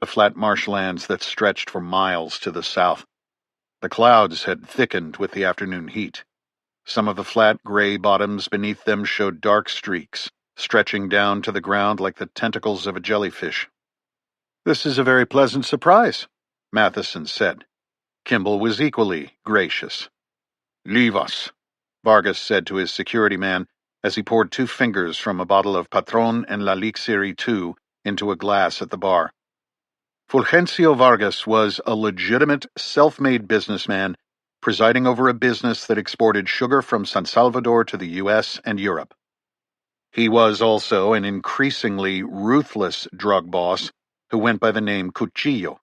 the flat marshlands that stretched for miles to the south. The clouds had thickened with the afternoon heat. Some of the flat gray bottoms beneath them showed dark streaks, stretching down to the ground like the tentacles of a jellyfish. "This is a very pleasant surprise," Matheson said. Kimball was equally gracious. "Leave us," Vargas said to his security man as he poured 2 fingers from a bottle of Patron and La Lixiri II into a glass at the bar. Fulgencio Vargas was a legitimate, self-made businessman presiding over a business that exported sugar from San Salvador to the U.S. and Europe. He was also an increasingly ruthless drug boss who went by the name Cuchillo.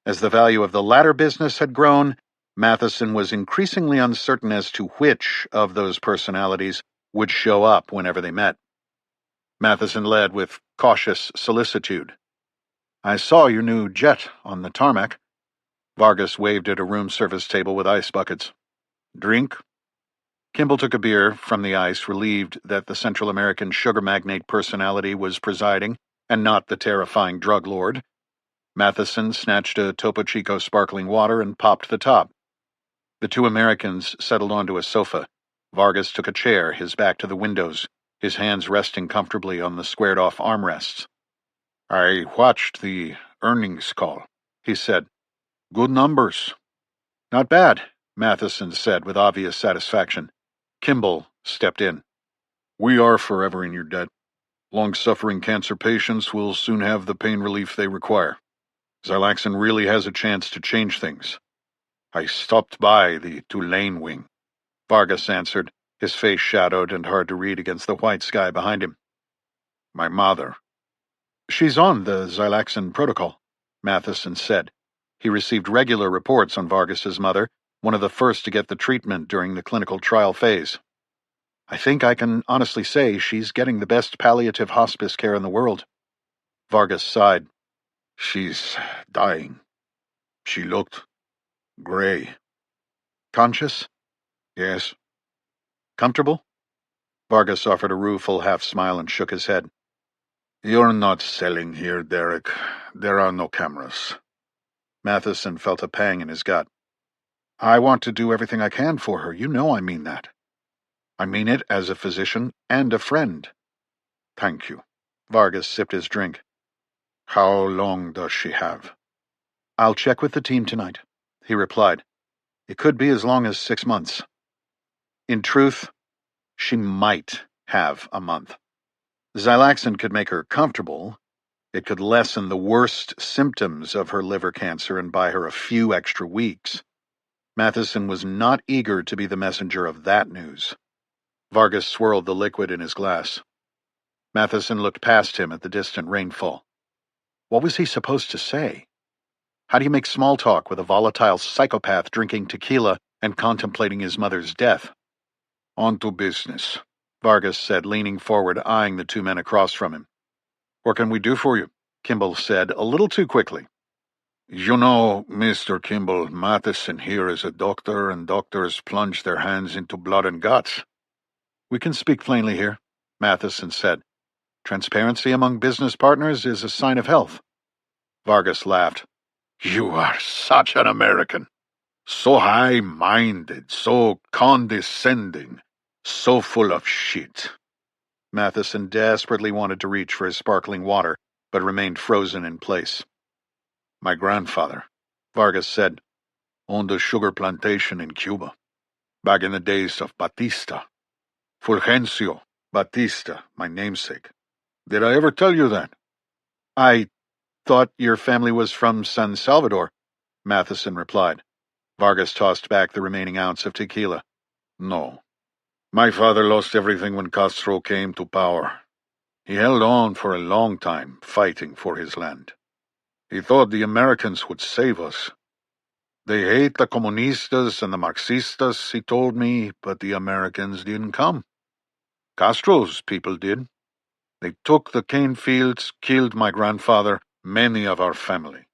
As the value of the latter business had grown, Matheson was increasingly uncertain as to which of those personalities would show up whenever they met. Matheson led with cautious solicitude. "I saw your new jet on the tarmac." Vargas waved at a room service table with ice buckets. "Drink?" Kimball took a beer from the ice, relieved that the Central American sugar magnate personality was presiding and not the terrifying drug lord. Matheson snatched a Topo Chico sparkling water and popped the top. The 2 Americans settled onto a sofa. Vargas took a chair, his back to the windows, his hands resting comfortably on the squared-off armrests. "I watched the earnings call," he said. "Good numbers." "Not bad," Matheson said with obvious satisfaction. Kimball stepped in. "We are forever in your debt. Long-suffering cancer patients will soon have the pain relief they require. Xylaxin really has a chance to change things. I stopped by the Tulane wing," Vargas answered, his face shadowed and hard to read against the white sky behind him. "My mother." "She's on the Xylaxin protocol," Matheson said. He received regular reports on Vargas's mother, one of the first to get the treatment during the clinical trial phase. "I think I can honestly say she's getting the best palliative hospice care in the world." Vargas sighed. "She's dying. She looked gray." "Conscious?" "Yes." "Comfortable?" Vargas offered a rueful half-smile and shook his head. "You're not selling here, Derek. There are no cameras." Matheson felt a pang in his gut. "I want to do everything I can for her. You know I mean that." "I mean it as a physician and a friend." "Thank you." Vargas sipped his drink. "How long does she have?" "I'll check with the team tonight," he replied. "It could be as long as 6 months. In truth, she might have a month. Xylaxin could make her comfortable. It could lessen the worst symptoms of her liver cancer and buy her a few extra weeks. Matheson was not eager to be the messenger of that news. Vargas swirled the liquid in his glass. Matheson looked past him at the distant rainfall. What was he supposed to say? How do you make small talk with a volatile psychopath drinking tequila and contemplating his mother's death? "On to business," Vargas said, leaning forward, eyeing the 2 men across from him. "What can we do for you?" Kimball said, a little too quickly. "You know, Mr. Kimball, Matheson here is a doctor, and doctors plunge their hands into blood and guts." "We can speak plainly here," Matheson said. "Transparency among business partners is a sign of health." Vargas laughed. "You are such an American. So high-minded, so condescending, so full of shit." Matheson desperately wanted to reach for his sparkling water, but remained frozen in place. "My grandfather," Vargas said, "owned a sugar plantation in Cuba, back in the days of Batista. Fulgencio Batista, my namesake. Did I ever tell you that?" "I thought your family was from San Salvador," Matheson replied. Vargas tossed back the remaining ounce of tequila. "No. My father lost everything when Castro came to power. He held on for a long time, fighting for his land. He thought the Americans would save us. They hate the comunistas and the Marxistas, he told me, but the Americans didn't come. Castro's people did. They took the cane fields, killed my grandfather, many of our family.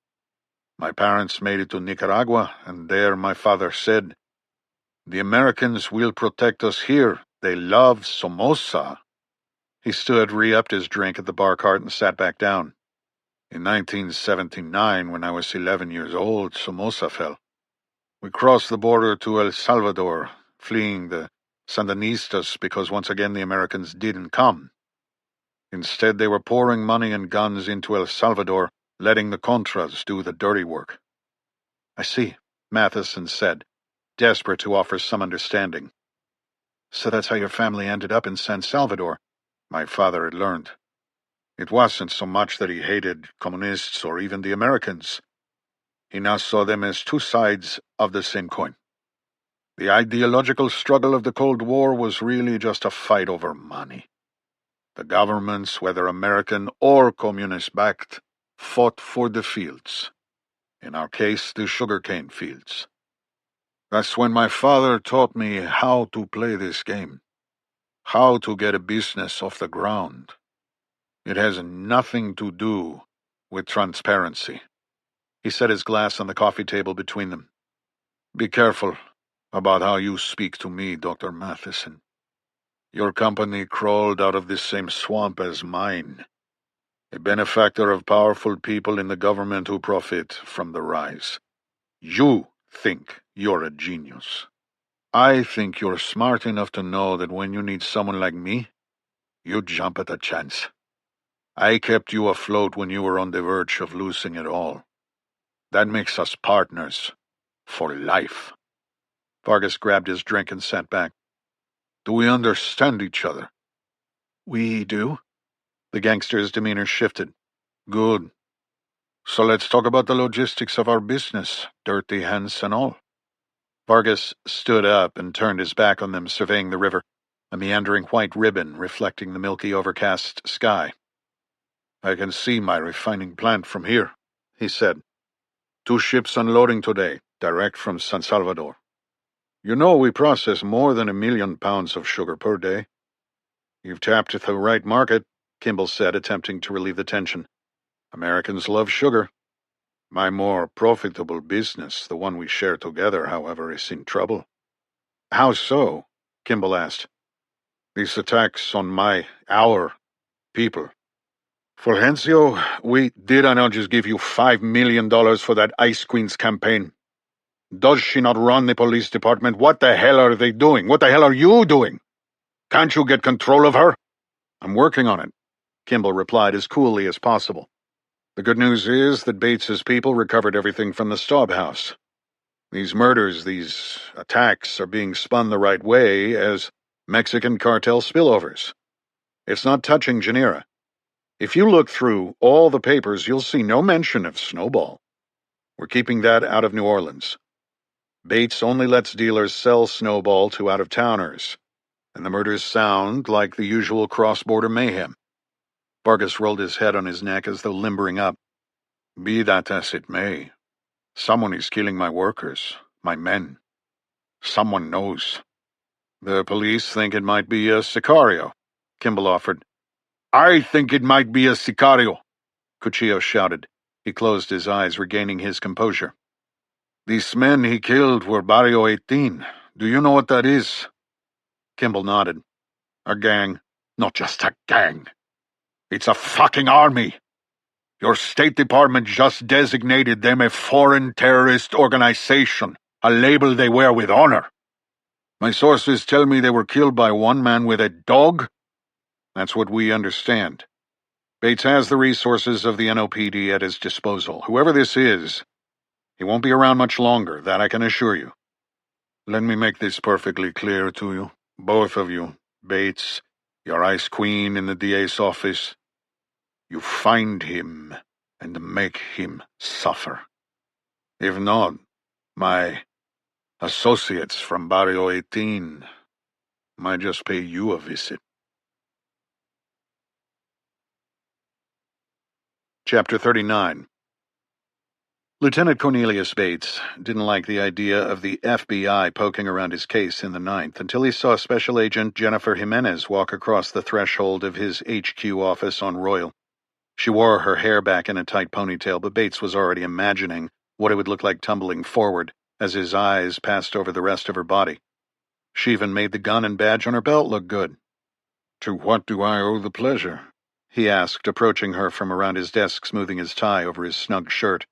My parents made it to Nicaragua, and there my father said, 'The Americans will protect us here. They love Somoza.'" He stood, re-upped his drink at the bar cart, and sat back down. In 1979, when I was 11 years old, Somoza fell. We crossed the border to El Salvador, fleeing the Sandinistas because once again the Americans didn't come. Instead, they were pouring money and guns into El Salvador, letting the Contras do the dirty work. I see, Matheson said, desperate to offer some understanding. So that's how your family ended up in San Salvador, my father had learned. It wasn't so much that he hated communists or even the Americans. He now saw them as two sides of the same coin. The ideological struggle of the Cold War was really just a fight over money. The governments, whether American or communist-backed, fought for the fields. In our case, the sugarcane fields. That's when my father taught me how to play this game, how to get a business off the ground. It has nothing to do with transparency. He set his glass on the coffee table between them. Be careful about how you speak to me, Dr. Matheson. Your company crawled out of this same swamp as mine, a benefactor of powerful people in the government who profit from the rise. You think you're a genius. I think you're smart enough to know that when you need someone like me, you jump at the chance. I kept you afloat when you were on the verge of losing it all. That makes us partners for life. Vargas grabbed his drink and sat back. Do we understand each other? We do. The gangster's demeanor shifted. Good. So let's talk about the logistics of our business, dirty hands and all. Vargas stood up and turned his back on them, surveying the river, a meandering white ribbon reflecting the milky overcast sky. I can see my refining plant from here, he said. 2 ships unloading today, direct from San Salvador. You know we process more than 1 million pounds of sugar per day. You've tapped the right market, Kimball said, attempting to relieve the tension. Americans love sugar. My more profitable business, the one we share together, however, is in trouble. How so? Kimball asked. These attacks on our people. Fulgencio, did I not just give you $5 million for that Ice Queen's campaign? Does she not run the police department? What the hell are they doing? What the hell are you doing? Can't you get control of her? I'm working on it, Kimball replied as coolly as possible. The good news is that Bates's people recovered everything from the Staub house. These murders, these attacks, are being spun the right way as Mexican cartel spillovers. It's not touching Genera. If you look through all the papers, you'll see no mention of Snowball. We're keeping that out of New Orleans. Bates only lets dealers sell Snowball to out-of-towners, and the murders sound like the usual cross-border mayhem. Vargas rolled his head on his neck as though limbering up. Be that as it may, someone is killing my workers, my men. Someone knows. The police think it might be a sicario, Kimball offered. I think it might be a sicario, Cuchillo shouted. He closed his eyes, regaining his composure. These men he killed were Barrio 18. Do you know what that is? Kimball nodded. A gang. Not just a gang. It's a fucking army. Your State Department just designated them a foreign terrorist organization, a label they wear with honor. My sources tell me they were killed by one man with a dog. That's what we understand. Bates has the resources of the NOPD at his disposal. Whoever this is, he won't be around much longer, that I can assure you. Let me make this perfectly clear to you, both of you, Bates, your Ice Queen in the DA's office. You find him and make him suffer. If not, my associates from Barrio 18 might just pay you a visit. Chapter 39. Lieutenant Cornelius Bates didn't like the idea of the FBI poking around his case in the 9th until he saw Special Agent Jennifer Jimenez walk across the threshold of his HQ office on Royal. She wore her hair back in a tight ponytail, but Bates was already imagining what it would look like tumbling forward as his eyes passed over the rest of her body. She even made the gun and badge on her belt look good. To what do I owe the pleasure? he asked, approaching her from around his desk, smoothing his tie over his snug shirt.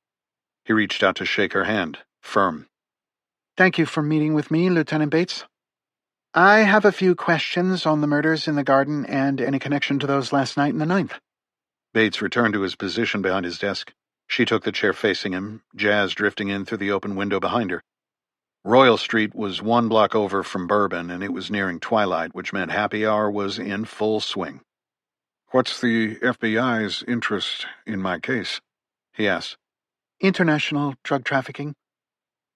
He reached out to shake her hand, firm. Thank you for meeting with me, Lieutenant Bates. I have a few questions on the murders in the garden and any connection to those last night in the 9th. Bates returned to his position behind his desk. She took the chair facing him, jazz drifting in through the open window behind her. Royal Street was 1 block over from Bourbon, and it was nearing twilight, which meant happy hour was in full swing. "What's the FBI's interest in my case?" he asked. International drug trafficking.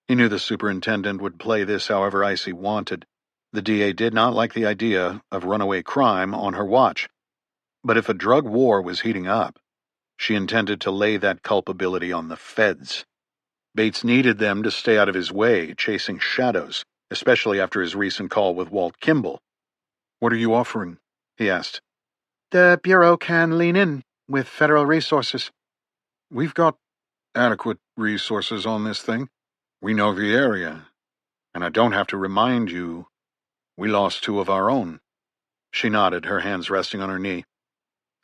He knew the superintendent would play this however icy wanted. The DA did not like the idea of runaway crime on her watch. But if a drug war was heating up, she intended to lay that culpability on the feds. Bates needed them to stay out of his way, chasing shadows, especially after his recent call with Walt Kimball. "What are you offering?" he asked. The Bureau can lean in with federal resources. "We've got adequate resources on this thing. We know the area. And I don't have to remind you, we lost 2 of our own." She nodded, her hands resting on her knee.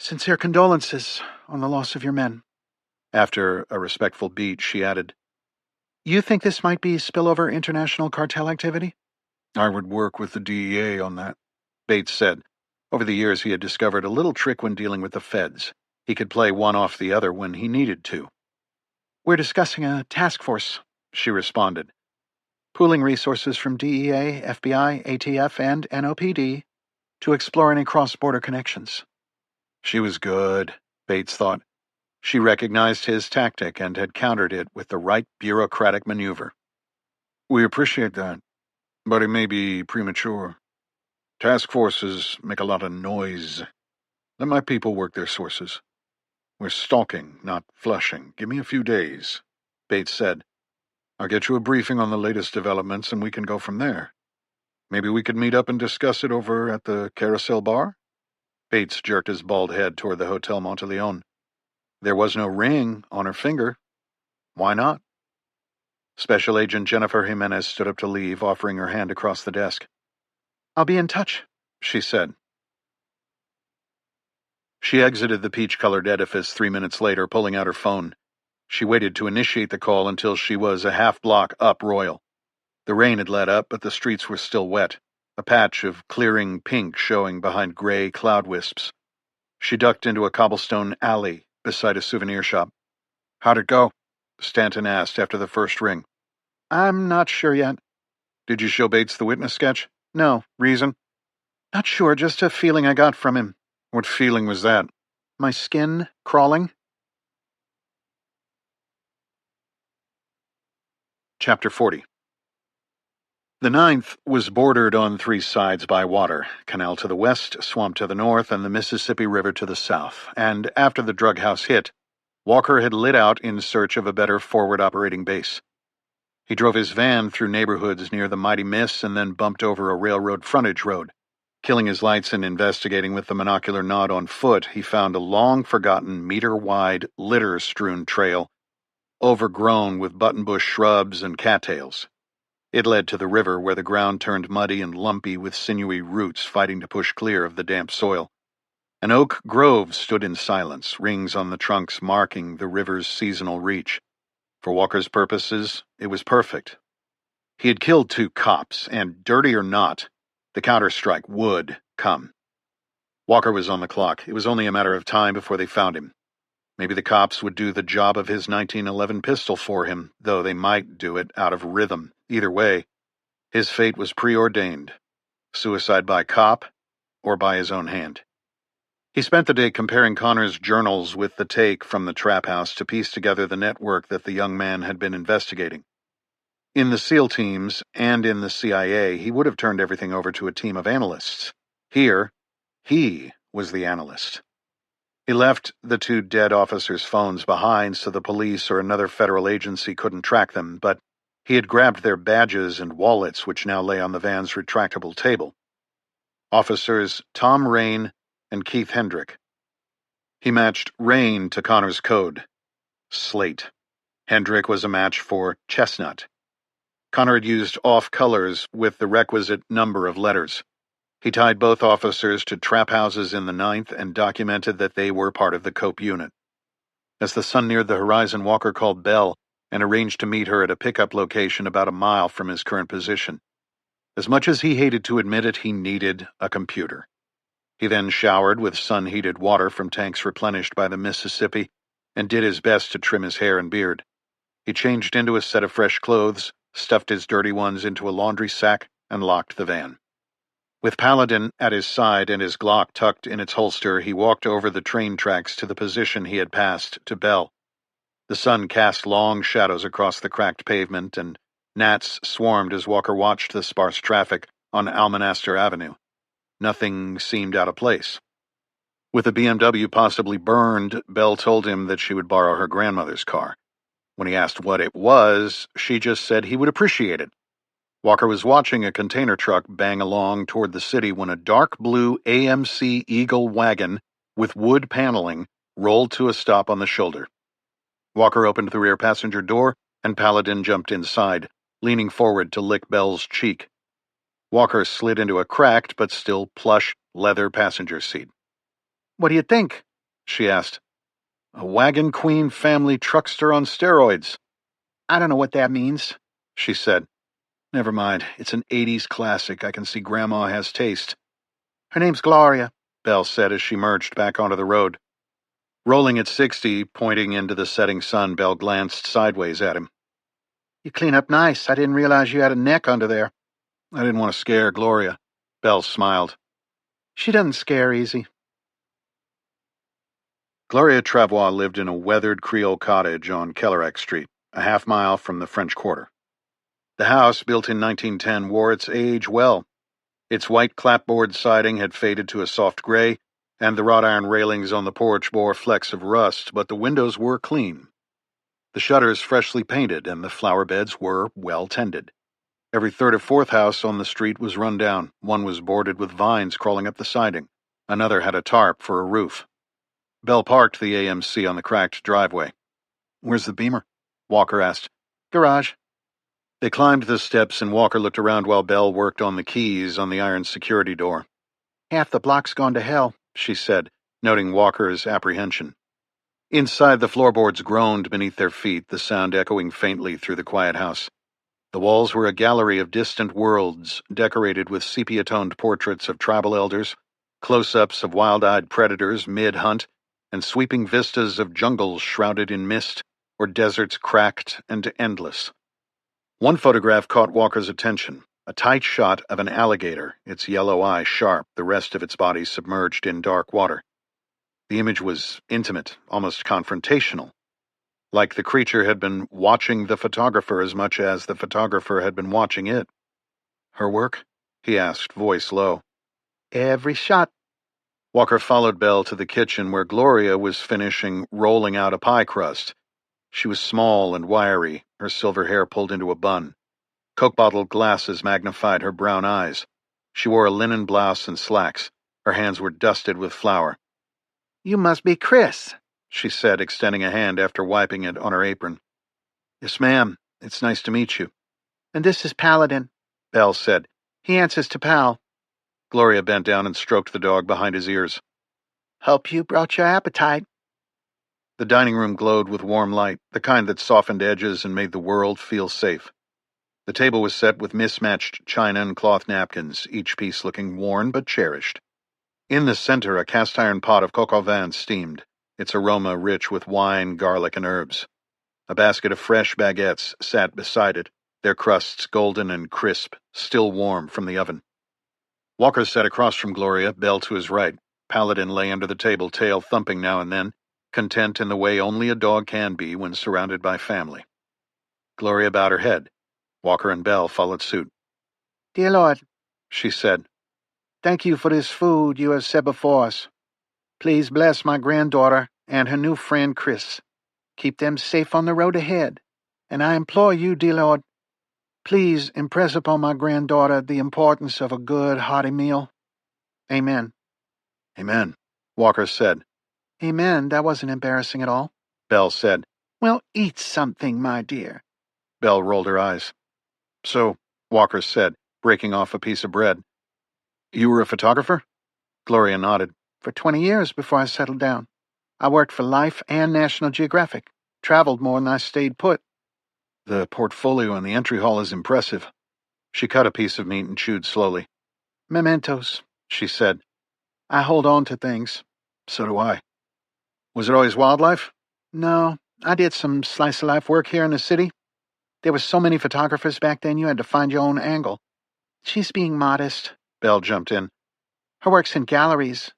Sincere condolences on the loss of your men. After a respectful beat, she added, You think this might be spillover international cartel activity? "I would work with the DEA on that," Bates said. Over the years, he had discovered a little trick when dealing with the feds. He could play one off the other when he needed to. We're discussing a task force, she responded. Pooling resources from DEA, FBI, ATF, and NOPD to explore any cross-border connections. She was good, Bates thought. She recognized his tactic and had countered it with the right bureaucratic maneuver. "We appreciate that, but it may be premature. Task forces make a lot of noise. Let my people work their sources. We're stalking, not flushing. Give me a few days," Bates said. "I'll get you a briefing on the latest developments and we can go from there. Maybe we could meet up and discuss it over at the Carousel Bar?" Bates jerked his bald head toward the Hotel Monteleone. There was no ring on her finger. Why not? Special Agent Jennifer Jimenez stood up to leave, offering her hand across the desk. "I'll be in touch," she said. She exited the peach-colored edifice 3 minutes later, pulling out her phone. She waited to initiate the call until she was a half-block up Royal. The rain had let up, but the streets were still wet, a patch of clearing pink showing behind gray cloud wisps. She ducked into a cobblestone alley beside a souvenir shop. "How'd it go?" Stanton asked after the first ring. "I'm not sure yet." "Did you show Bates the witness sketch?" "No." "Reason?" "Not sure, just a feeling I got from him." "What feeling was that?" "My skin crawling." Chapter 40. The 9th was bordered on 3 sides by water, canal to the west, swamp to the north, and the Mississippi River to the south, and after the drug house hit, Walker had lit out in search of a better forward operating base. He drove his van through neighborhoods near the mighty Miss and then bumped over a railroad frontage road. Killing his lights and investigating with the monocular nod on foot, he found a long-forgotten, meter-wide, litter-strewn trail, overgrown with buttonbush shrubs and cattails. It led to the river, where the ground turned muddy and lumpy with sinewy roots fighting to push clear of the damp soil. An oak grove stood in silence, rings on the trunks marking the river's seasonal reach. For Walker's purposes, it was perfect. He had killed 2 cops, and, dirty or not, the counterstrike would come. Walker was on the clock. It was only a matter of time before they found him. Maybe the cops would do the job of his 1911 pistol for him, though they might do it out of rhythm. Either way, his fate was preordained. Suicide by cop or by his own hand. He spent the day comparing Connor's journals with the take from the trap house to piece together the network that the young man had been investigating. In the SEAL teams and in the CIA, he would have turned everything over to a team of analysts. Here, he was the analyst. He left the 2 dead officers' phones behind so the police or another federal agency couldn't track them, but he had grabbed their badges and wallets, which now lay on the van's retractable table. Officers Tom Rain and Keith Hendrick. He matched Rain to Connor's code. Slate. Hendrick was a match for Chestnut. Connor had used off colors with the requisite number of letters. He tied both officers to trap houses in the 9th and documented that they were part of the Cope unit. As the sun neared the horizon, Walker called Belle and arranged to meet her at a pickup location about a mile from his current position. As much as he hated to admit it, he needed a computer. He then showered with sun-heated water from tanks replenished by the Mississippi and did his best to trim his hair and beard. He changed into a set of fresh clothes, stuffed his dirty ones into a laundry sack, and locked the van. With Paladin at his side and his Glock tucked in its holster, he walked over the train tracks to the position he had passed to Belle. The sun cast long shadows across the cracked pavement, and gnats swarmed as Walker watched the sparse traffic on Almonaster Avenue. Nothing seemed out of place. With the BMW possibly burned, Belle told him that she would borrow her grandmother's car. When he asked what it was, she just said he would appreciate it. Walker was watching a container truck bang along toward the city when a dark blue AMC Eagle wagon with wood paneling rolled to a stop on the shoulder. Walker opened the rear passenger door, and Paladin jumped inside, leaning forward to lick Belle's cheek. Walker slid into a cracked but still plush leather passenger seat. "What do you think?" she asked. "A wagon queen family truckster on steroids." "I don't know what that means," she said. "Never mind. It's an 80s classic. I can see Grandma has taste." "Her name's Gloria," Belle said as she merged back onto the road. Rolling at 60, pointing into the setting sun, Belle glanced sideways at him. "You clean up nice. I didn't realize you had a neck under there." "I didn't want to scare Gloria." Belle smiled. "She doesn't scare easy." Gloria Travois lived in a weathered Creole cottage on Kellerac Street, a half-mile from the French Quarter. The house, built in 1910, wore its age well. Its white clapboard siding had faded to a soft gray, and the wrought iron railings on the porch bore flecks of rust, but the windows were clean. The shutters freshly painted, and the flower beds were well tended. Every third or fourth house on the street was run down. One was boarded with vines crawling up the siding. Another had a tarp for a roof. Belle parked the AMC on the cracked driveway. "Where's the Beamer?" Walker asked. "Garage." They climbed the steps, and Walker looked around while Belle worked on the keys on the iron security door. "Half the block's gone to hell," she said, noting Walker's apprehension. Inside, the floorboards groaned beneath their feet, the sound echoing faintly through the quiet house. The walls were a gallery of distant worlds, decorated with sepia-toned portraits of tribal elders, close-ups of wild-eyed predators mid-hunt, and sweeping vistas of jungles shrouded in mist or deserts cracked and endless. One photograph caught Walker's attention, a tight shot of an alligator, its yellow eye sharp, the rest of its body submerged in dark water. The image was intimate, almost confrontational, like the creature had been watching the photographer as much as the photographer had been watching it. "Her work?" he asked, voice low. "Every shot." Walker followed Belle to the kitchen where Gloria was finishing rolling out a pie crust. She was small and wiry, her silver hair pulled into a bun. Coke bottle glasses magnified her brown eyes. She wore a linen blouse and slacks. Her hands were dusted with flour. "You must be Chris," she said, extending a hand after wiping it on her apron. "Yes, ma'am. It's nice to meet you." "And this is Paladin," Belle said. "He answers to Pal." Gloria bent down and stroked the dog behind his ears. "Hope you brought your appetite." The dining room glowed with warm light, the kind that softened edges and made the world feel safe. The table was set with mismatched china and cloth napkins, each piece looking worn but cherished. In the center, a cast-iron pot of coq au vin steamed, its aroma rich with wine, garlic, and herbs. A basket of fresh baguettes sat beside it, their crusts golden and crisp, still warm from the oven. Walker sat across from Gloria, Belle to his right. Paladin lay under the table, tail thumping now and then, content in the way only a dog can be when surrounded by family. Gloria bowed her head. Walker and Belle followed suit. "Dear Lord," she said, "thank you for this food you have set before us. Please bless my granddaughter and her new friend Chris. Keep them safe on the road ahead. And I implore you, dear Lord, please impress upon my granddaughter the importance of a good, hearty meal. Amen." "Amen," Walker said. "Amen. That wasn't embarrassing at all." Belle said. "Well, eat something, my dear." Belle rolled her eyes. "So," Walker said, breaking off a piece of bread, You were a photographer? Gloria nodded. For 20 years before I settled down. I worked for Life and National Geographic. Traveled more than I stayed put. The portfolio in the entry hall is impressive. She cut a piece of meat and chewed slowly. Mementos, she said. I hold on to things. So do I. Was it always wildlife? No, I did some slice-of-life work here in the city. There were so many photographers back then you had to find your own angle. She's being modest. Belle jumped in. Her work's in galleries.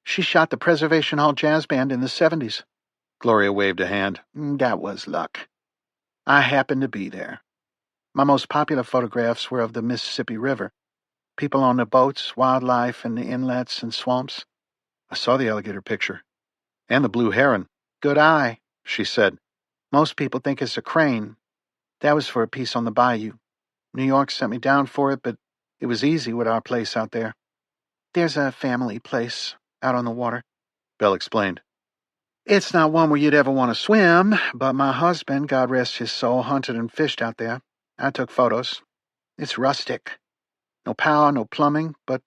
She shot the Preservation Hall Jazz Band in the 70s. Gloria waved a hand. That was luck. I happened to be there. My most popular photographs were of the Mississippi River. People on the boats, wildlife in the inlets and swamps. I saw the alligator picture. And the blue heron. Good eye, she said. Most people think it's a crane. That was for a piece on the bayou. New York sent me down for it, but it was easy with our place out there. There's a family place out on the water. Belle explained. It's not one where you'd ever want to swim, but my husband, God rest his soul, hunted and fished out there. I took photos. It's rustic. No power, no plumbing, but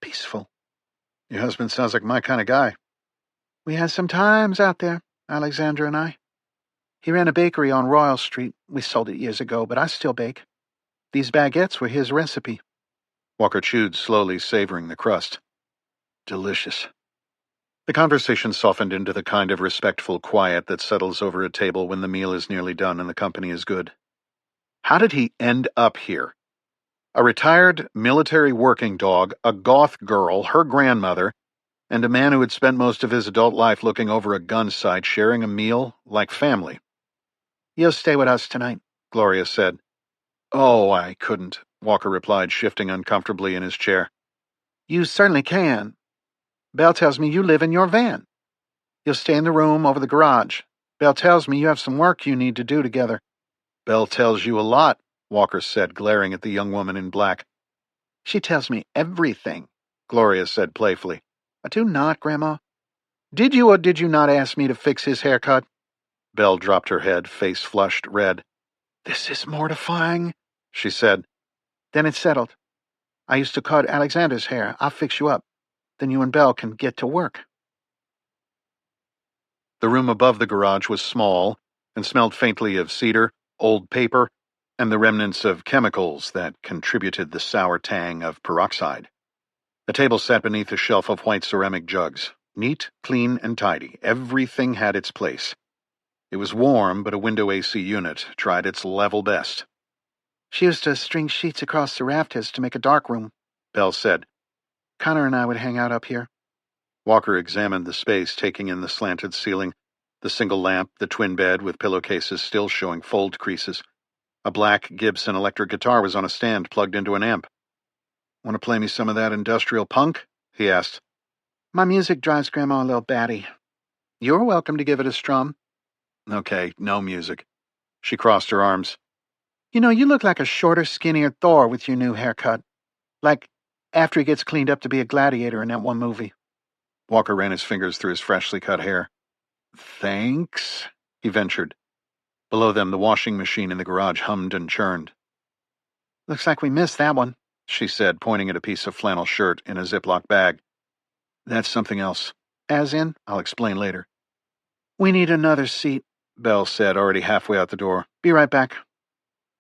peaceful. Your husband sounds like my kind of guy. We had some times out there, Alexandra and I. He ran a bakery on Royal Street. We sold it years ago, but I still bake. These baguettes were his recipe. Walker chewed slowly, savoring the crust. Delicious. The conversation softened into the kind of respectful quiet that settles over a table when the meal is nearly done and the company is good. How did he end up here? A retired military working dog, a goth girl, her grandmother, and a man who had spent most of his adult life looking over a gun sight, sharing a meal like family. You'll stay with us tonight, Gloria said. Oh, I couldn't, Walker replied, shifting uncomfortably in his chair. You certainly can. Belle tells me you live in your van. You'll stay in the room over the garage. Belle tells me you have some work you need to do together. Belle tells you a lot, Walker said, glaring at the young woman in black. She tells me everything, Gloria said playfully. I do not, Grandma. Did you or did you not ask me to fix his haircut? Belle dropped her head, face flushed red. This is mortifying, she said. Then it's settled. I used to cut Alexander's hair. I'll fix you up. Then you and Belle can get to work. The room above the garage was small and smelled faintly of cedar, old paper, and the remnants of chemicals that contributed the sour tang of peroxide. The table sat beneath a shelf of white ceramic jugs. Neat, clean, and tidy. Everything had its place. It was warm, but a window AC unit tried its level best. She used to string sheets across the rafters to make a dark room, Belle said. Connor and I would hang out up here. Walker examined the space, taking in the slanted ceiling, the single lamp, the twin bed with pillowcases still showing fold creases. A black Gibson electric guitar was on a stand plugged into an amp. Want to play me some of that industrial punk? He asked. My music drives Grandma a little batty. You're welcome to give it a strum. Okay, no music. She crossed her arms. You know, you look like a shorter, skinnier Thor with your new haircut. Like after he gets cleaned up to be a gladiator in that one movie. Walker ran his fingers through his freshly cut hair. Thanks, he ventured. Below them, the washing machine in the garage hummed and churned. Looks like we missed that one, she said, pointing at a piece of flannel shirt in a Ziploc bag. That's something else. As in? I'll explain later. We need another seat, Belle said, already halfway out the door. Be right back.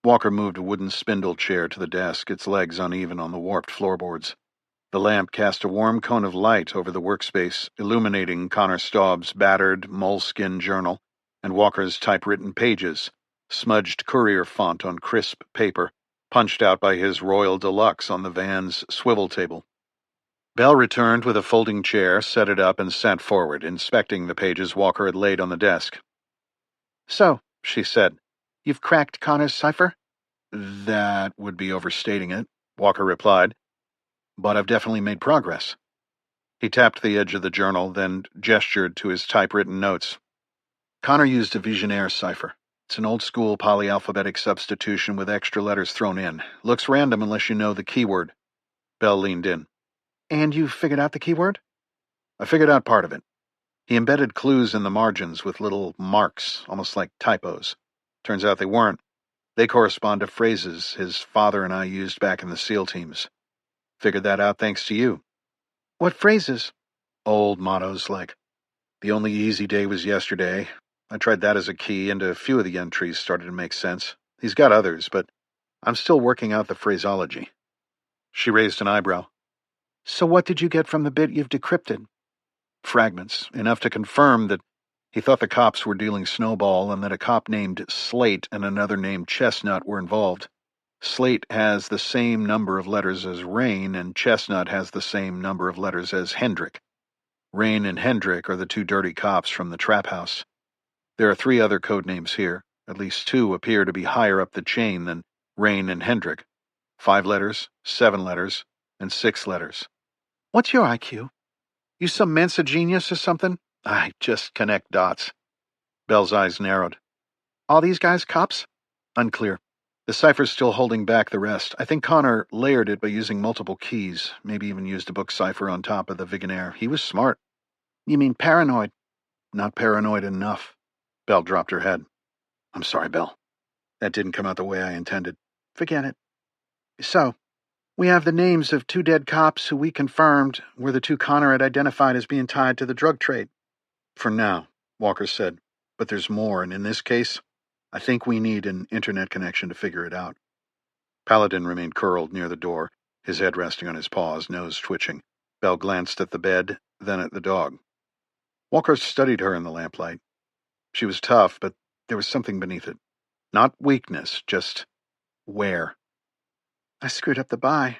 Walker moved a wooden spindle chair to the desk, its legs uneven on the warped floorboards. The lamp cast a warm cone of light over the workspace, illuminating Connor Staub's battered moleskin journal and Walker's typewritten pages, smudged courier font on crisp paper, punched out by his Royal Deluxe on the van's swivel table. Belle returned with a folding chair, set it up, and sat forward, inspecting the pages Walker had laid on the desk. So, she said, you've cracked Connor's cipher? That would be overstating it, Walker replied. But I've definitely made progress. He tapped the edge of the journal, then gestured to his typewritten notes. Connor used a Visionaire cipher. It's an old-school polyalphabetic substitution with extra letters thrown in. Looks random unless you know the keyword. Belle leaned in. And you figured out the keyword? I figured out part of it. He embedded clues in the margins with little marks, almost like typos. Turns out they weren't. They correspond to phrases his father and I used back in the SEAL teams. Figured that out thanks to you. What phrases? Old mottos like, "The only easy day was yesterday." I tried that as a key, and a few of the entries started to make sense. He's got others, but I'm still working out the phraseology. She raised an eyebrow. So what did you get from the bit you've decrypted? Fragments, enough to confirm that he thought the cops were dealing Snowball and that a cop named Slate and another named Chestnut were involved. Slate has the same number of letters as Rain, and Chestnut has the same number of letters as Hendrick. Rain and Hendrick are the two dirty cops from the trap house. There are 3 other code names here. At least 2 appear to be higher up the chain than Rain and Hendrick. 5 letters, 7 letters, and 6 letters. What's your IQ? You some Mensa genius or something? I just connect dots. Belle's eyes narrowed. All these guys cops? Unclear. The cipher's still holding back the rest. I think Connor layered it by using multiple keys, maybe even used a book cipher on top of the Vigonaire. He was smart. You mean paranoid? Not paranoid enough. Belle dropped her head. I'm sorry, Belle. That didn't come out the way I intended. Forget it. So, we have the names of 2 dead cops who we confirmed were the 2 Connor had identified as being tied to the drug trade. For now, Walker said. But there's more, and in this case, I think we need an internet connection to figure it out. Paladin remained curled near the door, his head resting on his paws, nose twitching. Belle glanced at the bed, then at the dog. Walker studied her in the lamplight. She was tough, but there was something beneath it. Not weakness, just wear. I screwed up the buy.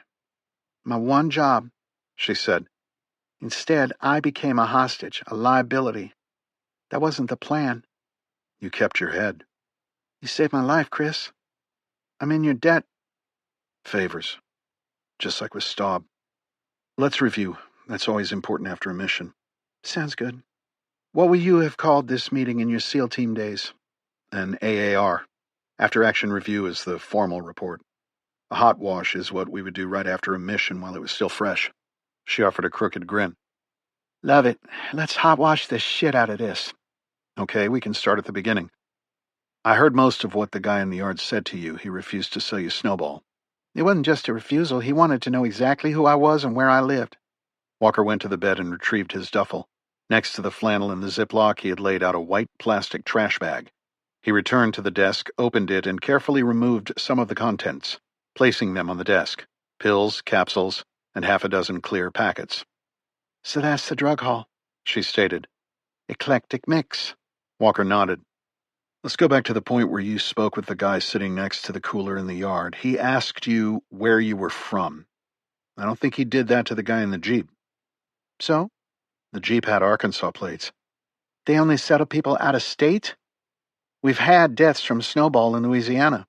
My one job, she said. Instead, I became a hostage, a liability. That wasn't the plan. You kept your head. You saved my life, Chris. I'm in your debt. Favors. Just like with Staub. Let's review. That's always important after a mission. Sounds good. What would you have called this meeting in your SEAL team days? An AAR. After action review is the formal report. A hot wash is what we would do right after a mission while it was still fresh. She offered a crooked grin. Love it. Let's hot wash the shit out of this. Okay, we can start at the beginning. I heard most of what the guy in the yard said to you. He refused to sell you Snowball. It wasn't just a refusal. He wanted to know exactly who I was and where I lived. Walker went to the bed and retrieved his duffel. Next to the flannel in the Ziploc, he had laid out a white plastic trash bag. He returned to the desk, opened it, and carefully removed some of the contents, placing them on the desk. Pills, capsules, and half a dozen clear packets. So that's the drug haul, she stated. Eclectic mix. Walker nodded. Let's go back to the point where you spoke with the guy sitting next to the cooler in the yard. He asked you where you were from. I don't think he did that to the guy in the Jeep. So? The Jeep had Arkansas plates. They only settle people out of state? We've had deaths from Snowball in Louisiana.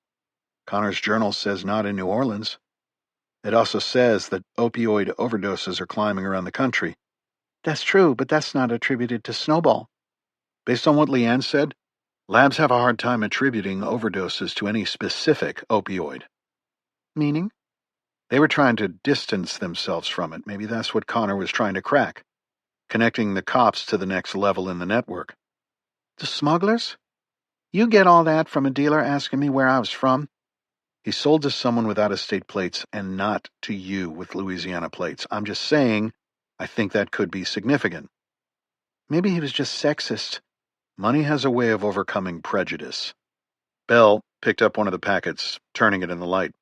Connor's journal says not in New Orleans. It also says that opioid overdoses are climbing around the country. That's true, but that's not attributed to Snowball. Based on what Leanne said, labs have a hard time attributing overdoses to any specific opioid. Meaning? They were trying to distance themselves from it. Maybe that's what Connor was trying to crack. Connecting the cops to the next level in the network. The smugglers? You get all that from a dealer asking me where I was from? He sold to someone with out-of-state plates and not to you with Louisiana plates. I'm just saying, I think that could be significant. Maybe he was just sexist. Money has a way of overcoming prejudice. Belle picked up one of the packets, turning it in the light.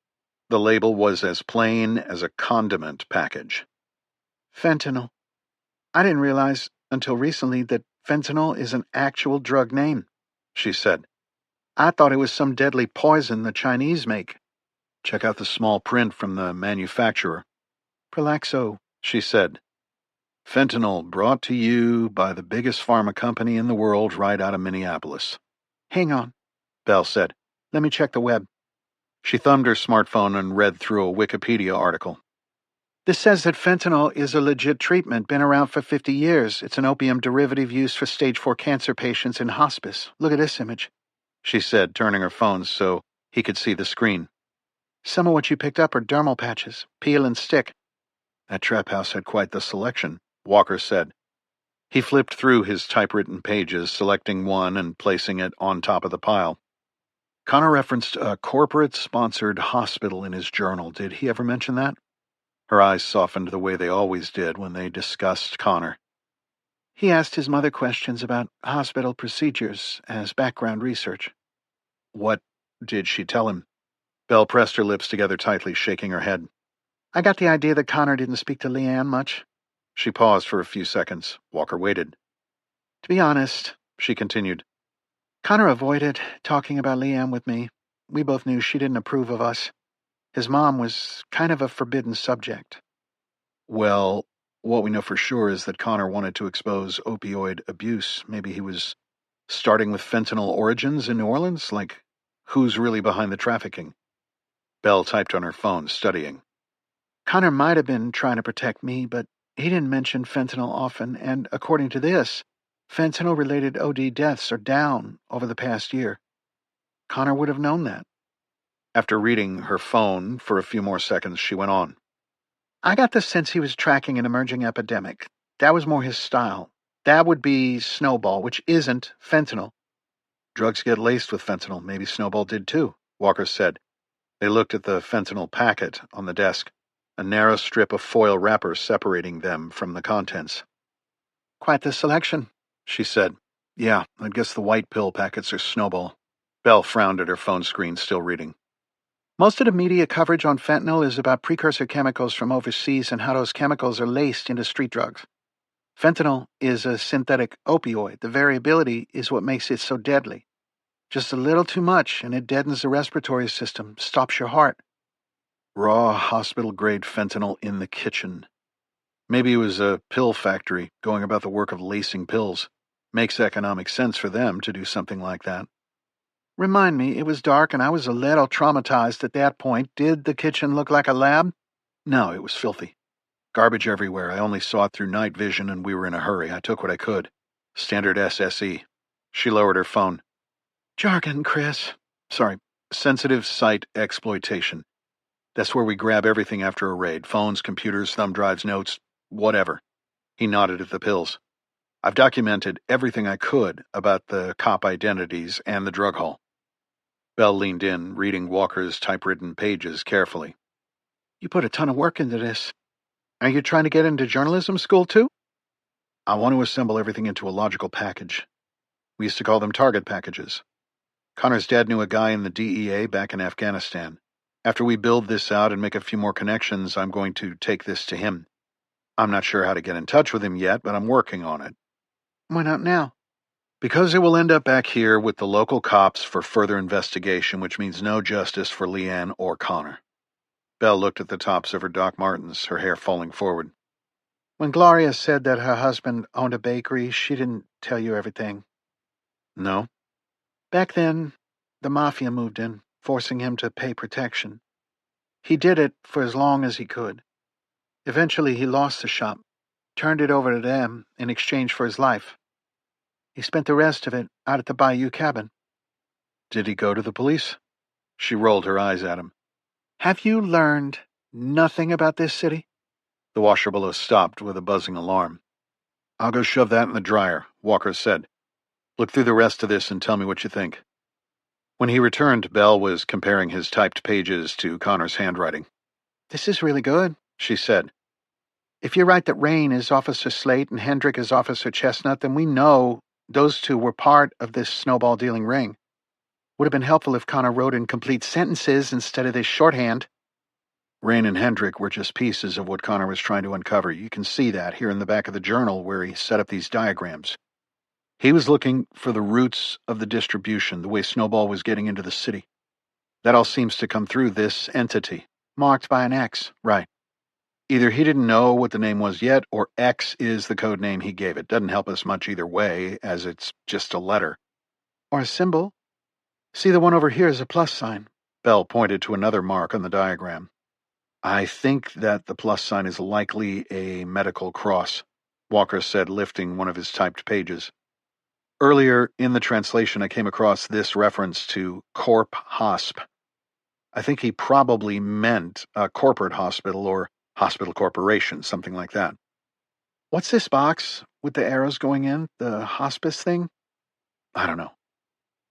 The label was as plain as a condiment package. Fentanyl. I didn't realize until recently that fentanyl is an actual drug name, she said. I thought it was some deadly poison the Chinese make. Check out the small print from the manufacturer. Prolaxo, she said. Fentanyl brought to you by the biggest pharma company in the world right out of Minneapolis. Hang on, Belle said. Let me check the web. She thumbed her smartphone and read through a Wikipedia article. This says that fentanyl is a legit treatment, been around for 50 years. It's an opium derivative used for stage 4 cancer patients in hospice. Look at this image, she said, turning her phone so he could see the screen. Some of what you picked up are dermal patches, peel and stick. That trap house had quite the selection, Walker said. He flipped through his typewritten pages, selecting one and placing it on top of the pile. Connor referenced a corporate-sponsored hospital in his journal. Did he ever mention that? Her eyes softened the way they always did when they discussed Connor. He asked his mother questions about hospital procedures as background research. What did she tell him? Belle pressed her lips together tightly, shaking her head. I got the idea that Connor didn't speak to Leanne much. She paused for a few seconds. Walker waited. To be honest, she continued, Connor avoided talking about Leanne with me. We both knew she didn't approve of us. His mom was kind of a forbidden subject. Well, what we know for sure is that Connor wanted to expose opioid abuse. Maybe he was starting with fentanyl origins in New Orleans? Like, who's really behind the trafficking? Belle typed on her phone, studying. Connor might have been trying to protect me, but he didn't mention fentanyl often, and according to this, fentanyl-related OD deaths are down over the past year. Connor would have known that. After reading her phone for a few more seconds, she went on. I got the sense he was tracking an emerging epidemic. That was more his style. That would be Snowball, which isn't fentanyl. Drugs get laced with fentanyl. Maybe Snowball did too, Walker said. They looked at the fentanyl packet on the desk, a narrow strip of foil wrapper separating them from the contents. Quite the selection, she said. Yeah, I guess the white pill packets are Snowball. Belle frowned at her phone screen, still reading. Most of the media coverage on fentanyl is about precursor chemicals from overseas and how those chemicals are laced into street drugs. Fentanyl is a synthetic opioid. The variability is what makes it so deadly. Just a little too much, and it deadens the respiratory system, stops your heart. Raw hospital-grade fentanyl in the kitchen. Maybe it was a pill factory going about the work of lacing pills. Makes economic sense for them to do something like that. Remind me, it was dark and I was a little traumatized at that point. Did the kitchen look like a lab? No, it was filthy. Garbage everywhere. I only saw it through night vision and we were in a hurry. I took what I could. Standard SSE. She lowered her phone. Jargon, Chris. Sorry. Sensitive site exploitation. That's where we grab everything after a raid. Phones, computers, thumb drives, notes, whatever. He nodded at the pills. I've documented everything I could about the cop identities and the drug haul. Belle leaned in, reading Walker's typewritten pages carefully. You put a ton of work into this. Are you trying to get into journalism school, too? I want to assemble everything into a logical package. We used to call them target packages. Connor's dad knew a guy in the DEA back in Afghanistan. After we build this out and make a few more connections, I'm going to take this to him. I'm not sure how to get in touch with him yet, but I'm working on it. Why not now? Because it will end up back here with the local cops for further investigation, which means no justice for Leanne or Connor. Belle looked at the tops of her Doc Martens, her hair falling forward. When Gloria said that her husband owned a bakery, she didn't tell you everything. No? Back then, the mafia moved in, forcing him to pay protection. He did it for as long as he could. Eventually, he lost the shop, turned it over to them in exchange for his life. He spent the rest of it out at the Bayou cabin. Did he go to the police? She rolled her eyes at him. Have you learned nothing about this city? The washer below stopped with a buzzing alarm. I'll go shove that in the dryer, Walker said. Look through the rest of this and tell me what you think. When he returned, Belle was comparing his typed pages to Connor's handwriting. This is really good, she said. If you're right that Rain is Officer Slate and Hendrick is Officer Chestnut, then we know those two were part of this snowball dealing ring. Would have been helpful if Connor wrote in complete sentences instead of this shorthand. Rain and Hendrick were just pieces of what Connor was trying to uncover. You can see that here in the back of the journal where he set up these diagrams. He was looking for the roots of the distribution, the way Snowball was getting into the city. That all seems to come through this entity. Marked by an X. Right. Either he didn't know what the name was yet, or X is the code name he gave it. Doesn't help us much either way, as it's just a letter. Or a symbol. See, the one over here is a plus sign. Belle pointed to another mark on the diagram. I think that the plus sign is likely a medical cross, Walker said, lifting one of his typed pages. Earlier in the translation, I came across this reference to Corp Hosp. I think he probably meant a corporate hospital or hospital corporation, something like that. What's this box with the arrows going in? The hospice thing? I don't know.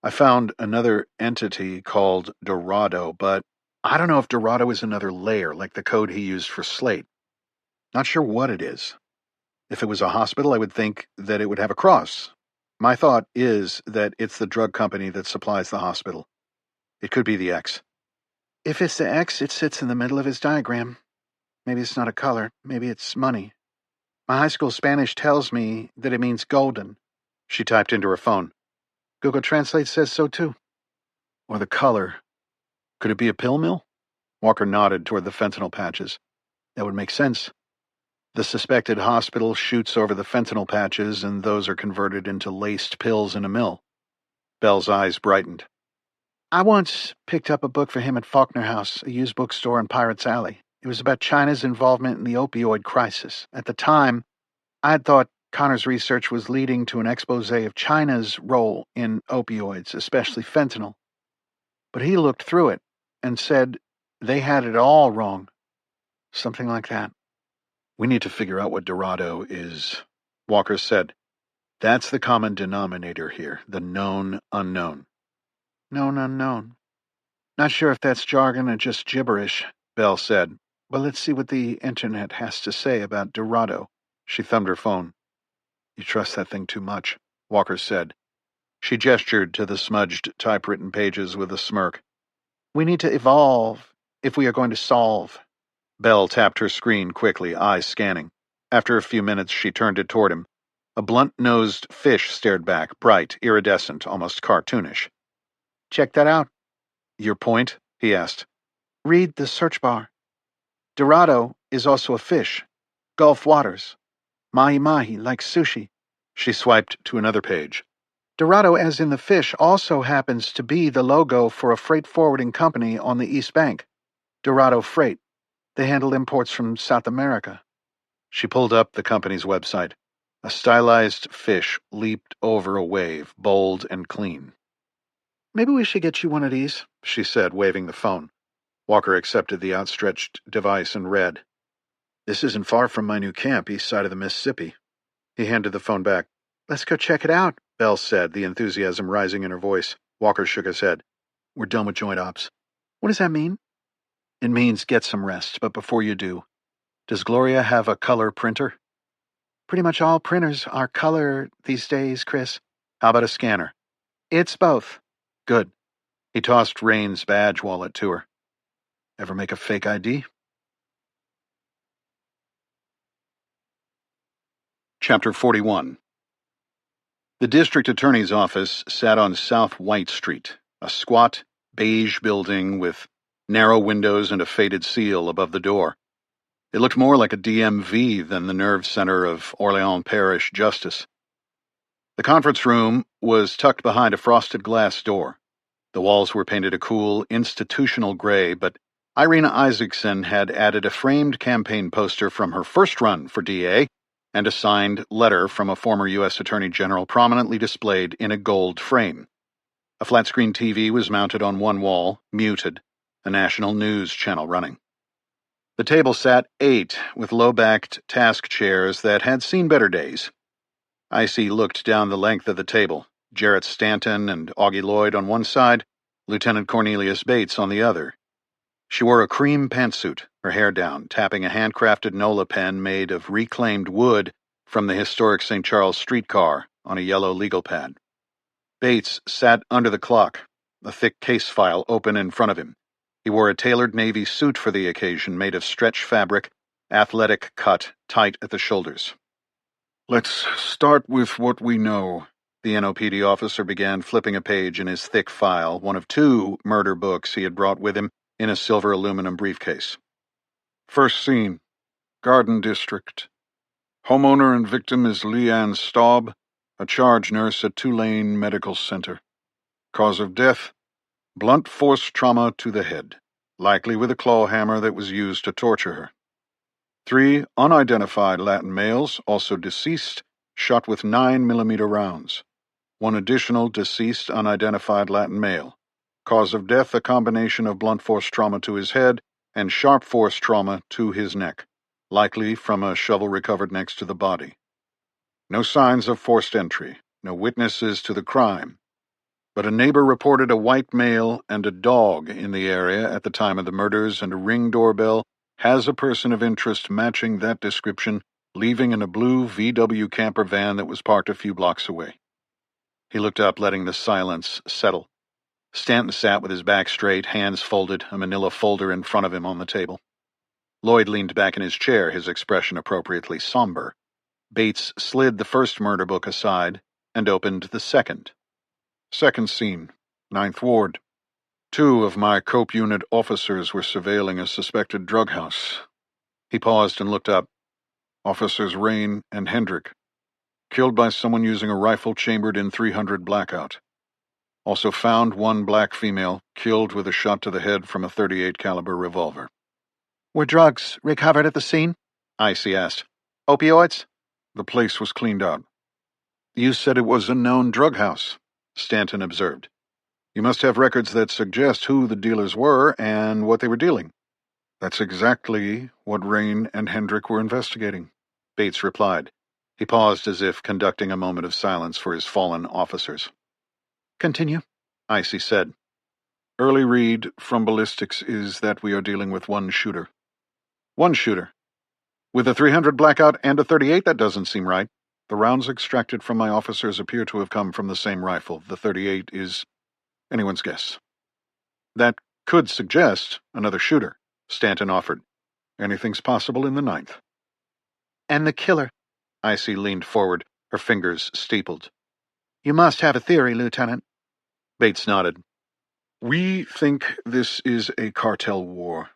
I found another entity called Dorado, but I don't know if Dorado is another layer, like the code he used for Slate. Not sure what it is. If it was a hospital, I would think that it would have a cross. My thought is that it's the drug company that supplies the hospital. It could be the X. If it's the X, it sits in the middle of his diagram. Maybe it's not a color. Maybe it's money. My high school Spanish tells me that it means golden. She typed into her phone. Google Translate says so too. Or the color. Could it be a pill mill? Walker nodded toward the fentanyl patches. That would make sense. The suspected hospital shoots over the fentanyl patches, and those are converted into laced pills in a mill. Belle's eyes brightened. I once picked up a book for him at Faulkner House, a used bookstore in Pirates Alley. It was about China's involvement in the opioid crisis. At the time, I had thought Connor's research was leading to an expose of China's role in opioids, especially fentanyl. But he looked through it and said they had it all wrong. Something like that. We need to figure out what Dorado is, Walker said. That's the common denominator here, the known unknown. Known unknown. Not sure if that's jargon or just gibberish, Belle said. But let's see what the internet has to say about Dorado. She thumbed her phone. You trust that thing too much, Walker said. She gestured to the smudged typewritten pages with a smirk. We need to evolve if we are going to solve. Belle tapped her screen quickly, eyes scanning. After a few minutes, she turned it toward him. A blunt-nosed fish stared back, bright, iridescent, almost cartoonish. Check that out. Your point? He asked. Read the search bar. Dorado is also a fish. Gulf waters. Mahi-mahi, like sushi. She swiped to another page. Dorado, as in the fish, also happens to be the logo for a freight forwarding company on the East Bank. Dorado Freight. They handle imports from South America. She pulled up the company's website. A stylized fish leaped over a wave, bold and clean. Maybe we should get you one of these, she said, waving the phone. Walker accepted the outstretched device and read. This isn't far from my new camp, east side of the Mississippi. He handed the phone back. Let's go check it out, Belle said, the enthusiasm rising in her voice. Walker shook his head. We're done with joint ops. What does that mean? It means get some rest, but before you do, does Gloria have a color printer? Pretty much all printers are color these days, Chris. How about a scanner? It's both. Good. He tossed Rain's badge wallet to her. Ever make a fake ID? Chapter 41. The district attorney's office sat on South White Street, a squat, beige building with narrow windows and a faded seal above the door. It looked more like a DMV than the nerve center of Orleans Parish Justice. The conference room was tucked behind a frosted glass door. The walls were painted a cool, institutional gray, but Irina Isaacson had added a framed campaign poster from her first run for DA and a signed letter from a former U.S. Attorney General prominently displayed in a gold frame. A flat-screen TV was mounted on one wall, muted, a national news channel running. The table sat 8 with low-backed task chairs that had seen better days. Icy looked down the length of the table, Jarrett Stanton and Augie Lloyd on one side, Lieutenant Cornelius Bates on the other. She wore a cream pantsuit, her hair down, tapping a handcrafted NOLA pen made of reclaimed wood from the historic St. Charles streetcar on a yellow legal pad. Bates sat under the clock, a thick case file open in front of him. He wore a tailored navy suit for the occasion made of stretch fabric, athletic cut, tight at the shoulders. Let's start with what we know. The NOPD officer began flipping a page in his thick file, one of 2 murder books he had brought with him in a silver aluminum briefcase. First scene, Garden District. Homeowner and victim is Leanne Staub, a charge nurse at Tulane Medical Center. Cause of death, blunt force trauma to the head, likely with a claw hammer that was used to torture her. 3 unidentified Latin males, also deceased, shot with 9mm rounds. 1 additional deceased unidentified Latin male. Cause of death, a combination of blunt force trauma to his head and sharp force trauma to his neck, likely from a shovel recovered next to the body. No signs of forced entry, no witnesses to the crime, but a neighbor reported a white male and a dog in the area at the time of the murders and a Ring doorbell Has a person of interest matching that description leaving in a blue VW camper van that was parked a few blocks away. He looked up, letting the silence settle. Stanton sat with his back straight, hands folded, a manila folder in front of him on the table. Lloyd leaned back in his chair, his expression appropriately somber. Bates slid the first murder book aside and opened the second. Second scene, 9th Ward. 2 of my Cope Unit officers were surveilling a suspected drug house. He paused and looked up. Officers Rain and Hendrick. Killed by someone using a rifle chambered in .300 blackout. Also found 1 black female, killed with a shot to the head from a .38 caliber revolver. Were drugs recovered at the scene? Icy asked. Opioids? The place was cleaned out. You said it was a known drug house, Stanton observed. You must have records that suggest who the dealers were and what they were dealing. That's exactly what Rain and Hendrick were investigating, Bates replied. He paused as if conducting a moment of silence for his fallen officers. Continue, Icy said. Early read from ballistics is that we are dealing with 1 shooter. 1 shooter? With a .300 blackout and a .38, that doesn't seem right. The rounds extracted from my officers appear to have come from the same rifle. The .38 is anyone's guess. That could suggest another shooter, Stanton offered. Anything's possible in the 9th. And the killer? Icy leaned forward, her fingers steepled. You must have a theory, Lieutenant. Bates nodded. We think this is a cartel war.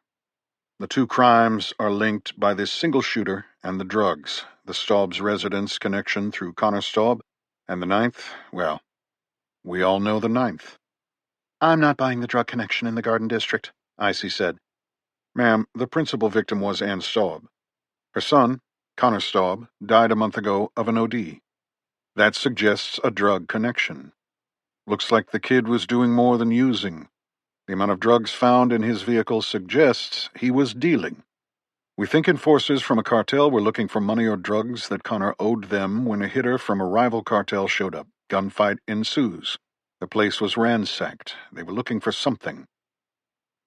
The 2 crimes are linked by this single shooter and the drugs, the Staub's residence connection through Connor Staub, and the 9th, well, we all know the 9th. I'm not buying the drug connection in the Garden District, Icy said. Ma'am, the principal victim was Ann Staub. Her son, Connor Staub, died a month ago of an OD. That suggests a drug connection. Looks like the kid was doing more than using. The amount of drugs found in his vehicle suggests he was dealing. We think enforcers from a cartel were looking for money or drugs that Connor owed them when a hitter from a rival cartel showed up. Gunfight ensues. The place was ransacked. They were looking for something.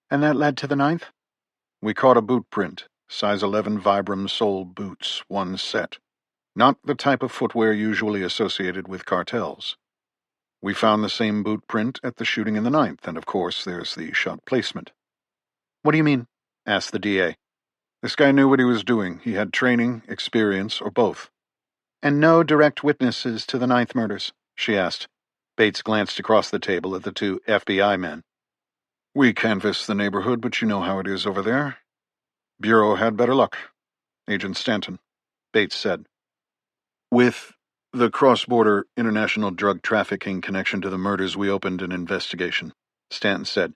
And that led to the 9th? We caught a boot print, size 11 Vibram sole boots, 1 set. Not the type of footwear usually associated with cartels. We found the same boot print at the shooting in the 9th, and of course there's the shot placement. What do you mean? Asked the DA. This guy knew what he was doing. He had training, experience, or both. And no direct witnesses to the 9th murders? She asked. Bates glanced across the table at the 2 FBI men. We canvassed the neighborhood, but you know how it is over there. Bureau had better luck. Agent Stanton, Bates said. With the cross-border international drug trafficking connection to the murders, we opened an investigation, Stanton said.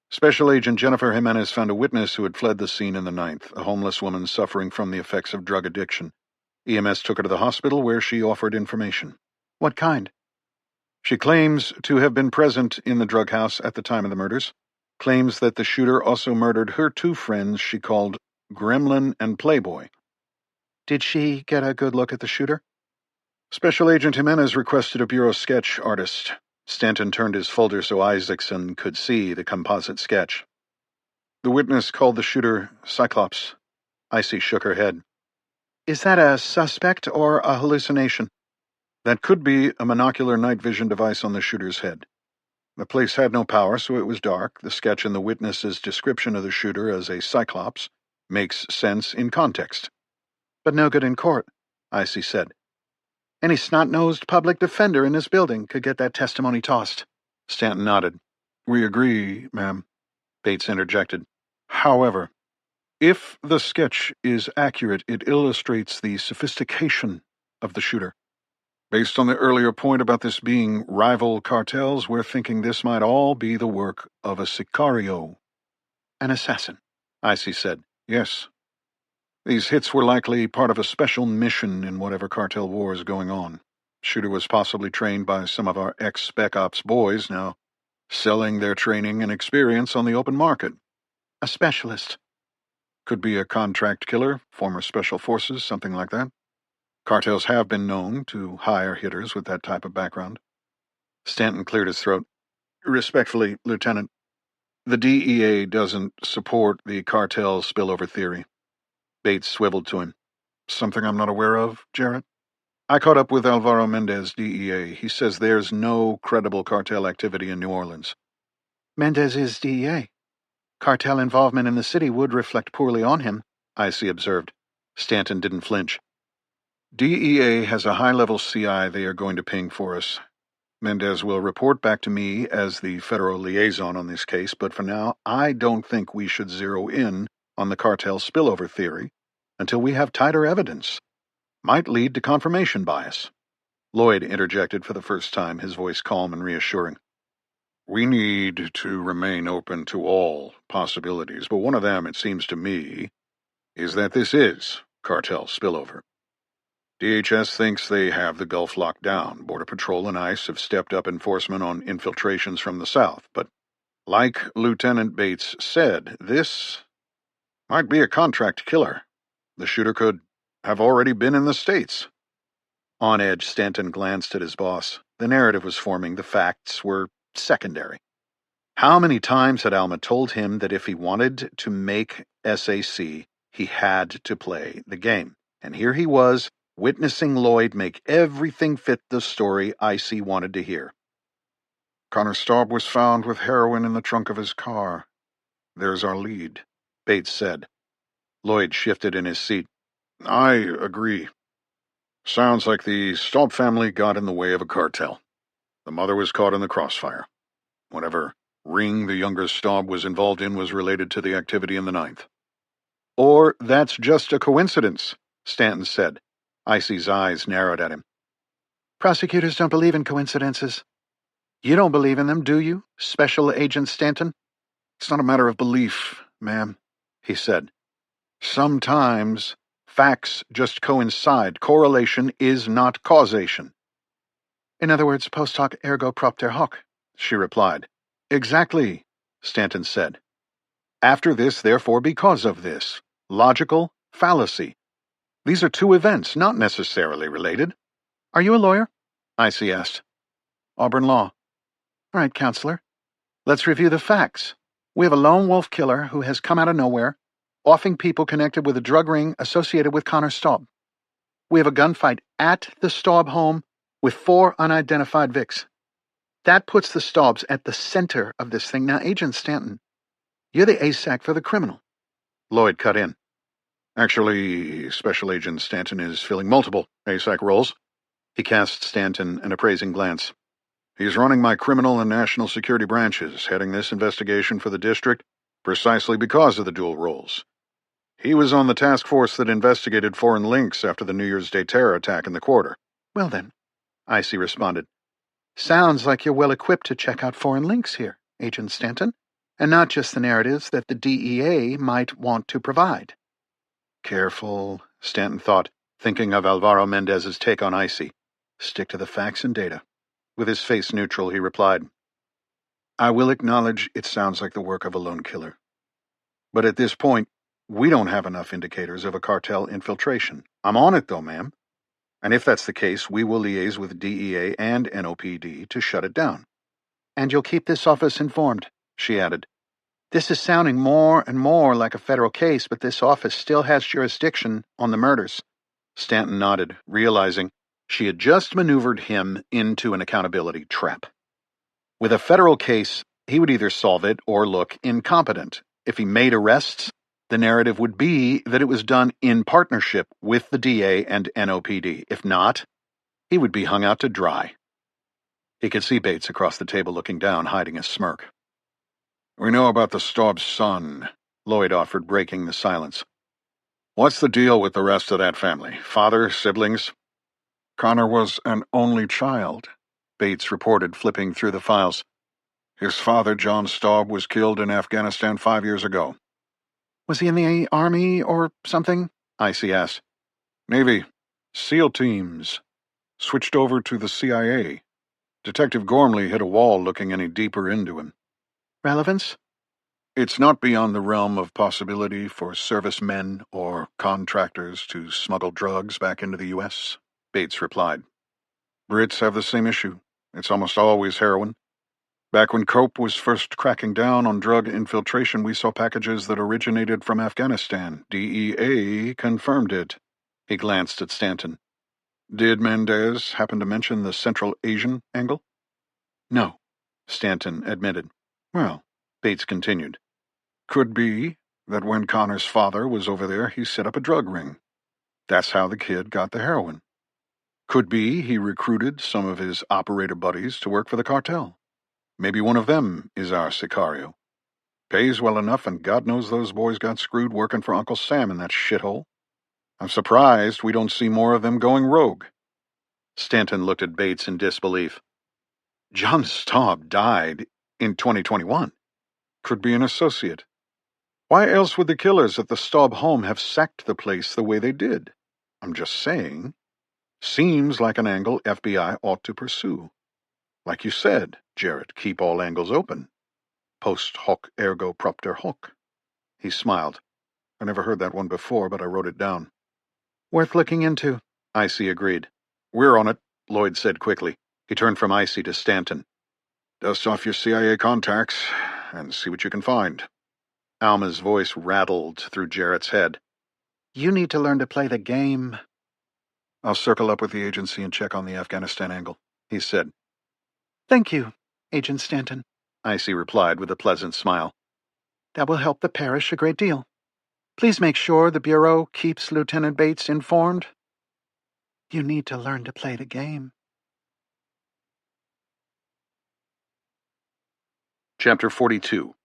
Special Agent Jennifer Jimenez found a witness who had fled the scene in the 9th, a homeless woman suffering from the effects of drug addiction. EMS took her to the hospital where she offered information. What kind? She claims to have been present in the drug house at the time of the murders, claims that the shooter also murdered her 2 friends she called Gremlin and Playboy. Did she get a good look at the shooter? Special Agent Jimenez requested a bureau sketch artist. Stanton turned his folder so Isaacson could see the composite sketch. The witness called the shooter Cyclops. Icy shook her head. Is that a suspect or a hallucination? That could be a monocular night vision device on the shooter's head. The place had no power, so it was dark. The sketch in the witness's description of the shooter as a Cyclops makes sense in context. But no good in court, Icy said. Any snot-nosed public defender in this building could get that testimony tossed. Stanton nodded. We agree, ma'am, Bates interjected. However, if the sketch is accurate, it illustrates the sophistication of the shooter. Based on the earlier point about this being rival cartels, we're thinking this might all be the work of a sicario. An assassin, Icy said. Yes. These hits were likely part of a special mission in whatever cartel war is going on. Shooter was possibly trained by some of our ex-Spec Ops boys, now selling their training and experience on the open market. A specialist. Could be a contract killer, former special forces, something like that. Cartels have been known to hire hitters with that type of background. Stanton cleared his throat. Respectfully, Lieutenant, The DEA doesn't support the cartel spillover theory. Bates swiveled to him. Something I'm not aware of, Jarrett? I caught up with Alvaro Mendez, DEA. He says there's no credible cartel activity in New Orleans. Mendez is DEA. Cartel involvement in the city would reflect poorly on him, Icy observed. Stanton didn't flinch. DEA has a high-level CI they are going to ping for us. Mendez will report back to me as the federal liaison on this case, but for now, I don't think we should zero in on the cartel spillover theory until we have tighter evidence. Might lead to confirmation bias. Lloyd interjected for the first time, his voice calm and reassuring. We need to remain open to all possibilities, but one of them, it seems to me, is that this is cartel spillover. DHS thinks they have the Gulf locked down. Border Patrol and ICE have stepped up enforcement on infiltrations from the south, but like Lieutenant Bates said, this might be a contract killer. The shooter could have already been in the States. On edge, Stanton glanced at his boss. The narrative was forming. The facts were secondary. How many times had Alma told him that if he wanted to make SAC, he had to play the game? And here he was, witnessing Lloyd make everything fit the story Icy wanted to hear. Connor Staub was found with heroin in the trunk of his car. There's our lead, Bates said. Lloyd shifted in his seat. I agree. Sounds like the Staub family got in the way of a cartel. The mother was caught in the crossfire. Whatever ring the younger Staub was involved in was related to the activity in the 9th. Or that's just a coincidence, Stanton said. Icy's eyes narrowed at him. Prosecutors don't believe in coincidences. You don't believe in them, do you, Special Agent Stanton? It's not a matter of belief, ma'am, he said. Sometimes facts just coincide. Correlation is not causation. In other words, post hoc ergo propter hoc, she replied. Exactly, Stanton said. After this, therefore, because of this. Logical fallacy. These are two events, not necessarily related. Are you a lawyer? Icy asked. Auburn Law. All right, counselor. Let's review the facts. We have a lone wolf killer who has come out of nowhere, offing people connected with a drug ring associated with Connor Staub. We have a gunfight at the Staub home with 4 unidentified Vics. That puts the Staubs at the center of this thing. Now, Agent Stanton, you're the ASAC for the criminal. Lloyd cut in. Actually, Special Agent Stanton is filling multiple ASAC roles. He cast Stanton an appraising glance. He's running my criminal and national security branches, heading this investigation for the district precisely because of the dual roles. He was on the task force that investigated foreign links after the New Year's Day terror attack in the quarter. Well then, Icy responded. Sounds like you're well equipped to check out foreign links here, Agent Stanton, and not just the narratives that the DEA might want to provide. Careful, Stanton thought, thinking of Alvaro Mendez's take on Icy. Stick to the facts and data. With his face neutral, he replied, I will acknowledge it sounds like the work of a lone killer. But at this point, we don't have enough indicators of a cartel infiltration. I'm on it, though, ma'am. And if that's the case, we will liaise with DEA and NOPD to shut it down. And you'll keep this office informed, she added. This is sounding more and more like a federal case, but this office still has jurisdiction on the murders. Stanton nodded, realizing she had just maneuvered him into an accountability trap. With a federal case, he would either solve it or look incompetent. If he made arrests, the narrative would be that it was done in partnership with the DA and NOPD. If not, he would be hung out to dry. He could see Bates across the table looking down, hiding a smirk. We know about the Staub's son, Lloyd offered, breaking the silence. What's the deal with the rest of that family? Father, siblings? Connor was an only child, Bates reported, flipping through the files. His father, John Staub, was killed in Afghanistan 5 years ago. Was he in the Army or something? Icy asked. Navy. SEAL teams. Switched over to the CIA. Detective Gormley hit a wall looking any deeper into him. Relevance? It's not beyond the realm of possibility for servicemen or contractors to smuggle drugs back into the U.S., Bates replied. Brits have the same issue. It's almost always heroin. Back when Cope was first cracking down on drug infiltration, we saw packages that originated from Afghanistan. DEA confirmed it. He glanced at Stanton. Did Mendez happen to mention the Central Asian angle? No, Stanton admitted. Well, Bates continued. Could be that when Connor's father was over there, he set up a drug ring. That's how the kid got the heroin. Could be he recruited some of his operator buddies to work for the cartel. Maybe one of them is our Sicario. Pays well enough, and God knows those boys got screwed working for Uncle Sam in that shithole. I'm surprised we don't see more of them going rogue. Stanton looked at Bates in disbelief. John Staub died in 2021. Could be an associate. Why else would the killers at the Staub home have sacked the place the way they did? I'm just saying. Seems like an angle FBI ought to pursue. Like you said, Jarrett, keep all angles open. Post hoc ergo propter hoc. He smiled. I never heard that one before, but I wrote it down. Worth looking into, Icy agreed. We're on it, Lloyd said quickly. He turned from Icy to Stanton. Dust off your CIA contacts and see what you can find. Alma's voice rattled through Jarrett's head. You need to learn to play the game. I'll circle up with the agency and check on the Afghanistan angle, he said. Thank you, Agent Stanton, Icy replied with a pleasant smile. That will help the parish a great deal. Please make sure the Bureau keeps Lieutenant Bates informed. You need to learn to play the game. Chapter 42.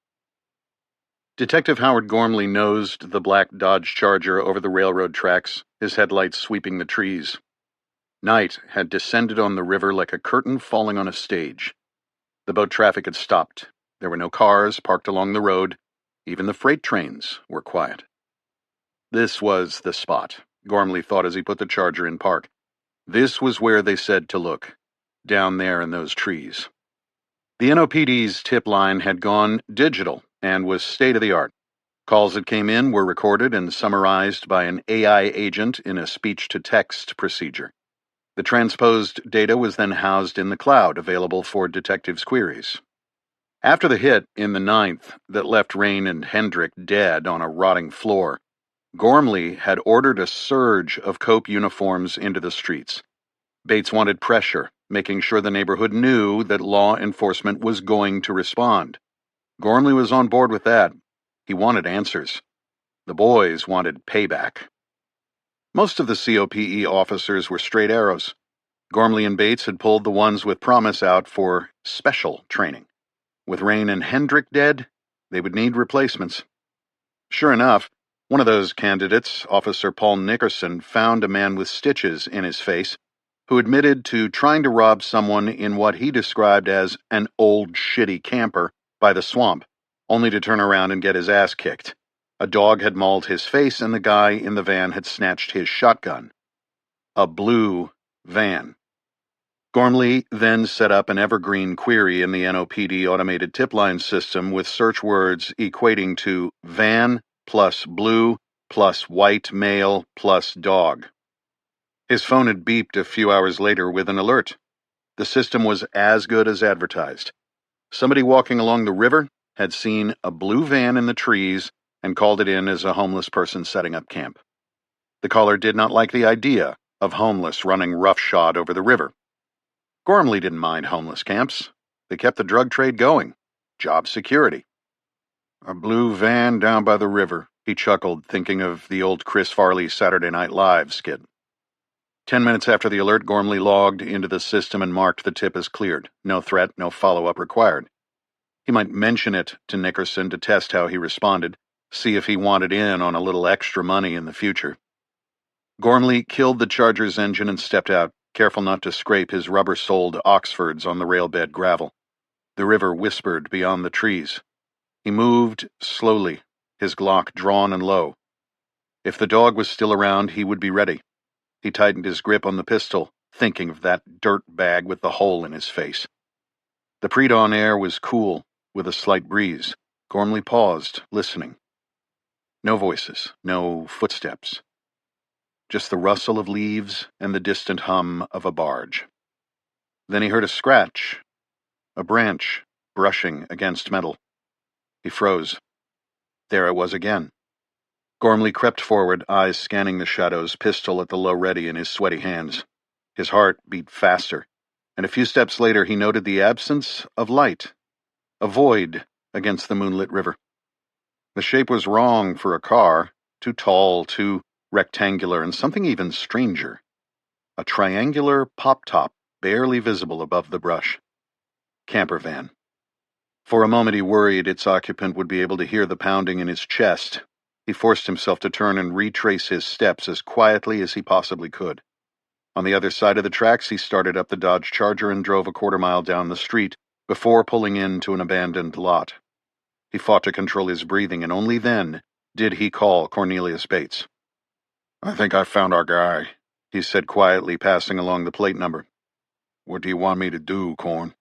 Detective Howard Gormley nosed the black Dodge Charger over the railroad tracks, his headlights sweeping the trees. Night had descended on the river like a curtain falling on a stage. The boat traffic had stopped. There were no cars parked along the road. Even the freight trains were quiet. This was the spot, Gormley thought as he put the Charger in park. This was where they said to look, down there in those trees. The NOPD's tip line had gone digital and was state-of-the-art. Calls that came in were recorded and summarized by an AI agent in a speech-to-text procedure. The transposed data was then housed in the cloud, available for detectives' queries. After the hit in the 9th that left Rain and Hendrick dead on a rotting floor, Gormley had ordered a surge of Cope uniforms into the streets. Bates wanted pressure, making sure the neighborhood knew that law enforcement was going to respond. Gormley was on board with that. He wanted answers. The boys wanted payback. Most of the COPE officers were straight arrows. Gormley and Bates had pulled the ones with promise out for special training. With Rain and Hendrick dead, they would need replacements. Sure enough, one of those candidates, Officer Paul Nickerson, found a man with stitches in his face who admitted to trying to rob someone in what he described as an old shitty camper by the swamp, only to turn around and get his ass kicked. A dog had mauled his face and the guy in the van had snatched his shotgun. A blue van. Gormley then set up an evergreen query in the NOPD automated tip line system with search words equating to van plus blue plus white male plus dog. His phone had beeped a few hours later with an alert. The system was as good as advertised. Somebody walking along the river had seen a blue van in the trees and called it in as a homeless person setting up camp. The caller did not like the idea of homeless running roughshod over the river. Gormley didn't mind homeless camps. They kept the drug trade going. Job security. A blue van down by the river, he chuckled, thinking of the old Chris Farley Saturday Night Live skit. 10 minutes after the alert, Gormley logged into the system and marked the tip as cleared. No threat, no follow-up required. He might mention it to Nickerson to test how he responded, see if he wanted in on a little extra money in the future. Gormley killed the Charger's engine and stepped out, careful not to scrape his rubber-soled Oxfords on the railbed gravel. The river whispered beyond the trees. He moved slowly, his Glock drawn and low. If the dog was still around, he would be ready. He tightened his grip on the pistol, thinking of that dirt bag with the hole in his face. The pre-dawn air was cool, with a slight breeze. Gormley paused, listening. No voices, no footsteps. Just the rustle of leaves and the distant hum of a barge. Then he heard a scratch. A branch brushing against metal. He froze. There it was again. Gormley crept forward, eyes scanning the shadows, pistol at the low ready in his sweaty hands. His heart beat faster, and a few steps later he noted the absence of light, a void against the moonlit river. The shape was wrong for a car, too tall, too rectangular, and something even stranger. A triangular pop-top barely visible above the brush. Camper van. For a moment he worried its occupant would be able to hear the pounding in his chest. He forced himself to turn and retrace his steps as quietly as he possibly could. On the other side of the tracks, he started up the Dodge Charger and drove a quarter-mile down the street before pulling into an abandoned lot. He fought to control his breathing, and only then did he call Cornelius Bates. "I think I found our guy," he said quietly, passing along the plate number. "What do you want me to do, Corn?"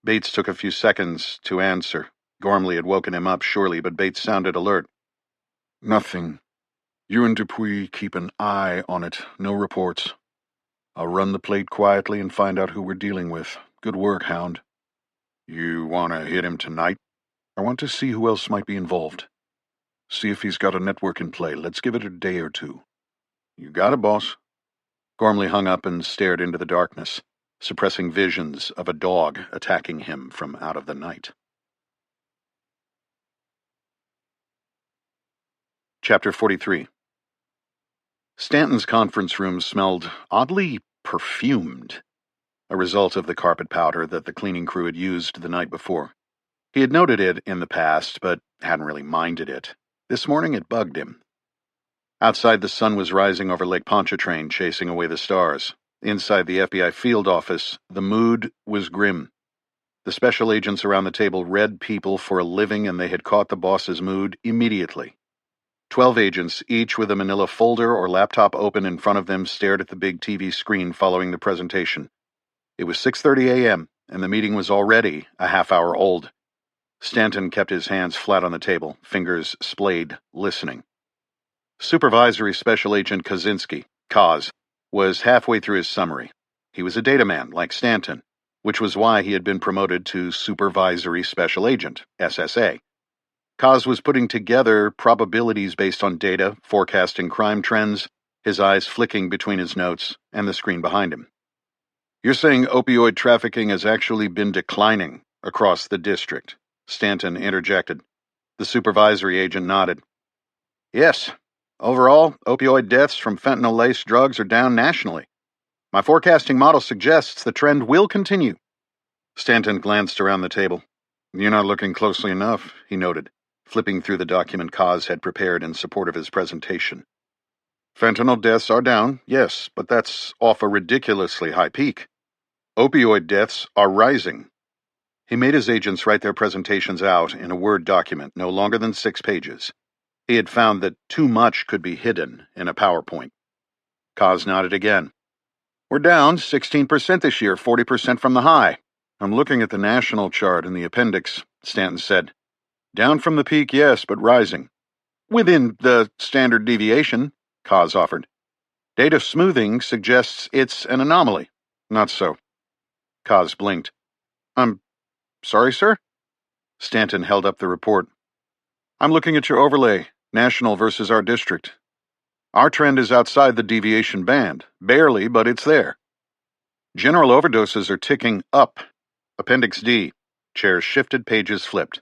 Bates took a few seconds to answer. Gormley had woken him up, surely, but Bates sounded alert. "Nothing. You and Dupuy keep an eye on it. No reports. I'll run the plate quietly and find out who we're dealing with. Good work, Hound." "You want to hit him tonight?" "I want to see who else might be involved. See if he's got a network in play. Let's give it a day or two." "You got it, boss." Gormley hung up and stared into the darkness, suppressing visions of a dog attacking him from out of the night. Chapter 43. Stanton's conference room smelled oddly perfumed, a result of the carpet powder that the cleaning crew had used the night before. He had noted it in the past, but hadn't really minded it. This morning it bugged him. Outside, the sun was rising over Lake Pontchartrain, chasing away the stars. Inside the FBI field office, the mood was grim. The special agents around the table read people for a living, and they had caught the boss's mood immediately. 12 agents, each with a manila folder or laptop open in front of them, stared at the big TV screen following the presentation. It was 6:30 a.m., and the meeting was already a half-hour old. Stanton kept his hands flat on the table, fingers splayed, listening. Supervisory Special Agent Kaczynski, Kaz, was halfway through his summary. He was a data man, like Stanton, which was why he had been promoted to Supervisory Special Agent, SSA. Kaz was putting together probabilities based on data, forecasting crime trends, his eyes flicking between his notes and the screen behind him. "You're saying opioid trafficking has actually been declining across the district?" Stanton interjected. The supervisory agent nodded. "Yes. Overall, opioid deaths from fentanyl-laced drugs are down nationally. My forecasting model suggests the trend will continue." Stanton glanced around the table. "You're not looking closely enough," he noted, flipping through the document Kaz had prepared in support of his presentation. "Fentanyl deaths are down, yes, but that's off a ridiculously high peak. Opioid deaths are rising." He made his agents write their presentations out in a Word document no longer than 6 pages. He had found that too much could be hidden in a PowerPoint. Kaz nodded again. "We're down 16% this year, 40% from the high. I'm looking at the national chart in the appendix," Stanton said. "Down from the peak, yes, but rising. Within the standard deviation," Kaz offered. "Data smoothing suggests it's an anomaly." "Not so." Kaz blinked. "I'm sorry, sir?" Stanton held up the report. "I'm looking at your overlay, national versus our district. Our trend is outside the deviation band. Barely, but it's there. General overdoses are ticking up. Appendix D." Chairs shifted, pages flipped.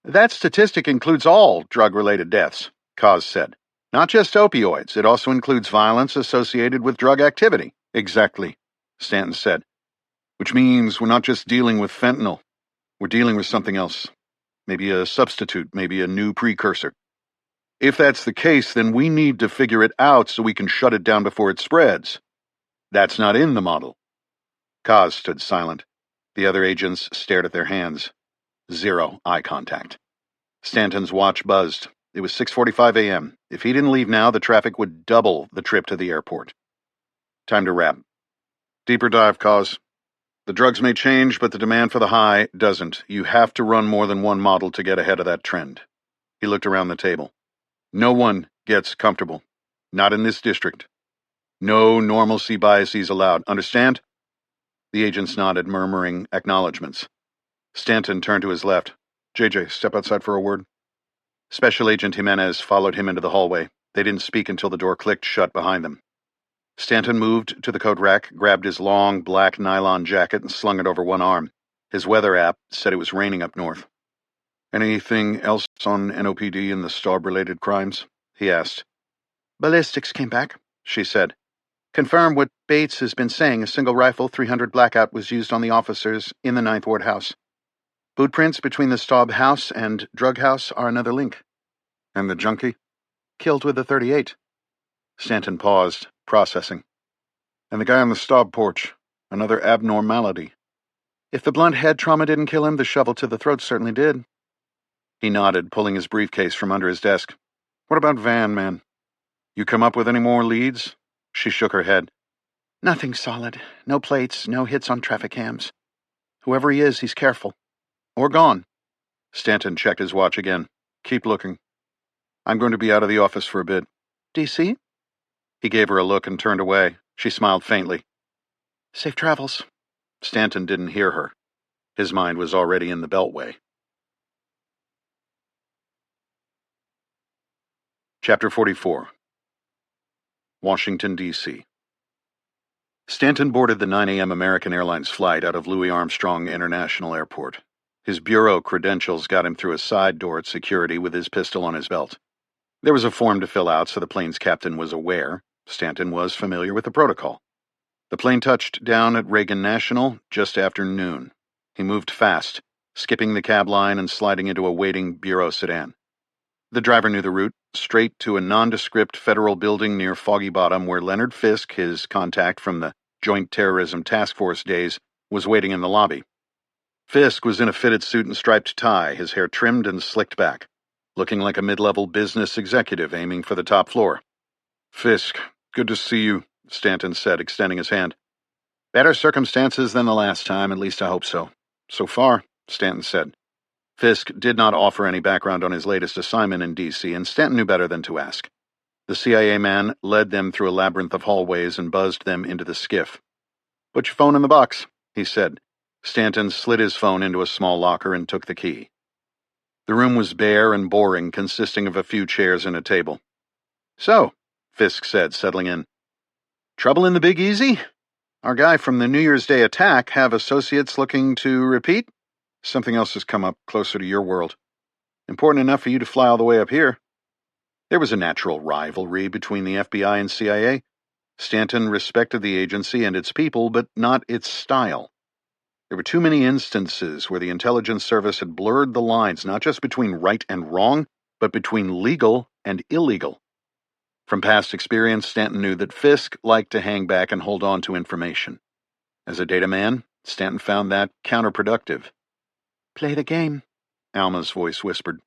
"That statistic includes all drug-related deaths," Kaz said. "Not just opioids. It also includes violence associated with drug activity." "Exactly," Stanton said. "Which means we're not just dealing with fentanyl. We're dealing with something else. Maybe a substitute, maybe a new precursor. If that's the case, then we need to figure it out so we can shut it down before it spreads. That's not in the model." Kaz stood silent. The other agents stared at their hands. Zero eye contact. Stanton's watch buzzed. It was 6:45 a.m. If he didn't leave now, the traffic would double the trip to the airport. "Time to wrap. Deeper dive, Kaz. The drugs may change, but the demand for the high doesn't. You have to run more than one model to get ahead of that trend." He looked around the table. "No one gets comfortable. Not in this district. No normalcy biases allowed. Understand?" The agents nodded, murmuring acknowledgments. Stanton turned to his left. JJ, step outside for a word. Special Agent Jimenez followed him into the hallway. They didn't speak until the door clicked shut behind them. Stanton moved to the coat rack, grabbed his long, black nylon jacket, and slung it over one arm. His weather app said it was raining up north. Anything else on NOPD and the Staub-related crimes? He asked. Ballistics came back, she said. Confirm what Bates has been saying. A single rifle, .300 blackout was used on the officers in the 9th Ward house. Boot prints between the Staub house and drug house are another link. And the junkie? Killed with a .38. Stanton paused, processing. And the guy on the Staub porch? Another abnormality. If the blunt head trauma didn't kill him, the shovel to the throat certainly did. He nodded, pulling his briefcase from under his desk. What about Van, man? You come up with any more leads? She shook her head. Nothing solid. No plates, no hits on traffic cams. Whoever he is, he's careful. Or gone. Stanton checked his watch again. Keep looking. I'm going to be out of the office for a bit. DC? He gave her a look and turned away. She smiled faintly. Safe travels. Stanton didn't hear her. His mind was already in the Beltway. Chapter 44. Washington, D.C. Stanton boarded the 9 a.m. American Airlines flight out of Louis Armstrong International Airport. His bureau credentials got him through a side door at security with his pistol on his belt. There was a form to fill out so the plane's captain was aware. Stanton was familiar with the protocol. The plane touched down at Reagan National just after noon. He moved fast, skipping the cab line and sliding into a waiting bureau sedan. The driver knew the route, straight to a nondescript federal building near Foggy Bottom where Leonard Fisk, his contact from the Joint Terrorism Task Force days, was waiting in the lobby. Fisk was in a fitted suit and striped tie, his hair trimmed and slicked back, looking like a mid-level business executive aiming for the top floor. Fisk, good to see you, Stanton said, extending his hand. Better circumstances than the last time, at least I hope so. So far, Stanton said. Fisk did not offer any background on his latest assignment in D.C., and Stanton knew better than to ask. The CIA man led them through a labyrinth of hallways and buzzed them into the skiff. Put your phone in the box, he said. Stanton slid his phone into a small locker and took the key. The room was bare and boring, consisting of a few chairs and a table. So, Fisk said, settling in. Trouble in the Big Easy? Our guy from the New Year's Day attack have associates looking to repeat? Something else has come up closer to your world. Important enough for you to fly all the way up here. There was a natural rivalry between the FBI and CIA. Stanton respected the agency and its people, but not its style. There were too many instances where the intelligence service had blurred the lines not just between right and wrong, but between legal and illegal. From past experience, Stanton knew that Fisk liked to hang back and hold on to information. As a data man, Stanton found that counterproductive. Play the game, Alma's voice whispered.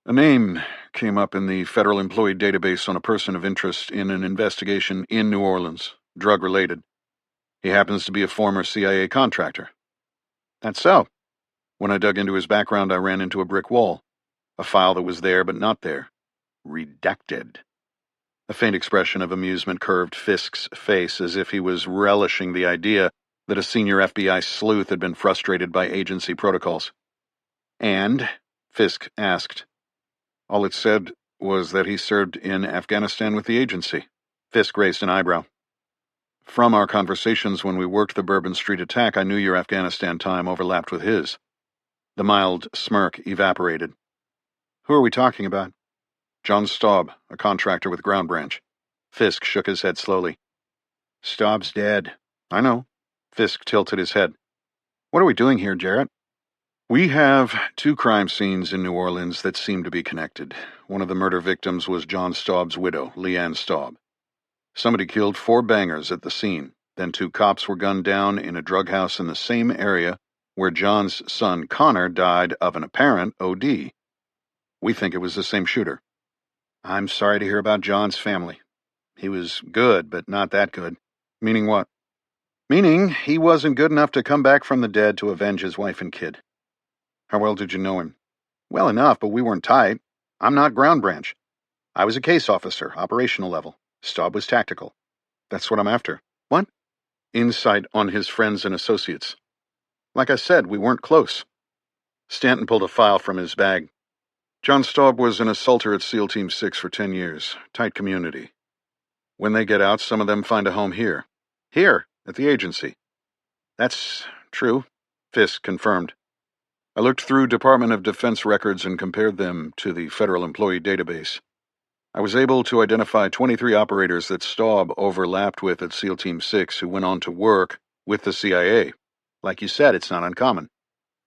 A name came up in the federal employee database on a person of interest in an investigation in New Orleans, drug-related. He happens to be a former CIA contractor. That's so. When I dug into his background, I ran into a brick wall. A file that was there but not there. Redacted. A faint expression of amusement curved Fisk's face as if he was relishing the idea that a senior FBI sleuth had been frustrated by agency protocols. And, Fisk asked. All it said was that he served in Afghanistan with the agency. Fisk raised an eyebrow. From our conversations when we worked the Bourbon Street attack, I knew your Afghanistan time overlapped with his. The mild smirk evaporated. Who are we talking about? John Staub, a contractor with Ground Branch. Fisk shook his head slowly. Staub's dead. I know. Fisk tilted his head. What are we doing here, Jarrett? We have 2 crime scenes in New Orleans that seem to be connected. One of the murder victims was John Staub's widow, Leanne Staub. Somebody killed 4 bangers at the scene. Then 2 cops were gunned down in a drug house in the same area where John's son Connor died of an apparent OD. We think it was the same shooter. I'm sorry to hear about John's family. He was good, but not that good. Meaning what? Meaning he wasn't good enough to come back from the dead to avenge his wife and kid. How well did you know him? Well enough, but we weren't tight. I'm not Ground Branch. I was a case officer, operational level. Staub was tactical. That's what I'm after. What? Insight on his friends and associates. Like I said, we weren't close. Stanton pulled a file from his bag. John Staub was an assaulter at SEAL Team 6 for 10 years. Tight community. When they get out, some of them find a home here. Here, at the agency. That's true, Fisk confirmed. I looked through Department of Defense records and compared them to the Federal Employee Database. I was able to identify 23 operators that Staub overlapped with at SEAL Team 6 who went on to work with the CIA. Like you said, it's not uncommon.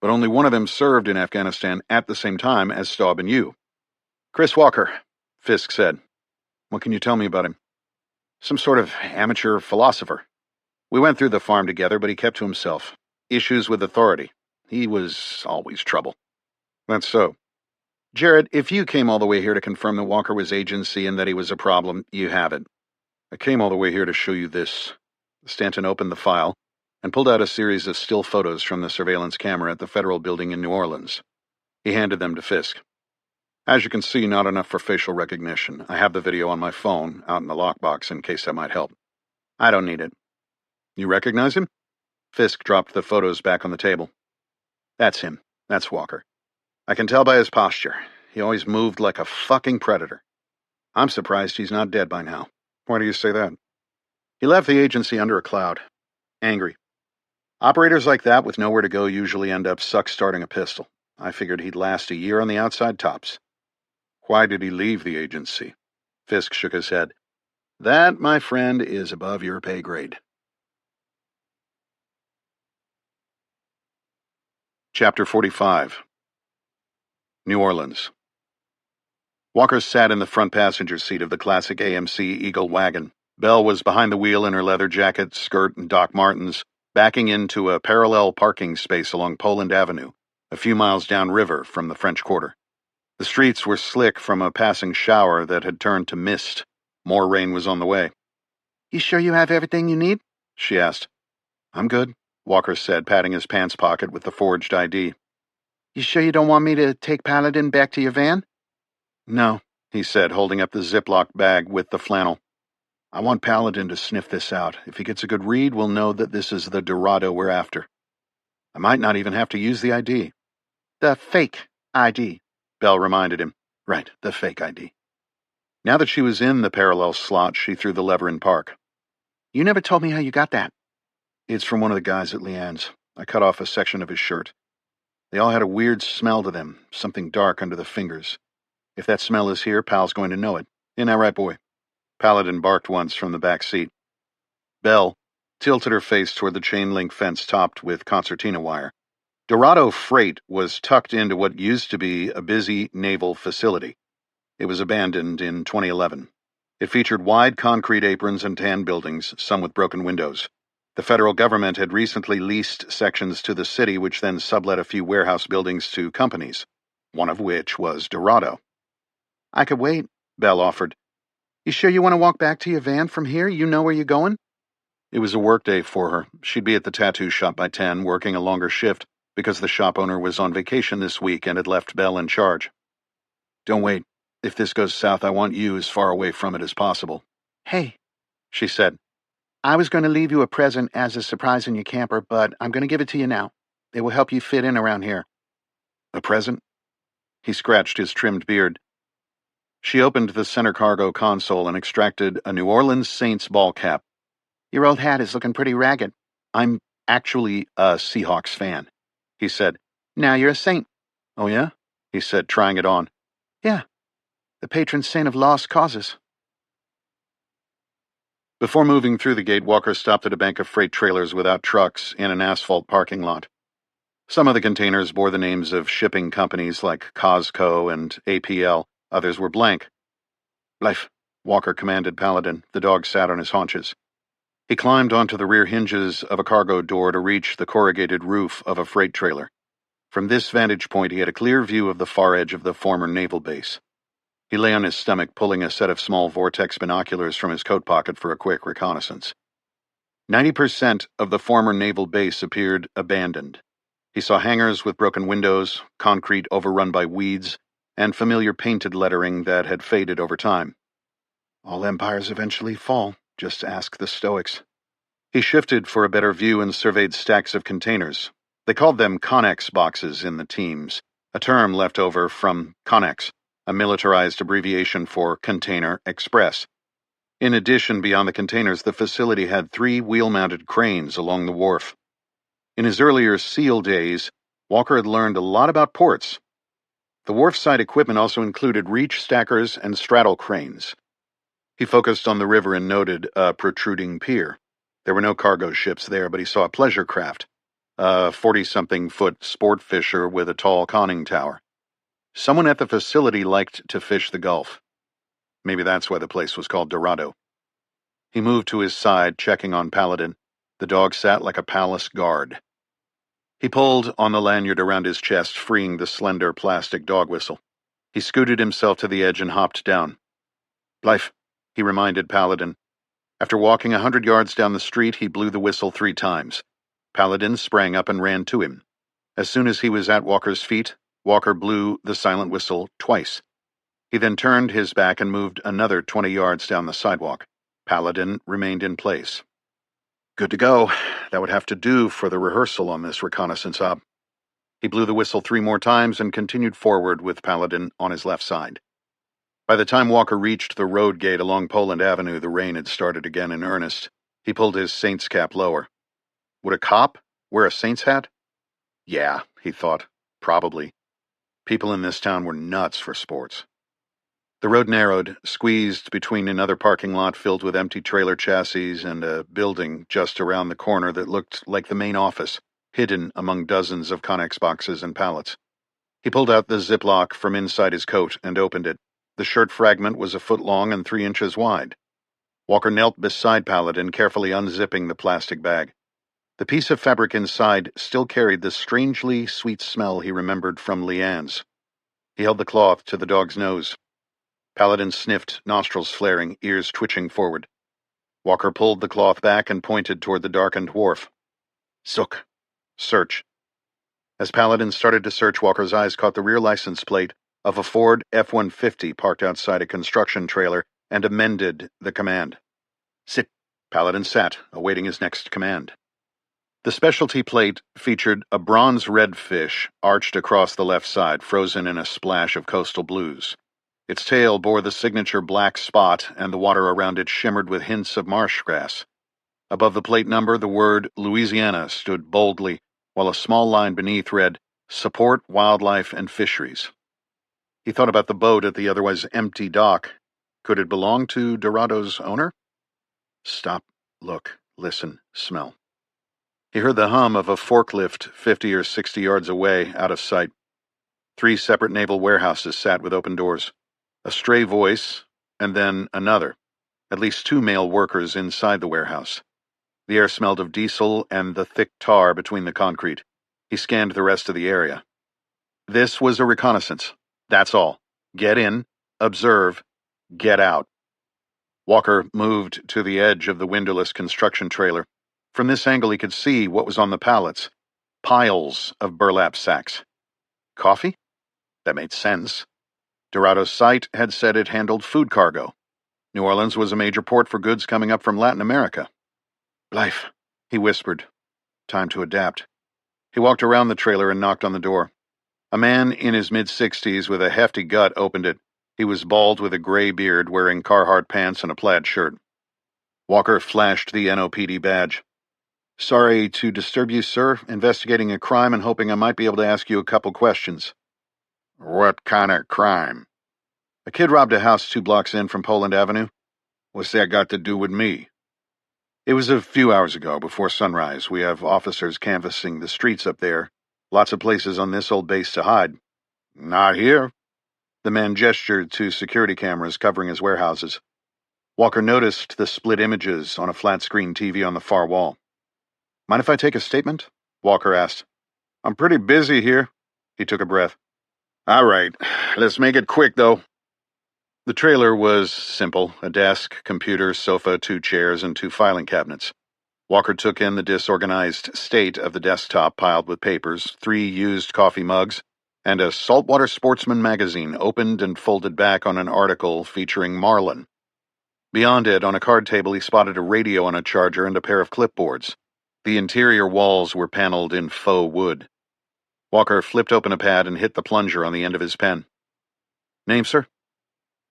But only one of them served in Afghanistan at the same time as Staub and you. Chris Walker, Fisk said. What can you tell me about him? Some sort of amateur philosopher. We went through the farm together, but he kept to himself. Issues with authority. He was always trouble. That's so. Jarrett, if you came all the way here to confirm that Walker was agency and that he was a problem, you have it. I came all the way here to show you this. Stanton opened the file and pulled out a series of still photos from the surveillance camera at the Federal Building in New Orleans. He handed them to Fisk. As you can see, not enough for facial recognition. I have the video on my phone, out in the lockbox, in case that might help. I don't need it. You recognize him? Fisk dropped the photos back on the table. That's him. That's Walker. I can tell by his posture. He always moved like a fucking predator. I'm surprised he's not dead by now. Why do you say that? He left the agency under a cloud. Angry. Operators like that with nowhere to go usually end up suck-starting a pistol. I figured he'd last a year on the outside tops. Why did he leave the agency? Fisk shook his head. That, my friend, is above your pay grade. Chapter 45. New Orleans. Walker sat in the front passenger seat of the classic AMC Eagle wagon. Belle was behind the wheel in her leather jacket, skirt, and Doc Martens, backing into a parallel parking space along Poland Avenue, a few miles downriver from the French Quarter. The streets were slick from a passing shower that had turned to mist. More rain was on the way. You sure you have everything you need? She asked. I'm good, Walker said, patting his pants pocket with the forged ID. You sure you don't want me to take Paladin back to your van? No, he said, holding up the Ziploc bag with the flannel. I want Paladin to sniff this out. If he gets a good read, we'll know that this is the Dorado we're after. I might not even have to use the ID. The fake ID, Belle reminded him. Right, the fake ID. Now that she was in the parallel slot, she threw the lever in park. You never told me how you got that. It's from one of the guys at Leanne's. I cut off a section of his shirt. They all had a weird smell to them, something dark under the fingers. If that smell is here, Pal's going to know it. Isn't that right, boy? Paladin barked once from the back seat. Belle tilted her face toward the chain-link fence topped with concertina wire. Dorado Freight was tucked into what used to be a busy naval facility. It was abandoned in 2011. It featured wide concrete aprons and tan buildings, some with broken windows. The federal government had recently leased sections to the city, which then sublet a few warehouse buildings to companies, one of which was Dorado. I could wait, Belle offered. You sure you want to walk back to your van from here? You know where you're going? It was a work day for her. She'd be at the tattoo shop by 10, working a longer shift, because the shop owner was on vacation this week and had left Belle in charge. Don't wait. If this goes south, I want you as far away from it as possible. Hey, she said. I was going to leave you a present as a surprise in your camper, but I'm going to give it to you now. It will help you fit in around here. A present? He scratched his trimmed beard. She opened the center cargo console and extracted a New Orleans Saints ball cap. Your old hat is looking pretty ragged. I'm actually a Seahawks fan, he said. Now you're a Saint. Oh, yeah? He said, trying it on. Yeah, the patron saint of lost causes. Before moving through the gate, Walker stopped at a bank of freight trailers without trucks in an asphalt parking lot. Some of the containers bore the names of shipping companies like Costco and APL. Others were blank. Life, Walker commanded Paladin. The dog sat on his haunches. He climbed onto the rear hinges of a cargo door to reach the corrugated roof of a freight trailer. From this vantage point, he had a clear view of the far edge of the former naval base. He lay on his stomach, pulling a set of small vortex binoculars from his coat pocket for a quick reconnaissance. 90% of the former naval base appeared abandoned. He saw hangars with broken windows, concrete overrun by weeds, and familiar painted lettering that had faded over time. All empires eventually fall, just ask the Stoics. He shifted for a better view and surveyed stacks of containers. They called them Connex boxes in the teams, a term left over from Connex, a militarized abbreviation for Container Express. In addition, beyond the containers, the facility had 3 wheel-mounted cranes along the wharf. In his earlier SEAL days, Walker had learned a lot about ports. The wharf-side equipment also included reach stackers and straddle cranes. He focused on the river and noted a protruding pier. There were no cargo ships there, but he saw a pleasure craft, a 40-something-foot sport fisher with a tall conning tower. Someone at the facility liked to fish the Gulf. Maybe that's why the place was called Dorado. He moved to his side, checking on Paladin. The dog sat like a palace guard. He pulled on the lanyard around his chest, freeing the slender plastic dog whistle. He scooted himself to the edge and hopped down. "Blythe," he reminded Paladin. After walking 100 yards down the street, he blew the whistle 3 times. Paladin sprang up and ran to him. As soon as he was at Walker's feet, Walker blew the silent whistle twice. He then turned his back and moved another 20 yards down the sidewalk. Paladin remained in place. Good to go. That would have to do for the rehearsal on this reconnaissance op. He blew the whistle 3 more times and continued forward with Paladin on his left side. By the time Walker reached the road gate along Poland Avenue, the rain had started again in earnest. He pulled his Saints cap lower. Would a cop wear a Saints hat? Yeah, he thought. Probably. People in this town were nuts for sports. The road narrowed, squeezed between another parking lot filled with empty trailer chassis and a building just around the corner that looked like the main office, hidden among dozens of Connex boxes and pallets. He pulled out the Ziploc from inside his coat and opened it. The shirt fragment was a foot long and 3 inches wide. Walker knelt beside Paladin, carefully unzipping the plastic bag. The piece of fabric inside still carried the strangely sweet smell he remembered from Leanne's. He held the cloth to the dog's nose. Paladin sniffed, nostrils flaring, ears twitching forward. Walker pulled the cloth back and pointed toward the darkened wharf. Zook. Search. As Paladin started to search, Walker's eyes caught the rear license plate of a Ford F-150 parked outside a construction trailer and amended the command. Sit. Paladin sat, awaiting his next command. The specialty plate featured a bronze redfish arched across the left side, frozen in a splash of coastal blues. Its tail bore the signature black spot, and the water around it shimmered with hints of marsh grass. Above the plate number, the word Louisiana stood boldly, while a small line beneath read, Support Wildlife and Fisheries. He thought about the boat at the otherwise empty dock. Could it belong to Dorado's owner? Stop, look, listen, smell. He heard the hum of a forklift 50 or 60 yards away, out of sight. 3 separate naval warehouses sat with open doors. A stray voice, and then another. At least 2 male workers inside the warehouse. The air smelled of diesel and the thick tar between the concrete. He scanned the rest of the area. This was a reconnaissance. That's all. Get in, observe, get out. Walker moved to the edge of the windowless construction trailer. From this angle he could see what was on the pallets. Piles of burlap sacks. Coffee? That made sense. Dorado's site had said it handled food cargo. New Orleans was a major port for goods coming up from Latin America. Blythe, he whispered. Time to adapt. He walked around the trailer and knocked on the door. A man in his mid-60s with a hefty gut opened it. He was bald with a gray beard, wearing Carhartt pants and a plaid shirt. Walker flashed the NOPD badge. Sorry to disturb you, sir. Investigating a crime and hoping I might be able to ask you a couple questions. What kind of crime? A kid robbed a house 2 blocks in from Poland Avenue. What's that got to do with me? It was a few hours ago, before sunrise. We have officers canvassing the streets up there. Lots of places on this old base to hide. Not here. The man gestured to security cameras covering his warehouses. Walker noticed the split images on a flat-screen TV on the far wall. Mind if I take a statement? Walker asked. I'm pretty busy here. He took a breath. All right, let's make it quick, though. The trailer was simple, a desk, computer, sofa, 2 chairs, and 2 filing cabinets. Walker took in the disorganized state of the desktop piled with papers, 3 used coffee mugs, and a Saltwater Sportsman magazine opened and folded back on an article featuring marlin. Beyond it, on a card table, he spotted a radio on a charger and a pair of clipboards. The interior walls were paneled in faux wood. Walker flipped open a pad and hit the plunger on the end of his pen. "Name, sir?"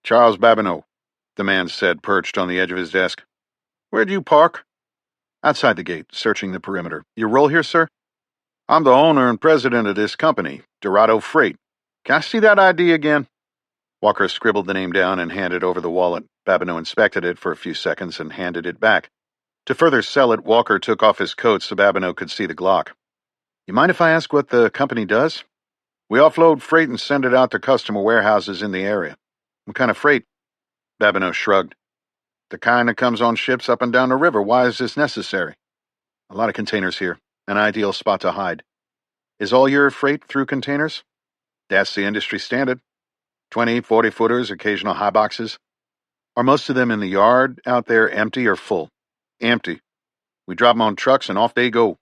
"Charles Babineau," the man said, perched on the edge of his desk. "Where'd you park?" "Outside the gate, searching the perimeter. Your role here, sir?" "I'm the owner and president of this company, Dorado Freight. Can I see that ID again?" Walker scribbled the name down and handed over the wallet. Babineau inspected it for a few seconds and handed it back. To further sell it, Walker took off his coat so Babineau could see the Glock. "You mind if I ask what the company does?" "We offload freight and send it out to customer warehouses in the area." "What kind of freight?" Babineau shrugged. "The kind that comes on ships up and down the river. Why is this necessary?" "A lot of containers here. An ideal spot to hide." "Is all your freight through containers?" "That's the industry standard. 20, 40-footers, occasional high boxes." "Are most of them in the yard out there empty or full?" "Empty. We drop them on trucks and off they go."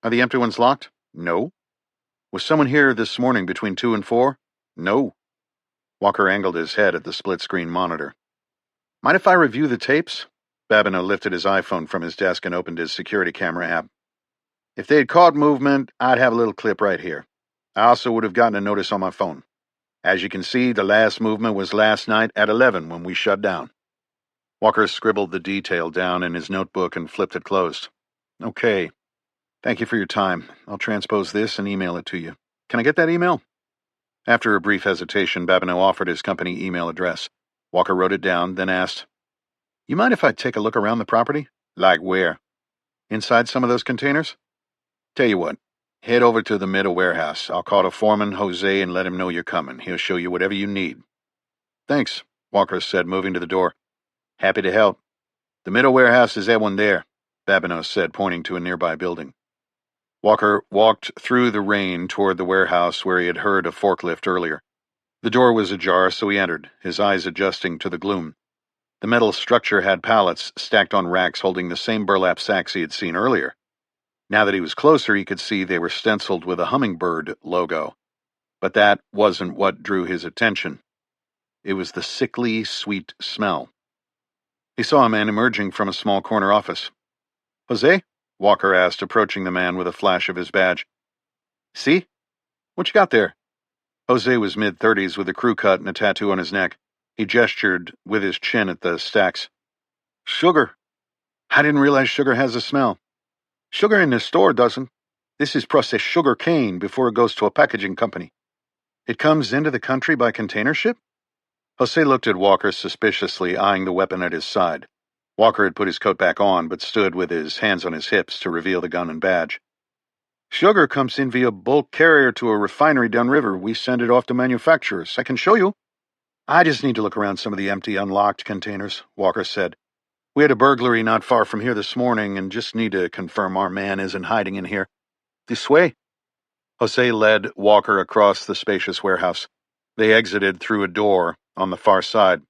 "Are the empty ones locked?" "No." "Was someone here this morning between 2 and 4? "No." Walker angled his head at the split-screen monitor. "Mind if I review the tapes?" Babineau lifted his iPhone from his desk and opened his security camera app. "If they'd caught movement, I'd have a little clip right here. I also would have gotten a notice on my phone. As you can see, the last movement was last night at 11 when we shut down." Walker scribbled the detail down in his notebook and flipped it closed. "Okay. Thank you for your time. I'll transpose this and email it to you. Can I get that email?" After a brief hesitation, Babineau offered his company email address. Walker wrote it down, then asked, "You mind if I take a look around the property?" "Like where?" "Inside some of those containers?" "Tell you what, head over to the middle warehouse. I'll call the foreman, Jose, and let him know you're coming. He'll show you whatever you need." "Thanks," Walker said, moving to the door. "Happy to help." "The middle warehouse is that one there," Babineau said, pointing to a nearby building. Walker walked through the rain toward the warehouse where he had heard a forklift earlier. The door was ajar, so he entered, his eyes adjusting to the gloom. The metal structure had pallets stacked on racks holding the same burlap sacks he had seen earlier. Now that he was closer, he could see they were stenciled with a hummingbird logo. But that wasn't what drew his attention. It was the sickly, sweet smell. He saw a man emerging from a small corner office. "Jose?" Walker asked, approaching the man with a flash of his badge. "See? What you got there?" Jose was mid-30s with a crew cut and a tattoo on his neck. He gestured with his chin at the stacks. "Sugar. I didn't realize sugar has a smell." "Sugar in this store doesn't. This is processed sugar cane before it goes to a packaging company." "It comes into the country by container ship?" Jose looked at Walker suspiciously, eyeing the weapon at his side. Walker had put his coat back on, but stood with his hands on his hips to reveal the gun and badge. "Sugar comes in via bulk carrier to a refinery downriver. We send it off to manufacturers. I can show you." "I just need to look around some of the empty, unlocked containers," Walker said. "We had a burglary not far from here this morning and just need to confirm our man isn't hiding in here." "This way." Jose led Walker across the spacious warehouse. They exited through a door on the far side.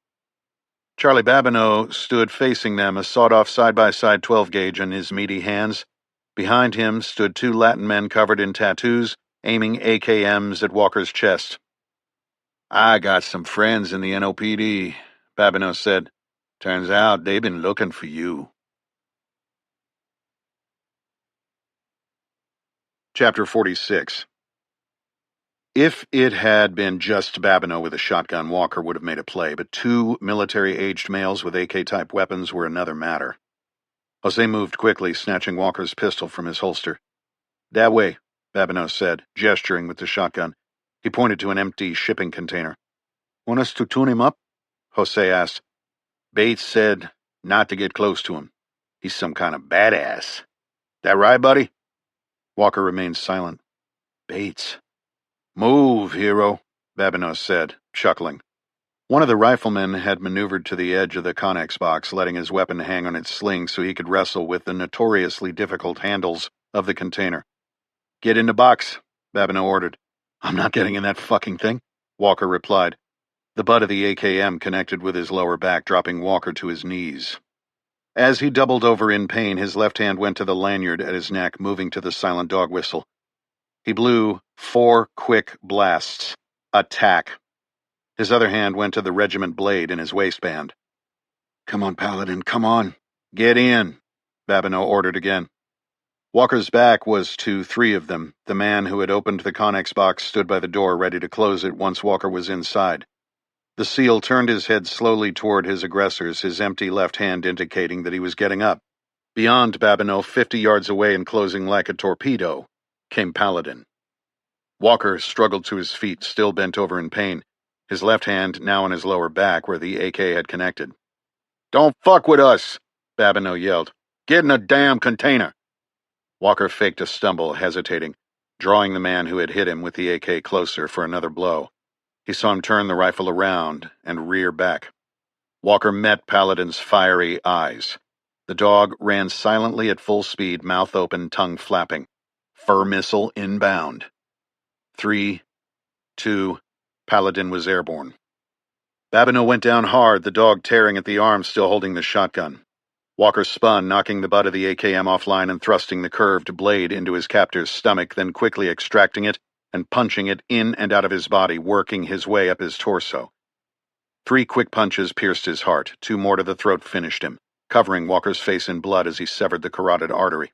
Charlie Babineau stood facing them, a sawed-off side-by-side 12-gauge in his meaty hands. Behind him stood 2 Latin men covered in tattoos, aiming AKMs at Walker's chest. "I got some friends in the NOPD," Babineau said. "Turns out they've been looking for you." Chapter 46. If it had been just Babineau with a shotgun, Walker would have made a play, but 2 military-aged males with AK-type weapons were another matter. Jose moved quickly, snatching Walker's pistol from his holster. "That way," Babineau said, gesturing with the shotgun. He pointed to an empty shipping container. "Want us to tune him up?" Jose asked. "Bates said not to get close to him. He's some kind of badass. That right, buddy?" Walker remained silent. "Bates." "Move, hero," Babineau said, chuckling. One of the riflemen had maneuvered to the edge of the Connex box, letting his weapon hang on its sling so he could wrestle with the notoriously difficult handles of the container. "Get in the box," Babineau ordered. "I'm not getting in that fucking thing," Walker replied. The butt of the AKM connected with his lower back, dropping Walker to his knees. As he doubled over in pain, his left hand went to the lanyard at his neck, moving to the silent dog whistle. He blew 4 quick blasts. Attack. His other hand went to the regiment blade in his waistband. "Come on, Paladin, come on." "Get in," Babineau ordered again. Walker's back was to three of them. The man who had opened the Connex box stood by the door, ready to close it once Walker was inside. The SEAL turned his head slowly toward his aggressors, his empty left hand indicating that he was getting up. Beyond Babineau, 50 yards away and closing like a torpedo, came Paladin. Walker struggled to his feet, still bent over in pain, his left hand now on his lower back where the AK had connected. "Don't fuck with us," Babineau yelled. "Get in a damn container." Walker faked a stumble, hesitating, drawing the man who had hit him with the AK closer for another blow. He saw him turn the rifle around and rear back. Walker met Paladin's fiery eyes. The dog ran silently at full speed, mouth open, tongue flapping. Fur missile inbound. 3, 2, Paladin was airborne. Babineau went down hard, the dog tearing at the arm still holding the shotgun. Walker spun, knocking the butt of the AKM offline and thrusting the curved blade into his captor's stomach, then quickly extracting it and punching it in and out of his body, working his way up his torso. 3 quick punches pierced his heart. 2 more to the throat finished him, covering Walker's face in blood as he severed the carotid artery.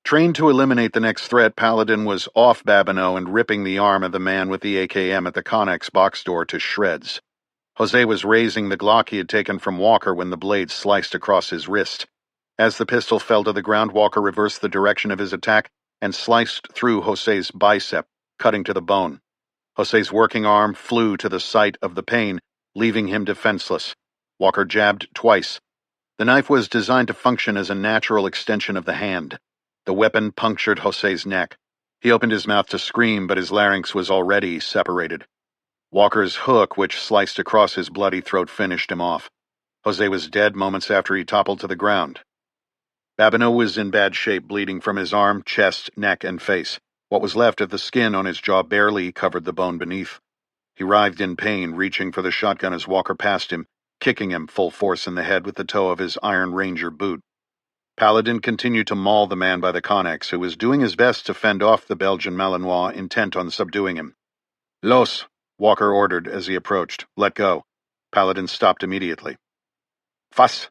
Trained to eliminate the next threat, Paladin was off Babineau and ripping the arm of the man with the AKM at the Connex box door to shreds. Jose was raising the Glock he had taken from Walker when the blade sliced across his wrist. As the pistol fell to the ground, Walker reversed the direction of his attack and sliced through Jose's bicep, cutting to the bone. Jose's working arm flew to the site of the pain, leaving him defenseless. Walker jabbed twice. The knife was designed to function as a natural extension of the hand. The weapon punctured Jose's neck. He opened his mouth to scream, but his larynx was already separated. Walker's hook, which sliced across his bloody throat, finished him off. Jose was dead moments after he toppled to the ground. Babineau was in bad shape, bleeding from his arm, chest, neck, and face. What was left of the skin on his jaw barely covered the bone beneath. He writhed in pain, reaching for the shotgun as Walker passed him, kicking him full force in the head with the toe of his Iron Ranger boot. Paladin continued to maul the man by the Connex, who was doing his best to fend off the Belgian Malinois, intent on subduing him. "Los," Walker ordered as he approached. "Let go." Paladin stopped immediately. "Fas,"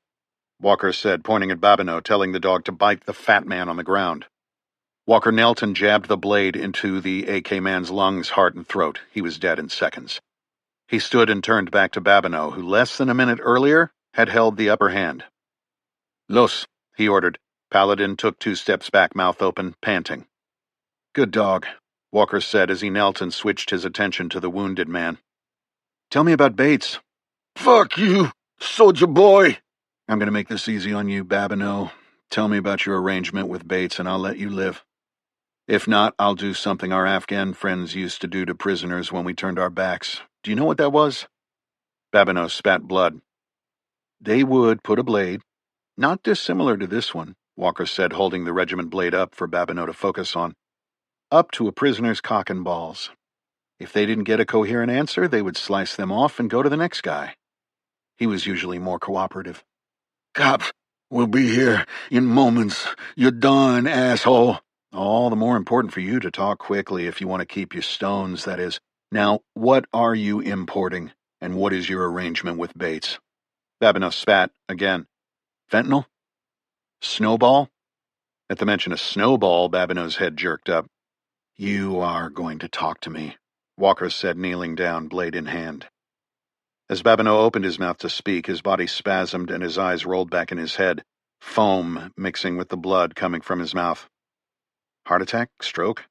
Walker said, pointing at Babineau, telling the dog to bite the fat man on the ground. Walker knelt and jabbed the blade into the AK man's lungs, heart, and throat. He was dead in seconds. He stood and turned back to Babineau, who less than a minute earlier had held the upper hand. "Los," he ordered. Paladin took 2 steps back, mouth open, panting. "Good dog," Walker said as he knelt and switched his attention to the wounded man. "Tell me about Bates." "Fuck you, soldier boy." "I'm going to make this easy on you, Babineau. Tell me about your arrangement with Bates and I'll let you live. If not, I'll do something our Afghan friends used to do to prisoners when we turned our backs. Do you know what that was?" Babineau spat blood. "They would put a blade, not dissimilar to this one," Walker said, holding the regiment blade up for Babineau to focus on, "up to a prisoner's cock and balls. If they didn't get a coherent answer, they would slice them off and go to the next guy. He was usually more cooperative. "Cops will be here in moments. You're done, asshole." "All the more important for you to talk quickly if you want to keep your stones, that is. Now, what are you importing, and what is your arrangement with Bates?" Babineau spat again. "Fentanyl? Snowball?" At the mention of Snowball, Babineau's head jerked up. "You are going to talk to me," Walker said, kneeling down, blade in hand. As Babineau opened his mouth to speak, his body spasmed and his eyes rolled back in his head, foam mixing with the blood coming from his mouth. Heart attack? Stroke?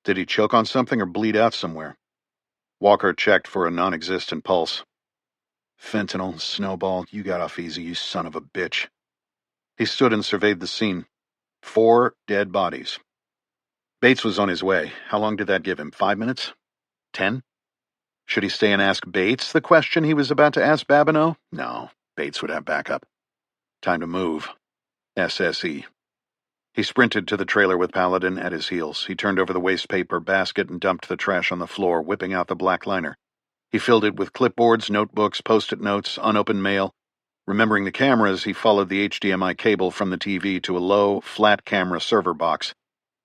Did he choke on something or bleed out somewhere? Walker checked for a non-existent pulse. "Fentanyl, Snowball, you got off easy, you son of a bitch." He stood and surveyed the scene. 4 dead bodies. Bates was on his way. How long did that give him? 5 minutes? 10? Should he stay and ask Bates the question he was about to ask Babineau? No, Bates would have backup. Time to move. SSE. He sprinted to the trailer with Paladin at his heels. He turned over the waste paper basket and dumped the trash on the floor, whipping out the black liner. He filled it with clipboards, notebooks, post-it notes, unopened mail. Remembering the cameras, he followed the HDMI cable from the TV to a low, flat camera server box.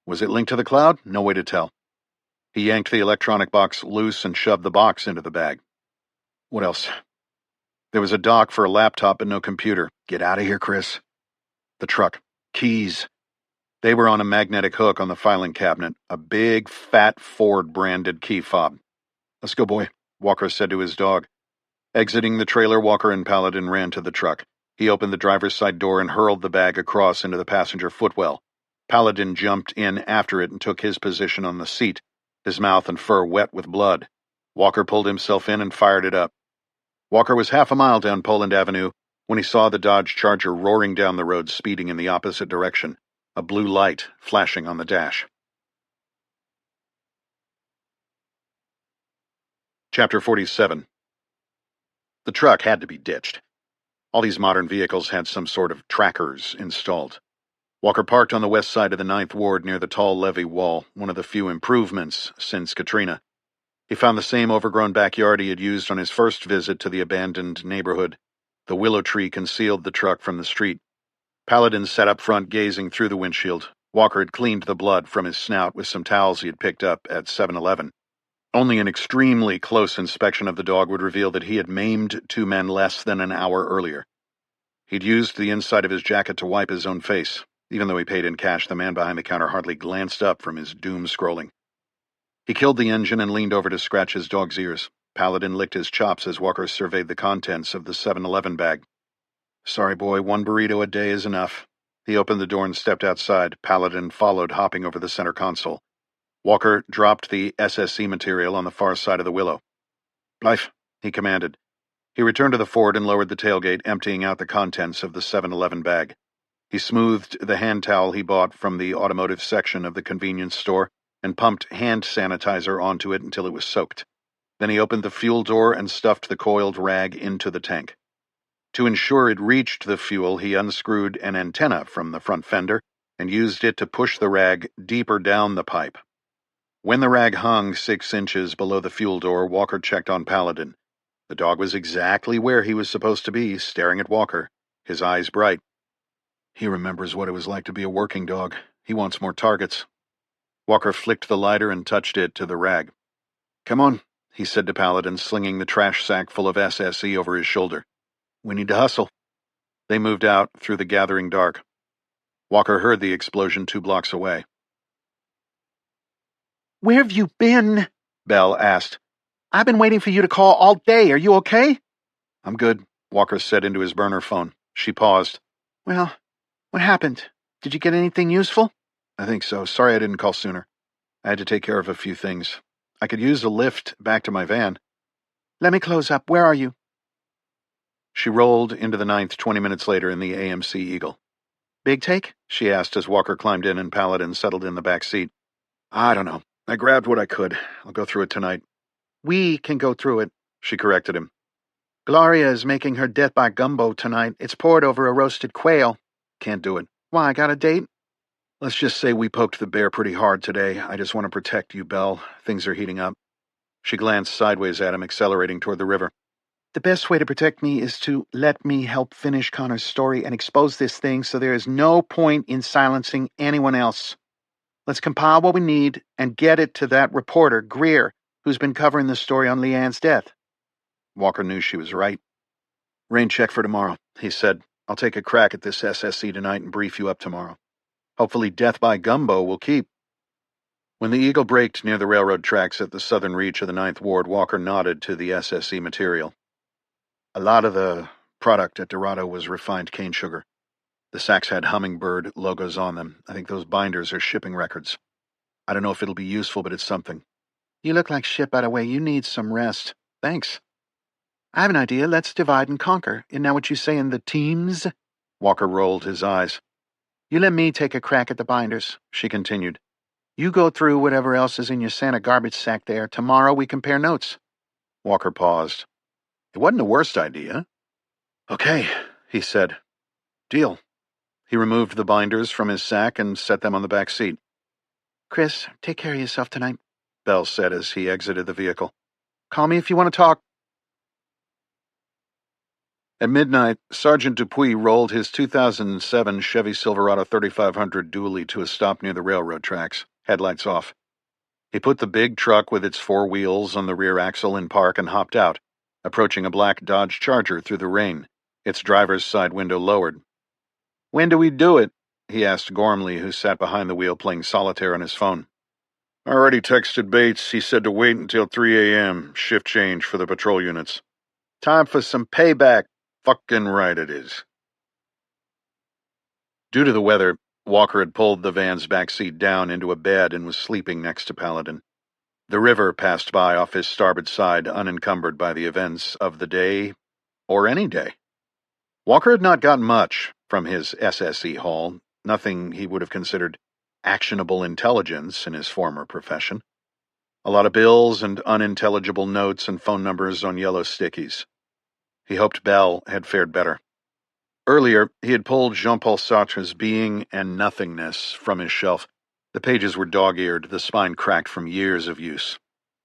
Was it linked to the cloud? No way to tell. He yanked the electronic box loose and shoved the box into the bag. What else? There was a dock for a laptop but no computer. Get out of here, Chris. The truck. Keys. They were on a magnetic hook on the filing cabinet, a big, fat Ford-branded key fob. "Let's go, boy," Walker said to his dog. Exiting the trailer, Walker and Paladin ran to the truck. He opened the driver's side door and hurled the bag across into the passenger footwell. Paladin jumped in after it and took his position on the seat, his mouth and fur wet with blood. Walker pulled himself in and fired it up. Walker was half a mile down Poland Avenue when he saw the Dodge Charger roaring down the road, speeding in the opposite direction, a blue light flashing on the dash. Chapter 47. The truck had to be ditched. All these modern vehicles had some sort of trackers installed. Walker parked on the west side of the Ninth Ward near the tall levee wall, one of the few improvements since Katrina. He found the same overgrown backyard he had used on his first visit to the abandoned neighborhood. The willow tree concealed the truck from the street. Paladin sat up front gazing through the windshield. Walker had cleaned the blood from his snout with some towels he had picked up at 7-Eleven. Only an extremely close inspection of the dog would reveal that he had maimed 2 men less than an hour earlier. He'd used the inside of his jacket to wipe his own face. Even though he paid in cash, the man behind the counter hardly glanced up from his doom scrolling. He killed the engine and leaned over to scratch his dog's ears. Paladin licked his chops as Walker surveyed the contents of the 7-Eleven bag. "Sorry, boy, 1 burrito a day is enough." He opened the door and stepped outside. Paladin followed, hopping over the center console. Walker dropped the SSC material on the far side of the willow. "Blythe," he commanded. He returned to the Ford and lowered the tailgate, emptying out the contents of the 7-Eleven bag. He smoothed the hand towel he bought from the automotive section of the convenience store and pumped hand sanitizer onto it until it was soaked. Then he opened the fuel door and stuffed the coiled rag into the tank. To ensure it reached the fuel, he unscrewed an antenna from the front fender and used it to push the rag deeper down the pipe. When the rag hung 6 inches below the fuel door, Walker checked on Paladin. The dog was exactly where he was supposed to be, staring at Walker, his eyes bright. "He remembers what it was like to be a working dog. He wants more targets." Walker flicked the lighter and touched it to the rag. "Come on," he said to Paladin, slinging the trash sack full of SSE over his shoulder. "We need to hustle." They moved out through the gathering dark. Walker heard the explosion 2 blocks away. "Where have you been?" Belle asked. "I've been waiting for you to call all day. Are you okay?" "I'm good," Walker said into his burner phone. She paused. "Well, what happened? Did you get anything useful?" "I think so. Sorry I didn't call sooner. I had to take care of a few things. I could use a lift back to my van." "Let me close up. Where are you?" She rolled into the Ninth 20 minutes later in the AMC Eagle. "Big take?" she asked as Walker climbed in and Paladin settled in the back seat. "I don't know. I grabbed what I could. I'll go through it tonight." "We can go through it," she corrected him. "Gloria is making her death by gumbo tonight. It's poured over a roasted quail." "Can't do it." "Why, got a date?" "Let's just say we poked the bear pretty hard today. I just want to protect you, Belle. Things are heating up." She glanced sideways at him, accelerating toward the river. "The best way to protect me is to let me help finish Connor's story and expose this thing so there is no point in silencing anyone else. Let's compile what we need and get it to that reporter, Greer, who's been covering the story on Leanne's death." Walker knew she was right. "Rain check for tomorrow," he said. "I'll take a crack at this SSC tonight and brief you up tomorrow. Hopefully death by gumbo will keep." When the Eagle braked near the railroad tracks at the southern reach of the Ninth Ward, Walker nodded to the SSC material. "A lot of the product at Dorado was refined cane sugar. The sacks had hummingbird logos on them. I think those binders are shipping records. I don't know if it'll be useful, but it's something." "You look like shit, by the way. You need some rest." "Thanks." "I have an idea. Let's divide and conquer. Isn't that what you say in the teams?" Walker rolled his eyes. "You let me take a crack at the binders," she continued. "You go through whatever else is in your Santa garbage sack there. Tomorrow we compare notes." Walker paused. It wasn't the worst idea. "Okay," he said. "Deal." He removed the binders from his sack and set them on the back seat. "Chris, take care of yourself tonight," Belle said as he exited the vehicle. "Call me if you want to talk." At midnight, Sergeant Dupuy rolled his 2007 Chevy Silverado 3500 dually to a stop near the railroad tracks, headlights off. He put the big truck with its 4 wheels on the rear axle in park and hopped out, approaching a black Dodge Charger through the rain, its driver's side window lowered. "When do we do it?" he asked Gormley, who sat behind the wheel playing solitaire on his phone. I already texted Bates. He said to wait until 3 a.m., shift change for the patrol units. Time for some payback. Fucking right it is. Due to the weather, Walker had pulled the van's back seat down into a bed and was sleeping next to Paladin. The river passed by off his starboard side, unencumbered by the events of the day, or any day. Walker had not gotten much from his SSE haul, nothing he would have considered actionable intelligence in his former profession. A lot of bills and unintelligible notes and phone numbers on yellow stickies. He hoped Belle had fared better. Earlier, he had pulled Jean-Paul Sartre's Being and Nothingness from his shelf. The pages were dog-eared, the spine cracked from years of use.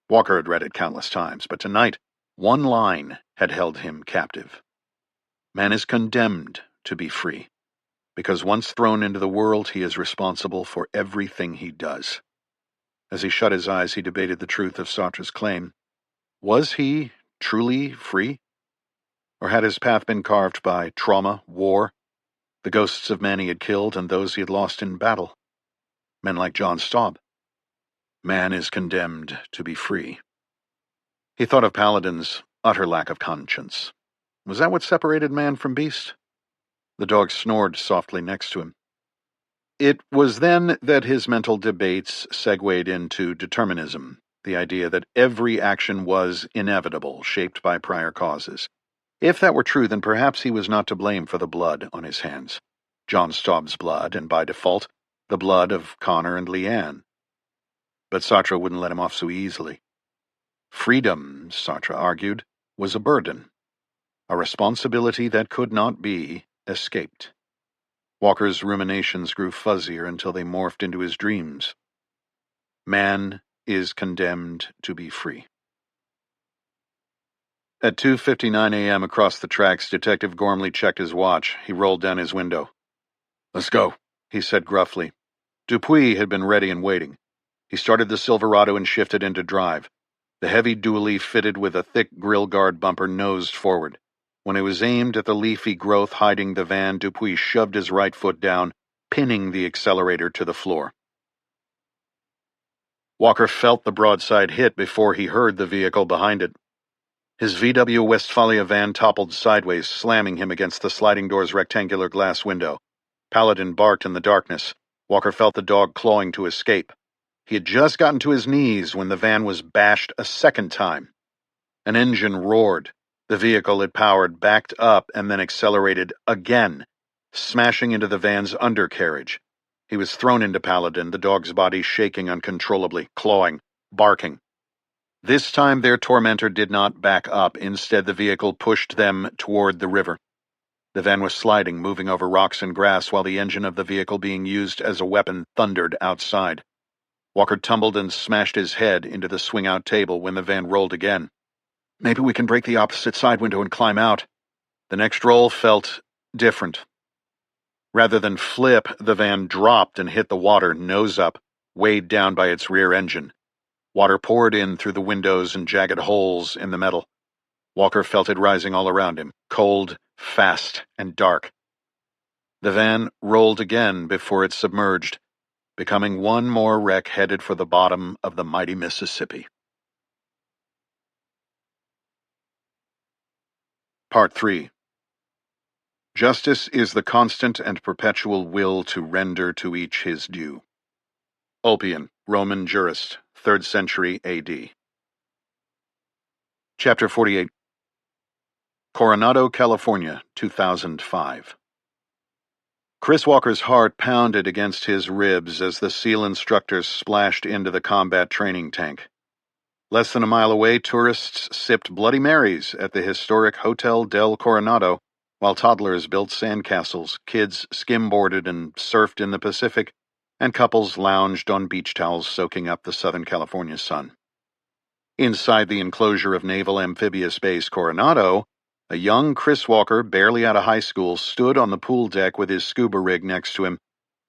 Walker had read it countless times, but tonight, one line had held him captive. Man is condemned to be free, because once thrown into the world, he is responsible for everything he does. As he shut his eyes, he debated the truth of Sartre's claim. Was he truly free? Or had his path been carved by trauma, war, the ghosts of men he had killed and those he had lost in battle? Men like John Staub. Man is condemned to be free. He thought of Paladin's utter lack of conscience. Was that what separated man from beast? The dog snored softly next to him. It was then that his mental debates segued into determinism, the idea that every action was inevitable, shaped by prior causes. If that were true, then perhaps he was not to blame for the blood on his hands. John Staub's blood, and by default, the blood of Connor and Leanne. But Sartre wouldn't let him off so easily. Freedom, Sartre argued, was a burden, a responsibility that could not be escaped. Walker's ruminations grew fuzzier until they morphed into his dreams. Man is condemned to be free. At 2:59 a.m. across the tracks, Detective Gormley checked his watch. He rolled down his window. "Let's go," he said gruffly. Dupuis had been ready and waiting. He started the Silverado and shifted into drive. The heavy dually, fitted with a thick grill guard bumper, nosed forward. When it was aimed at the leafy growth hiding the van, Dupuis shoved his right foot down, pinning the accelerator to the floor. Walker felt the broadside hit before he heard the vehicle behind it. His VW Westphalia van toppled sideways, slamming him against the sliding door's rectangular glass window. Paladin barked in the darkness. Walker felt the dog clawing to escape. He had just gotten to his knees when the van was bashed a second time. An engine roared. The vehicle it powered backed up and then accelerated again, smashing into the van's undercarriage. He was thrown into Paladin, the dog's body shaking uncontrollably, clawing, barking. This time their tormentor did not back up. Instead, the vehicle pushed them toward the river. The van was sliding, moving over rocks and grass, while the engine of the vehicle being used as a weapon thundered outside. Walker tumbled and smashed his head into the swing-out table when the van rolled again. Maybe we can break the opposite side window and climb out. The next roll felt different. Rather than flip, the van dropped and hit the water, nose up, weighed down by its rear engine. Water poured in through the windows and jagged holes in the metal. Walker felt it rising all around him, cold, fast, and dark. The van rolled again before it submerged, becoming one more wreck headed for the bottom of the mighty Mississippi. Part 3. Justice is the constant and perpetual will to render to each his due. Ulpian, Roman jurist, 3rd century A.D. Chapter 48. Coronado, California, 2005. Chris Walker's heart pounded against his ribs as the SEAL instructors splashed into the combat training tank. Less than a mile away, tourists sipped Bloody Marys at the historic Hotel del Coronado, while toddlers built sandcastles, kids skimboarded and surfed in the Pacific, and couples lounged on beach towels soaking up the Southern California sun. Inside the enclosure of Naval Amphibious Base Coronado, a young Chris Walker, barely out of high school, stood on the pool deck with his scuba rig next to him,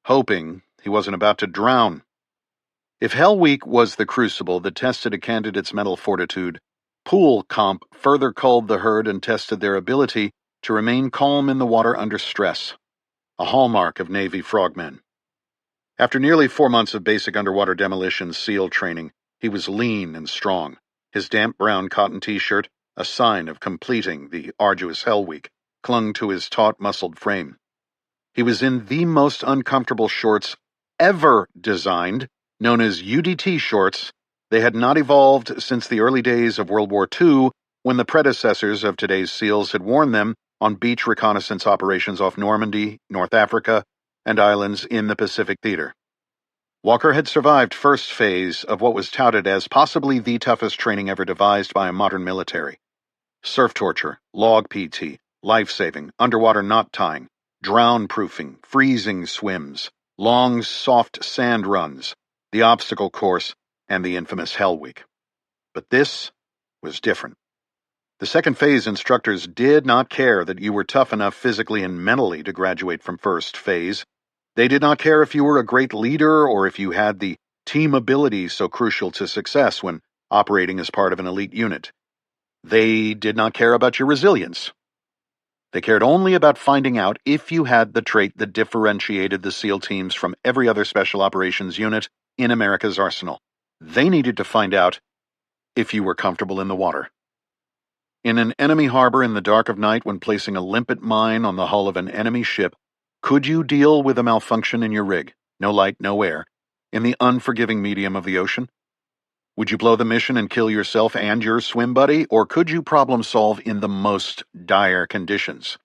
hoping he wasn't about to drown. If Hell Week was the crucible that tested a candidate's mental fortitude, Pool Comp further culled the herd and tested their ability to remain calm in the water under stress. a hallmark of Navy frogmen. After nearly 4 months of basic underwater demolition SEAL training, he was lean and strong, his damp brown cotton t-shirt, a sign of completing the arduous Hell Week, clung to his taut, muscled frame. He was in the most uncomfortable shorts ever designed, known as UDT shorts. They had not evolved since the early days of World War II, when the predecessors of today's SEALs had worn them on beach reconnaissance operations off Normandy, North Africa, and islands in the Pacific Theater. Walker had survived first phase of what was touted as possibly the toughest training ever devised by a modern military. Surf torture, log PT, life-saving, underwater knot tying, drown-proofing, freezing swims, long, soft sand runs, the obstacle course, and the infamous Hell Week. But this was different. The second phase instructors did not care that you were tough enough physically and mentally to graduate from first phase. They did not care if you were a great leader or if you had the team ability so crucial to success when operating as part of an elite unit. They did not care about your resilience. They cared only about finding out if you had the trait that differentiated the SEAL teams from every other special operations unit in America's arsenal. They needed to find out if you were comfortable in the water. In an enemy harbor in the dark of night, when placing a limpet mine on the hull of an enemy ship, could you deal with a malfunction in your rig, no light, no air, in the unforgiving medium of the ocean? Would you blow the mission and kill yourself and your swim buddy, or could you problem solve in the most dire conditions?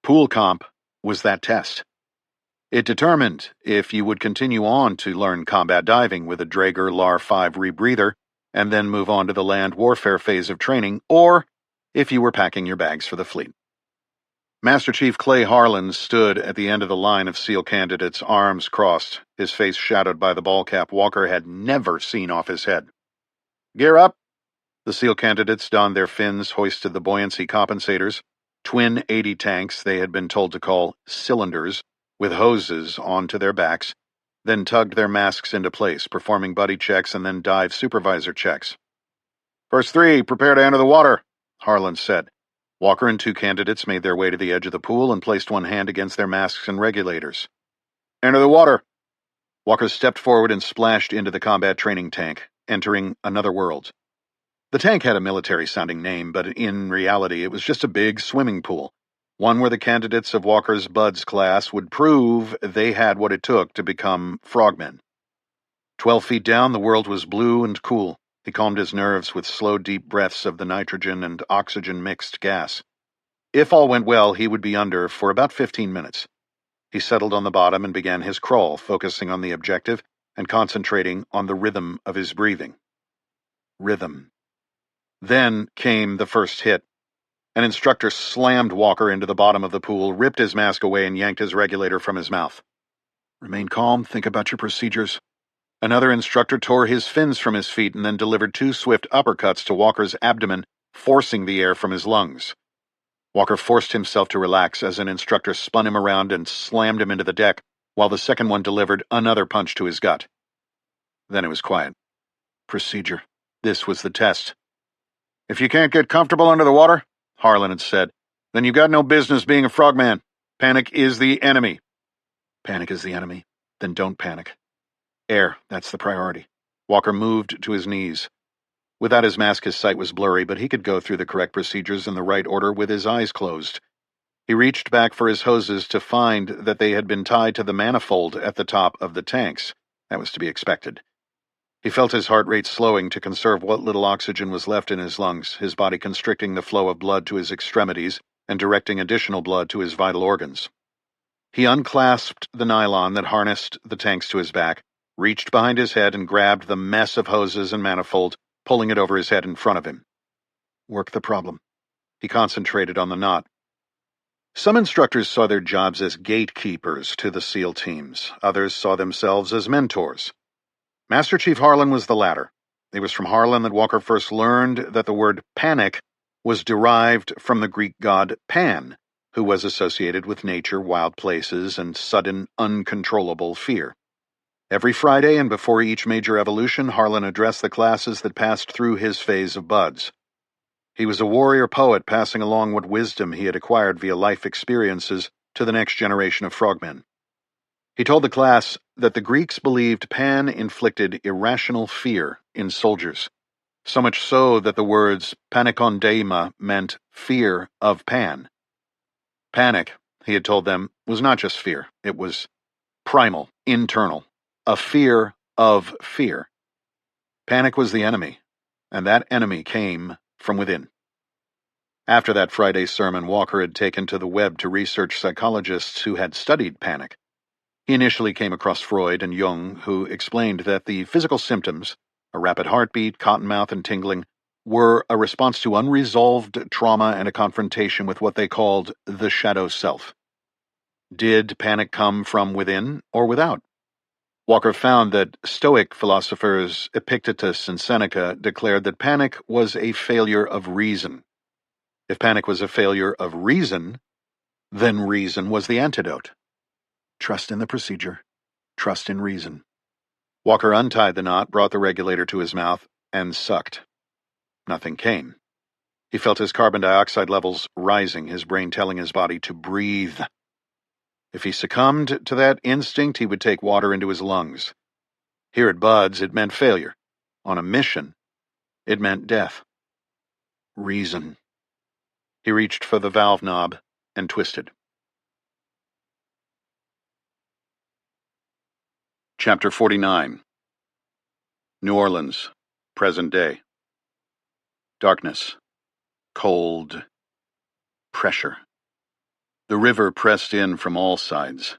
Pool comp was that test. It determined if you would continue on to learn combat diving with a Draeger LAR-5 rebreather and then move on to the land warfare phase of training, or if you were packing your bags for the fleet. Master Chief Clay Harlan stood at the end of the line of SEAL candidates, arms crossed, his face shadowed by the ball cap Walker had never seen off his head. Gear up! The SEAL candidates donned their fins, hoisted the buoyancy compensators, twin 80 tanks they had been told to call cylinders, with hoses onto their backs, then tugged their masks into place, performing buddy checks and then dive supervisor checks. First 3, prepare to enter the water, Harlan said. Walker and 2 candidates made their way to the edge of the pool and placed one hand against their masks and regulators. Enter the water! Walker stepped forward and splashed into the combat training tank, entering another world. The tank had a military-sounding name, but in reality it was just a big swimming pool, one where the candidates of Walker's Buds class would prove they had what it took to become frogmen. 12 feet down, the world was blue and cool. He calmed his nerves with slow, deep breaths of the nitrogen and oxygen-mixed gas. If all went well, he would be under for about 15 minutes. He settled on the bottom and began his crawl, focusing on the objective and concentrating on the rhythm of his breathing. Rhythm. Then came the first hit. An instructor slammed Walker into the bottom of the pool, ripped his mask away, and yanked his regulator from his mouth. Remain calm, think about your procedures. Another instructor tore his fins from his feet and then delivered 2 swift uppercuts to Walker's abdomen, forcing the air from his lungs. Walker forced himself to relax as an instructor spun him around and slammed him into the deck, while the second one delivered another punch to his gut. Then it was quiet. Procedure. This was the test. If you can't get comfortable under the water, Harlan had said, then you've got no business being a frogman. Panic is the enemy. Panic is the enemy. Then don't panic. Air, that's the priority. Walker moved to his knees. Without his mask, his sight was blurry, but he could go through the correct procedures in the right order with his eyes closed. He reached back for his hoses to find that they had been tied to the manifold at the top of the tanks. That was to be expected. He felt his heart rate slowing to conserve what little oxygen was left in his lungs, his body constricting the flow of blood to his extremities and directing additional blood to his vital organs. He unclasped the nylon that harnessed the tanks to his back, reached behind his head and grabbed the mess of hoses and manifold, pulling it over his head in front of him. Work the problem. He concentrated on the knot. Some instructors saw their jobs as gatekeepers to the SEAL teams. Others saw themselves as mentors. Master Chief Harlan was the latter. It was from Harlan that Walker first learned that the word panic was derived from the Greek god Pan, who was associated with nature, wild places, and sudden, uncontrollable fear. Every Friday and before each major evolution, Harlan addressed the classes that passed through his phase of buds. He was a warrior poet passing along what wisdom he had acquired via life experiences to the next generation of frogmen. He told the class that the Greeks believed Pan inflicted irrational fear in soldiers, so much so that the words panikondeima meant fear of Pan. Panic, he had told them, was not just fear. It was primal, internal, a fear of fear. Panic was the enemy, and that enemy came from within. After that Friday sermon, Walker had taken to the web to research psychologists who had studied panic. He initially came across Freud and Jung, who explained that the physical symptoms, a rapid heartbeat, cottonmouth, and tingling, were a response to unresolved trauma and a confrontation with what they called the shadow self. Did panic come from within or without? Walker found that Stoic philosophers Epictetus and Seneca declared that panic was a failure of reason. If panic was a failure of reason, then reason was the antidote. Trust in the procedure. Trust in reason. Walker untied the knot, brought the regulator to his mouth, and sucked. Nothing came. He felt his carbon dioxide levels rising, his brain telling his body to breathe. If he succumbed to that instinct, he would take water into his lungs. Here at Bud's, it meant failure. On a mission, it meant death. Reason. He reached for the valve knob and twisted. Chapter 49. New Orleans, present day. Darkness. Cold. Pressure. The river pressed in from all sides.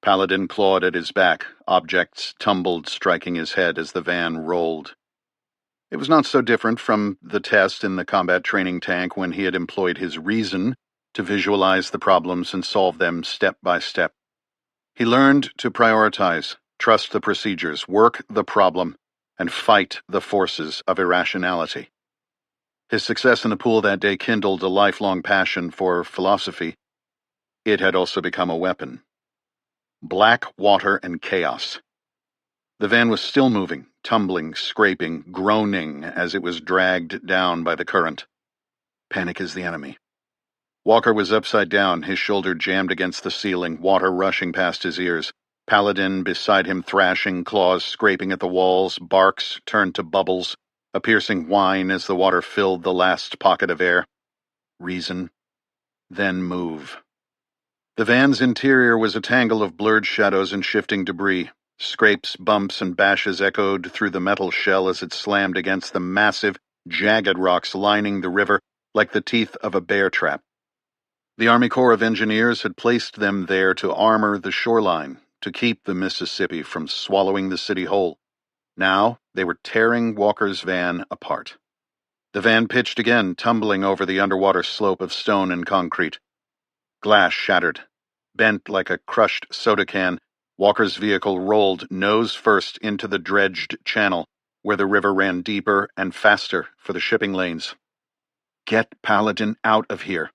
Paladin clawed at his back. Objects tumbled, striking his head as the van rolled. It was not so different from the test in the combat training tank when he had employed his reason to visualize the problems and solve them step by step. He learned to prioritize, trust the procedures, work the problem, and fight the forces of irrationality. His success in the pool that day kindled a lifelong passion for philosophy. It had also become a weapon. Black water and chaos. The van was still moving, tumbling, scraping, groaning as it was dragged down by the current. Panic is the enemy. Walker was upside down, his shoulder jammed against the ceiling, water rushing past his ears. Paladin beside him thrashing, claws scraping at the walls, barks turned to bubbles, a piercing whine as the water filled the last pocket of air. Reason, then move. The van's interior was a tangle of blurred shadows and shifting debris. Scrapes, bumps, and bashes echoed through the metal shell as it slammed against the massive, jagged rocks lining the river like the teeth of a bear trap. The Army Corps of Engineers had placed them there to armor the shoreline, to keep the Mississippi from swallowing the city whole. Now they were tearing Walker's van apart. The van pitched again, tumbling over the underwater slope of stone and concrete. Glass shattered. Bent like a crushed soda can, Walker's vehicle rolled nose first into the dredged channel, where the river ran deeper and faster for the shipping lanes. Get Paladin out of here.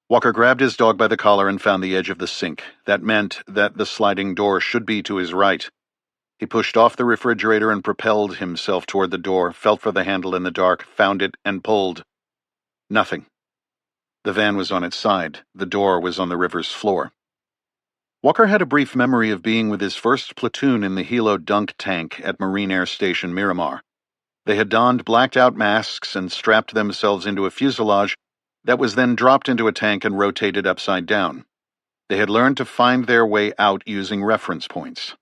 Walker grabbed his dog by the collar and found the edge of the sink. That meant that the sliding door should be to his right. He pushed off the refrigerator and propelled himself toward the door, felt for the handle in the dark, found it, and pulled. Nothing. The van was on its side. The door was on the river's floor. Walker had a brief memory of being with his first platoon in the Hilo dunk tank at Marine Air Station Miramar. They had donned blacked-out masks and strapped themselves into a fuselage that was then dropped into a tank and rotated upside down. They had learned to find their way out using reference points.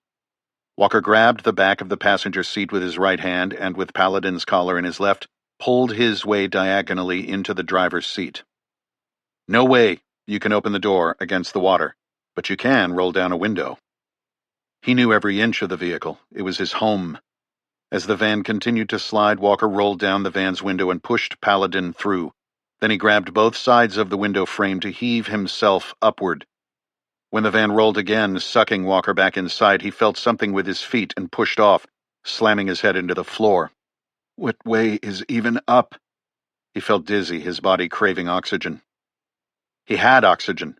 Walker grabbed the back of the passenger seat with his right hand and, with Paladin's collar in his left, pulled his way diagonally into the driver's seat. No way you can open the door against the water, but you can roll down a window. He knew every inch of the vehicle. It was his home. As the van continued to slide, Walker rolled down the van's window and pushed Paladin through. Then he grabbed both sides of the window frame to heave himself upward. When the van rolled again, sucking Walker back inside, he felt something with his feet and pushed off, slamming his head into the floor. What way is even up? He felt dizzy, his body craving oxygen. He had oxygen.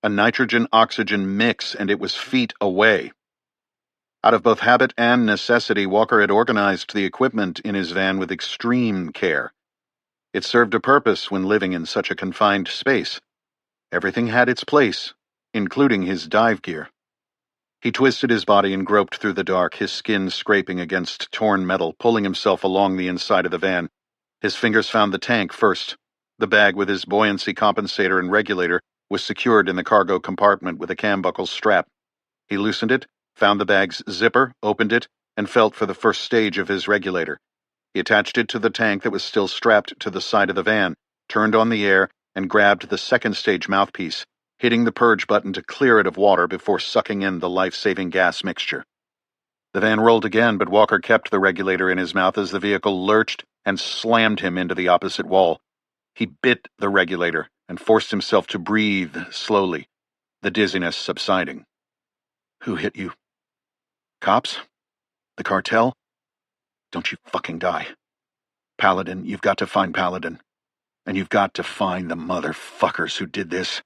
A nitrogen-oxygen mix, and it was feet away. Out of both habit and necessity, Walker had organized the equipment in his van with extreme care. It served a purpose when living in such a confined space. Everything had its place, including his dive gear. He twisted his body and groped through the dark, his skin scraping against torn metal, pulling himself along the inside of the van. His fingers found the tank first. The bag with his buoyancy compensator and regulator was secured in the cargo compartment with a cambuckle strap. He loosened it, found the bag's zipper, opened it, and felt for the first stage of his regulator. He attached it to the tank that was still strapped to the side of the van, turned on the air, and grabbed the second stage mouthpiece, hitting the purge button to clear it of water before sucking in the life-saving gas mixture. The van rolled again, but Walker kept the regulator in his mouth as the vehicle lurched and slammed him into the opposite wall. He bit the regulator and forced himself to breathe slowly, the dizziness subsiding. Who hit you? Cops? The cartel? Don't you fucking die. Paladin, you've got to find Paladin. And you've got to find the motherfuckers who did this.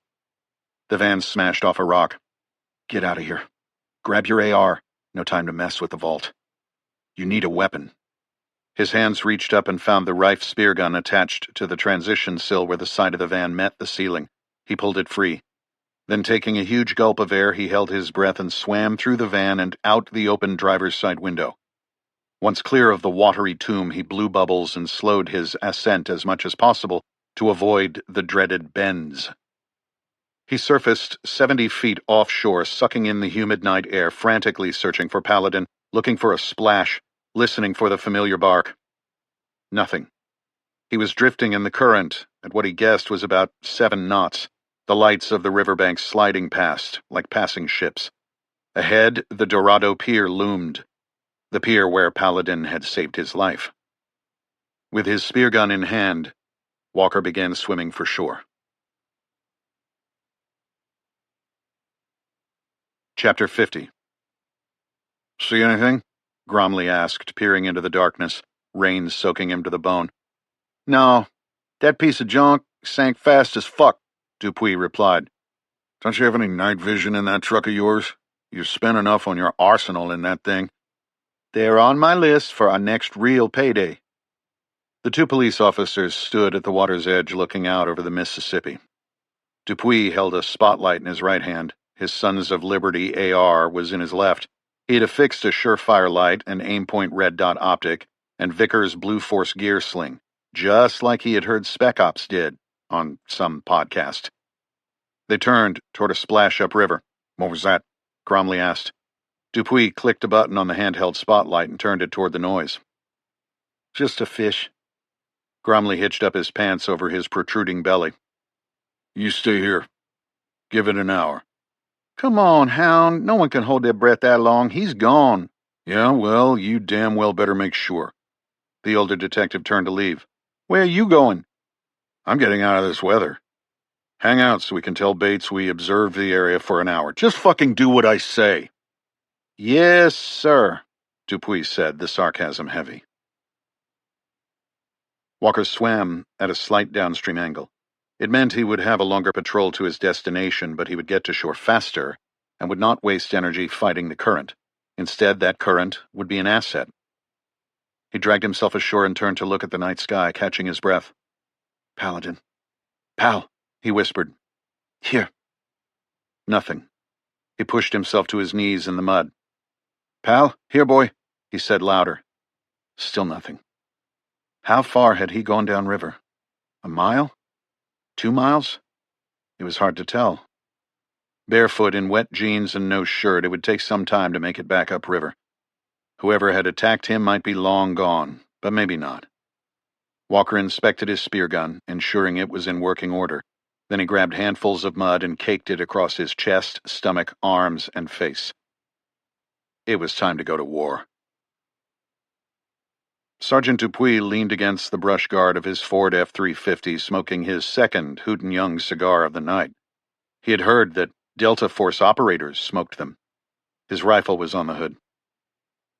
The van smashed off a rock. Get out of here. Grab your AR. No time to mess with the vault. You need a weapon. His hands reached up and found the Rife spear gun attached to the transition sill where the side of the van met the ceiling. He pulled it free. Then, taking a huge gulp of air, he held his breath and swam through the van and out the open driver's side window. Once clear of the watery tomb, he blew bubbles and slowed his ascent as much as possible to avoid the dreaded bends. He surfaced 70 feet offshore, sucking in the humid night air, frantically searching for Paladin, looking for a splash, listening for the familiar bark. Nothing. He was drifting in the current at what he guessed was about 7 knots, the lights of the riverbank sliding past, like passing ships. Ahead, the Dorado Pier loomed, the pier where Paladin had saved his life. With his spear gun in hand, Walker began swimming for shore. Chapter 50. See anything? Gromley asked, peering into the darkness, rain soaking him to the bone. No, that piece of junk sank fast as fuck, Dupuis replied. Don't you have any night vision in that truck of yours? You spent enough on your arsenal in that thing. They're on my list for our next real payday. The 2 police officers stood at the water's edge looking out over the Mississippi. Dupuis held a spotlight in his right hand. His Sons of Liberty AR was in his left. He had affixed a surefire light, an aim-point red dot optic, and Vickers' Blue Force gear sling, just like he had heard Spec Ops did on some podcast. They turned toward a splash upriver. What was that? Gromley asked. Dupuis clicked a button on the handheld spotlight and turned it toward the noise. Just a fish. Gromley hitched up his pants over his protruding belly. You stay here. Give it an hour. Come on, Hound. No one can hold their breath that long. He's gone. Yeah, well, you damn well better make sure. The older detective turned to leave. Where are you going? I'm getting out of this weather. Hang out so we can tell Bates we observed the area for an hour. Just fucking do what I say. Yes, sir, Dupuis said, the sarcasm heavy. Walker swam at a slight downstream angle. It meant he would have a longer patrol to his destination, but he would get to shore faster and would not waste energy fighting the current. Instead, that current would be an asset. He dragged himself ashore and turned to look at the night sky, catching his breath. Paladin. Pal, he whispered. Here. Nothing. He pushed himself to his knees in the mud. Pal, here, boy, he said louder. Still nothing. How far had he gone downriver? A mile? 2 miles? It was hard to tell. Barefoot in wet jeans and no shirt, it would take some time to make it back upriver. Whoever had attacked him might be long gone, but maybe not. Walker inspected his spear gun, ensuring it was in working order. Then he grabbed handfuls of mud and caked it across his chest, stomach, arms, and face. It was time to go to war. Sergeant Dupuis leaned against the brush guard of his Ford F-350, smoking his second Hooten Young cigar of the night. He had heard that Delta Force operators smoked them. His rifle was on the hood.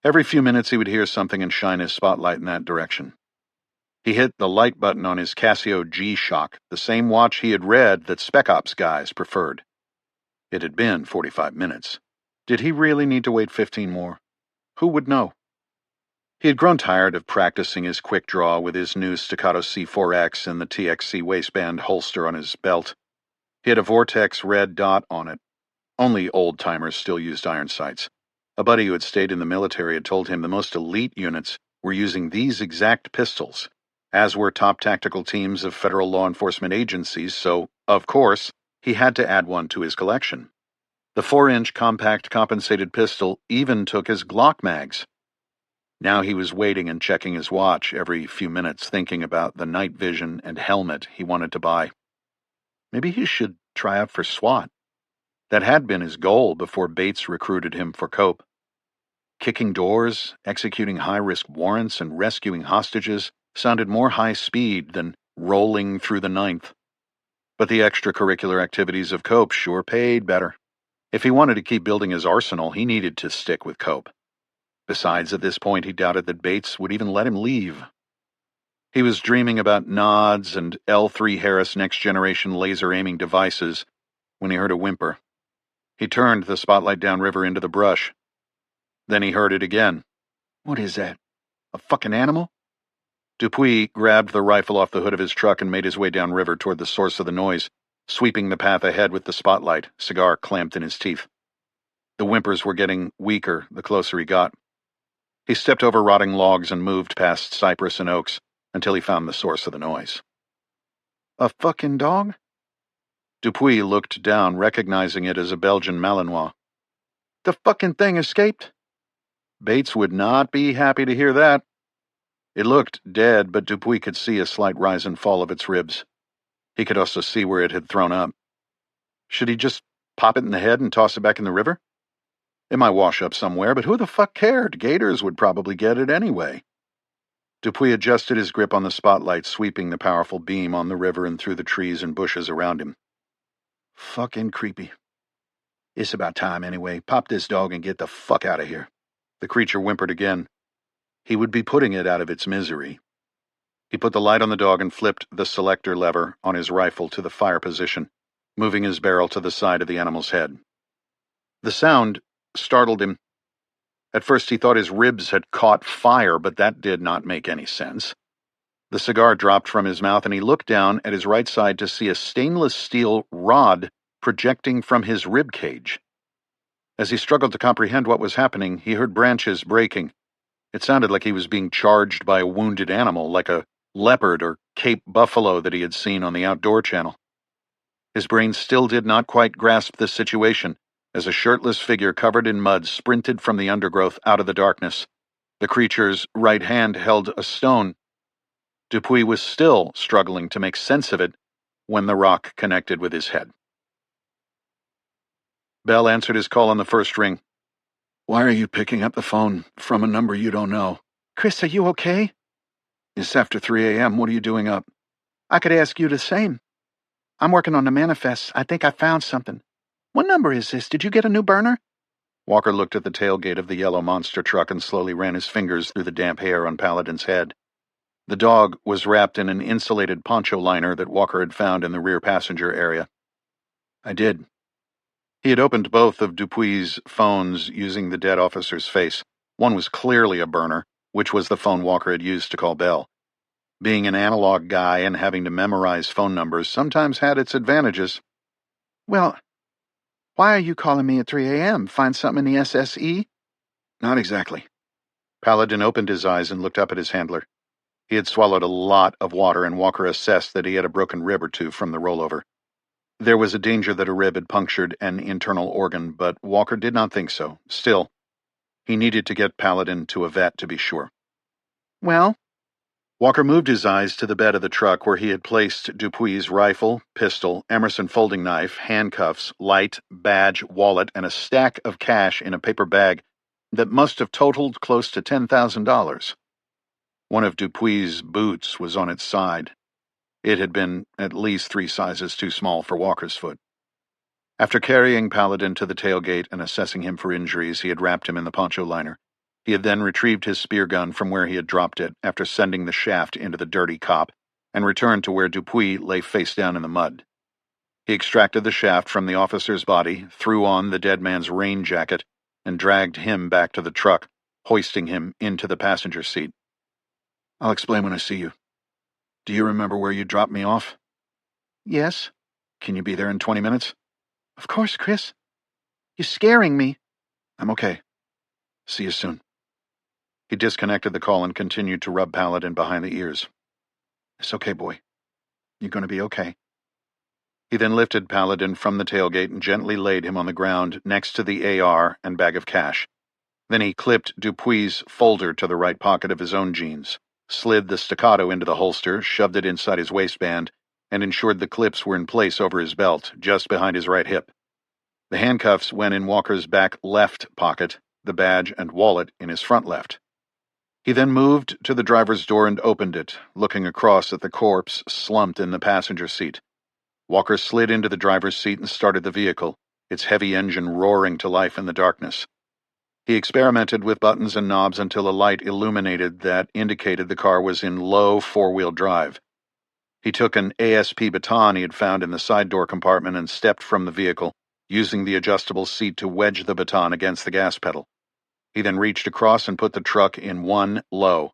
Every few minutes he would hear something and shine his spotlight in that direction. He hit the light button on his Casio G-Shock, the same watch he had read that Spec Ops guys preferred. It had been 45 minutes. Did he really need to wait 15 more? Who would know? He had grown tired of practicing his quick draw with his new Staccato C4X and the TXC waistband holster on his belt. He had a Vortex red dot on it, Only old-timers still used iron sights. A buddy who had stayed in the military had told him the most elite units were using these exact pistols, as were top tactical teams of federal law enforcement agencies, so, of course, he had to add one to his collection. The 4-inch compact compensated pistol even took his Glock mags. Now he was waiting and checking his watch every few minutes, thinking about the night vision and helmet he wanted to buy. Maybe he should try out for SWAT. That had been his goal before Bates recruited him for Cope. Kicking doors, executing high-risk warrants, and rescuing hostages sounded more high-speed than rolling through the ninth. But the extracurricular activities of Cope sure paid better. If he wanted to keep building his arsenal, he needed to stick with Cope. Besides, at this point, he doubted that Bates would even let him leave. He was dreaming about nods and L3 Harris next-generation laser-aiming devices when he heard a whimper. He turned the spotlight downriver into the brush. Then he heard it again. What is that? A fucking animal? Dupuy grabbed the rifle off the hood of his truck and made his way downriver toward the source of the noise, sweeping the path ahead with the spotlight, cigar clamped in his teeth. The whimpers were getting weaker the closer he got. He stepped over rotting logs and moved past cypress and oaks until he found the source of the noise. A fucking dog? Dupuy looked down, recognizing it as a Belgian Malinois. The fucking thing escaped? Bates would not be happy to hear that. It looked dead, but Dupuy could see a slight rise and fall of its ribs. He could also see where it had thrown up. Should he just pop it in the head and toss it back in the river? It might wash up somewhere, but who the fuck cared? Gators would probably get it anyway. Dupuy adjusted his grip on the spotlight, sweeping the powerful beam on the river and through the trees and bushes around him. Fucking creepy. It's about time anyway. Pop this dog and get the fuck out of here. The creature whimpered again. He would be putting it out of its misery. He put the light on the dog and flipped the selector lever on his rifle to the fire position, moving his barrel to the side of the animal's head. The sound startled him. At first he thought his ribs had caught fire, but that did not make any sense. The cigar dropped from his mouth, and he looked down at his right side to see a stainless steel rod projecting from his rib cage. As he struggled to comprehend what was happening, he heard branches breaking. It sounded like he was being charged by a wounded animal, like a leopard or Cape buffalo that he had seen on the Outdoor Channel. His brain still did not quite grasp the situation, as a shirtless figure covered in mud sprinted from the undergrowth out of the darkness. The creature's right hand held a stone. Dupuy was still struggling to make sense of it when the rock connected with his head. Bell answered his call on the first ring. Why are you picking up the phone from a number you don't know? Chris, are you okay? It's after 3 a.m. What are you doing up? I could ask you the same. I'm working on the manifest. I think I found something. What number is this? Did you get a new burner? Walker looked at the tailgate of the yellow monster truck and slowly ran his fingers through the damp hair on Paladin's head. The dog was wrapped in an insulated poncho liner that Walker had found in the rear passenger area. I did. He had opened both of Dupuy's phones using the dead officer's face. One was clearly a burner, which was the phone Walker had used to call Bell. Being an analog guy and having to memorize phone numbers sometimes had its advantages. Well, why are you calling me at 3 a.m.? Find something in the SSE? Not exactly. Paladin opened his eyes and looked up at his handler. He had swallowed a lot of water, and Walker assessed that he had a broken rib or two from the rollover. There was a danger that a rib had punctured an internal organ, but Walker did not think so. Still, he needed to get Paladin to a vet to be sure. Well? Walker moved his eyes to the bed of the truck where he had placed Dupuy's rifle, pistol, Emerson folding knife, handcuffs, light, badge, wallet, and a stack of cash in a paper bag that must have totaled close to $10,000. One of Dupuy's boots was on its side. It had been at least 3 sizes too small for Walker's foot. After carrying Paladin to the tailgate and assessing him for injuries, he had wrapped him in the poncho liner. He had then retrieved his spear gun from where he had dropped it after sending the shaft into the dirty cop and returned to where Dupuy lay face down in the mud. He extracted the shaft from the officer's body, threw on the dead man's rain jacket, and dragged him back to the truck, hoisting him into the passenger seat. I'll explain when I see you. Do you remember where you dropped me off? Yes. Can you be there in 20 minutes? Of course, Chris. You're scaring me. I'm okay. See you soon. He disconnected the call and continued to rub Paladin behind the ears. It's okay, boy. You're going to be okay. He then lifted Paladin from the tailgate and gently laid him on the ground next to the AR and bag of cash. Then he clipped Dupuy's folder to the right pocket of his own jeans, slid the staccato into the holster, shoved it inside his waistband, and ensured the clips were in place over his belt, just behind his right hip. The handcuffs went in Walker's back left pocket, the badge and wallet in his front left. He then moved to the driver's door and opened it, looking across at the corpse slumped in the passenger seat. Walker slid into the driver's seat and started the vehicle, its heavy engine roaring to life in the darkness. He experimented with buttons and knobs until a light illuminated that indicated the car was in low four-wheel drive. He took an ASP baton he had found in the side door compartment and stepped from the vehicle, using the adjustable seat to wedge the baton against the gas pedal. He then reached across and put the truck in one low.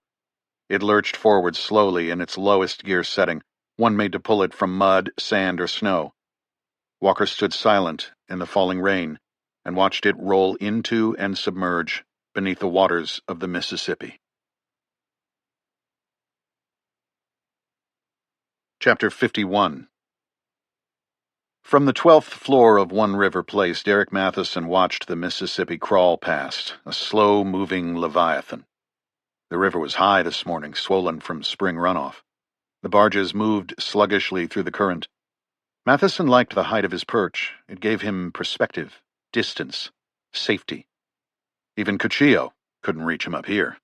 It lurched forward slowly in its lowest gear setting, one made to pull it from mud, sand, or snow. Walker stood silent in the falling rain and watched it roll into and submerge beneath the waters of the Mississippi. Chapter 51. From the 12th floor of One River Place, Derek Matheson watched the Mississippi crawl past, a slow-moving leviathan. The river was high this morning, swollen from spring runoff. The barges moved sluggishly through the current. Matheson liked the height of his perch. It gave him perspective, distance, safety. Even Cuchillo couldn't reach him up here.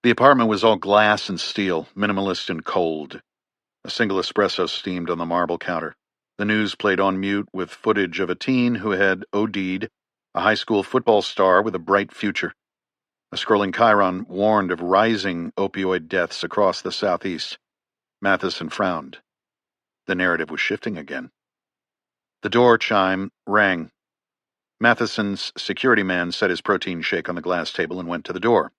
The apartment was all glass and steel, minimalist and cold. A single espresso steamed on the marble counter. The news played on mute with footage of a teen who had OD'd, a high school football star with a bright future. A scrolling chyron warned of rising opioid deaths across the southeast. Matheson frowned. The narrative was shifting again. The door chime rang. Matheson's security man set his protein shake on the glass table and went to the door.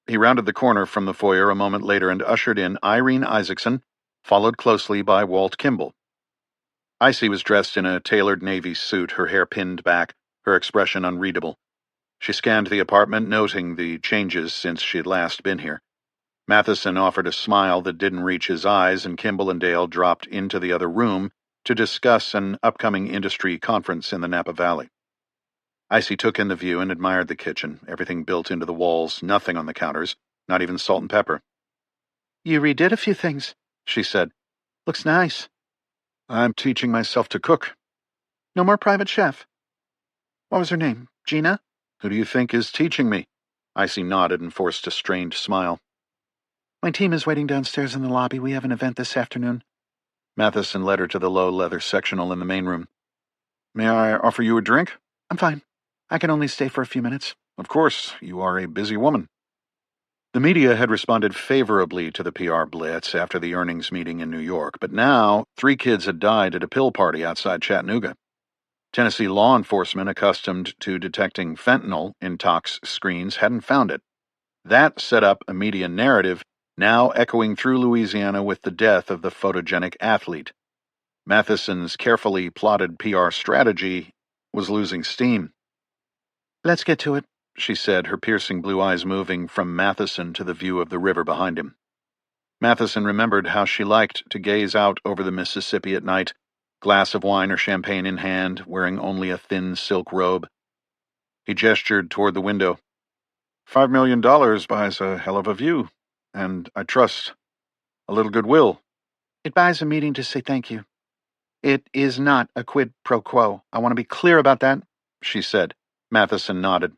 He rounded the corner from the foyer a moment later and ushered in Irene Isaacson, followed closely by Walt Kimball. Icy was dressed in a tailored navy suit, her hair pinned back, her expression unreadable. She scanned the apartment, noting the changes since she had last been here. Matheson offered a smile that didn't reach his eyes, and Kimball and Dale dropped into the other room to discuss an upcoming industry conference in the Napa Valley. Icy took in the view and admired the kitchen, everything built into the walls, nothing on the counters, not even salt and pepper. You redid a few things, she said. Looks nice. I'm teaching myself to cook. No more private chef. What was her name? Gina? Who do you think is teaching me? Icy nodded and forced a strained smile. My team is waiting downstairs in the lobby. We have an event this afternoon. Matheson led her to the low leather sectional in the main room. May I offer you a drink? I'm fine. I can only stay for a few minutes. Of course, you are a busy woman. The media had responded favorably to the PR blitz after the earnings meeting in New York, but now 3 kids had died at a pill party outside Chattanooga. Tennessee law enforcement, accustomed to detecting fentanyl in tox screens, hadn't found it. That set up a media narrative now echoing through Louisiana with the death of the photogenic athlete. Matheson's carefully plotted PR strategy was losing steam. Let's get to it, she said, her piercing blue eyes moving from Matheson to the view of the river behind him. Matheson remembered how she liked to gaze out over the Mississippi at night, glass of wine or champagne in hand, wearing only a thin silk robe. He gestured toward the window. $5 million buys a hell of a view, and I trust a little goodwill. It buys a meeting to say thank you. It is not a quid pro quo. I want to be clear about that, she said. Matheson nodded.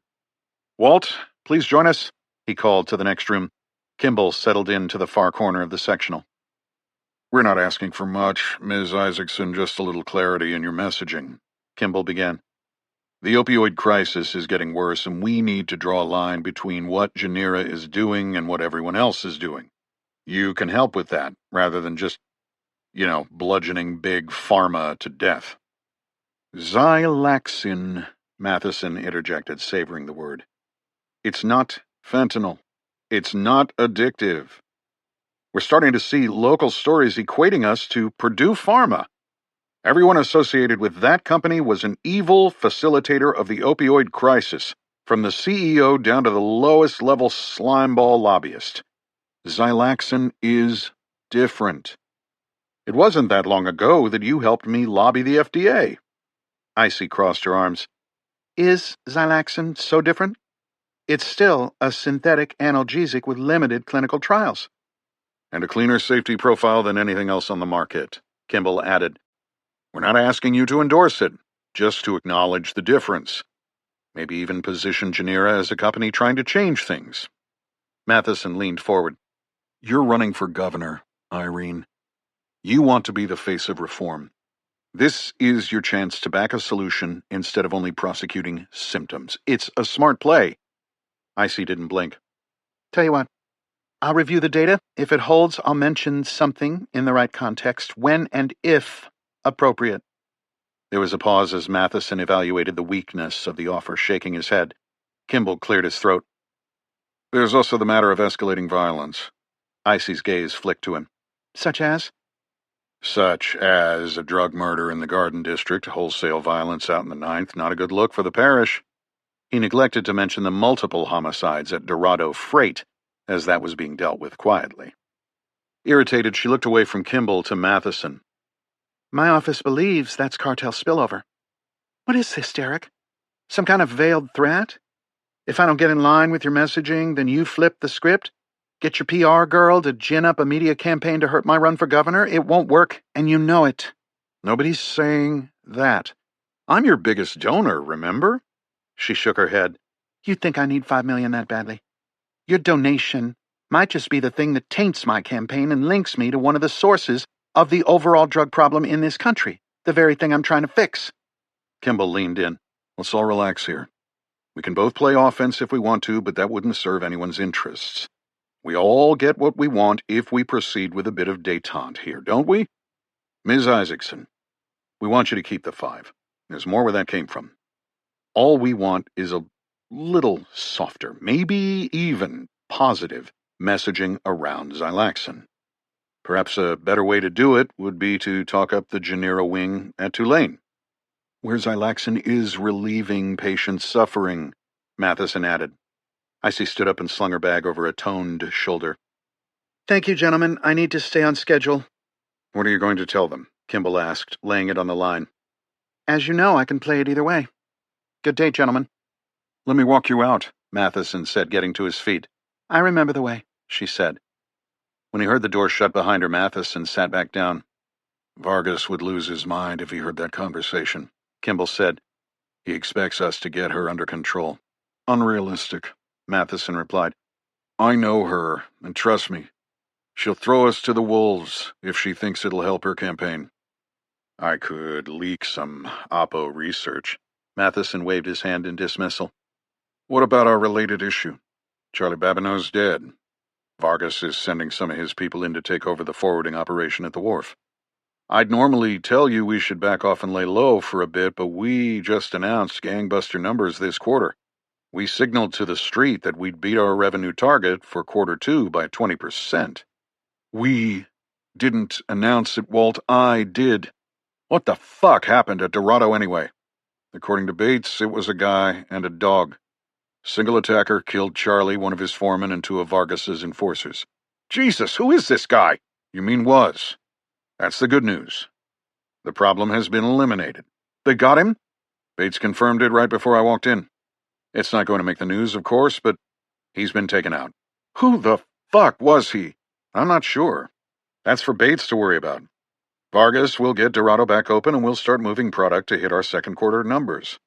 Walt, please join us, he called to the next room. Kimball settled into the far corner of the sectional. We're not asking for much, Ms. Isaacson, just a little clarity in your messaging, Kimball began. The opioid crisis is getting worse, and we need to draw a line between what Genera is doing and what everyone else is doing. You can help with that, rather than just, bludgeoning big pharma to death. Xylaxin, Matheson interjected, savoring the word. It's not fentanyl. It's not addictive. We're starting to see local stories equating us to Purdue Pharma. Everyone associated with that company was an evil facilitator of the opioid crisis, from the CEO down to the lowest level slimeball lobbyist. Xylaxin is different. It wasn't that long ago that you helped me lobby the FDA. Icy crossed her arms. Is Xylaxin so different? It's still a synthetic analgesic with limited clinical trials. And a cleaner safety profile than anything else on the market, Kimball added. We're not asking you to endorse it, just to acknowledge the difference. Maybe even position Genera as a company trying to change things. Matheson leaned forward. You're running for governor, Irene. You want to be the face of reform. This is your chance to back a solution instead of only prosecuting symptoms. It's a smart play. Icy didn't blink. Tell you what, I'll review the data. If it holds, I'll mention something in the right context, when and if appropriate. There was a pause as Matheson evaluated the weakness of the offer, shaking his head. Kimball cleared his throat. There's also the matter of escalating violence. Icy's gaze flicked to him. Such as? Such as a drug murder in the Garden District, wholesale violence out in the Ninth, not a good look for the parish. He neglected to mention the multiple homicides at Dorado Freight, as that was being dealt with quietly. Irritated, she looked away from Kimball to Matheson. My office believes that's cartel spillover. What is this, Derek? Some kind of veiled threat? If I don't get in line with your messaging, then you flip the script? Get your PR girl to gin up a media campaign to hurt my run for governor? It won't work, and you know it. Nobody's saying that. I'm your biggest donor, remember? She shook her head. You think I need $5 million that badly? Your donation might just be the thing that taints my campaign and links me to one of the sources of the overall drug problem in this country, the very thing I'm trying to fix. Kimball leaned in. Let's all relax here. We can both play offense if we want to, but that wouldn't serve anyone's interests. We all get what we want if we proceed with a bit of détente here, don't we? Ms. Isaacson, we want you to keep the 5. There's more where that came from. All we want is a little softer, maybe even positive, messaging around Xylaxin. Perhaps a better way to do it would be to talk up the Genera wing at Tulane, where Xylaxin is relieving patients' suffering, Matheson added. Icy stood up and slung her bag over a toned shoulder. Thank you, gentlemen. I need to stay on schedule. What are you going to tell them? Kimball asked, laying it on the line. As you know, I can play it either way. Good day, gentlemen. Let me walk you out, Matheson said, getting to his feet. I remember the way, she said. When he heard the door shut behind her, Matheson sat back down. Vargas would lose his mind if he heard that conversation, Kimball said. He expects us to get her under control. Unrealistic, Matheson replied. I know her, and trust me, she'll throw us to the wolves if she thinks it'll help her campaign. I could leak some Oppo research. Matheson waved his hand in dismissal. What about our related issue? Charlie Babineau's dead. Vargas is sending some of his people in to take over the forwarding operation at the wharf. I'd normally tell you we should back off and lay low for a bit, but we just announced gangbuster numbers this quarter. We signaled to the street that we'd beat our revenue target for Q2 by 20%. We didn't announce it, Walt. I did. What the fuck happened at Dorado anyway? According to Bates, it was a guy and a dog. Single attacker killed Charlie, one of his foremen, and 2 of Vargas's enforcers. Jesus, who is this guy? You mean was? That's the good news. The problem has been eliminated. They got him? Bates confirmed it right before I walked in. It's not going to make the news, of course, but he's been taken out. Who the fuck was he? I'm not sure. That's for Bates to worry about. Vargas will get Dorado back open and we'll start moving product to hit our Q2 numbers.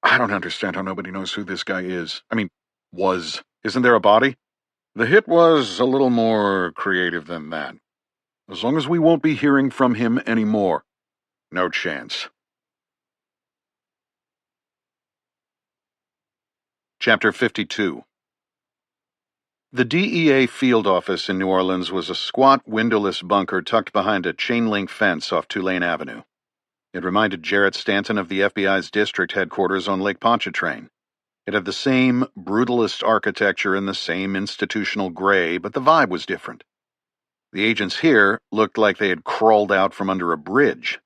I don't understand how nobody knows who this guy is. I mean, was. Isn't there a body? The hit was a little more creative than that. As long as we won't be hearing from him anymore. No chance. Chapter 52. The DEA field office in New Orleans was a squat, windowless bunker tucked behind a chain-link fence off Tulane Avenue. It reminded Jarrett Stanton of the FBI's district headquarters on Lake Pontchartrain. It had the same brutalist architecture and the same institutional gray, but the vibe was different. The agents here looked like they had crawled out from under a bridge.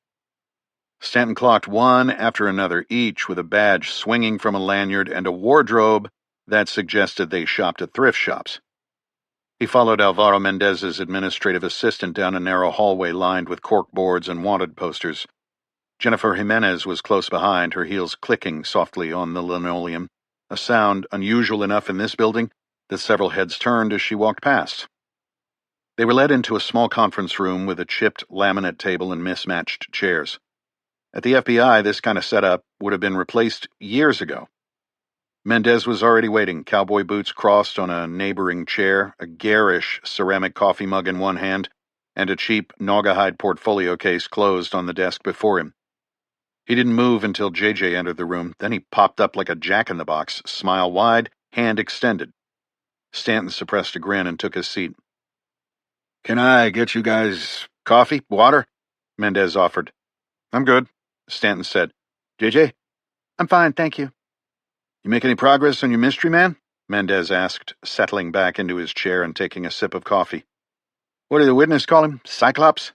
Stanton clocked one after another, each with a badge swinging from a lanyard and a wardrobe that suggested they shopped at thrift shops. He followed Alvaro Mendez's administrative assistant down a narrow hallway lined with corkboards and wanted posters. Jennifer Jimenez was close behind, her heels clicking softly on the linoleum, a sound unusual enough in this building that several heads turned as she walked past. They were led into a small conference room with a chipped laminate table and mismatched chairs. At the FBI, this kind of setup would have been replaced years ago. Mendez was already waiting, cowboy boots crossed on a neighboring chair, a garish ceramic coffee mug in one hand, and a cheap naugahyde portfolio case closed on the desk before him. He didn't move until JJ entered the room, then he popped up like a jack-in-the-box, smile wide, hand extended. Stanton suppressed a grin and took his seat. "Can I get you guys coffee, water?" Mendez offered. "I'm good," Stanton said. "JJ?" "I'm fine, thank you." "You make any progress on your mystery man?" Mendez asked, settling back into his chair and taking a sip of coffee. "What did the witness call him? Cyclops?"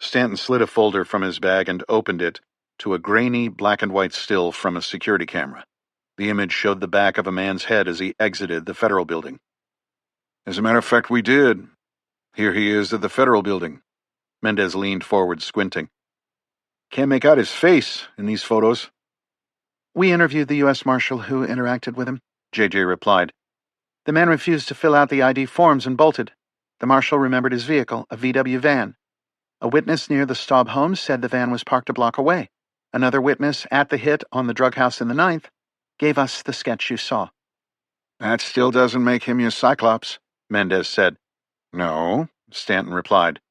Stanton slid a folder from his bag and opened it to a grainy black-and-white still from a security camera. The image showed the back of a man's head as he exited the Federal Building. "As a matter of fact, we did. Here he is at the Federal Building." Mendez leaned forward, squinting. "Can't make out his face in these photos." "We interviewed the U.S. Marshal who interacted with him," JJ replied. "The man refused to fill out the ID forms and bolted. The Marshal remembered his vehicle, a VW van. A witness near the Staub home said the van was parked a block away. Another witness at the hit on the drug house in the 9th gave us the sketch you saw." "That still doesn't make him your Cyclops," Mendez said. "No," Stanton replied.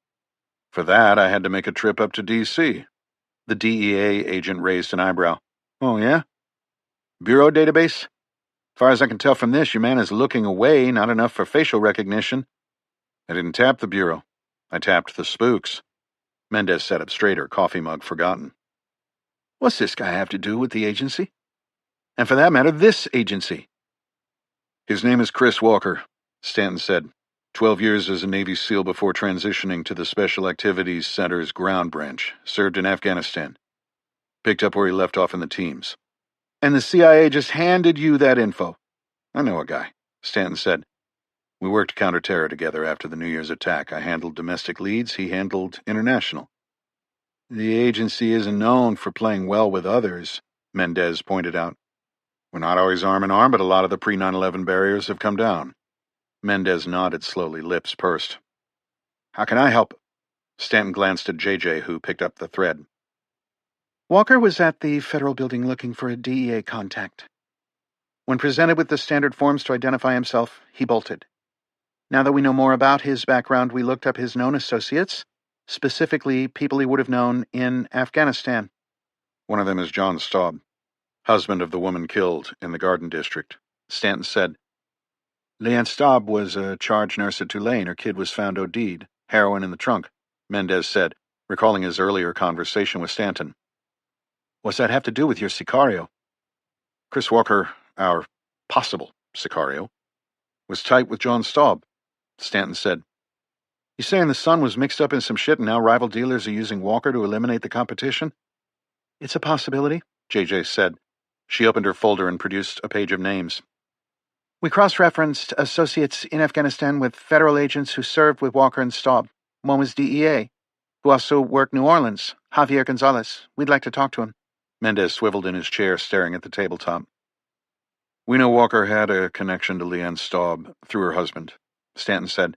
"For that, I had to make a trip up to D.C. The DEA agent raised an eyebrow. "Oh, yeah? Bureau database? As far as I can tell from this, your man is looking away, not enough for facial recognition." "I didn't tap the Bureau. I tapped the spooks." Mendez sat up straighter, coffee mug forgotten. "What's this guy have to do with the agency? And for that matter, this agency?" "His name is Chris Walker," Stanton said. 12 years as a Navy SEAL before transitioning to the Special Activities Center's ground branch. Served in Afghanistan. Picked up where he left off in the teams. "And the CIA just handed you that info?" "I know a guy," Stanton said. "We worked counter-terror together after the New Year's attack. I handled domestic leads, he handled international." "The agency isn't known for playing well with others," Mendez pointed out. "We're not always arm in arm, but a lot of the pre-9/11 barriers have come down." Mendez nodded slowly, lips pursed. "How can I help?" Stanton glanced at JJ, who picked up the thread. "Walker was at the Federal Building looking for a DEA contact. When presented with the standard forms to identify himself, he bolted. Now that we know more about his background, we looked up his known associates, specifically people he would have known in Afghanistan." "One of them is John Staub, husband of the woman killed in the Garden District," Stanton said. "Leanne Staub was a charge nurse at Tulane. Her kid was found OD'd, heroin in the trunk," Mendez said, recalling his earlier conversation with Stanton. "What's that have to do with your Sicario?" "Chris Walker, our possible Sicario, was tight with John Staub," Stanton said. "You saying the son was mixed up in some shit and now rival dealers are using Walker to eliminate the competition?" "It's a possibility," JJ said. She opened her folder and produced a page of names. "We cross-referenced associates in Afghanistan with federal agents who served with Walker and Staub. One was DEA, who also worked New Orleans, Javier Gonzalez. We'd like to talk to him." Mendez swiveled in his chair, staring at the tabletop. "We know Walker had a connection to Leanne Staub through her husband," Stanton said.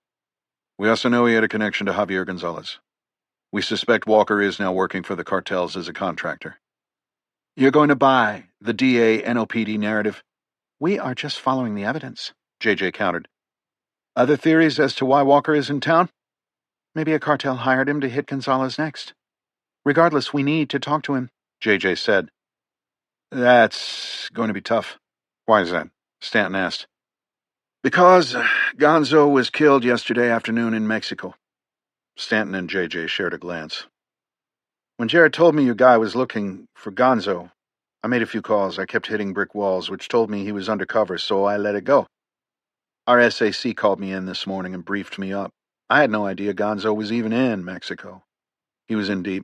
"We also know he had a connection to Javier Gonzalez. We suspect Walker is now working for the cartels as a contractor." "You're going to buy the DA NOPD narrative?" "We are just following the evidence," JJ countered. "Other theories as to why Walker is in town?" "Maybe a cartel hired him to hit Gonzalez next. Regardless, we need to talk to him," JJ said. "That's going to be tough." "Why is that?" Stanton asked. "Because Gonzo was killed yesterday afternoon in Mexico." Stanton and JJ shared a glance. "When Jarrett told me your guy was looking for Gonzo, I made a few calls. I kept hitting brick walls, which told me he was undercover, so I let it go. Our SAC called me in this morning and briefed me up. I had no idea Gonzo was even in Mexico. He was in deep.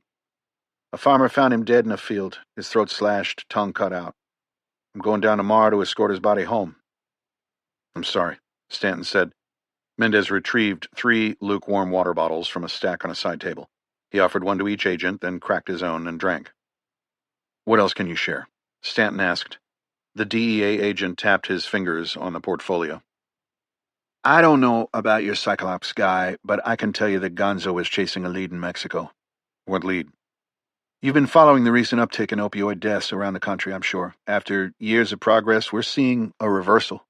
A farmer found him dead in a field, his throat slashed, tongue cut out. I'm going down tomorrow to escort his body home." "I'm sorry," Stanton said. Mendez retrieved 3 lukewarm water bottles from a stack on a side table. He offered one to each agent, then cracked his own and drank. "What else can you share?" Stanton asked. The DEA agent tapped his fingers on the portfolio. "I don't know about your Cyclops guy, but I can tell you that Gonzo is chasing a lead in Mexico." "What lead?" "You've been following the recent uptick in opioid deaths around the country, I'm sure. After years of progress, we're seeing a reversal.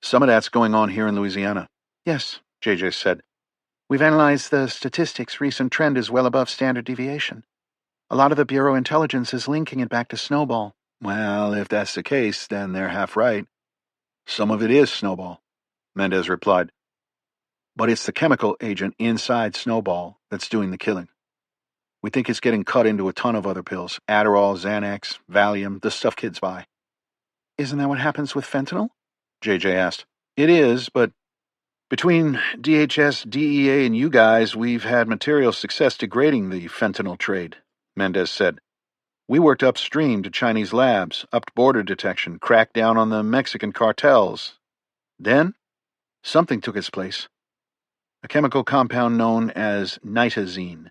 Some of that's going on here in Louisiana." "Yes," JJ said. "We've analyzed the statistics. Recent trend is well above standard deviation. A lot of the Bureau intelligence is linking it back to Snowball." "Well, if that's the case, then they're half right. Some of it is Snowball," Mendez replied. "But it's the chemical agent inside Snowball that's doing the killing. We think it's getting cut into a ton of other pills. Adderall, Xanax, Valium, the stuff kids buy." "Isn't that what happens with fentanyl?" JJ asked. "It is, but between DHS, DEA, and you guys, we've had material success degrading the fentanyl trade," Mendez said. "We worked upstream to Chinese labs, upped border detection, cracked down on the Mexican cartels. Then, something took its place. A chemical compound known as nitazene.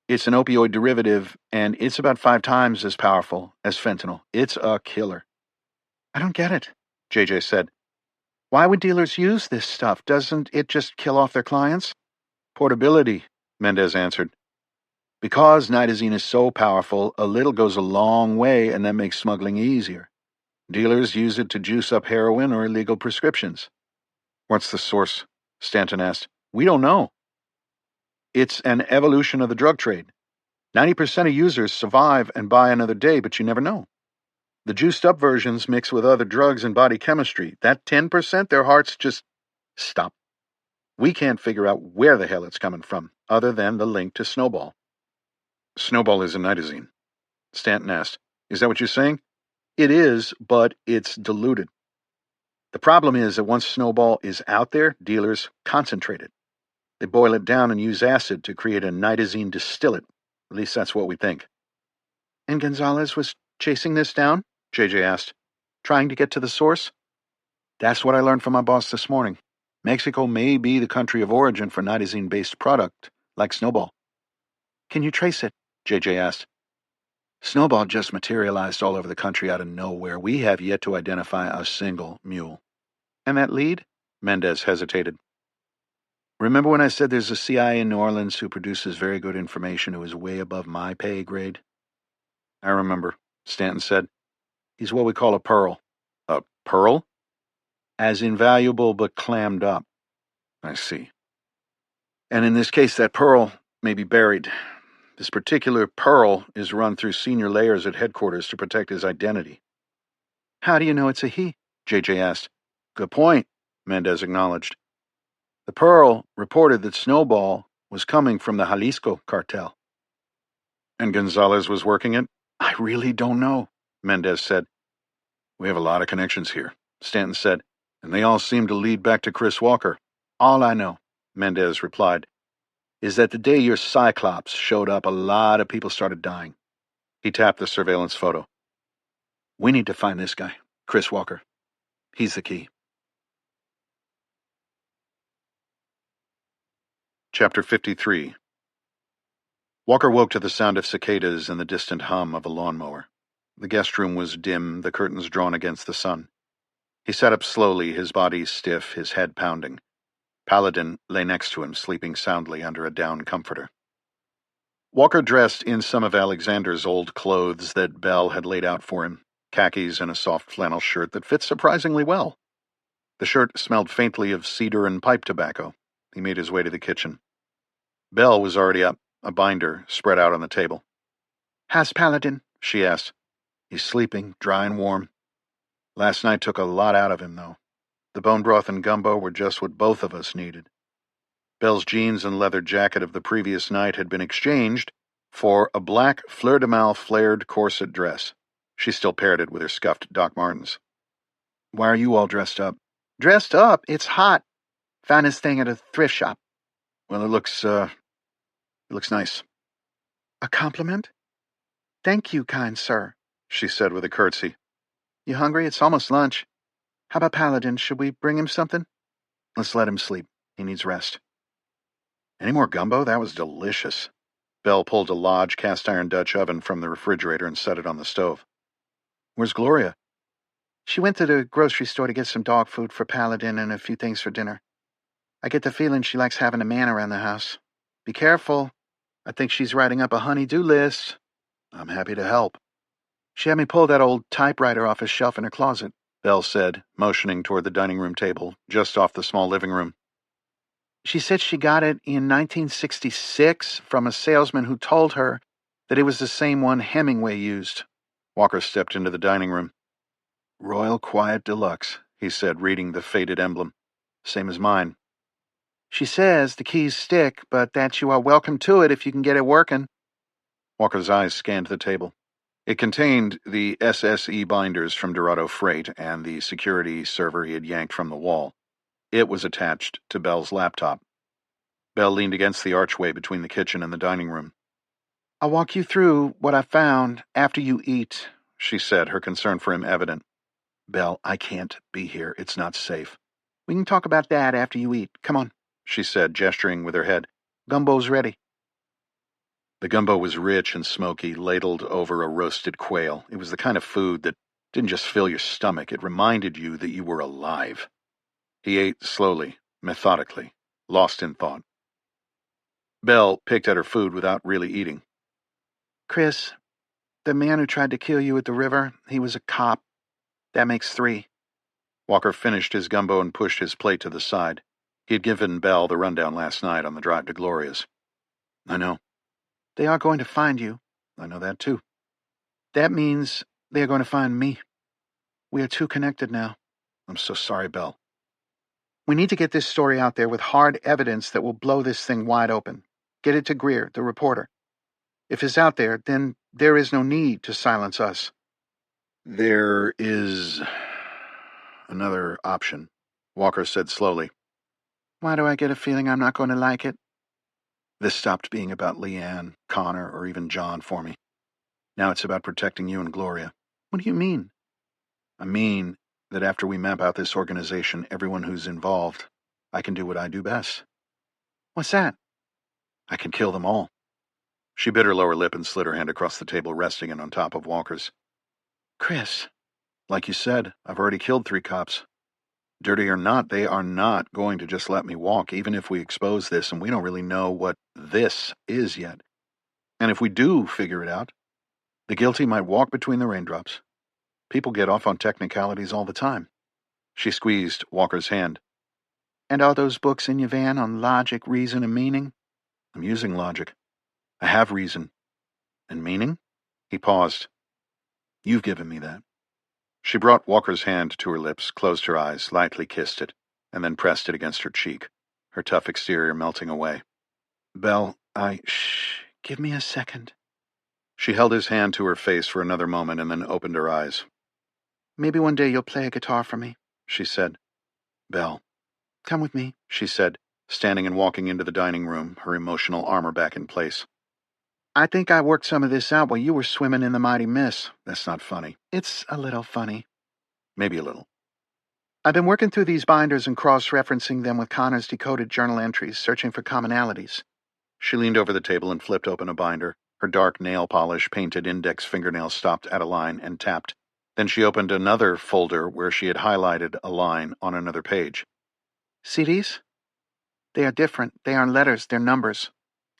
It's an opioid derivative, and it's about 5 times as powerful as fentanyl. It's a killer." "I don't get it," JJ said. "Why would dealers use this stuff? Doesn't it just kill off their clients?" "Portability," Mendez answered. "Because nitazene is so powerful, a little goes a long way, and that makes smuggling easier. Dealers use it to juice up heroin or illegal prescriptions." "What's the source?" Stanton asked. "We don't know. It's an evolution of the drug trade. 90% of users survive and buy another day, but you never know. The juiced-up versions mix with other drugs and body chemistry. That 10%, their hearts just stop. We can't figure out where the hell it's coming from, other than the link to Snowball." "Snowball is a nitazene," Stanton asked. "Is that what you're saying?" "It is, but it's diluted. The problem is that once Snowball is out there, dealers concentrate it. They boil it down and use acid to create a nitazene distillate. At least that's what we think." "And Gonzalez was chasing this down?" JJ asked. "Trying to get to the source?" "That's what I learned from my boss this morning. Mexico may be the country of origin for nitazene-based product, like Snowball." "Can you trace it?" JJ asked. "Snowball just materialized all over the country out of nowhere. We have yet to identify a single mule." "And that lead?" Mendez hesitated. "Remember when I said there's a CIA in New Orleans who produces very good information who is way above my pay grade?" "I remember," Stanton said. "He's what we call a pearl." "A pearl?" "As invaluable but clammed up." "I see. And in this case, that pearl may be buried. This particular pearl is run through senior layers at headquarters to protect his identity." "How do you know it's a he?" JJ asked. "Good point," Mendez acknowledged. "The pearl reported that Snowball was coming from the Jalisco cartel." "And Gonzalez was working it?" "I really don't know," Mendez said. "We have a lot of connections here," Stanton said, "and they all seem to lead back to Chris Walker." "All I know," Mendez replied, "is that the day your Cyclops showed up, a lot of people started dying." He tapped the surveillance photo. "We need to find this guy, Chris Walker. He's the key." Chapter 53. Walker woke to the sound of cicadas and the distant hum of a lawnmower. The guest room was dim, the curtains drawn against the sun. He sat up slowly, his body stiff, his head pounding. Paladin lay next to him, sleeping soundly under a down comforter. Walker dressed in some of Alexander's old clothes that Belle had laid out for him, khakis and a soft flannel shirt that fit surprisingly well. The shirt smelled faintly of cedar and pipe tobacco. He made his way to the kitchen. Belle was already up, a binder spread out on the table. "How's Paladin?" she asked. "He's sleeping, dry and warm. Last night took a lot out of him, though. The bone broth and gumbo were just what both of us needed." Belle's jeans and leather jacket of the previous night had been exchanged for a black fleur-de-mal flared corset dress. She still paired it with her scuffed Doc Martens. "Why are you all dressed up?" "Dressed up? It's hot. Found this thing at a thrift shop." "Well, it looks nice." A compliment? Thank you, kind sir, she said with a curtsy. You hungry? It's almost lunch. How about Paladin? Should we bring him something? Let's let him sleep. He needs rest. Any more gumbo? That was delicious. Belle pulled a Lodge cast-iron Dutch oven from the refrigerator and set it on the stove. Where's Gloria? She went to the grocery store to get some dog food for Paladin and a few things for dinner. I get the feeling she likes having a man around the house. Be careful. I think she's writing up a honey-do list. I'm happy to help. She had me pull that old typewriter off a shelf in her closet, Belle said, motioning toward the dining room table, just off the small living room. She said she got it in 1966 from a salesman who told her that it was the same one Hemingway used. Walker stepped into the dining room. Royal Quiet Deluxe, he said, reading the faded emblem. Same as mine. She says the keys stick, but that you are welcome to it if you can get it working. Walker's eyes scanned the table. It contained the SSE binders from Dorado Freight and the security server he had yanked from the wall. It was attached to Belle's laptop. Belle leaned against the archway between the kitchen and the dining room. I'll walk you through what I found after you eat, she said, her concern for him evident. Belle, I can't be here. It's not safe. We can talk about that after you eat. Come on, she said, gesturing with her head. Gumbo's ready. The gumbo was rich and smoky, ladled over a roasted quail. It was the kind of food that didn't just fill your stomach, it reminded you that you were alive. He ate slowly, methodically, lost in thought. Belle picked at her food without really eating. Chris, the man who tried to kill you at the river, he was a cop. That makes 3. Walker finished his gumbo and pushed his plate to the side. He had given Belle the rundown last night on the drive to Gloria's. I know. They are going to find you. I know that too. That means they are going to find me. We are too connected now. I'm so sorry, Belle. We need to get this story out there with hard evidence that will blow this thing wide open. Get it to Greer, the reporter. If it's out there, then there is no need to silence us. There is another option, Walker said slowly. Why do I get a feeling I'm not going to like it? This stopped being about Leanne, Connor, or even John for me. Now it's about protecting you and Gloria. What do you mean? I mean that after we map out this organization, everyone who's involved, I can do what I do best. What's that? I can kill them all. She bit her lower lip and slid her hand across the table, resting it on top of Walker's. Chris. Like you said, I've already killed 3 cops. Dirty or not, they are not going to just let me walk, even if we expose this, and we don't really know what this is yet. And if we do figure it out, the guilty might walk between the raindrops. People get off on technicalities all the time. She squeezed Walker's hand. And are those books in your van on logic, reason, and meaning? I'm using logic. I have reason. And meaning? He paused. You've given me that. She brought Walker's hand to her lips, closed her eyes, lightly kissed it, and then pressed it against her cheek, her tough exterior melting away. Belle, Shh, give me a second. She held his hand to her face for another moment and then opened her eyes. Maybe one day you'll play a guitar for me, she said. Belle. Come with me, she said, standing and walking into the dining room, her emotional armor back in place. I think I worked some of this out while you were swimming in the mighty Miss. That's not funny. It's a little funny. Maybe a little. I've been working through these binders and cross-referencing them with Connor's decoded journal entries, searching for commonalities. She leaned over the table and flipped open a binder. Her dark nail polish painted index fingernail stopped at a line and tapped. Then she opened another folder where she had highlighted a line on another page. See these? They are different. They aren't letters, they're numbers.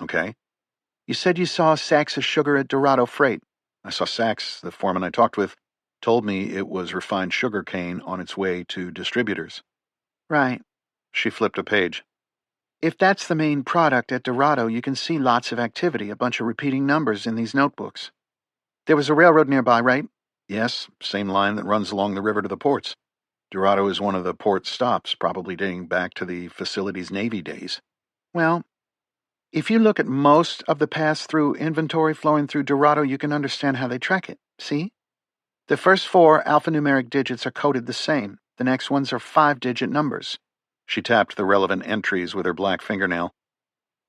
Okay. You said you saw sacks of sugar at Dorado Freight. I saw sacks. The foreman I talked with told me it was refined sugar cane on its way to distributors. Right. She flipped a page. If that's the main product at Dorado, you can see lots of activity, a bunch of repeating numbers in these notebooks. There was a railroad nearby, right? Yes, same line that runs along the river to the ports. Dorado is one of the port stops, probably dating back to the facility's Navy days. Well, if you look at most of the pass-through inventory flowing through Dorado, you can understand how they track it. See? The first 4 alphanumeric digits are coded the same. The next ones are 5-digit numbers. She tapped the relevant entries with her black fingernail.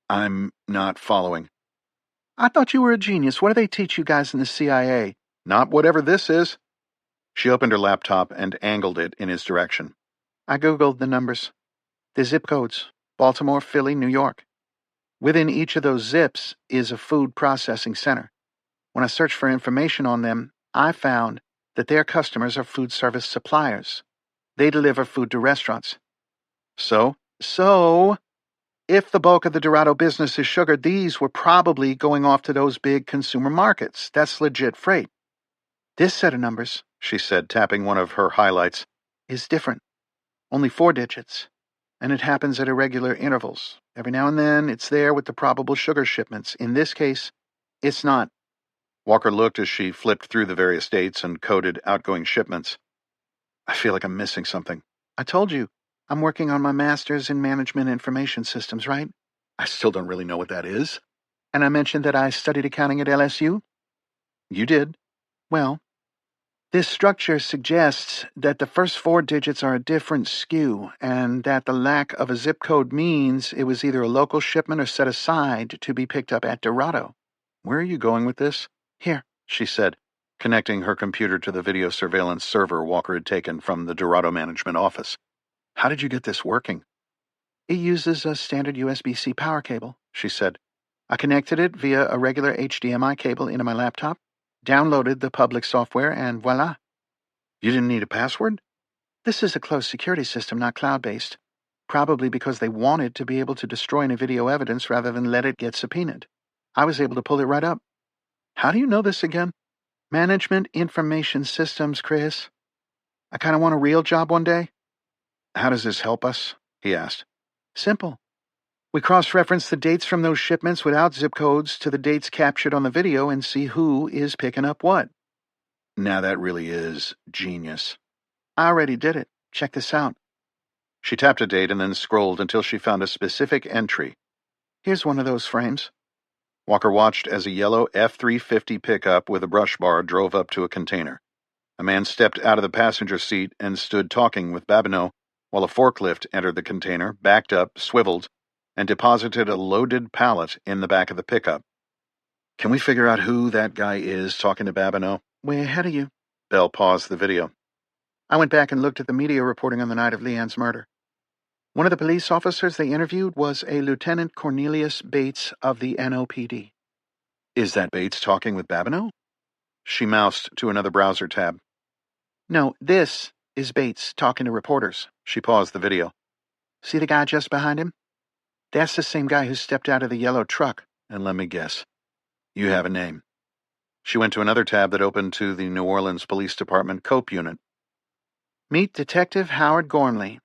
I'm not following. I thought you were a genius. What do they teach you guys in the CIA? Not whatever this is. She opened her laptop and angled it in his direction. I Googled the numbers. The zip codes: Baltimore, Philly, New York. Within each of those zips is a food processing center. When I searched for information on them, I found that their customers are food service suppliers. They deliver food to restaurants. So, if the bulk of the Dorado business is sugar, these were probably going off to those big consumer markets. That's legit freight. This set of numbers, she said, tapping one of her highlights, is different. Only 4 digits. And it happens at irregular intervals. Every now and then, it's there with the probable sugar shipments. In this case, it's not. Walker looked as she flipped through the various dates and coded outgoing shipments. I feel like I'm missing something. I told you, I'm working on my master's in management information systems, right? I still don't really know what that is. And I mentioned that I studied accounting at LSU? You did. Well, this structure suggests that the first 4 digits are a different skew, and that the lack of a zip code means it was either a local shipment or set aside to be picked up at Dorado. Where are you going with this? Here, she said, connecting her computer to the video surveillance server Walker had taken from the Dorado management office. How did you get this working? It uses a standard USB-C power cable, she said. I connected it via a regular HDMI cable into my laptop, downloaded the public software, and voila. You didn't need a password? This is a closed security system, not cloud-based. Probably because they wanted to be able to destroy any video evidence rather than let it get subpoenaed. I was able to pull it right up. How do you know this again? Management information systems, Chris. I kind of want a real job one day. How does this help us? He asked. Simple. We cross-reference the dates from those shipments without zip codes to the dates captured on the video and see who is picking up what. Now that really is genius. I already did it. Check this out. She tapped a date and then scrolled until she found a specific entry. Here's one of those frames. Walker watched as a yellow F-350 pickup with a brush bar drove up to a container. A man stepped out of the passenger seat and stood talking with Babineau, while a forklift entered the container, backed up, swiveled, and deposited a loaded pallet in the back of the pickup. Can we figure out who that guy is talking to Babineau? Way ahead of you. Bell paused the video. I went back and looked at the media reporting on the night of Leanne's murder. One of the police officers they interviewed was a Lieutenant Cornelius Bates of the NOPD. Is that Bates talking with Babineau? She moused to another browser tab. No, this is Bates talking to reporters. She paused the video. See the guy just behind him? That's the same guy who stepped out of the yellow truck. And let me guess. You have a name. She went to another tab that opened to the New Orleans Police Department COPE unit. Meet Detective Howard Gormley.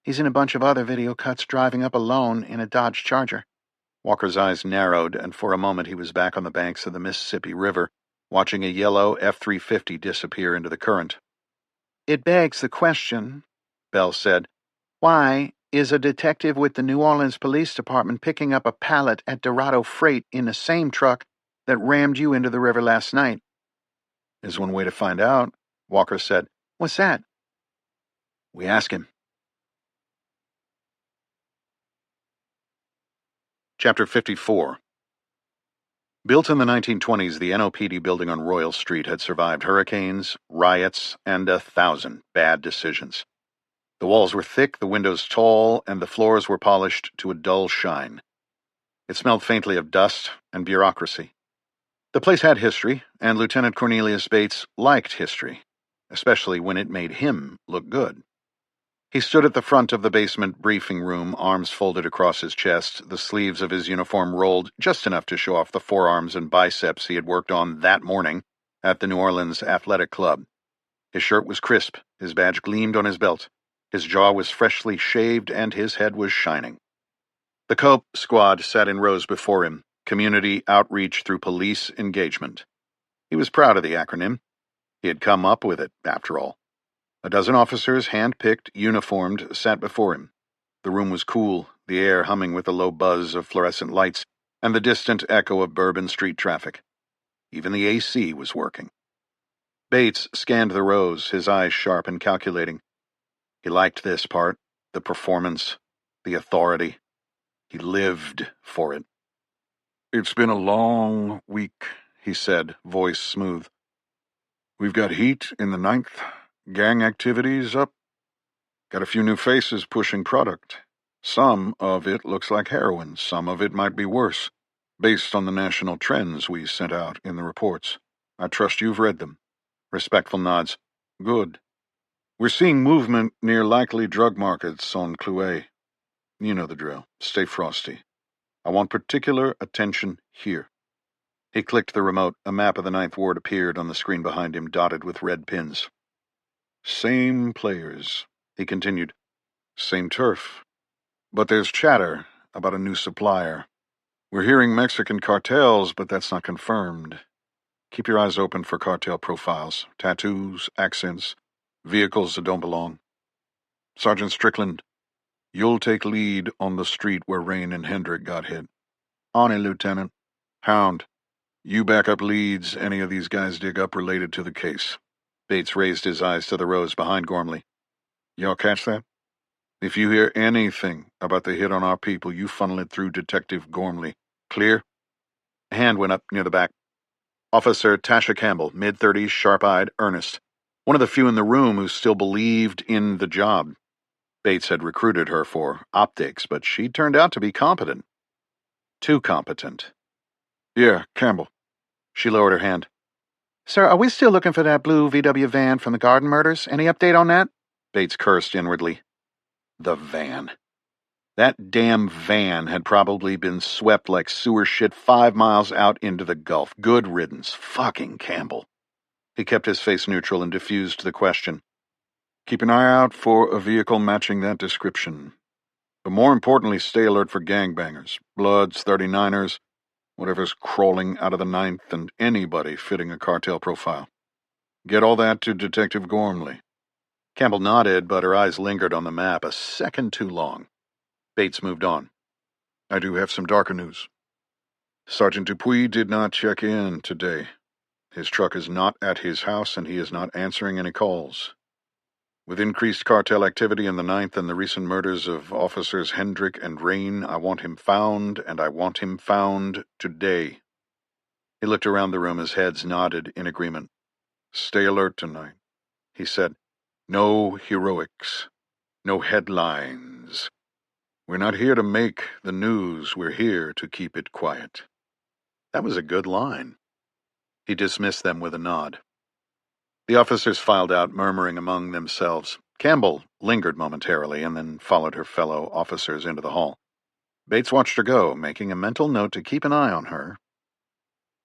He's in a bunch of other video cuts driving up alone in a Dodge Charger. Walker's eyes narrowed, and for a moment he was back on the banks of the Mississippi River, watching a yellow F-350 disappear into the current. It begs the question, Bell said. Why is a detective with the New Orleans Police Department picking up a pallet at Dorado Freight in the same truck that rammed you into the river last night? There's one way to find out, Walker said. What's that? We ask him. Chapter 54. Built in the 1920s, the NOPD building on Royal Street had survived hurricanes, riots, and 1,000 bad decisions. The walls were thick, the windows tall, and the floors were polished to a dull shine. It smelled faintly of dust and bureaucracy. The place had history, and Lieutenant Cornelius Bates liked history, especially when it made him look good. He stood at the front of the basement briefing room, arms folded across his chest, the sleeves of his uniform rolled just enough to show off the forearms and biceps he had worked on that morning at the New Orleans Athletic Club. His shirt was crisp, his badge gleamed on his belt, his jaw was freshly shaved, and his head was shining. The COPE squad sat in rows before him, community outreach through police engagement. He was proud of the acronym. He had come up with it, after all. A dozen officers, hand-picked, uniformed, sat before him. The room was cool, the air humming with the low buzz of fluorescent lights and the distant echo of Bourbon Street traffic. Even the AC was working. Bates scanned the rows, his eyes sharp and calculating. He liked this part, the performance, the authority. He lived for it. It's been a long week, he said, voice smooth. We've got heat in the 9th, gang activities up. Got a few new faces pushing product. Some of it looks like heroin, some of it might be worse, based on the national trends we sent out in the reports. I trust you've read them. Respectful nods. Good. We're seeing movement near likely drug markets on Clouet. You know the drill. Stay frosty. I want particular attention here. He clicked the remote. A map of the 9th Ward appeared on the screen behind him, dotted with red pins. Same players, he continued. Same turf. But there's chatter about a new supplier. We're hearing Mexican cartels, but that's not confirmed. Keep your eyes open for cartel profiles, tattoos, accents, vehicles that don't belong. Sergeant Strickland, you'll take lead on the street where Rain and Hendrick got hit. On it, Lieutenant. Hound, you back up leads any of these guys dig up related to the case. Bates raised his eyes to the rows behind Gormley. Y'all catch that? If you hear anything about the hit on our people, you funnel it through Detective Gormley. Clear? A hand went up near the back. Officer Tasha Campbell, mid-30s, sharp-eyed, earnest. One of the few in the room who still believed in the job. Bates had recruited her for optics, but she turned out to be competent. Too competent. Yeah, Campbell. She lowered her hand. Sir, are we still looking for that blue VW van from the Garden murders? Any update on that? Bates cursed inwardly. The van. That damn van had probably been swept like sewer shit 5 miles out into the Gulf. Good riddance. Fucking Campbell. He kept his face neutral and diffused the question. Keep an eye out for a vehicle matching that description. But more importantly, stay alert for gangbangers, Bloods, 39ers, whatever's crawling out of the 9th, and anybody fitting a cartel profile. Get all that to Detective Gormley. Campbell nodded, but her eyes lingered on the map a second too long. Bates moved on. I do have some darker news. Sergeant Dupuy did not check in today. His truck is not at his house, and he is not answering any calls. With increased cartel activity in the 9th and the recent murders of officers Hendrick and Rain, I want him found, and I want him found today. He looked around the room as heads nodded in agreement. Stay alert tonight, he said. No heroics. No headlines. We're not here to make the news. We're here to keep it quiet. That was a good line. He dismissed them with a nod. The officers filed out, murmuring among themselves. Campbell lingered momentarily and then followed her fellow officers into the hall. Bates watched her go, making a mental note to keep an eye on her.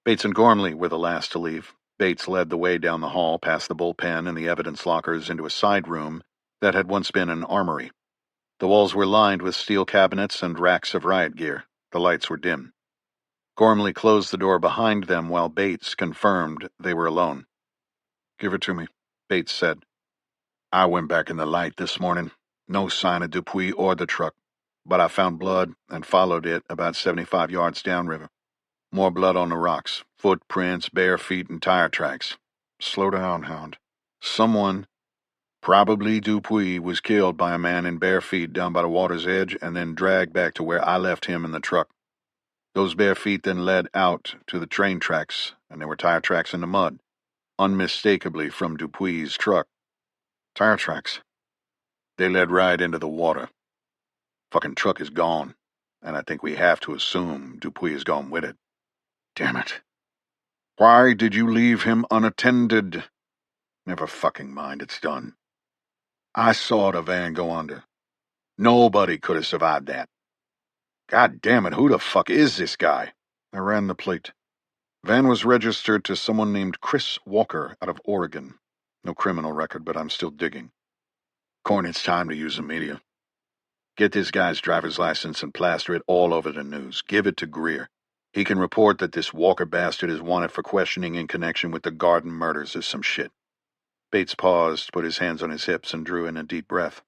Bates and Gormley were the last to leave. Bates led the way down the hall, past the bullpen and the evidence lockers, into a side room that had once been an armory. The walls were lined with steel cabinets and racks of riot gear. The lights were dim. Gormley closed the door behind them while Bates confirmed they were alone. Give it to me, Bates said. I went back in the light this morning. No sign of Dupuy or the truck, but I found blood and followed it about 75 yards downriver. More blood on the rocks, footprints, bare feet, and tire tracks. Slow down, Hound. Someone, probably Dupuy, was killed by a man in bare feet down by the water's edge and then dragged back to where I left him in the truck. Those bare feet then led out to the train tracks, and there were tire tracks in the mud, unmistakably from Dupuy's truck. Tire tracks. They led right into the water. Fucking truck is gone, and I think we have to assume Dupuy is gone with it. Damn it. Why did you leave him unattended? Never fucking mind, it's done. I saw the van go under. Nobody could have survived that. God damn it, who the fuck is this guy? I ran the plate. Van was registered to someone named Chris Walker out of Oregon. No criminal record, but I'm still digging. Corn, it's time to use the media. Get this guy's driver's license and plaster it all over the news. Give it to Greer. He can report that this Walker bastard is wanted for questioning in connection with the Garden murders or some shit. Bates paused, put his hands on his hips, and drew in a deep breath.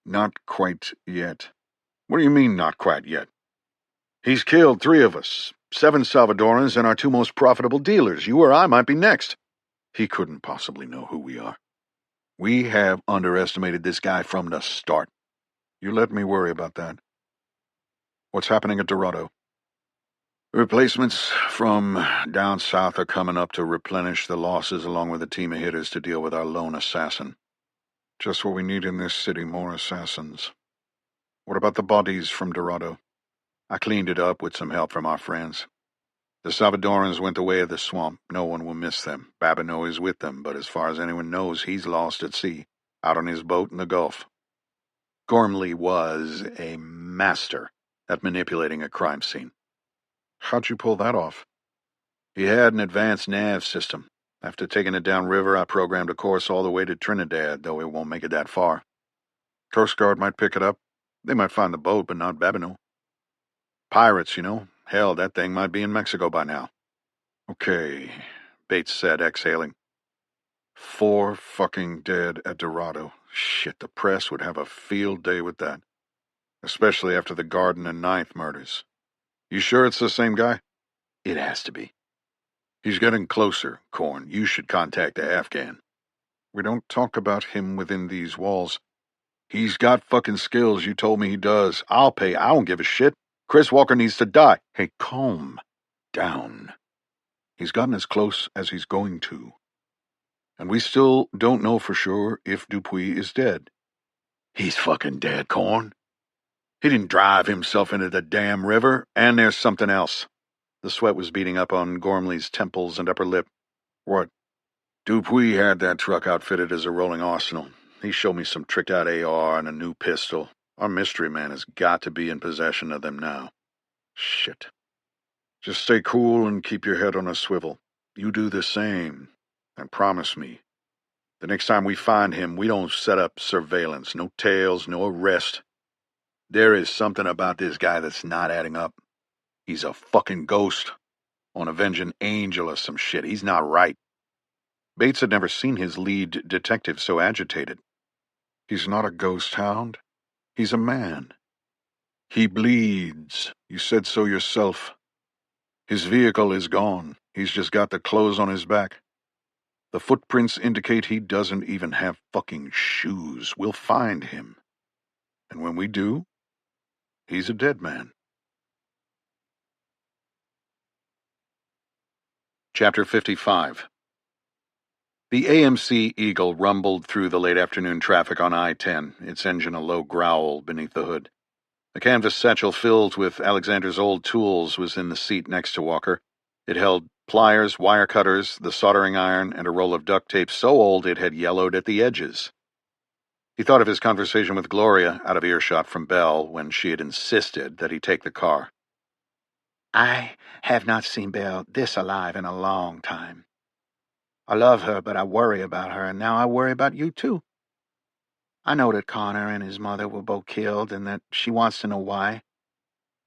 Not quite yet. What do you mean, not quite yet? He's killed 3 of us, 7 Salvadorans, and our 2 most profitable dealers. You or I might be next. He couldn't possibly know who we are. We have underestimated this guy from the start. You let me worry about that. What's happening at Dorado? Replacements from down south are coming up to replenish the losses along with a team of hitters to deal with our lone assassin. Just what we need in this city, more assassins. What about the bodies from Dorado? I cleaned it up with some help from our friends. The Salvadorans went the way of the swamp. No one will miss them. Babineau is with them, but as far as anyone knows, he's lost at sea, out on his boat in the Gulf. Gormley was a master at manipulating a crime scene. How'd you pull that off? He had an advanced nav system. After taking it downriver, I programmed a course all the way to Trinidad, though it won't make it that far. Coast Guard might pick it up. They might find the boat, but not Babineau. Pirates, you know. Hell, that thing might be in Mexico by now. Okay, Bates said, exhaling. 4 fucking dead at Dorado. Shit, the press would have a field day with that. Especially after the Garden and Ninth murders. You sure it's the same guy? It has to be. He's getting closer, Korn. You should contact the Afghan. We don't talk about him within these walls. He's got fucking skills, you told me he does. I'll pay, I don't give a shit. Chris Walker needs to die. Hey, calm down. He's gotten as close as he's going to. And we still don't know for sure if Dupuy is dead. He's fucking dead, Korn. He didn't drive himself into the damn river, and there's something else. The sweat was beating up on Gormley's temples and upper lip. What? Dupuy had that truck outfitted as a rolling arsenal. He showed me some tricked-out AR and a new pistol. Our mystery man has got to be in possession of them now. Shit. Just stay cool and keep your head on a swivel. You do the same. And promise me, the next time we find him, we don't set up surveillance. No tails, no arrest. There is something about this guy that's not adding up. He's a fucking ghost. On Avenging Angel or some shit. He's not right. Bates had never seen his lead detective so agitated. He's not a ghost hound. He's a man. He bleeds. You said so yourself. His vehicle is gone. He's just got the clothes on his back. The footprints indicate he doesn't even have fucking shoes. We'll find him. And when we do, he's a dead man. Chapter 55. The AMC Eagle rumbled through the late afternoon traffic on I-10, its engine a low growl beneath the hood. A canvas satchel filled with Alexander's old tools was in the seat next to Walker. It held pliers, wire cutters, the soldering iron, and a roll of duct tape so old it had yellowed at the edges. He thought of his conversation with Gloria out of earshot from Belle when she had insisted that he take the car. I have not seen Belle this alive in a long time. I love her, but I worry about her, and now I worry about you, too. I know that Connor and his mother were both killed, and that she wants to know why.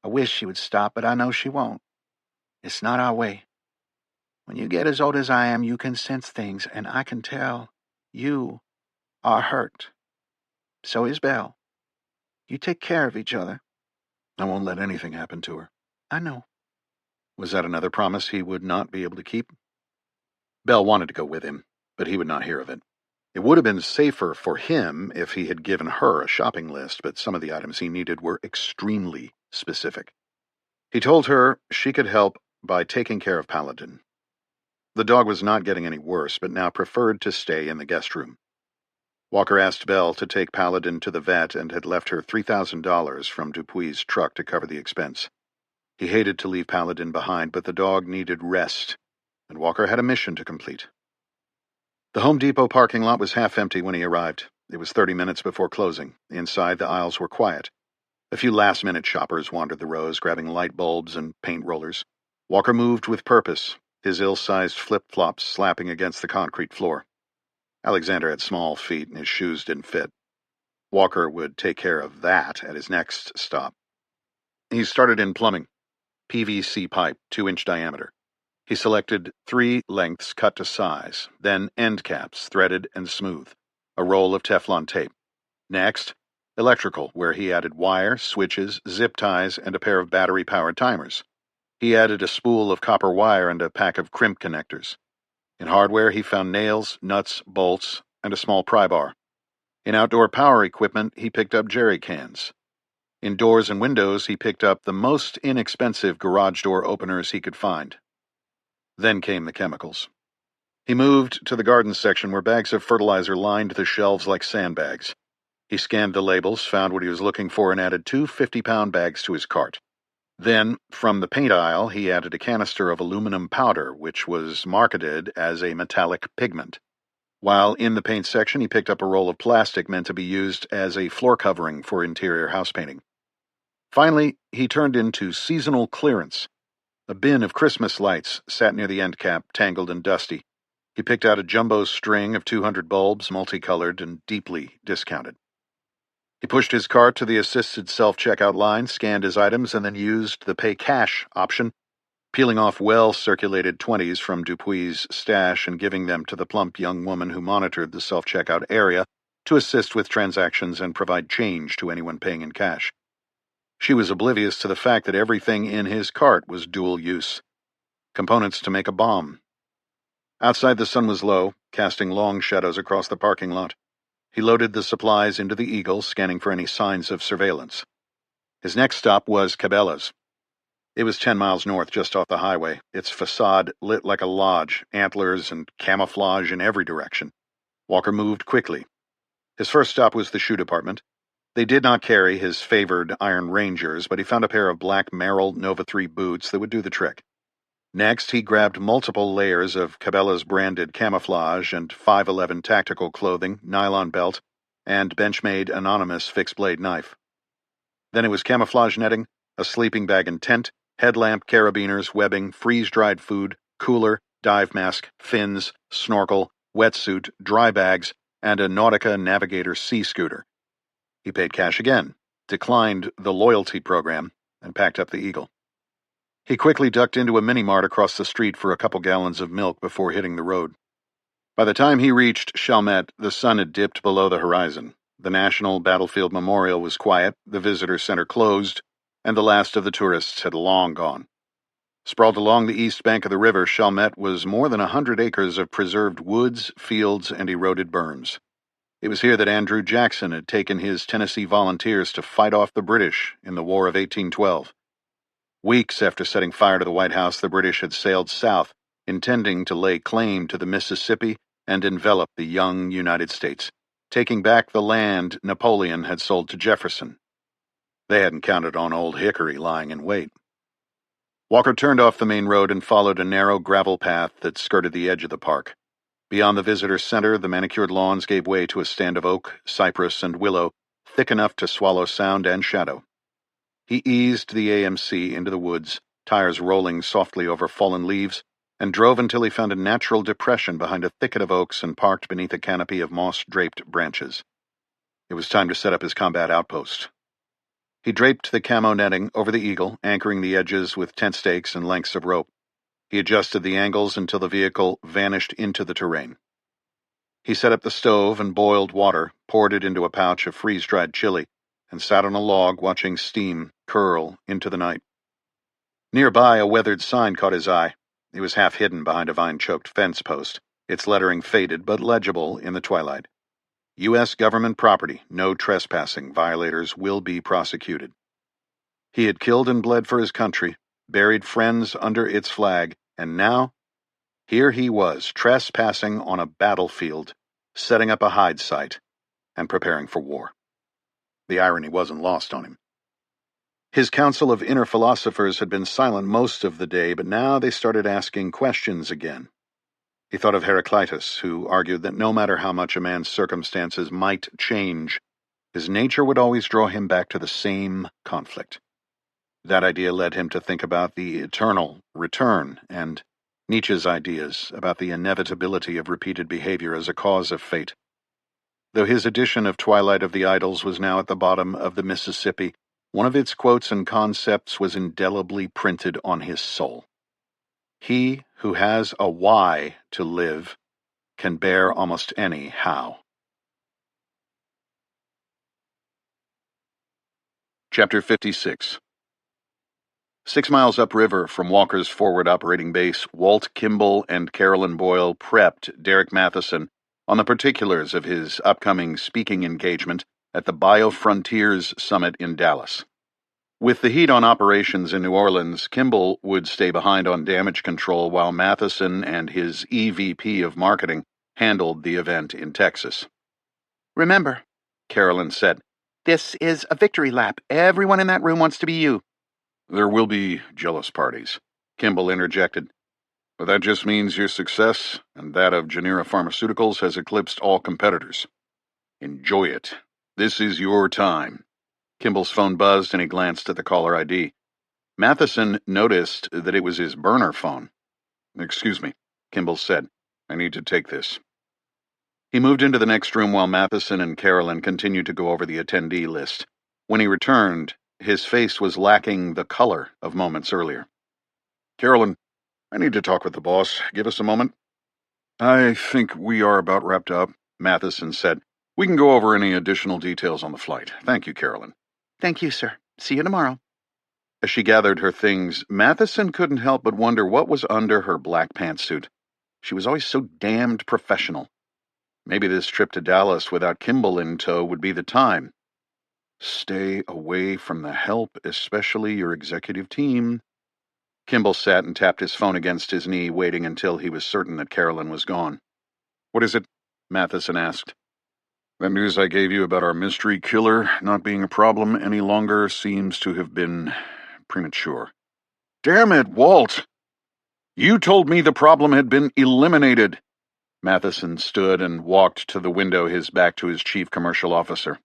I wish she would stop, but I know she won't. It's not our way. When you get as old as I am, you can sense things, and I can tell you are hurt. So is Belle. You take care of each other. I won't let anything happen to her. I know. Was that another promise he would not be able to keep? Belle wanted to go with him, but he would not hear of it. It would have been safer for him if he had given her a shopping list, but some of the items he needed were extremely specific. He told her she could help by taking care of Paladin. The dog was not getting any worse, but now preferred to stay in the guest room. Walker asked Belle to take Paladin to the vet and had left her $3,000 from Dupuy's truck to cover the expense. He hated to leave Paladin behind, but the dog needed rest, and Walker had a mission to complete. The Home Depot parking lot was half empty when he arrived. It was 30 minutes before closing. Inside, the aisles were quiet. A few last-minute shoppers wandered the rows, grabbing light bulbs and paint rollers. Walker moved with purpose, his ill-sized flip-flops slapping against the concrete floor. Alexander had small feet, and his shoes didn't fit. Walker would take care of that at his next stop. He started in plumbing. PVC pipe, 2-inch diameter. He selected 3 lengths cut to size, then end caps, threaded and smooth, a roll of Teflon tape. Next, electrical, where he added wire, switches, zip ties, and a pair of battery-powered timers. He added a spool of copper wire and a pack of crimp connectors. In hardware, he found nails, nuts, bolts, and a small pry bar. In outdoor power equipment, he picked up jerry cans. In doors and windows, he picked up the most inexpensive garage door openers he could find. Then came the chemicals. He moved to the garden section where bags of fertilizer lined the shelves like sandbags. He scanned the labels, found what he was looking for, and added two 50-pound bags to his cart. Then, from the paint aisle, he added a canister of aluminum powder, which was marketed as a metallic pigment. While in the paint section, he picked up a roll of plastic meant to be used as a floor covering for interior house painting. Finally, he turned into seasonal clearance. A bin of Christmas lights sat near the end cap, tangled and dusty. He picked out a jumbo string of 200 bulbs, multicolored and deeply discounted. He pushed his cart to the assisted self-checkout line, scanned his items, and then used the pay cash option, peeling off well-circulated 20s from Dupuy's stash and giving them to the plump young woman who monitored the self-checkout area to assist with transactions and provide change to anyone paying in cash. She was oblivious to the fact that everything in his cart was dual use. Components to make a bomb. Outside, the sun was low, casting long shadows across the parking lot. He loaded the supplies into the Eagle, scanning for any signs of surveillance. His next stop was Cabela's. It was 10 miles north, just off the highway, its facade lit like a lodge, antlers and camouflage in every direction. Walker moved quickly. His first stop was the shoe department. They did not carry his favored Iron Rangers, but he found a pair of black Merrell Nova 3 boots that would do the trick. Next, he grabbed multiple layers of Cabela's branded camouflage and 511 tactical clothing, nylon belt, and Benchmade anonymous fixed-blade knife. Then it was camouflage netting, a sleeping bag and tent, headlamp, carabiners, webbing, freeze-dried food, cooler, dive mask, fins, snorkel, wetsuit, dry bags, and a Nautica Navigator sea scooter. He paid cash again, declined the loyalty program, and packed up the Eagle. He quickly ducked into a mini-mart across the street for a couple gallons of milk before hitting the road. By the time he reached Chalmette, the sun had dipped below the horizon. The National Battlefield Memorial was quiet, the visitor center closed, and the last of the tourists had long gone. Sprawled along the east bank of the river, Chalmette was more than 100 acres of preserved woods, fields, and eroded berms. It was here that Andrew Jackson had taken his Tennessee volunteers to fight off the British in the War of 1812. Weeks after setting fire to the White House, the British had sailed south, intending to lay claim to the Mississippi and envelop the young United States, taking back the land Napoleon had sold to Jefferson. They hadn't counted on Old Hickory lying in wait. Walker turned off the main road and followed a narrow gravel path that skirted the edge of the park. Beyond the visitor center, the manicured lawns gave way to a stand of oak, cypress, and willow, thick enough to swallow sound and shadow. He eased the AMC into the woods, tires rolling softly over fallen leaves, and drove until he found a natural depression behind a thicket of oaks and parked beneath a canopy of moss-draped branches. It was time to set up his combat outpost. He draped the camo netting over the Eagle, anchoring the edges with tent stakes and lengths of rope. He adjusted the angles until the vehicle vanished into the terrain. He set up the stove and boiled water, poured it into a pouch of freeze-dried chili, and sat on a log watching steam curl into the night. Nearby, a weathered sign caught his eye. It was half hidden behind a vine-choked fence post, its lettering faded but legible in the twilight. U.S. government property, no trespassing, violators will be prosecuted. He had killed and bled for his country, buried friends under its flag, and now, here he was, trespassing on a battlefield, setting up a hide site, and preparing for war. The irony wasn't lost on him. His council of inner philosophers had been silent most of the day, but now they started asking questions again. He thought of Heraclitus, who argued that no matter how much a man's circumstances might change, his nature would always draw him back to the same conflict. That idea led him to think about the eternal return and Nietzsche's ideas about the inevitability of repeated behavior as a cause of fate. Though his edition of Twilight of the Idols was now at the bottom of the Mississippi, one of its quotes and concepts was indelibly printed on his soul. He who has a why to live can bear almost any how. Chapter 56. 6 miles upriver from Walker's forward operating base, Walt Kimball and Carolyn Boyle prepped Derek Matheson on the particulars of his upcoming speaking engagement at the BioFrontiers Summit in Dallas. With the heat on operations in New Orleans, Kimball would stay behind on damage control while Matheson and his EVP of marketing handled the event in Texas. Remember, Carolyn said, this is a victory lap. Everyone in that room wants to be you. There will be jealous parties, Kimball interjected. But that just means your success and that of Genera Pharmaceuticals has eclipsed all competitors. Enjoy it. This is your time. Kimball's phone buzzed and he glanced at the caller ID. Matheson noticed that it was his burner phone. Excuse me, Kimball said. I need to take this. He moved into the next room while Matheson and Carolyn continued to go over the attendee list. When he returned, his face was lacking the color of moments earlier. Carolyn, I need to talk with the boss. Give us a moment. I think we are about wrapped up, Matheson said. We can go over any additional details on the flight. Thank you, Carolyn. Thank you, sir. See you tomorrow. As she gathered her things, Matheson couldn't help but wonder what was under her black pantsuit. She was always so damned professional. Maybe this trip to Dallas without Kimball in tow would be the time. Stay away from the help, especially your executive team. Kimball sat and tapped his phone against his knee, waiting until he was certain that Carolyn was gone. What is it? Matheson asked. That news I gave you about our mystery killer not being a problem any longer seems to have been premature. Damn it, Walt! You told me the problem had been eliminated. Matheson stood and walked to the window, his back to his chief commercial officer.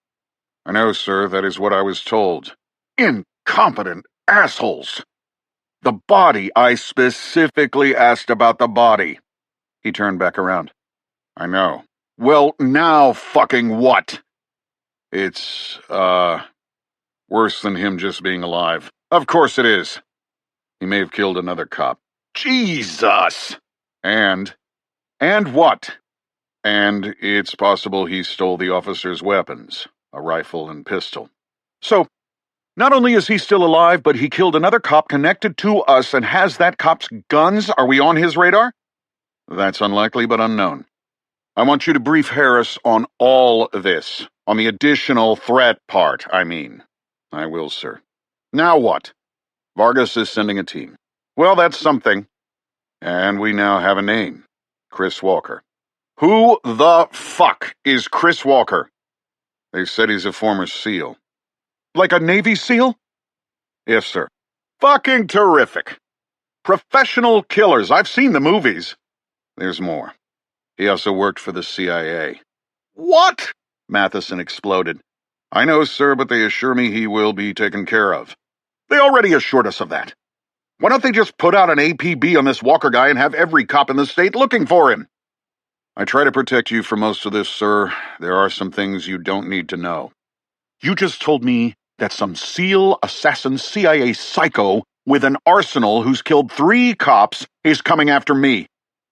I know, sir, that is what I was told. Incompetent assholes! The body, I specifically asked about the body. He turned back around. I know. Well, now fucking what? It's, worse than him just being alive. Of course it is. He may have killed another cop. Jesus! And what? And it's possible he stole the officer's weapons, a rifle and pistol. So, not only is he still alive, but he killed another cop connected to us and has that cop's guns. Are we on his radar? That's unlikely, but unknown. I want you to brief Harris on all this. On the additional threat part, I mean. I will, sir. Now what? Vargas is sending a team. Well, that's something. And we now have a name. Chris Walker. Who the fuck is Chris Walker? They said he's a former SEAL. Like a Navy SEAL? Yes, sir. Fucking terrific. Professional killers. I've seen the movies. There's more. He also worked for the CIA. What? Matheson exploded. I know, sir, but they assure me he will be taken care of. They already assured us of that. Why don't they just put out an APB on this Walker guy and have every cop in the state looking for him? I try to protect you from most of this, sir. There are some things you don't need to know. You just told me that some SEAL assassin CIA psycho with an arsenal who's killed 3 cops is coming after me.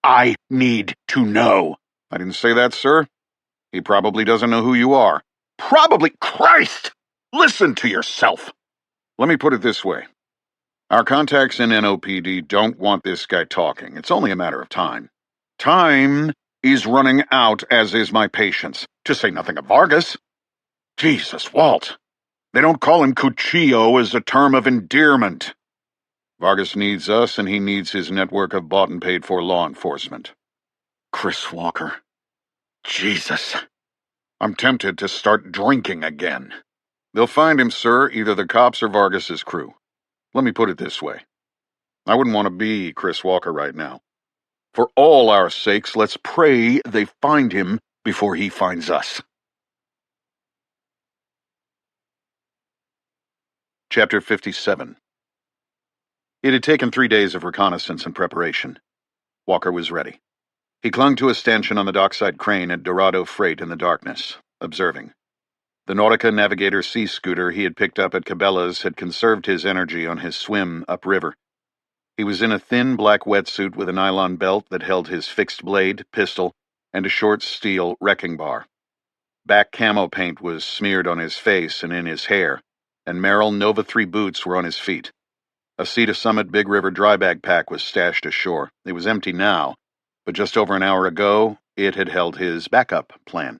I need to know. I didn't say that, sir. He probably doesn't know who you are. Probably? Christ! Listen to yourself. Let me put it this way. Our contacts in NOPD don't want this guy talking. It's only a matter of time. Time is running out, as is my patience, to say nothing of Vargas. Jesus, Walt. They don't call him Cuchillo as a term of endearment. Vargas needs us, and he needs his network of bought and paid for law enforcement. Chris Walker. Jesus. I'm tempted to start drinking again. They'll find him, sir, either the cops or Vargas's crew. Let me put it this way. I wouldn't want to be Chris Walker right now. For all our sakes, let's pray they find him before he finds us. Chapter 57. It had taken 3 days of reconnaissance and preparation. Walker was ready. He clung to a stanchion on the dockside crane at Dorado Freight in the darkness, observing. The Nautica Navigator sea scooter he had picked up at Cabela's had conserved his energy on his swim upriver. He was in a thin black wetsuit with a nylon belt that held his fixed blade, pistol, and a short steel wrecking bar. Back camo paint was smeared on his face and in his hair, and Merrill Nova 3 boots were on his feet. A Sea to Summit Big River dry bag pack was stashed ashore. It was empty now, but just over an hour ago, it had held his backup plan.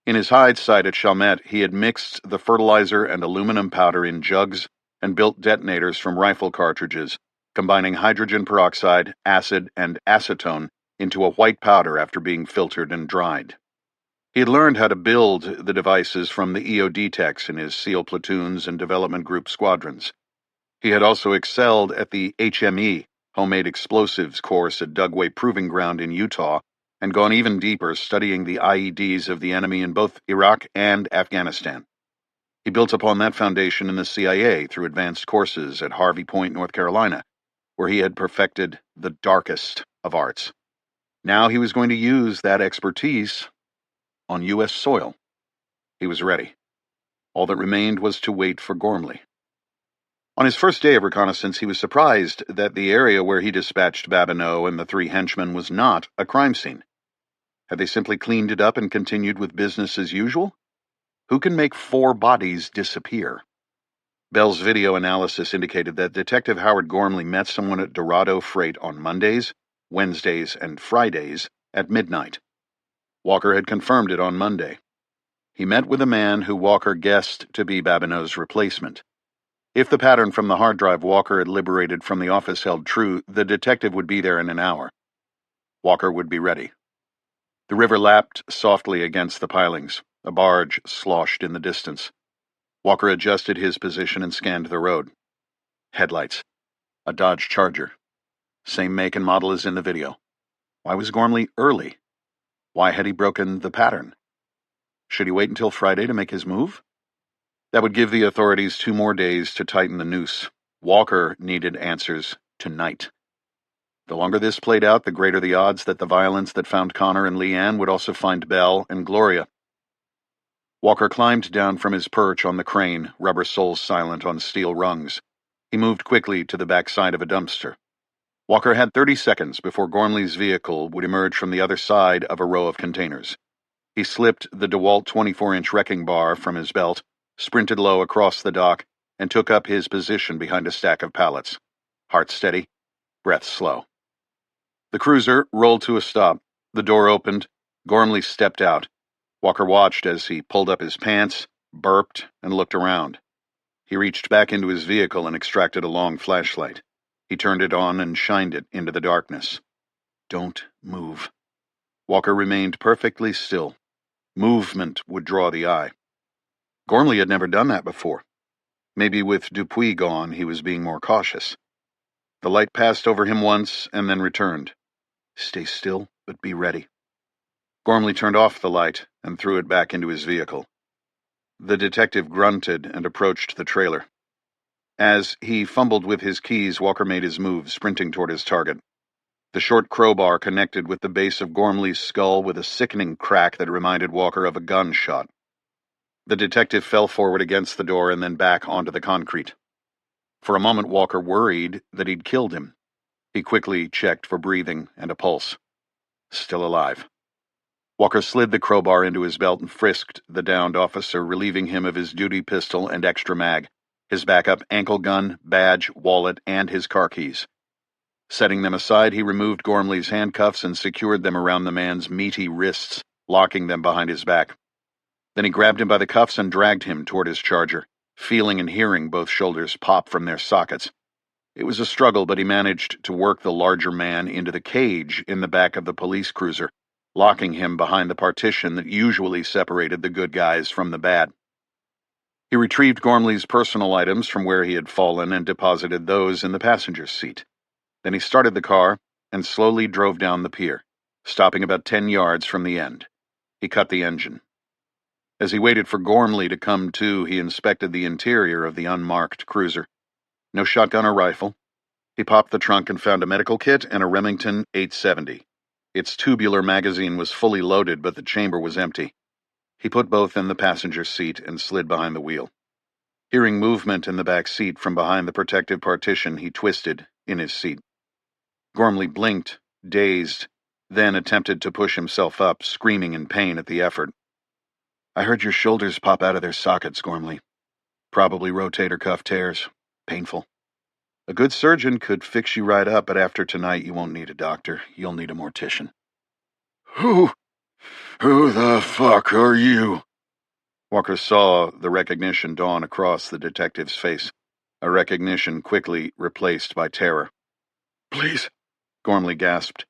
In his hide site at Chalmette, he had mixed the fertilizer and aluminum powder in jugs and built detonators from rifle cartridges, combining hydrogen peroxide, acid, and acetone into a white powder after being filtered and dried. He had learned how to build the devices from the EOD techs in his SEAL platoons and development group squadrons. He had also excelled at the HME, Homemade Explosives course at Dugway Proving Ground in Utah, and gone even deeper studying the IEDs of the enemy in both Iraq and Afghanistan. He built upon that foundation in the CIA through advanced courses at Harvey Point, North Carolina, where he had perfected the darkest of arts. Now he was going to use that expertise on U.S. soil. He was ready. All that remained was to wait for Gormley. On his first day of reconnaissance, he was surprised that the area where he dispatched Babineau and the 3 henchmen was not a crime scene. Had they simply cleaned it up and continued with business as usual? Who can make 4 bodies disappear? Bell's video analysis indicated that Detective Howard Gormley met someone at Dorado Freight on Mondays, Wednesdays, and Fridays at midnight. Walker had confirmed it on Monday. He met with a man who Walker guessed to be Babineau's replacement. If the pattern from the hard drive Walker had liberated from the office held true, the detective would be there in an hour. Walker would be ready. The river lapped softly against the pilings. A barge sloshed in the distance. Walker adjusted his position and scanned the road. Headlights. A Dodge Charger. Same make and model as in the video. Why was Gormley early? Why had he broken the pattern? Should he wait until Friday to make his move? That would give the authorities 2 more days to tighten the noose. Walker needed answers tonight. The longer this played out, the greater the odds that the violence that found Connor and Leanne would also find Belle and Gloria. Walker climbed down from his perch on the crane, rubber soles silent on steel rungs. He moved quickly to the backside of a dumpster. Walker had 30 seconds before Gormley's vehicle would emerge from the other side of a row of containers. He slipped the DeWalt 24-inch wrecking bar from his belt, sprinted low across the dock, and took up his position behind a stack of pallets. Heart steady, breath slow. The cruiser rolled to a stop. The door opened. Gormley stepped out. Walker watched as he pulled up his pants, burped, and looked around. He reached back into his vehicle and extracted a long flashlight. He turned it on and shined it into the darkness. Don't move. Walker remained perfectly still. Movement would draw the eye. Gormley had never done that before. Maybe with Dupuis gone, he was being more cautious. The light passed over him once and then returned. Stay still, but be ready. Gormley turned off the light and threw it back into his vehicle. The detective grunted and approached the trailer. As he fumbled with his keys, Walker made his move, sprinting toward his target. The short crowbar connected with the base of Gormley's skull with a sickening crack that reminded Walker of a gunshot. The detective fell forward against the door and then back onto the concrete. For a moment, Walker worried that he'd killed him. He quickly checked for breathing and a pulse. Still alive. Walker slid the crowbar into his belt and frisked the downed officer, relieving him of his duty pistol and extra mag, his backup ankle gun, badge, wallet, and his car keys. Setting them aside, he removed Gormley's handcuffs and secured them around the man's meaty wrists, locking them behind his back. Then he grabbed him by the cuffs and dragged him toward his charger, feeling and hearing both shoulders pop from their sockets. It was a struggle, but he managed to work the larger man into the cage in the back of the police cruiser, locking him behind the partition that usually separated the good guys from the bad. He retrieved Gormley's personal items from where he had fallen and deposited those in the passenger's seat. Then he started the car and slowly drove down the pier, stopping about 10 yards from the end. He cut the engine. As he waited for Gormley to come to, he inspected the interior of the unmarked cruiser. No shotgun or rifle. He popped the trunk and found a medical kit and a Remington 870. Its tubular magazine was fully loaded, but the chamber was empty. He put both in the passenger seat and slid behind the wheel. Hearing movement in the back seat from behind the protective partition, he twisted in his seat. Gormley blinked, dazed, then attempted to push himself up, screaming in pain at the effort. I heard your shoulders pop out of their sockets, Gormley. Probably rotator cuff tears. Painful. A good surgeon could fix you right up, but after tonight you won't need a doctor. You'll need a mortician. Who? Who the fuck are you? Walker saw the recognition dawn across the detective's face, a recognition quickly replaced by terror. Please, Gormley gasped.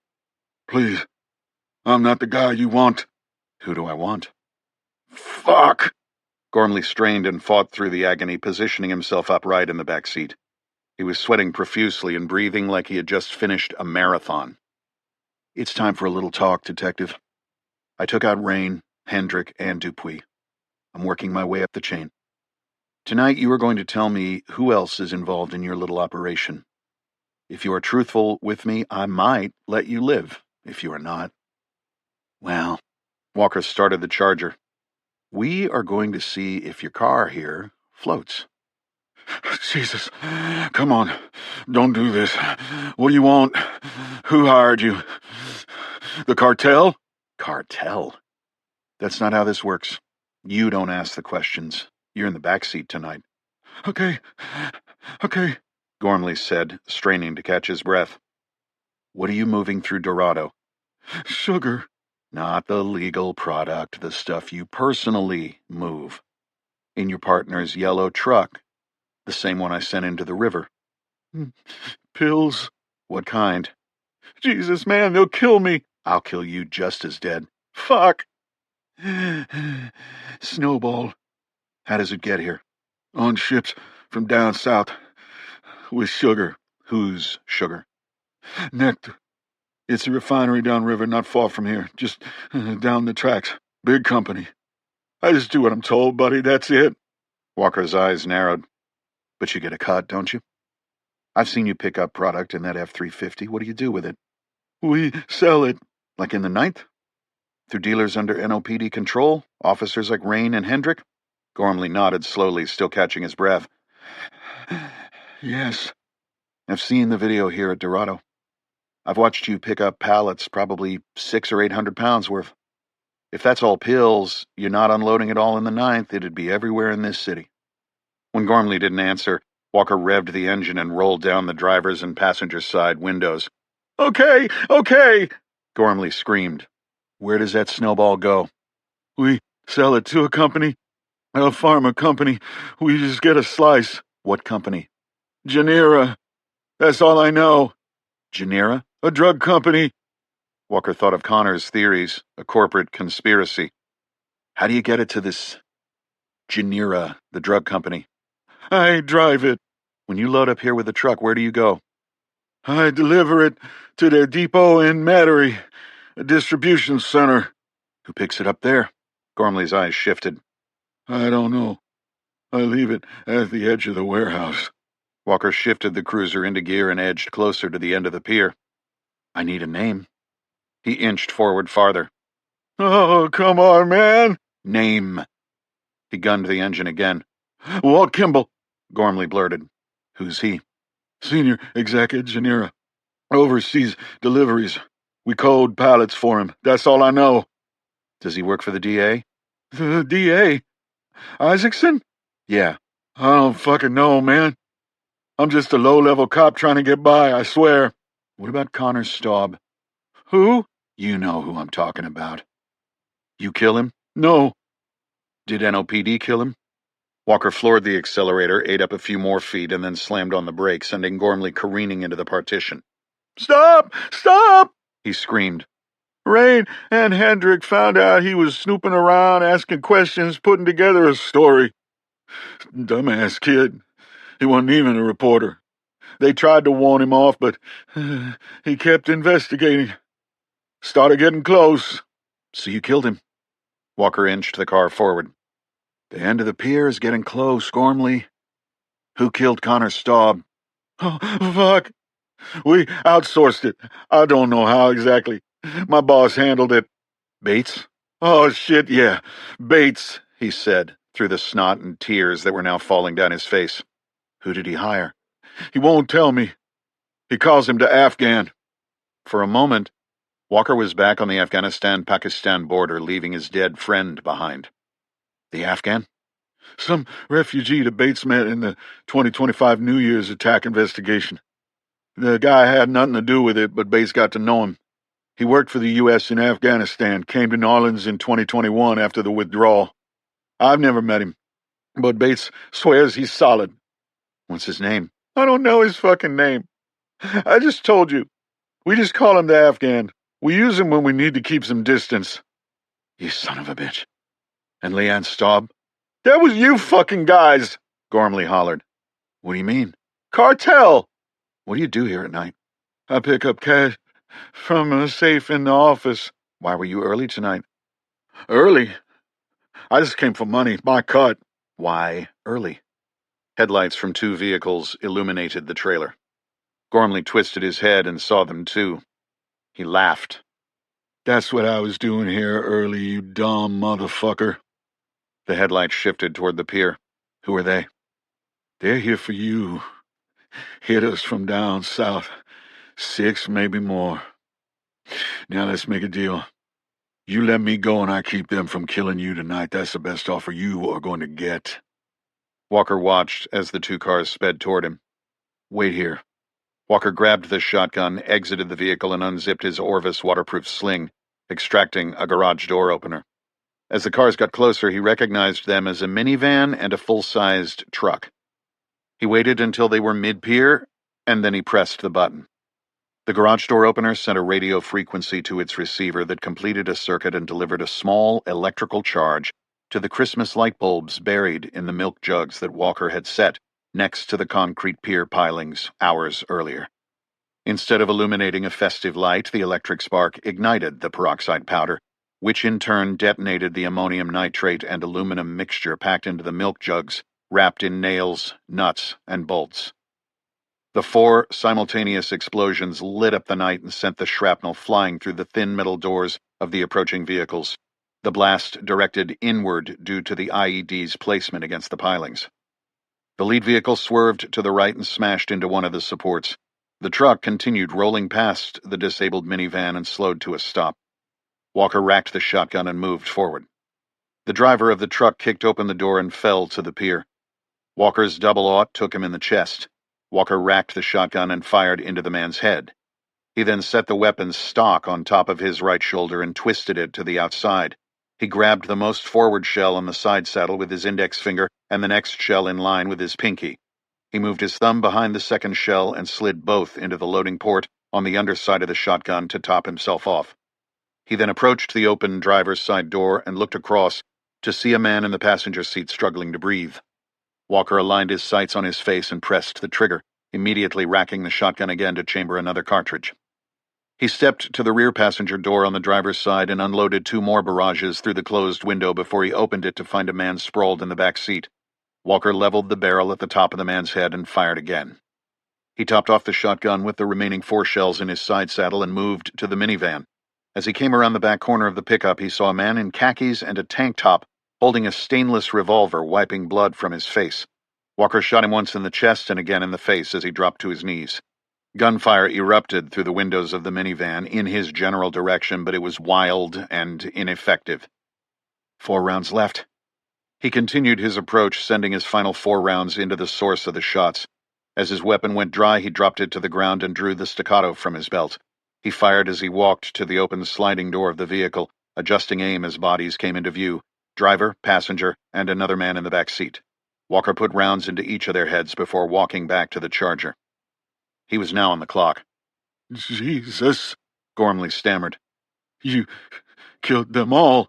Please, I'm not the guy you want. Who do I want? Fuck! Gormley strained and fought through the agony, positioning himself upright in the back seat. He was sweating profusely and breathing like he had just finished a marathon. It's time for a little talk, Detective. I took out Rain, Hendrick, and Dupuis. I'm working my way up the chain. Tonight you are going to tell me who else is involved in your little operation. If you are truthful with me, I might let you live. If you are not, well, Walker started the charger. We are going to see if your car here floats. Jesus, come on, don't do this. What do you want? Who hired you? The cartel? Cartel? That's not how this works. You don't ask the questions. You're in the back seat tonight. Okay, Gormley said, straining to catch his breath. What are you moving through Dorado? Sugar. Not the legal product, the stuff you personally move. In your partner's yellow truck, the same one I sent into the river. Pills? What kind? Jesus, man, they'll kill me. I'll kill you just as dead. Fuck. Snowball. How does it get here? On ships from down south. With sugar. Whose sugar? Nectar. It's a refinery downriver, not far from here. Just down the tracks. Big company. I just do what I'm told, buddy. That's it. Walker's eyes narrowed. But you get a cut, don't you? I've seen you pick up product in that F-350. What do you do with it? We sell it. Like in the 9th? Through dealers under NOPD control? Officers like Rain and Hendrick? Gormley nodded slowly, still catching his breath. Yes. I've seen the video here at Dorado. I've watched you pick up pallets, probably 600 or 800 pounds worth. If that's all pills, you're not unloading it all in the 9th, it'd be everywhere in this city. When Gormley didn't answer, Walker revved the engine and rolled down the driver's and passenger's side windows. Okay, Gormley screamed. Where does that snowball go? We sell it to a company, a pharma company. We just get a slice. What company? Genera. That's all I know. Genera? A drug company. Walker thought of Connor's theories, a corporate conspiracy. How do you get it to this Genera, the drug company? I drive it. When you load up here with the truck, where do you go? I deliver it to their depot in Metairie, a distribution center. Who picks it up there? Gormley's eyes shifted. I don't know. I leave it at the edge of the warehouse. Walker shifted the cruiser into gear and edged closer to the end of the pier. I need a name. He inched forward farther. Oh, come on, man. Name. He gunned the engine again. Walt Kimball, Gormley blurted. Who's he? Senior exec at Genera. Oversees deliveries. We code pallets for him. That's all I know. Does he work for the DA? The DA? Isaacson? Yeah. I don't fucking know, man. I'm just a low-level cop trying to get by, I swear. What about Connor Staub? Who? You know who I'm talking about. You kill him? No. Did NOPD kill him? Walker floored the accelerator, ate up a few more feet, and then slammed on the brake, sending Gormley careening into the partition. Stop! Stop! He screamed. Rain and Hendrick found out he was snooping around, asking questions, putting together a story. Dumbass kid. He wasn't even a reporter. They tried to warn him off, but he kept investigating. Started getting close. So you killed him. Walker inched the car forward. The end of the pier is getting close, Gormley. Who killed Connor Staub? Oh, fuck. We outsourced it. I don't know how exactly. My boss handled it. Bates? Oh, shit, yeah. Bates, he said, through the snot and tears that were now falling down his face. Who did he hire? He won't tell me. He calls him to Afghan. For a moment, Walker was back on the Afghanistan-Pakistan border, leaving his dead friend behind. The Afghan? Some refugee that Bates met in the 2025 New Year's attack investigation. The guy had nothing to do with it, but Bates got to know him. He worked for the U.S. in Afghanistan, came to New Orleans in 2021 after the withdrawal. I've never met him, but Bates swears he's solid. What's his name? I don't know his fucking name. I just told you. We just call him the Afghan. We use him when we need to keep some distance. You son of a bitch. And Leanne Staub? That was you fucking guys, Gormley hollered. What do you mean? Cartel! What do you do here at night? I pick up cash from a safe in the office. Why were you early tonight? Early? I just came for money, my cut. Why early? Headlights from 2 vehicles illuminated the trailer. Gormley twisted his head and saw them too. He laughed. That's what I was doing here early, you dumb motherfucker. The headlights shifted toward the pier. Who are they? They're here for you. Hit us from down south. 6, maybe more. Now let's make a deal. You let me go and I keep them from killing you tonight. That's the best offer you are going to get. Walker watched as the 2 cars sped toward him. Wait here. Walker grabbed the shotgun, exited the vehicle, and unzipped his Orvis waterproof sling, extracting a garage door opener. As the cars got closer, he recognized them as a minivan and a full-sized truck. He waited until they were mid-pier, and then he pressed the button. The garage door opener sent a radio frequency to its receiver that completed a circuit and delivered a small electrical charge to the Christmas light bulbs buried in the milk jugs that Walker had set next to the concrete pier pilings hours earlier. Instead of illuminating a festive light, the electric spark ignited the peroxide powder, which in turn detonated the ammonium nitrate and aluminum mixture packed into the milk jugs, wrapped in nails, nuts, and bolts. The 4 simultaneous explosions lit up the night and sent the shrapnel flying through the thin metal doors of the approaching vehicles, the blast directed inward due to the IED's placement against the pilings. The lead vehicle swerved to the right and smashed into one of the supports. The truck continued rolling past the disabled minivan and slowed to a stop. Walker racked the shotgun and moved forward. The driver of the truck kicked open the door and fell to the pier. Walker's double-aught took him in the chest. Walker racked the shotgun and fired into the man's head. He then set the weapon's stock on top of his right shoulder and twisted it to the outside. He grabbed the most forward shell on the side saddle with his index finger and the next shell in line with his pinky. He moved his thumb behind the second shell and slid both into the loading port on the underside of the shotgun to top himself off. He then approached the open driver's side door and looked across to see a man in the passenger seat struggling to breathe. Walker aligned his sights on his face and pressed the trigger, immediately racking the shotgun again to chamber another cartridge. He stepped to the rear passenger door on the driver's side and unloaded 2 more barrages through the closed window before he opened it to find a man sprawled in the back seat. Walker leveled the barrel at the top of the man's head and fired again. He topped off the shotgun with the remaining 4 shells in his side saddle and moved to the minivan. As he came around the back corner of the pickup, he saw a man in khakis and a tank top holding a stainless revolver, wiping blood from his face. Walker shot him once in the chest and again in the face as he dropped to his knees. Gunfire erupted through the windows of the minivan in his general direction, but it was wild and ineffective. 4 rounds left. He continued his approach, sending his final 4 rounds into the source of the shots. As his weapon went dry, he dropped it to the ground and drew the staccato from his belt. He fired as he walked to the open sliding door of the vehicle, adjusting aim as bodies came into view: driver, passenger, and another man in the back seat. Walker put rounds into each of their heads before walking back to the Charger. He was now on the clock. Jesus, Gormley stammered. You killed them all.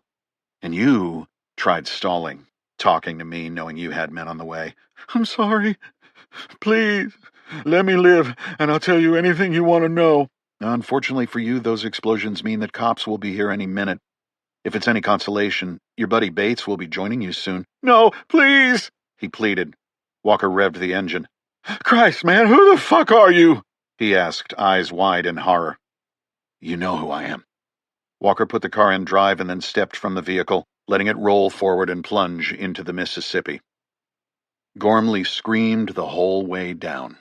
And you tried stalling, talking to me, knowing you had men on the way. I'm sorry. Please, let me live, and I'll tell you anything you want to know. Unfortunately for you, those explosions mean that cops will be here any minute. If it's any consolation, your buddy Bates will be joining you soon. No, please, he pleaded. Walker revved the engine. Christ, man, who the fuck are you? He asked, eyes wide in horror. You know who I am. Walker put the car in drive and then stepped from the vehicle, letting it roll forward and plunge into the Mississippi. Gormley screamed the whole way down.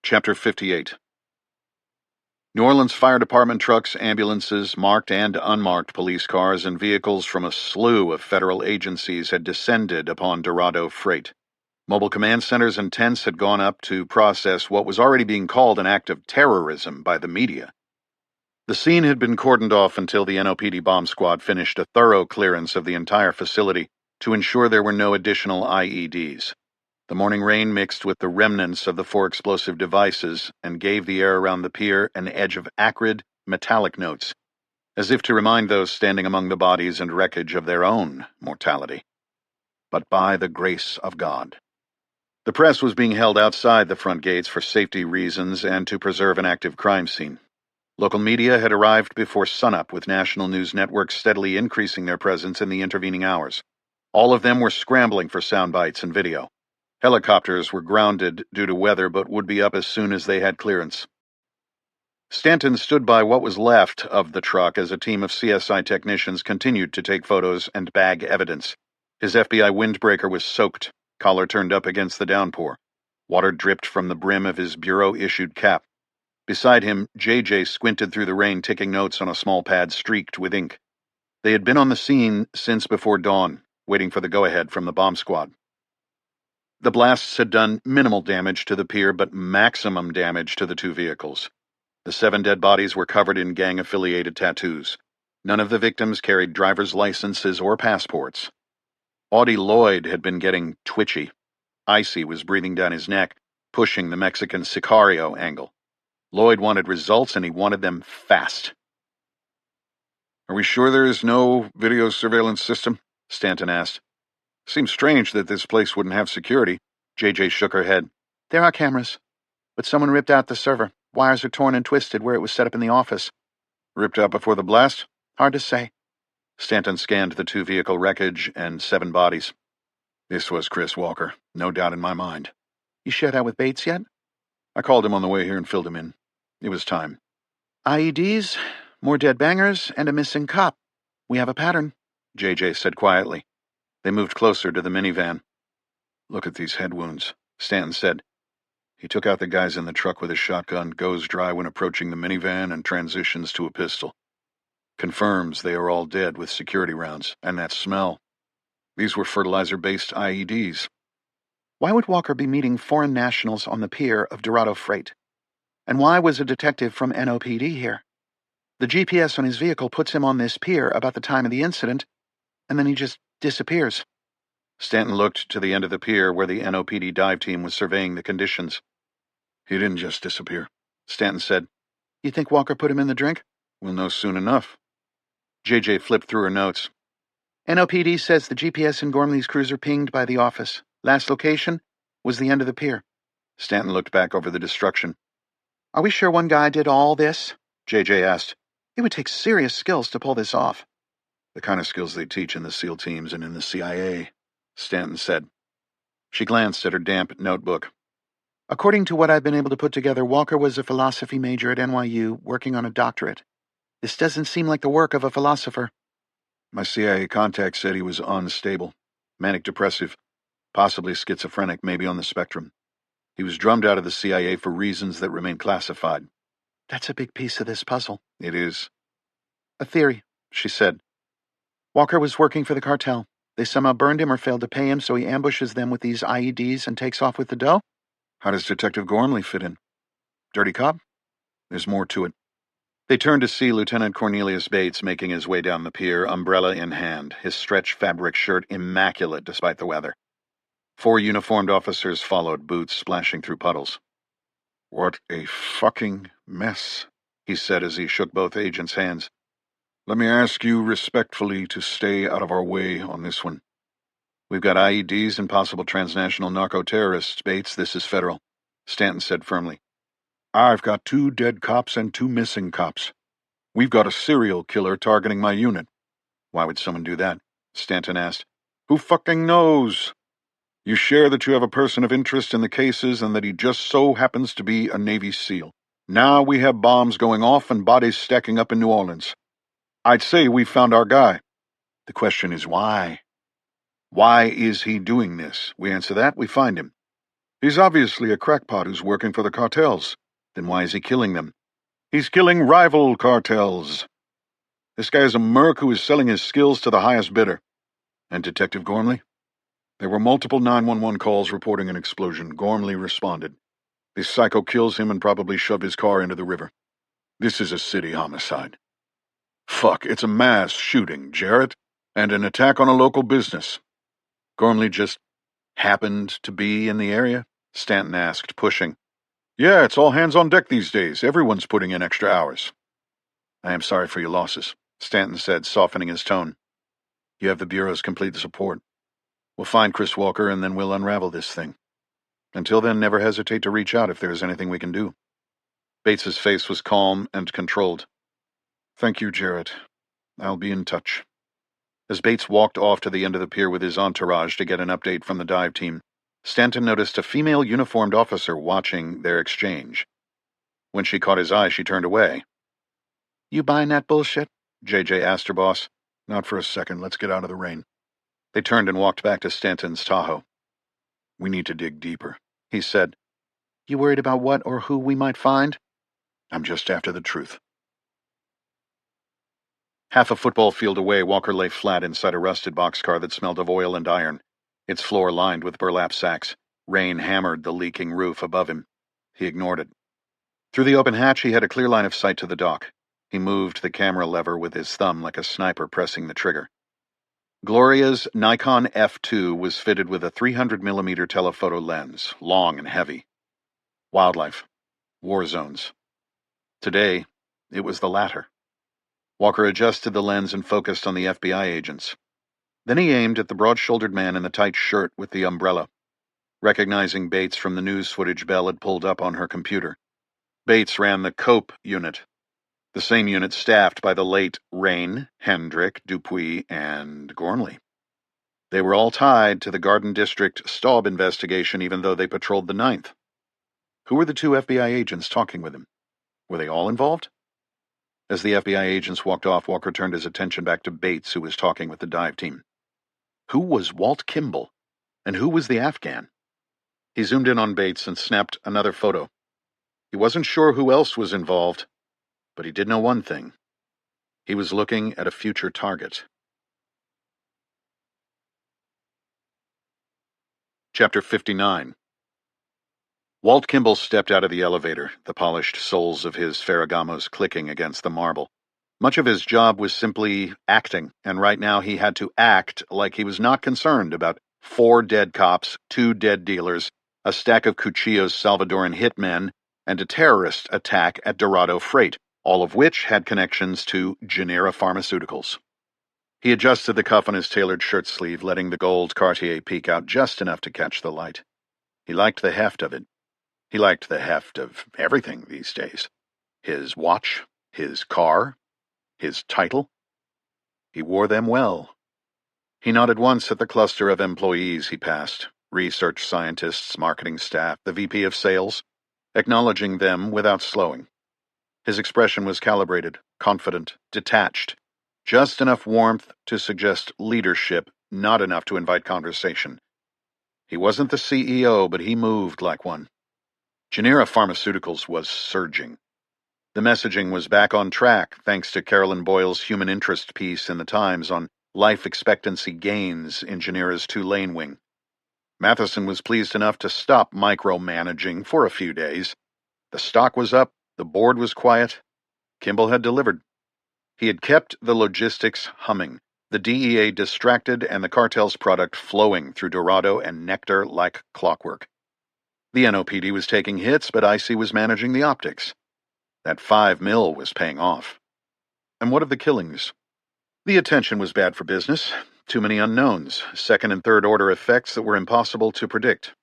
Chapter 58. New Orleans Fire Department trucks, ambulances, marked and unmarked police cars, and vehicles from a slew of federal agencies had descended upon Dorado Freight. Mobile command centers and tents had gone up to process what was already being called an act of terrorism by the media. The scene had been cordoned off until the NOPD bomb squad finished a thorough clearance of the entire facility to ensure there were no additional IEDs. The morning rain mixed with the remnants of the 4 explosive devices and gave the air around the pier an edge of acrid, metallic notes, as if to remind those standing among the bodies and wreckage of their own mortality. But by the grace of God. The press was being held outside the front gates for safety reasons and to preserve an active crime scene. Local media had arrived before sunup, with national news networks steadily increasing their presence in the intervening hours. All of them were scrambling for sound bites and video. Helicopters were grounded due to weather but would be up as soon as they had clearance. Stanton stood by what was left of the truck as a team of CSI technicians continued to take photos and bag evidence. His FBI windbreaker was soaked, collar turned up against the downpour. Water dripped from the brim of his bureau-issued cap. Beside him, JJ squinted through the rain, taking notes on a small pad streaked with ink. They had been on the scene since before dawn, waiting for the go-ahead from the bomb squad. The blasts had done minimal damage to the pier, but maximum damage to the 2 vehicles. The 7 dead bodies were covered in gang-affiliated tattoos. None of the victims carried driver's licenses or passports. Audie Lloyd had been getting twitchy. Icy was breathing down his neck, pushing the Mexican Sicario angle. Lloyd wanted results, and he wanted them fast. Are we sure there is no video surveillance system? Stanton asked. Seems strange that this place wouldn't have security. JJ shook her head. There are cameras, but someone ripped out the server. Wires are torn and twisted where it was set up in the office. Ripped out before the blast? Hard to say. Stanton scanned the 2 vehicle wreckage and 7 bodies. This was Chris Walker, no doubt in my mind. You shared that with Bates yet? I called him on the way here and filled him in. It was time. IEDs, more dead bangers, and a missing cop. We have a pattern, JJ said quietly. They moved closer to the minivan. Look at these head wounds, Stanton said. He took out the guys in the truck with his shotgun, goes dry when approaching the minivan, and transitions to a pistol. Confirms they are all dead with security rounds, and that smell. These were fertilizer-based IEDs. Why would Walker be meeting foreign nationals on the pier of Dorado Freight? And why was a detective from NOPD here? The GPS on his vehicle puts him on this pier about the time of the incident, and then he just disappears. Stanton looked to the end of the pier where the NOPD dive team was surveying the conditions. He didn't just disappear, Stanton said. You think Walker put him in the drink? We'll know soon enough. JJ flipped through her notes. NOPD says the GPS in Gormley's cruiser pinged by the office. Last location was the end of the pier. Stanton looked back over the destruction. Are we sure one guy did all this? JJ asked. It would take serious skills to pull this off. The kind of skills they teach in the SEAL teams and in the CIA, Stanton said. She glanced at her damp notebook. According to what I've been able to put together, Walker was a philosophy major at NYU working on a doctorate. This doesn't seem like the work of a philosopher. My CIA contact said he was unstable, manic-depressive, possibly schizophrenic, maybe on the spectrum. He was drummed out of the CIA for reasons that remain classified. That's a big piece of this puzzle. It is. A theory, she said. Walker was working for the cartel. They somehow burned him or failed to pay him, so he ambushes them with these IEDs and takes off with the dough? How does Detective Gormley fit in? Dirty cop? There's more to it. They turned to see Lieutenant Cornelius Bates making his way down the pier, umbrella in hand, his stretch fabric shirt immaculate despite the weather. 4 uniformed officers followed, boots splashing through puddles. What a fucking mess, he said as he shook both agents' hands. Let me ask you respectfully to stay out of our way on this one. We've got IEDs and possible transnational narco-terrorists, Bates. This is federal, Stanton said firmly. I've got 2 dead cops and 2 missing cops. We've got a serial killer targeting my unit. Why would someone do that? Stanton asked. Who fucking knows? You share that you have a person of interest in the cases and that he just so happens to be a Navy SEAL. Now we have bombs going off and bodies stacking up in New Orleans. I'd say we found our guy. The question is why? Why is he doing this? We answer that, we find him. He's obviously a crackpot who's working for the cartels. Then why is he killing them? He's killing rival cartels. This guy is a merc who is selling his skills to the highest bidder. And Detective Gormley? There were multiple 911 calls reporting an explosion. Gormley responded. This psycho kills him and probably shoved his car into the river. This is a city homicide. Fuck, it's a mass shooting, Jarrett, and an attack on a local business. Gormley just happened to be in the area? Stanton asked, pushing. Yeah, it's all hands on deck these days. Everyone's putting in extra hours. I am sorry for your losses, Stanton said, softening his tone. You have the Bureau's complete support. We'll find Chris Walker and then we'll unravel this thing. Until then, never hesitate to reach out if there is anything we can do. Bates's face was calm and controlled. Thank you, Jarrett. I'll be in touch. As Bates walked off to the end of the pier with his entourage to get an update from the dive team, Stanton noticed a female uniformed officer watching their exchange. When she caught his eye, she turned away. You buying that bullshit? JJ asked her boss. Not for a second. Let's get out of the rain. They turned and walked back to Stanton's Tahoe. We need to dig deeper, he said. You worried about what or who we might find? I'm just after the truth. Half a football field away, Walker lay flat inside a rusted boxcar that smelled of oil and iron, its floor lined with burlap sacks. Rain hammered the leaking roof above him. He ignored it. Through the open hatch, he had a clear line of sight to the dock. He moved the camera lever with his thumb like a sniper pressing the trigger. Gloria's Nikon F2 was fitted with a 300mm telephoto lens, long and heavy. Wildlife. War zones. Today, it was the latter. Walker adjusted the lens and focused on the FBI agents. Then he aimed at the broad-shouldered man in the tight shirt with the umbrella. Recognizing Bates from the news footage Bell had pulled up on her computer. Bates ran the COPE unit, the same unit staffed by the late Rain, Hendrick, Dupuis, and Gormley. They were all tied to the Garden District Staub investigation even though they patrolled the 9th. Who were the two FBI agents talking with him? Were they all involved? As the FBI agents walked off, Walker turned his attention back to Bates, who was talking with the dive team. Who was Walt Kimball? And who was the Afghan? He zoomed in on Bates and snapped another photo. He wasn't sure who else was involved, but he did know one thing. He was looking at a future target. Chapter 59. Walt Kimball stepped out of the elevator, the polished soles of his Ferragamos clicking against the marble. Much of his job was simply acting, and right now he had to act like he was not concerned about 4 dead cops, 2 dead dealers, a stack of Cuchillo's Salvadoran hitmen, and a terrorist attack at Dorado Freight, all of which had connections to Genera Pharmaceuticals. He adjusted the cuff on his tailored shirt sleeve, letting the gold Cartier peek out just enough to catch the light. He liked the heft of it. He liked the heft of everything these days. His watch, his car, his title. He wore them well. He nodded once at the cluster of employees he passed, research scientists, marketing staff, the VP of sales, acknowledging them without slowing. His expression was calibrated, confident, detached, just enough warmth to suggest leadership, not enough to invite conversation. He wasn't the CEO, but he moved like one. Genera Pharmaceuticals was surging. The messaging was back on track thanks to Carolyn Boyle's human interest piece in the Times on life expectancy gains in Genera's 2-lane wing. Matheson was pleased enough to stop micromanaging for a few days. The stock was up, the board was quiet. Kimball had delivered. He had kept the logistics humming, the DEA distracted, and the cartel's product flowing through Dorado and Nectar like clockwork. The NOPD was taking hits, but IC was managing the optics. That $5 million was paying off. And what of the killings? The attention was bad for business. Too many unknowns, second and third order effects that were impossible to predict.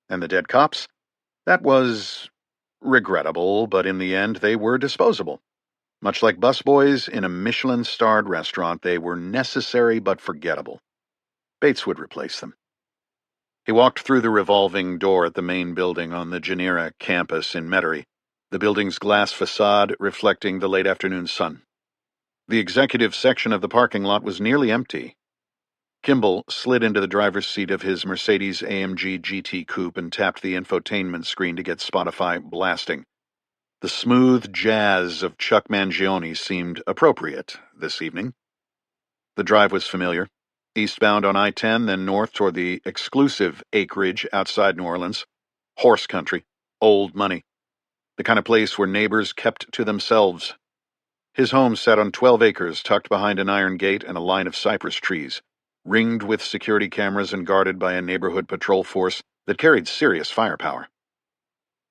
And the dead cops? That was regrettable, but in the end they were disposable. Much like busboys in a Michelin-starred restaurant, they were necessary but forgettable. Bates would replace them. He walked through the revolving door at the main building on the Genera campus in Metairie, the building's glass facade reflecting the late afternoon sun. The executive section of the parking lot was nearly empty. Kimball slid into the driver's seat of his Mercedes-AMG GT Coupe and tapped the infotainment screen to get Spotify blasting. The smooth jazz of Chuck Mangione seemed appropriate this evening. The drive was familiar. Eastbound on I-10, then north toward the exclusive acreage outside New Orleans. Horse country. Old money. The kind of place where neighbors kept to themselves. His home sat on 12 acres tucked behind an iron gate and a line of cypress trees, ringed with security cameras and guarded by a neighborhood patrol force that carried serious firepower.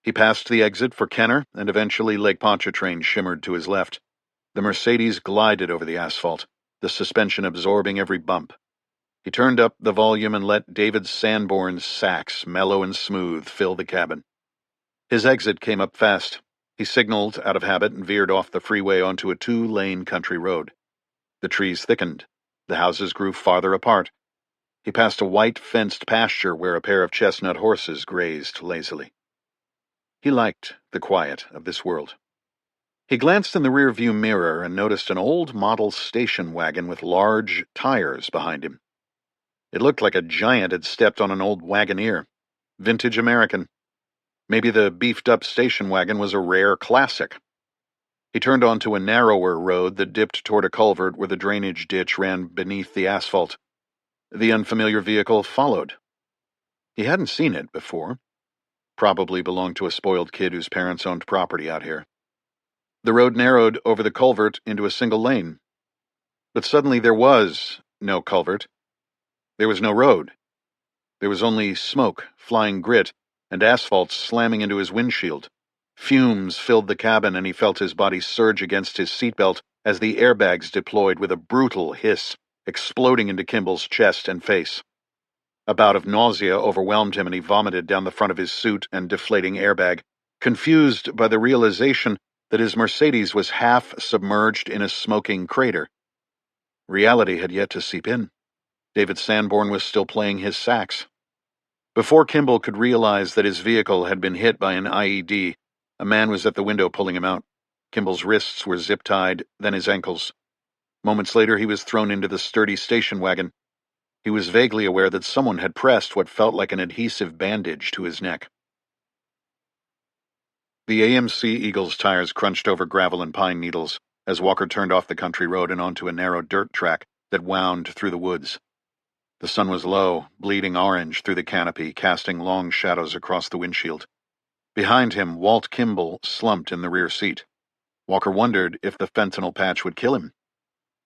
He passed the exit for Kenner, and eventually Lake Pontchartrain shimmered to his left. The Mercedes glided over the asphalt, the suspension absorbing every bump. He turned up the volume and let David Sanborn's sax, mellow and smooth, fill the cabin. His exit came up fast. He signaled out of habit and veered off the freeway onto a 2-lane country road. The trees thickened. The houses grew farther apart. He passed a white fenced pasture where a pair of chestnut horses grazed lazily. He liked the quiet of this world. He glanced in the rearview mirror and noticed an old model station wagon with large tires behind him. It looked like a giant had stepped on an old wagoneer. Vintage American. Maybe the beefed-up station wagon was a rare classic. He turned onto a narrower road that dipped toward a culvert where the drainage ditch ran beneath the asphalt. The unfamiliar vehicle followed. He hadn't seen it before. Probably belonged to a spoiled kid whose parents owned property out here. The road narrowed over the culvert into a single lane. But suddenly there was no culvert. There was no road. There was only smoke, flying grit, and asphalt slamming into his windshield. Fumes filled the cabin, and he felt his body surge against his seatbelt as the airbags deployed with a brutal hiss, exploding into Kimball's chest and face. A bout of nausea overwhelmed him, and he vomited down the front of his suit and deflating airbag, confused by the realization that his Mercedes was half submerged in a smoking crater. Reality had yet to seep in. David Sanborn was still playing his sax. Before Kimball could realize that his vehicle had been hit by an IED, a man was at the window pulling him out. Kimball's wrists were zip-tied, then his ankles. Moments later, he was thrown into the sturdy station wagon. He was vaguely aware that someone had pressed what felt like an adhesive bandage to his neck. The AMC Eagle's tires crunched over gravel and pine needles as Walker turned off the country road and onto a narrow dirt track that wound through the woods. The sun was low, bleeding orange through the canopy, casting long shadows across the windshield. Behind him, Walt Kimball slumped in the rear seat. Walker wondered if the fentanyl patch would kill him.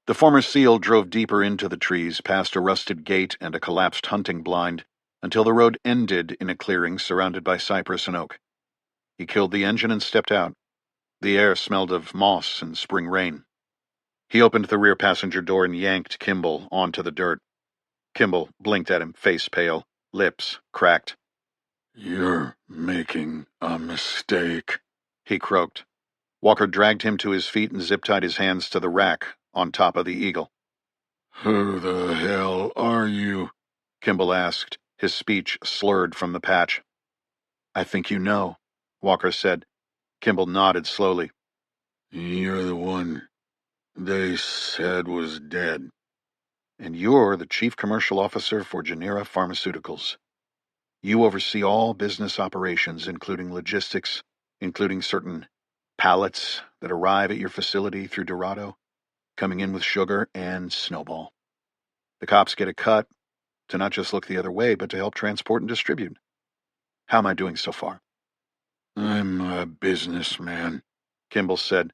The former SEAL drove deeper into the trees, past a rusted gate and a collapsed hunting blind, until the road ended in a clearing surrounded by cypress and oak. He killed the engine and stepped out. The air smelled of moss and spring rain. He opened the rear passenger door and yanked Kimball onto the dirt. Kimball blinked at him, face pale, lips cracked. "You're making a mistake," he croaked. Walker dragged him to his feet and zip-tied his hands to the rack on top of the Eagle. "Who the hell are you?" Kimball asked, his speech slurred from the patch. "I think you know," Walker said. Kimball nodded slowly. "You're the one they said was dead." "And you're the chief commercial officer for Genera Pharmaceuticals. You oversee all business operations, including logistics, including certain pallets that arrive at your facility through Dorado, coming in with sugar and Snowball. The cops get a cut to not just look the other way, but to help transport and distribute. How am I doing so far?" "I'm a businessman," Kimball said.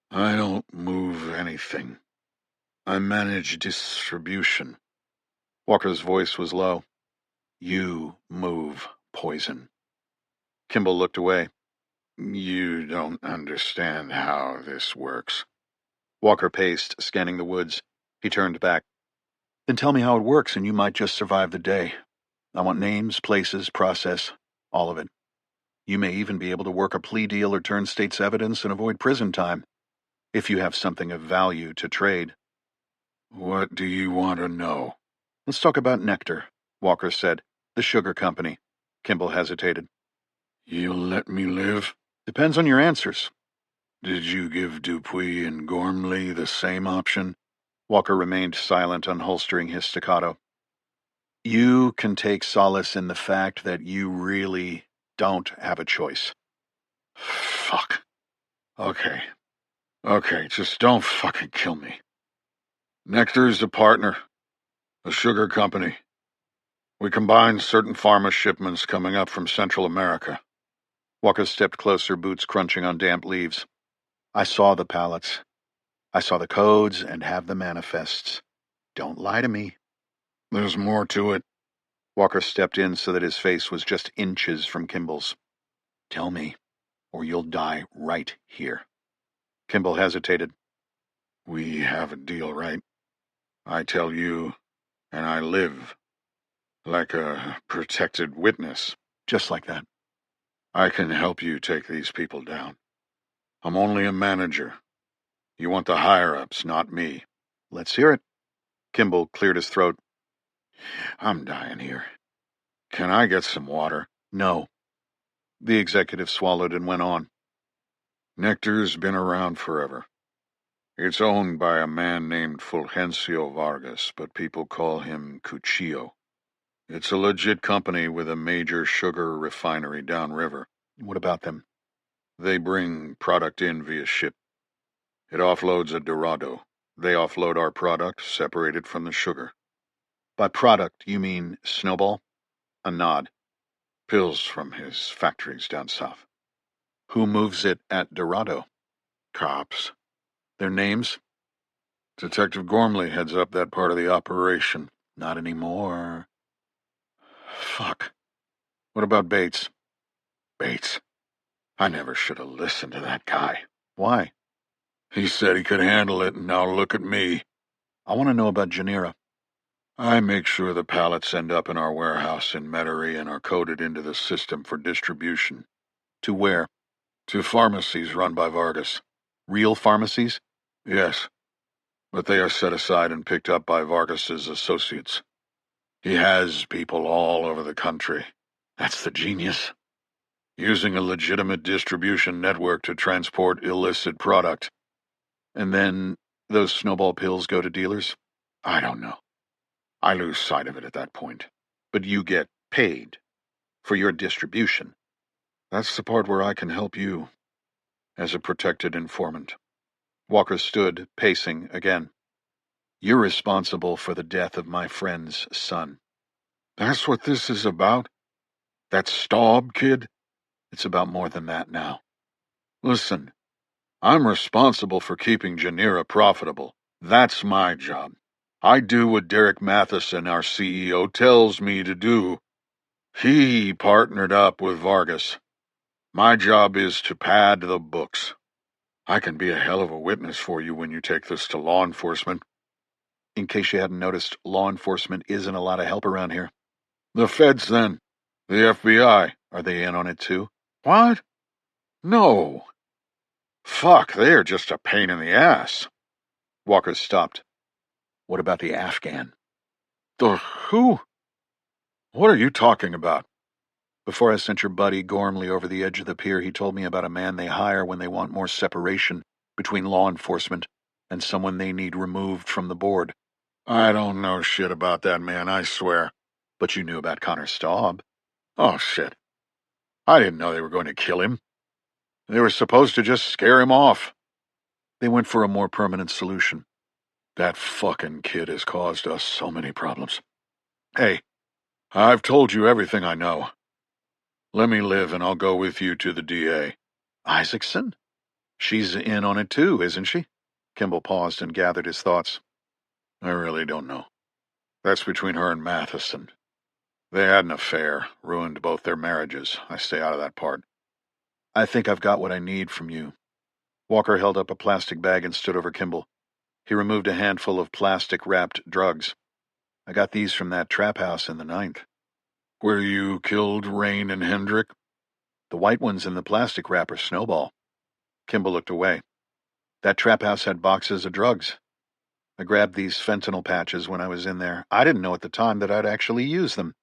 "I don't move anything. I manage distribution." Walker's voice was low. "You move poison." Kimball looked away. "You don't understand how this works." Walker paced, scanning the woods. He turned back. "Then tell me how it works, and you might just survive the day. I want names, places, process, all of it. You may even be able to work a plea deal or turn state's evidence and avoid prison time, if you have something of value to trade." "What do you want to know?" "Let's talk about Nectar," Walker said. "The sugar company." Kimball hesitated. "You'll let me live?" "Depends on your answers." "Did you give Dupuy and Gormley the same option?" Walker remained silent, unholstering his staccato. "You can take solace in the fact that you really don't have a choice." "Fuck. Okay, just don't fucking kill me. Nectar's a partner. A sugar company. We combine certain pharma shipments coming up from Central America. Walker stepped closer, boots crunching on damp leaves. I saw the pallets. I saw the codes and have the manifests. Don't lie to me. There's more to it. Walker stepped in so that his face was just inches from Kimball's. Tell me, or you'll die right here. Kimball hesitated. We have a deal, right? I tell you, and I live. Like a protected witness. Just like that. I can help you take these people down. I'm only a manager. You want the higher-ups, not me. Let's hear it. Kimball cleared his throat. I'm dying here. Can I get some water? No. The executive swallowed and went on. Nectar's been around forever. It's owned by a man named Fulgencio Vargas, but people call him Cuchillo. It's a legit company with a major sugar refinery downriver. What about them? They bring product in via ship. It offloads at Dorado. They offload our product, separated from the sugar. By product, you mean Snowball? A nod. Pills from his factories down south. Who moves it at Dorado? Cops. Their names? Detective Gormley heads up that part of the operation. Not anymore. Fuck. What about Bates? Bates. I never should have listened to that guy. Why? He said he could handle it, and now look at me. I want to know about Janira. I make sure the pallets end up in our warehouse in Metairie and are coded into the system for distribution. To where? To pharmacies run by Vargas. Real pharmacies? Yes. But they are set aside and picked up by Vargas's associates. He has people all over the country. That's the genius. Using a legitimate distribution network to transport illicit product. And then those Snowball pills go to dealers? I don't know. I lose sight of it at that point. But you get paid for your distribution. That's the part where I can help you, as a protected informant. Walker stood, pacing again. You're responsible for the death of my friend's son. That's what this is about? That Staub kid? It's about more than that now. Listen, I'm responsible for keeping Janira profitable. That's my job. I do what Derek Matheson, our CEO, tells me to do. He partnered up with Vargas. My job is to pad the books. I can be a hell of a witness for you when you take this to law enforcement. In case you hadn't noticed, law enforcement isn't a lot of help around here. The feds, then. The FBI. Are they in on it, too? What? No. Fuck, they're just a pain in the ass. Walker stopped. What about the Afghan? The who? What are you talking about? Before I sent your buddy Gormley over the edge of the pier, he told me about a man they hire when they want more separation between law enforcement and someone they need removed from the board. I don't know shit about that man, I swear. But you knew about Connor Staub. Oh, shit. I didn't know they were going to kill him. They were supposed to just scare him off. They went for a more permanent solution. That fucking kid has caused us so many problems. Hey, I've told you everything I know. Let me live and I'll go with you to the DA. Isaacson? She's in on it too, isn't she? Kimball paused and gathered his thoughts. I really don't know. That's between her and Matheson. They had an affair, ruined both their marriages. I stay out of that part. I think I've got what I need from you. Walker held up a plastic bag and stood over Kimball. He removed a handful of plastic-wrapped drugs. I got these from that trap house in the 9th. Where you killed Rain and Hendrick? The white ones in the plastic wrapper, Snowball. Kimball looked away. That trap house had boxes of drugs. I grabbed these fentanyl patches when I was in there. I didn't know at the time that I'd actually use them.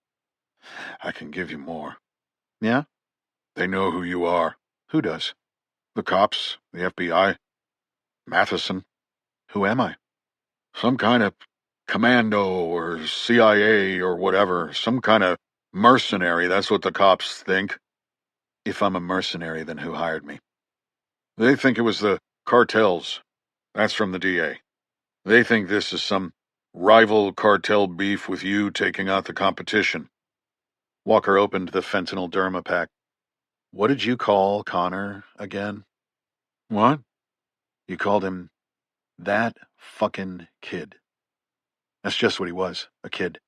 I can give you more. Yeah? They know who you are. Who does? The cops, the FBI, Matheson. Who am I? Some kind of commando or CIA or whatever. Some kind of mercenary, that's what the cops think. If I'm a mercenary, then who hired me? They think it was the cartels. That's from the DA. They think this is some Rival cartel beef with you taking out the competition. Walker opened the fentanyl derma pack. What did you call Connor again? What? You called him that fucking kid. That's just what he was, a kid.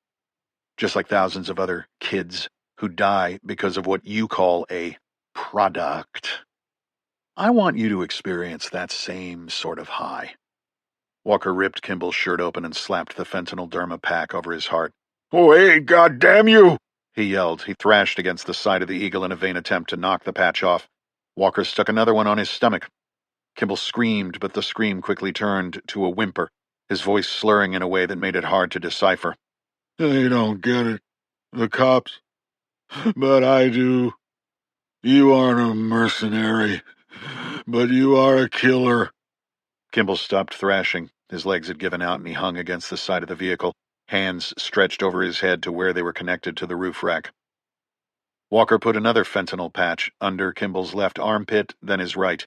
Just like thousands of other kids who die because of what you call a product. I want you to experience that same sort of high. Walker ripped Kimball's shirt open and slapped the fentanyl derma pack over his heart. Oh, hey, goddamn you! He yelled. He thrashed against the side of the Eagle in a vain attempt to knock the patch off. Walker stuck another one on his stomach. Kimball screamed, but the scream quickly turned to a whimper, his voice slurring in a way that made it hard to decipher. They don't get it, the cops, but I do. You aren't a mercenary, but you are a killer. Kimball stopped thrashing. His legs had given out and he hung against the side of the vehicle, hands stretched over his head to where they were connected to the roof rack. Walker put another fentanyl patch under Kimball's left armpit, then his right.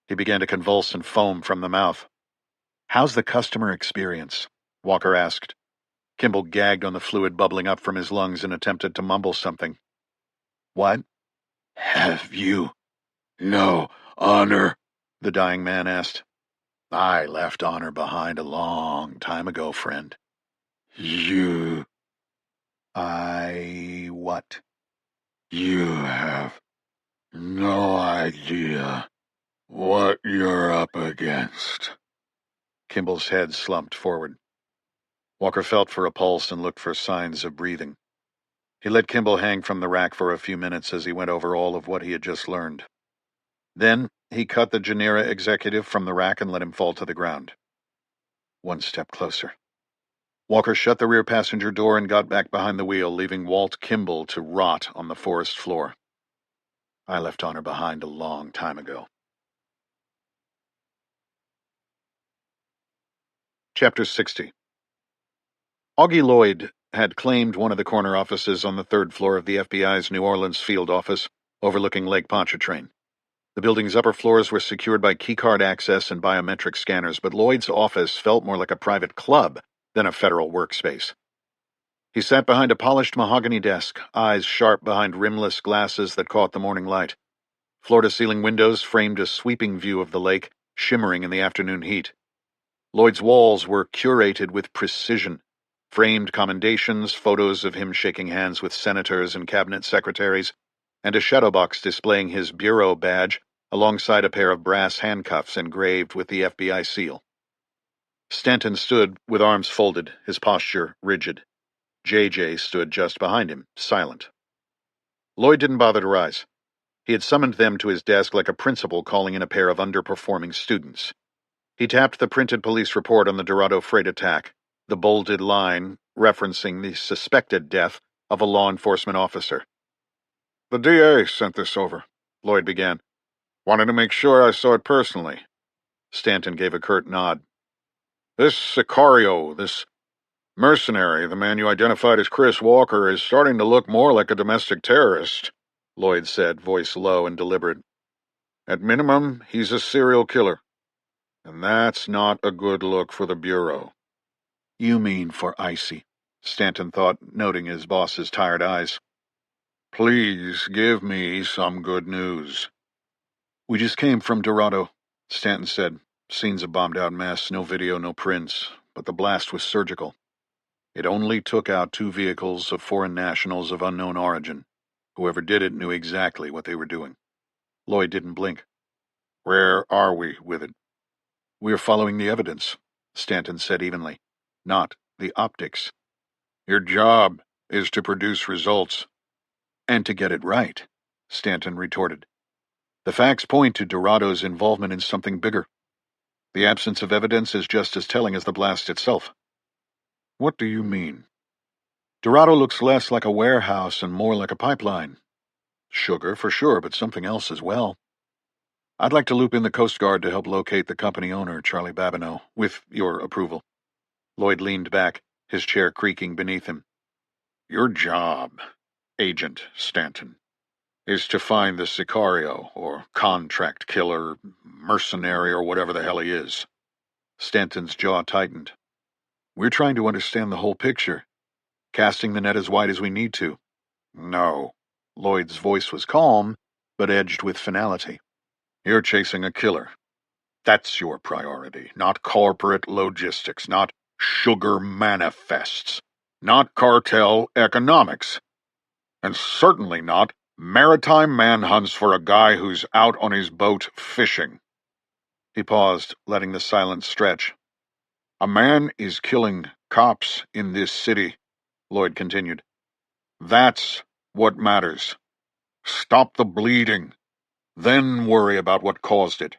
He began to convulse and foam from the mouth. How's the customer experience? Walker asked. Kimball gagged on the fluid bubbling up from his lungs and attempted to mumble something. What? Have you no honor? The dying man asked. I left honor behind a long time ago, friend. You... What? You have no idea what you're up against. Kimball's head slumped forward. Walker felt for a pulse and looked for signs of breathing. He let Kimball hang from the rack for a few minutes as he went over all of what he had just learned. Then he cut the Genera executive from the rack and let him fall to the ground. One step closer. Walker shut the rear passenger door and got back behind the wheel, leaving Walt Kimball to rot on the forest floor. I left honor behind a long time ago. Chapter 60. Augie Lloyd had claimed one of the corner offices on the third floor of the FBI's New Orleans field office, overlooking Lake Pontchartrain. The building's upper floors were secured by keycard access and biometric scanners, but Lloyd's office felt more like a private club than a federal workspace. He sat behind a polished mahogany desk, eyes sharp behind rimless glasses that caught the morning light. Floor-to-ceiling windows framed a sweeping view of the lake, shimmering in the afternoon heat. Lloyd's walls were curated with precision. Framed commendations, photos of him shaking hands with senators and cabinet secretaries, and a shadow box displaying his bureau badge alongside a pair of brass handcuffs engraved with the FBI seal. Stanton stood with arms folded, his posture rigid. JJ stood just behind him, silent. Lloyd didn't bother to rise. He had summoned them to his desk like a principal calling in a pair of underperforming students. He tapped the printed police report on the Dorado freight attack, the bolded line referencing the suspected death of a law enforcement officer. The DA sent this over, Lloyd began. Wanted to make sure I saw it personally. Stanton gave a curt nod. This Sicario, this mercenary, the man you identified as Chris Walker, is starting to look more like a domestic terrorist, Lloyd said, voice low and deliberate. At minimum, he's a serial killer. And that's not a good look for the Bureau. You mean for Icy, Stanton thought, noting his boss's tired eyes. Please give me some good news. We just came from Dorado, Stanton said. Scene's a bombed-out mess, no video, no prints, but the blast was surgical. It only took out 2 vehicles of foreign nationals of unknown origin. Whoever did it knew exactly what they were doing. Lloyd didn't blink. Where are we with it? We're following the evidence, Stanton said evenly, not the optics. Your job is to produce results. And to get it right, Stanton retorted. The facts point to Dorado's involvement in something bigger. The absence of evidence is just as telling as the blast itself. What do you mean? Dorado looks less like a warehouse and more like a pipeline. Sugar, for sure, but something else as well. I'd like to loop in the Coast Guard to help locate the company owner, Charlie Babineau, with your approval. Lloyd leaned back, his chair creaking beneath him. Your job, Agent Stanton, is to find the Sicario, or contract killer, mercenary, or whatever the hell he is. Stanton's jaw tightened. We're trying to understand the whole picture, casting the net as wide as we need to. No. Lloyd's voice was calm, but edged with finality. You're chasing a killer. That's your priority, not corporate logistics, not sugar manifests, not cartel economics, and certainly not maritime manhunts for a guy who's out on his boat fishing. He paused, letting the silence stretch. A man is killing cops in this city, Lloyd continued. That's what matters. Stop the bleeding, then worry about what caused it.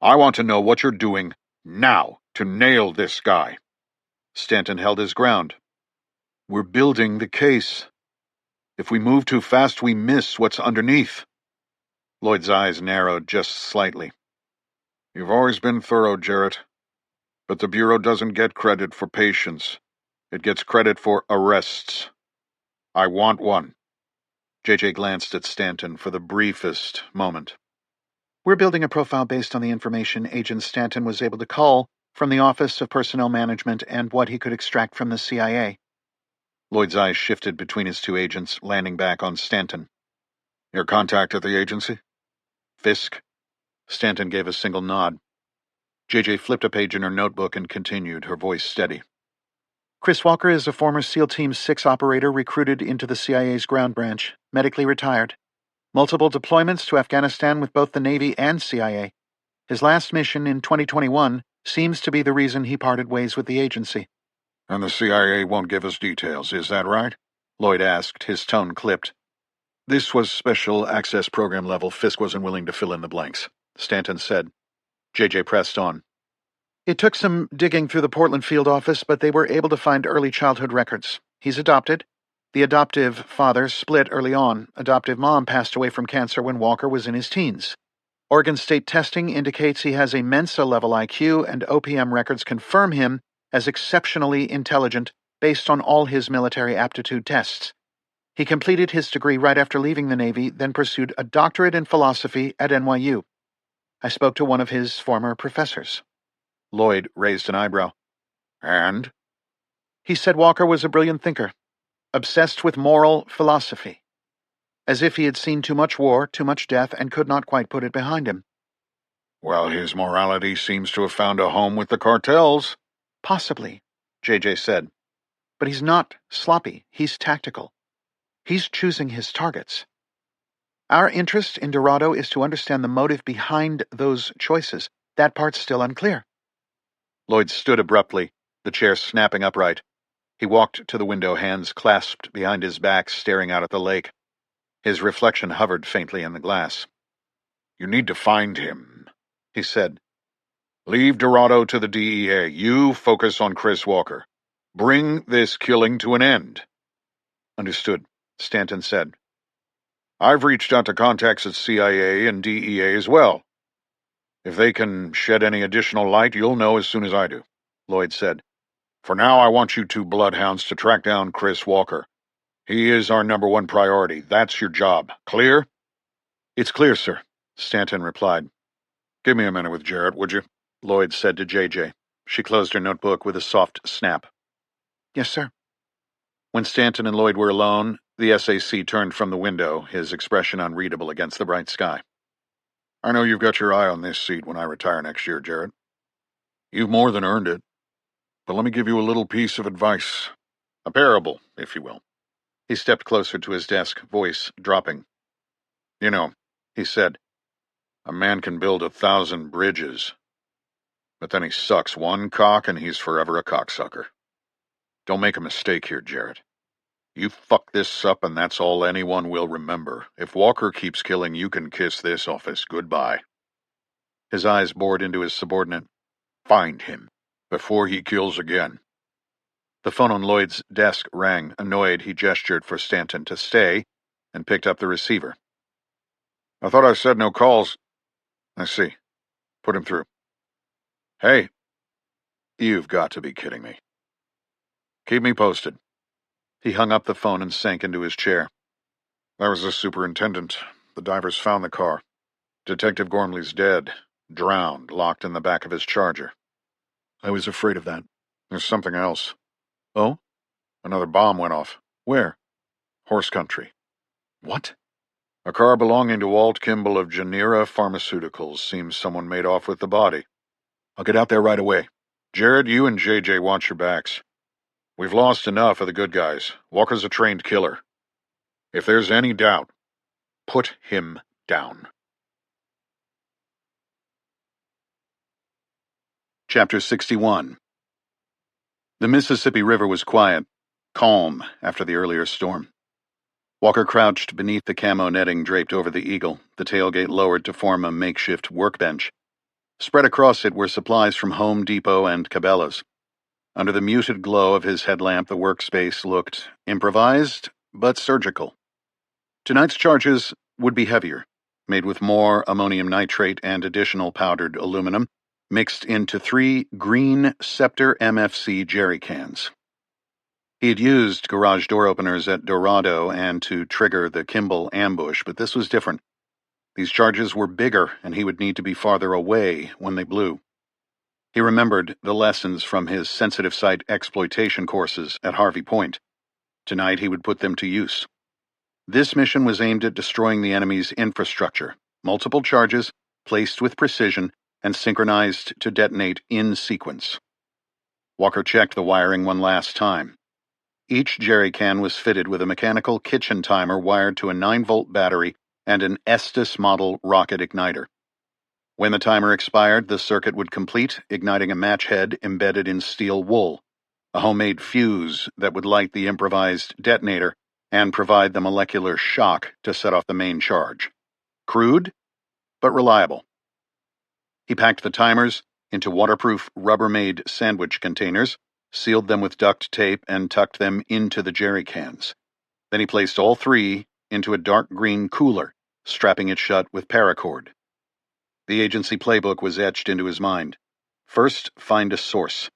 I want to know what you're doing now to nail this guy. Stanton held his ground. We're building the case. If we move too fast, we miss what's underneath. Lloyd's eyes narrowed just slightly. You've always been thorough, Jarrett. But the Bureau doesn't get credit for patience. It gets credit for arrests. I want one. JJ glanced at Stanton for the briefest moment. We're building a profile based on the information Agent Stanton was able to cull from the Office of Personnel Management and what he could extract from the CIA. Lloyd's eyes shifted between his two agents, landing back on Stanton. Your contact at the agency? Fisk? Stanton gave a single nod. JJ flipped a page in her notebook and continued, her voice steady. Chris Walker is a former SEAL Team 6 operator recruited into the CIA's ground branch, medically retired. Multiple deployments to Afghanistan with both the Navy and CIA. His last mission in 2021 seems to be the reason he parted ways with the agency. And the CIA won't give us details, is that right? Lloyd asked, his tone clipped. This was special access program level. Fisk wasn't willing to fill in the blanks, Stanton said. JJ pressed on. It took some digging through the Portland field office, but they were able to find early childhood records. He's adopted. The adoptive father split early on. Adoptive mom passed away from cancer when Walker was in his teens. Oregon State testing indicates he has a Mensa-level IQ, and OPM records confirm him as exceptionally intelligent based on all his military aptitude tests. He completed his degree right after leaving the Navy, then pursued a doctorate in philosophy at NYU. I spoke to one of his former professors. Lloyd raised an eyebrow. And? He said Walker was a brilliant thinker, obsessed with moral philosophy, as if he had seen too much war, too much death, and could not quite put it behind him. Well, his morality seems to have found a home with the cartels. Possibly, JJ said. But he's not sloppy. He's tactical. He's choosing his targets. Our interest in Dorado is to understand the motive behind those choices. That part's still unclear. Lloyd stood abruptly, the chair snapping upright. He walked to the window, hands clasped behind his back, staring out at the lake. His reflection hovered faintly in the glass. You need to find him, he said. Leave Dorado to the DEA. You focus on Chris Walker. Bring this killing to an end. Understood, Stanton said. I've reached out to contacts at CIA and DEA as well. If they can shed any additional light, you'll know as soon as I do, Lloyd said. For now, I want you two bloodhounds to track down Chris Walker. He is our #1 priority. That's your job. Clear? It's clear, sir, Stanton replied. Give me a minute with Jarrett, would you? Lloyd said to JJ. She closed her notebook with a soft snap. Yes, sir. When Stanton and Lloyd were alone, the SAC turned from the window, his expression unreadable against the bright sky. I know you've got your eye on this seat when I retire next year, Jarrett. You've more than earned it. But let me give you a little piece of advice. A parable, if you will. He stepped closer to his desk, voice dropping. You know, he said, a man can build 1,000 bridges, but then he sucks one cock and he's forever a cocksucker. Don't make a mistake here, Jarrett. You fuck this up and that's all anyone will remember. If Walker keeps killing, you can kiss this office goodbye. His eyes bored into his subordinate. Find him, before he kills again. The phone on Lloyd's desk rang. Annoyed, he gestured for Stanton to stay and picked up the receiver. I thought I said no calls. I see. Put him through. Hey, you've got to be kidding me. Keep me posted. He hung up the phone and sank into his chair. That was the superintendent. The divers found the car. Detective Gormley's dead, drowned, locked in the back of his Charger. I was afraid of that. There's something else. Oh? Another bomb went off. Where? Horse country. What? A car belonging to Walt Kimball of Genera Pharmaceuticals. Seems someone made off with the body. I'll get out there right away. Jared, you and JJ watch your backs. We've lost enough of the good guys. Walker's a trained killer. If there's any doubt, put him down. Chapter 61. The Mississippi River was quiet, calm after the earlier storm. Walker crouched beneath the camo netting draped over the Eagle, the tailgate lowered to form a makeshift workbench. Spread across it were supplies from Home Depot and Cabela's. Under the muted glow of his headlamp, the workspace looked improvised, but surgical. Tonight's charges would be heavier, made with more ammonium nitrate and additional powdered aluminum, mixed into 3 green Scepter MFC jerry cans. He had used garage door openers at Dorado and to trigger the Kimball ambush, but this was different. These charges were bigger, and he would need to be farther away when they blew. He remembered the lessons from his sensitive site exploitation courses at Harvey Point. Tonight he would put them to use. This mission was aimed at destroying the enemy's infrastructure, multiple charges, placed with precision, and synchronized to detonate in sequence. Walker checked the wiring one last time. Each jerry can was fitted with a mechanical kitchen timer wired to a 9-volt battery and an Estes model rocket igniter. When the timer expired, the circuit would complete, igniting a match head embedded in steel wool, a homemade fuse that would light the improvised detonator and provide the molecular shock to set off the main charge. Crude, but reliable. He packed the timers into waterproof Rubbermaid sandwich containers, sealed them with duct tape, and tucked them into the jerry cans. Then he placed all 3 into a dark green cooler, strapping it shut with paracord. The agency playbook was etched into his mind. First, find a source.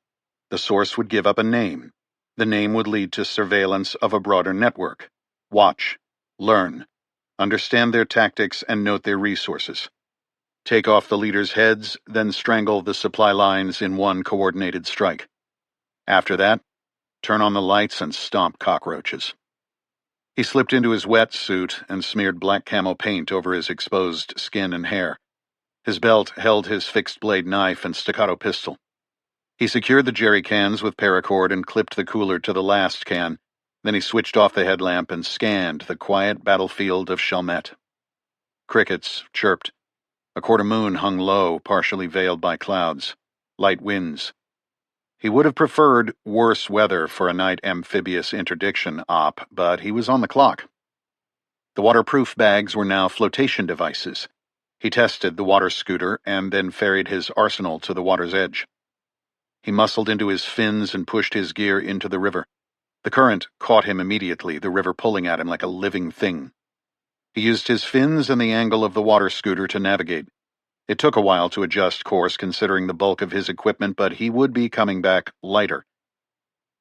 The source would give up a name. The name would lead to surveillance of a broader network. Watch, learn, understand their tactics, and note their resources. Take off the leaders' heads, then strangle the supply lines in one coordinated strike. After that, turn on the lights and stomp cockroaches. He slipped into his wetsuit and smeared black camo paint over his exposed skin and hair. His belt held his fixed-blade knife and staccato pistol. He secured the jerry cans with paracord and clipped the cooler to the last can. Then he switched off the headlamp and scanned the quiet battlefield of Chalmette. Crickets chirped. A quarter moon hung low, partially veiled by clouds. Light winds. He would have preferred worse weather for a night amphibious interdiction op, but he was on the clock. The waterproof bags were now flotation devices. He tested the water scooter and then ferried his arsenal to the water's edge. He muscled into his fins and pushed his gear into the river. The current caught him immediately, the river pulling at him like a living thing. He used his fins and the angle of the water scooter to navigate. It took a while to adjust course considering the bulk of his equipment, but he would be coming back lighter.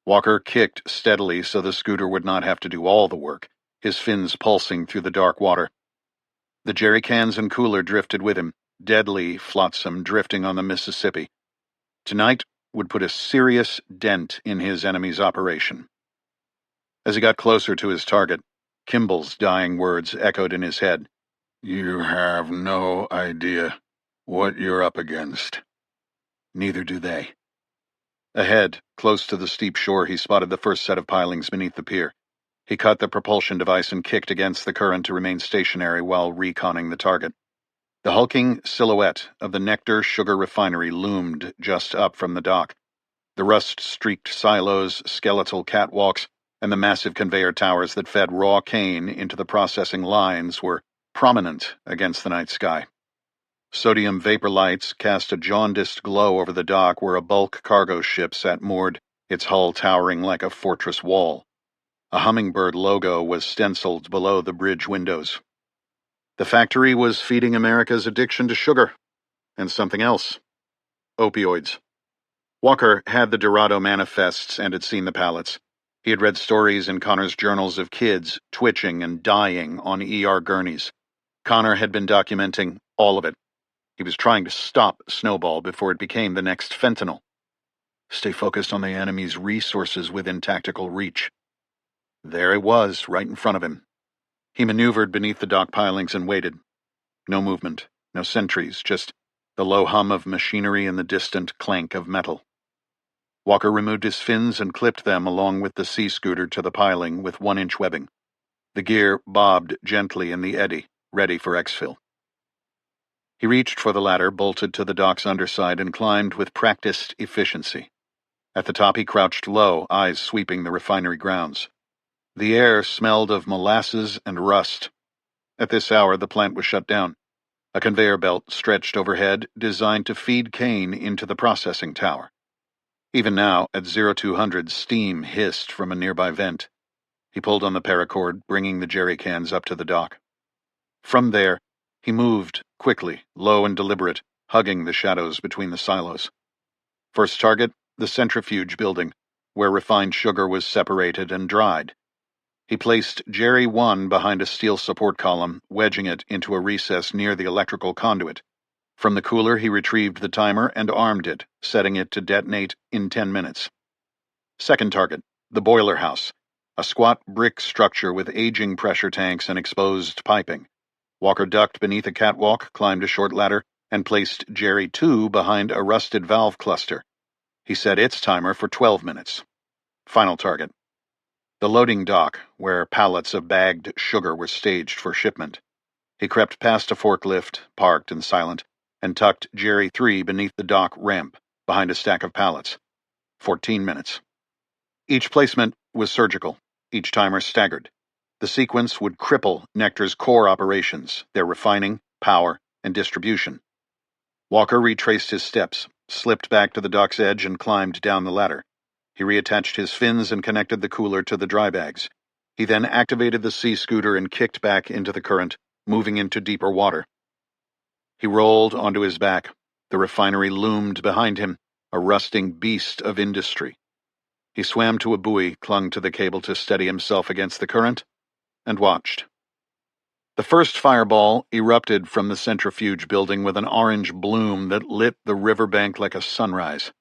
Walker kicked steadily so the scooter would not have to do all the work, his fins pulsing through the dark water. The jerry cans and cooler drifted with him, deadly flotsam drifting on the Mississippi. Tonight would put a serious dent in his enemy's operation. As he got closer to his target, Kimball's dying words echoed in his head. You have no idea what you're up against. Neither do they. Ahead, close to the steep shore, he spotted the first set of pilings beneath the pier. He cut the propulsion device and kicked against the current to remain stationary while reconning the target. The hulking silhouette of the Nectar Sugar Refinery loomed just up from the dock. The rust-streaked silos, skeletal catwalks, and the massive conveyor towers that fed raw cane into the processing lines were prominent against the night sky. Sodium vapor lights cast a jaundiced glow over the dock where a bulk cargo ship sat moored, its hull towering like a fortress wall. A hummingbird logo was stenciled below the bridge windows. The factory was feeding America's addiction to sugar, and something else. Opioids. Walker had the Dorado manifests and had seen the pallets. He had read stories in Connor's journals of kids twitching and dying on ER gurneys. Connor had been documenting all of it. He was trying to stop Snowball before it became the next fentanyl. Stay focused on the enemy's resources within tactical reach. There it was, right in front of him. He maneuvered beneath the dock pilings and waited. No movement, no sentries, just the low hum of machinery and the distant clank of metal. Walker removed his fins and clipped them along with the sea scooter to the piling with 1-inch webbing. The gear bobbed gently in the eddy, ready for exfil. He reached for the ladder, bolted to the dock's underside, and climbed with practiced efficiency. At the top he crouched low, eyes sweeping the refinery grounds. The air smelled of molasses and rust. At this hour the plant was shut down. A conveyor belt stretched overhead, designed to feed cane into the processing tower. Even now, at 0200, steam hissed from a nearby vent. He pulled on the paracord, bringing the jerry cans up to the dock. From there, he moved, quickly, low and deliberate, hugging the shadows between the silos. First target, the centrifuge building, where refined sugar was separated and dried. He placed Jerry 1 behind a steel support column, wedging it into a recess near the electrical conduit. From the cooler, he retrieved the timer and armed it, setting it to detonate in 10 minutes. Second target, the boiler house, a squat brick structure with aging pressure tanks and exposed piping. Walker ducked beneath a catwalk, climbed a short ladder, and placed Jerry 2 behind a rusted valve cluster. He set its timer for 12 minutes. Final target, the loading dock, where pallets of bagged sugar were staged for shipment. He crept past a forklift, parked and silent, and tucked Jerry 3 beneath the dock ramp, behind a stack of pallets. 14 minutes. Each placement was surgical, each timer staggered. The sequence would cripple Nectar's core operations, their refining, power, and distribution. Walker retraced his steps, slipped back to the dock's edge, and climbed down the ladder. He reattached his fins and connected the cooler to the dry bags. He then activated the sea scooter and kicked back into the current, moving into deeper water. He rolled onto his back. The refinery loomed behind him, a rusting beast of industry. He swam to a buoy, clung to the cable to steady himself against the current, and watched. The first fireball erupted from the centrifuge building with an orange bloom that lit the riverbank like a sunrise.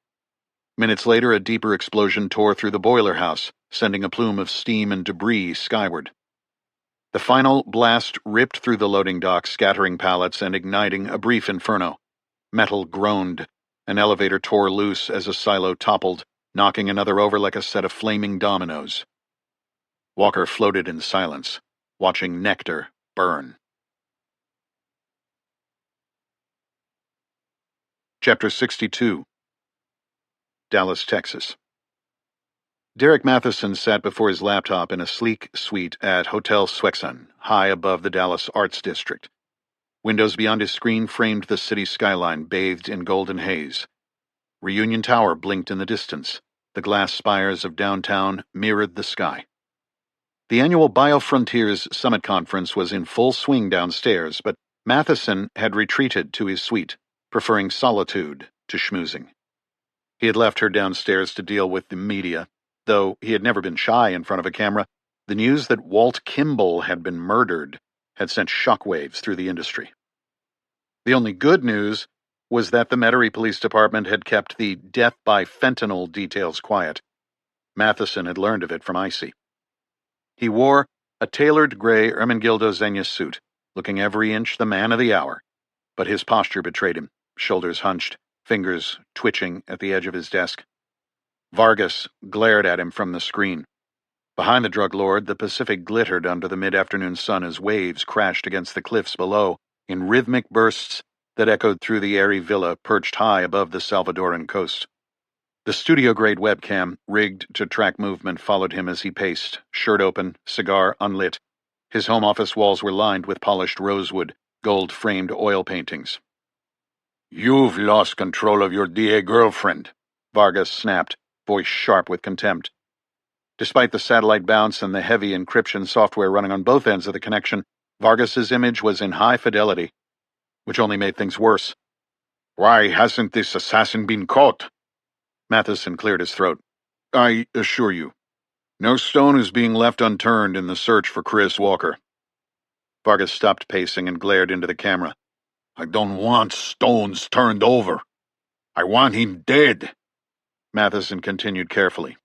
Minutes later, a deeper explosion tore through the boiler house, sending a plume of steam and debris skyward. The final blast ripped through the loading dock, scattering pallets and igniting a brief inferno. Metal groaned. An elevator tore loose as a silo toppled, knocking another over like a set of flaming dominoes. Walker floated in silence, watching Nectar burn. Chapter 62. Dallas, Texas. Derek Matheson sat before his laptop in a sleek suite at Hotel Swexan, high above the Dallas Arts District. Windows beyond his screen framed the city skyline, bathed in golden haze. Reunion Tower blinked in the distance. The glass spires of downtown mirrored the sky. The annual BioFrontiers Summit Conference was in full swing downstairs, but Matheson had retreated to his suite, preferring solitude to schmoozing. He had left her downstairs to deal with the media. Though he had never been shy in front of a camera, the news that Walt Kimball had been murdered had sent shockwaves through the industry. The only good news was that the Metairie Police Department had kept the death by fentanyl details quiet. Matheson had learned of it from Icy. He wore a tailored gray Ermenegildo Zegna suit, looking every inch the man of the hour, but his posture betrayed him, shoulders hunched, fingers twitching at the edge of his desk. Vargas glared at him from the screen. Behind the drug lord, the Pacific glittered under the mid-afternoon sun as waves crashed against the cliffs below in rhythmic bursts that echoed through the airy villa perched high above the Salvadoran coast. The studio-grade webcam, rigged to track movement, followed him as he paced, shirt open, cigar unlit. His home office walls were lined with polished rosewood, gold-framed oil paintings. "You've lost control of your DA girlfriend," Vargas snapped, voice sharp with contempt. Despite the satellite bounce and the heavy encryption software running on both ends of the connection, Vargas's image was in high fidelity, which only made things worse. "Why hasn't this assassin been caught?" Matheson cleared his throat. "I assure you, no stone is being left unturned in the search for Chris Walker." Vargas stopped pacing and glared into the camera. "I don't want stones turned over. I want him dead." Matheson continued carefully.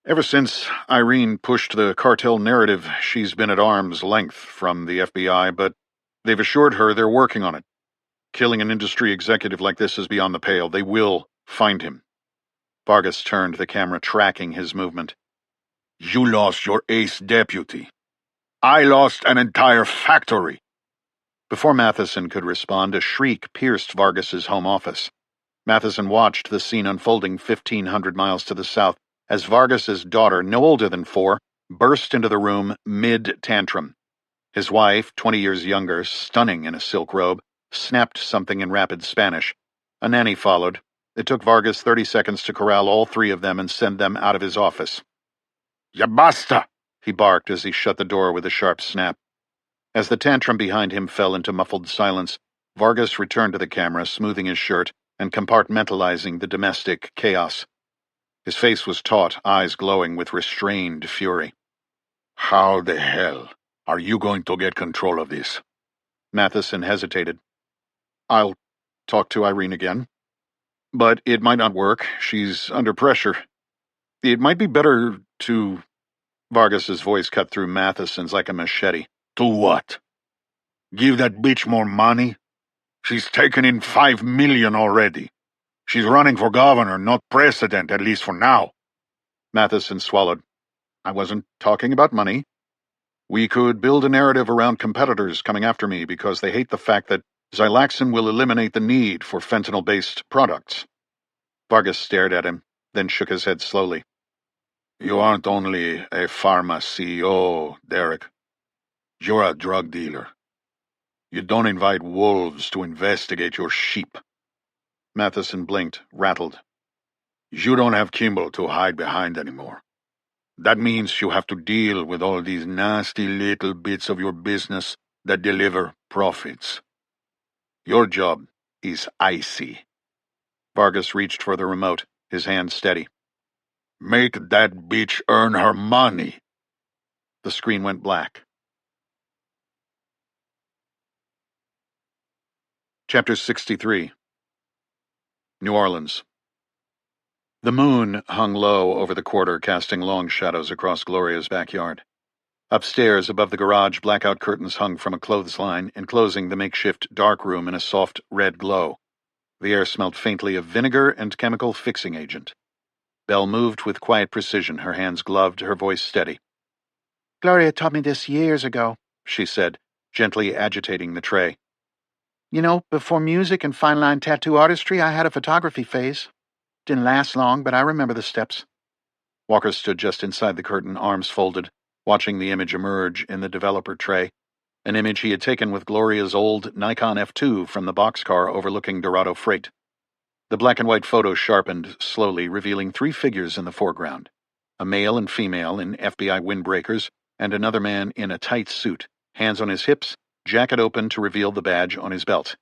Ever since Irene pushed the cartel narrative, she's been at arm's length from the FBI, but they've assured her they're working on it. Killing an industry executive like this is beyond the pale. They will find him. Vargas turned the camera, tracking his movement. You lost your ace deputy. I lost an entire factory. Before Matheson could respond, a shriek pierced Vargas's home office. Matheson watched the scene unfolding 1,500 miles to the south as Vargas's daughter, no older than 4, burst into the room mid-tantrum. His wife, 20 years younger, stunning in a silk robe, snapped something in rapid Spanish. A nanny followed. It took Vargas 30 seconds to corral all 3 of them and send them out of his office. Ya basta! He barked as he shut the door with a sharp snap. As the tantrum behind him fell into muffled silence, Vargas returned to the camera, smoothing his shirt and compartmentalizing the domestic chaos. His face was taut, eyes glowing with restrained fury. How the hell are you going to get control of this? Matheson hesitated. I'll talk to Irene again. But it might not work. She's under pressure. It might be better to... Vargas's voice cut through Matheson's like a machete. To what? Give that bitch more money? She's taken in $5 million already. She's running for governor, not president, at least for now. Matheson swallowed. I wasn't talking about money. We could build a narrative around competitors coming after me because they hate the fact that Xylaxin will eliminate the need for fentanyl-based products. Vargas stared at him, then shook his head slowly. You aren't only a pharma CEO, Derek. You're a drug dealer. You don't invite wolves to investigate your sheep. Matheson blinked, rattled. You don't have Kimball to hide behind anymore. That means you have to deal with all these nasty little bits of your business that deliver profits. Your job is icy. Vargas reached for the remote, his hand steady. Make that bitch earn her money. The screen went black. Chapter 63. New Orleans. The moon hung low over the quarter, casting long shadows across Gloria's backyard. Upstairs, above the garage, blackout curtains hung from a clothesline, enclosing the makeshift dark room in a soft red glow. The air smelled faintly of vinegar and chemical fixing agent. Belle moved with quiet precision, her hands gloved, her voice steady. Gloria taught me this years ago, she said, gently agitating the tray. You know, before music and fine-line tattoo artistry, I had a photography phase. Didn't last long, but I remember the steps. Walker stood just inside the curtain, arms folded, watching the image emerge in the developer tray, an image he had taken with Gloria's old Nikon F2 from the boxcar overlooking Dorado Freight. The black-and-white photo sharpened slowly, revealing 3 figures in the foreground, a male and female in FBI windbreakers, and another man in a tight suit, hands on his hips, jacket open to reveal the badge on his belt.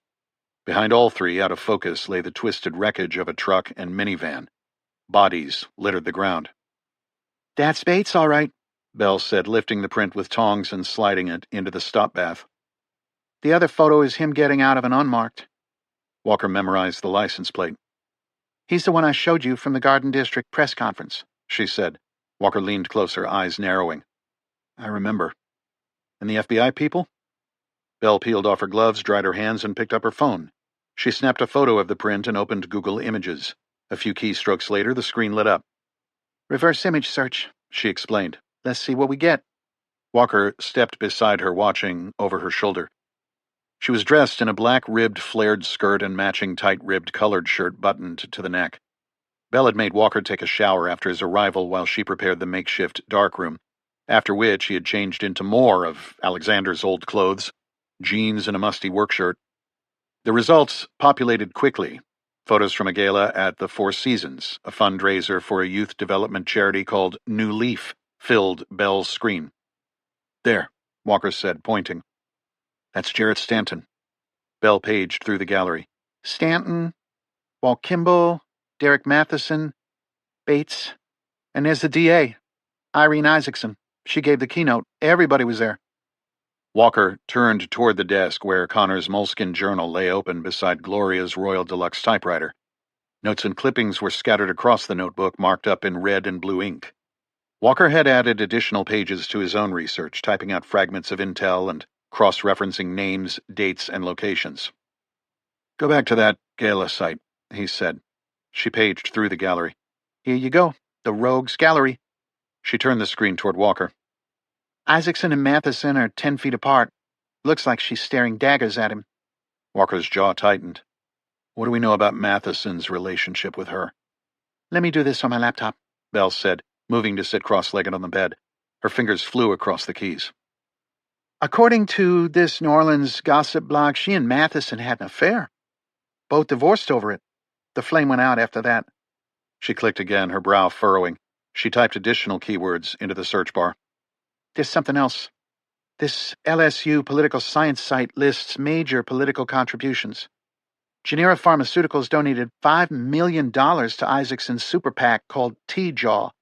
Behind all 3, out of focus, lay the twisted wreckage of a truck and minivan. Bodies littered the ground. That's Bates, all right, Belle said, lifting the print with tongs and sliding it into the stop bath. The other photo is him getting out of an unmarked. Walker memorized the license plate. He's the one I showed you from the Garden District press conference, she said. Walker leaned closer, eyes narrowing. I remember. And the FBI people? Belle peeled off her gloves, dried her hands, and picked up her phone. She snapped a photo of the print and opened Google Images. A few keystrokes later, the screen lit up. Reverse image search, she explained. Let's see what we get. Walker stepped beside her, watching over her shoulder. She was dressed in a black-ribbed flared skirt and matching tight-ribbed colored shirt buttoned to the neck. Belle had made Walker take a shower after his arrival while she prepared the makeshift darkroom, after which he had changed into more of Alexander's old clothes, jeans and a musty work shirt. The results populated quickly. Photos from a gala at the Four Seasons, a fundraiser for a youth development charity called New Leaf, filled Belle's screen. There, Walker said, pointing. That's Jarrett Stanton. Belle paged through the gallery. Stanton, Walt Kimball, Derek Matheson, Bates, and there's the DA, Irene Isaacson. She gave the keynote. Everybody was there. Walker turned toward the desk where Connor's moleskin journal lay open beside Gloria's Royal Deluxe typewriter. Notes and clippings were scattered across the notebook, marked up in red and blue ink. Walker had added additional pages to his own research, typing out fragments of intel and cross-referencing names, dates, and locations. "Go back to that gala site," he said. She paged through the gallery. "Here you go, the Rogues Gallery." She turned the screen toward Walker. "Isaacson and Matheson are 10 feet apart. Looks like she's staring daggers at him." Walker's jaw tightened. "What do we know about Matheson's relationship with her?" "Let me do this on my laptop," Belle said, moving to sit cross-legged on the bed. Her fingers flew across the keys. "According to this New Orleans gossip blog, she and Matheson had an affair. Both divorced over it. The flame went out after that." She clicked again, her brow furrowing. She typed additional keywords into the search bar. "There's something else. This LSU political science site lists major political contributions. Genera Pharmaceuticals donated $5 million to Isaacson's super PAC called T-Jaw.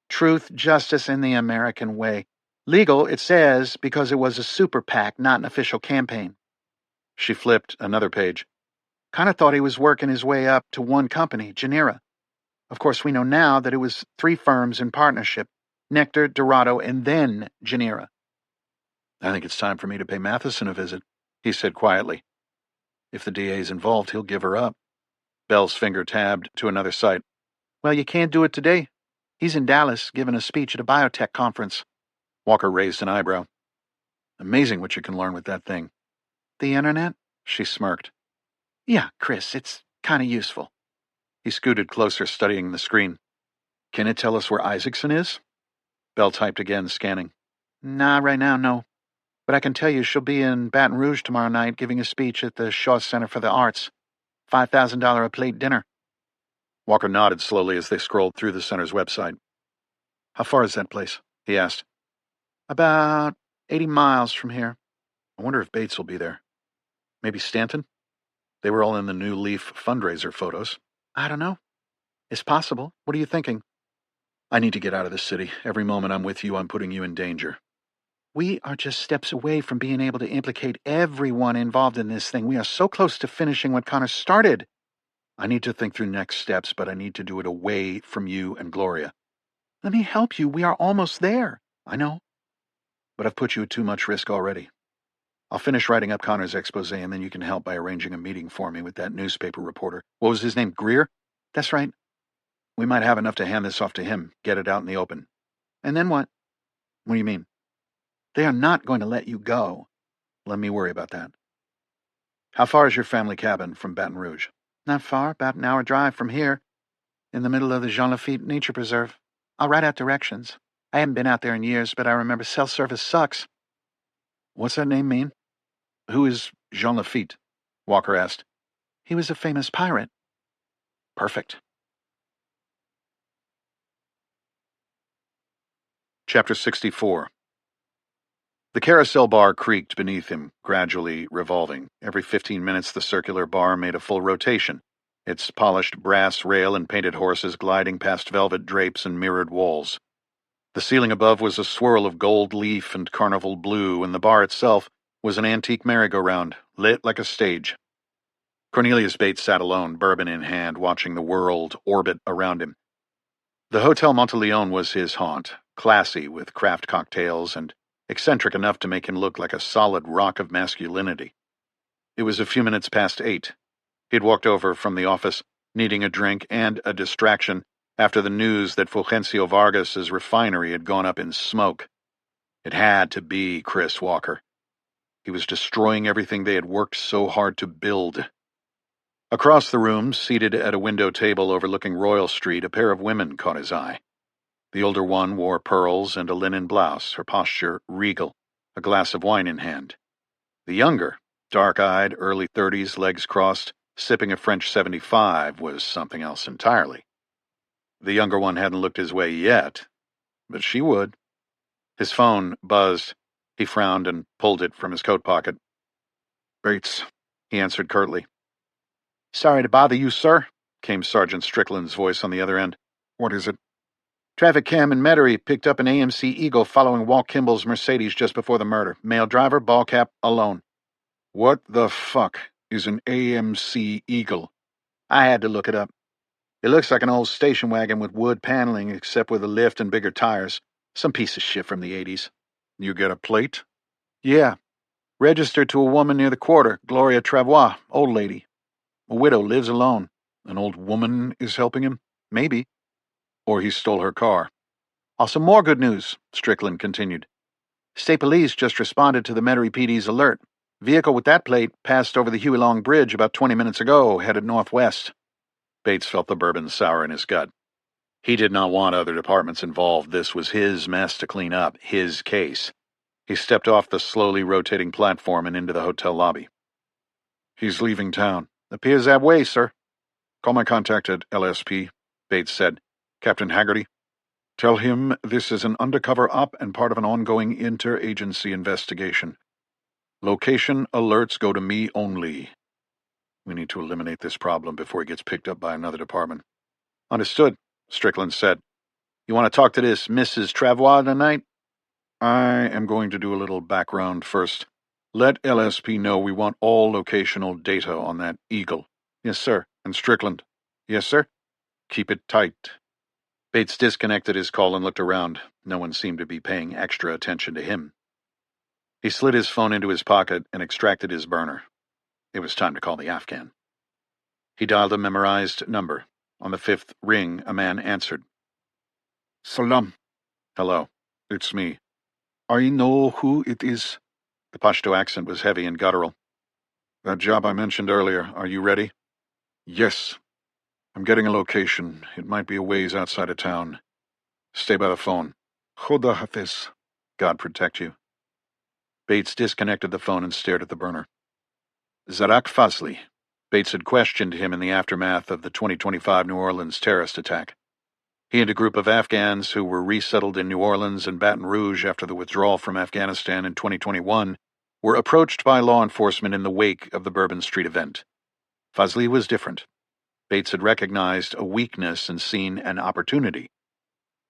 Truth, Justice, and the American Way. Legal, it says, because it was a super PAC, not an official campaign." She flipped another page. "Kind of thought he was working his way up to one company, Genera. Of course, we know now that it was 3 firms in partnership, Nectar, Dorado, and then Genera." "I think it's time for me to pay Matheson a visit," he said quietly. "If the DA's involved, he'll give her up." Belle's finger tabbed to another site. "Well, you can't do it today. He's in Dallas, giving a speech at a biotech conference." Walker raised an eyebrow. "Amazing what you can learn with that thing." "The internet?" She smirked. "Yeah, Chris, it's kind of useful." He scooted closer, studying the screen. "Can it tell us where Isaacson is?" Belle typed again, scanning. "Nah, right now, no. But I can tell you she'll be in Baton Rouge tomorrow night giving a speech at the Shaw Center for the Arts. $5,000 a plate dinner." Walker nodded slowly as they scrolled through the center's website. "How far is that place?" he asked. "About 80 miles from here." "I wonder if Bates will be there. Maybe Stanton? They were all in the New Leaf fundraiser photos." "I don't know. It's possible. What are you thinking?" "I need to get out of the city. Every moment I'm with you, I'm putting you in danger." "We are just steps away from being able to implicate everyone involved in this thing. We are so close to finishing what Connor started." "I need to think through next steps, but I need to do it away from you and Gloria." "Let me help you. We are almost there." "I know. But I've put you at too much risk already. I'll finish writing up Connor's expose, and then you can help by arranging a meeting for me with that newspaper reporter. What was his name? Greer?" "That's right." "We might have enough to hand this off to him, get it out in the open." "And then what?" "What do you mean?" "They are not going to let you go." "Let me worry about that. How far is your family cabin from Baton Rouge?" "Not far, about an hour drive from here, in the middle of the Jean Lafitte Nature Preserve. I'll write out directions. I haven't been out there in years, but I remember cell service sucks." "What's that name mean?" "Who is Jean Lafitte?" Walker asked. "He was a famous pirate." "Perfect." Chapter 64. The carousel bar creaked beneath him, gradually revolving. Every 15 minutes the circular bar made a full rotation, its polished brass rail and painted horses gliding past velvet drapes and mirrored walls. The ceiling above was a swirl of gold leaf and carnival blue, and the bar itself was an antique merry-go-round, lit like a stage. Cornelius Bates sat alone, bourbon in hand, watching the world orbit around him. The Hotel Monteleone was his haunt, classy with craft cocktails and eccentric enough to make him look like a solid rock of masculinity. It was a few minutes past 8. He'd walked over from the office, needing a drink and a distraction after the news that Fulgencio Vargas's refinery had gone up in smoke. It had to be Chris Walker. He was destroying everything they had worked so hard to build. Across the room, seated at a window table overlooking Royal Street, a pair of women caught his eye. The older one wore pearls and a linen blouse, her posture regal, a glass of wine in hand. The younger, dark-eyed, early 30s, legs crossed, sipping a French 75, was something else entirely. The younger one hadn't looked his way yet, but she would. His phone buzzed. He frowned and pulled it from his coat pocket. "Bates," he answered curtly. "Sorry to bother you, sir," came Sergeant Strickland's voice on the other end. "What is it?" "Traffic cam in Metairie picked up an AMC Eagle following Walt Kimball's Mercedes just before the murder. Male driver, ball cap, alone." "What the fuck is an AMC Eagle?" "I had to look it up." It looks like an old station wagon with wood paneling, except with a lift and bigger tires. Some piece of shit from the 80s. You get a plate? Yeah. Registered to a woman near the quarter, Gloria Travois, old lady. A widow, lives alone. An old woman is helping him? Maybe. Or he stole her car. Also more good news, Strickland continued. State Police just responded to the Metairie PD's alert. Vehicle with that plate passed over the Huey Long Bridge about 20 minutes ago, headed northwest. Bates felt the bourbon sour in his gut. He did not want other departments involved. This was his mess to clean up, his case. He stepped off the slowly rotating platform and into the hotel lobby. He's leaving town. Appears that way, sir. Call my contact at LSP, Bates said. Captain Haggerty. Tell him this is an undercover op and part of an ongoing interagency investigation. Location alerts go to me only. We need to eliminate this problem before it gets picked up by another department. Understood, Strickland said. You want to talk to this Mrs. Travois tonight? I am going to do a little background first. Let LSP know we want all locational data on that Eagle. Yes, sir. And Strickland. Yes, sir. Keep it tight. Bates disconnected his call and looked around. No one seemed to be paying extra attention to him. He slid his phone into his pocket and extracted his burner. It was time to call the Afghan. He dialed a memorized number. On the 5th ring, a man answered. Salam. Hello. It's me. I know who it is. The Pashto accent was heavy and guttural. That job I mentioned earlier, are you ready? Yes. I'm getting a location. It might be a ways outside of town. Stay by the phone. Khuda Hafiz. God protect you. Bates disconnected the phone and stared at the burner. Zarak Fazli. Bates had questioned him in the aftermath of the 2025 New Orleans terrorist attack. He and a group of Afghans who were resettled in New Orleans and Baton Rouge after the withdrawal from Afghanistan in 2021 were approached by law enforcement in the wake of the Bourbon Street event. Fazli was different. Bates had recognized a weakness and seen an opportunity.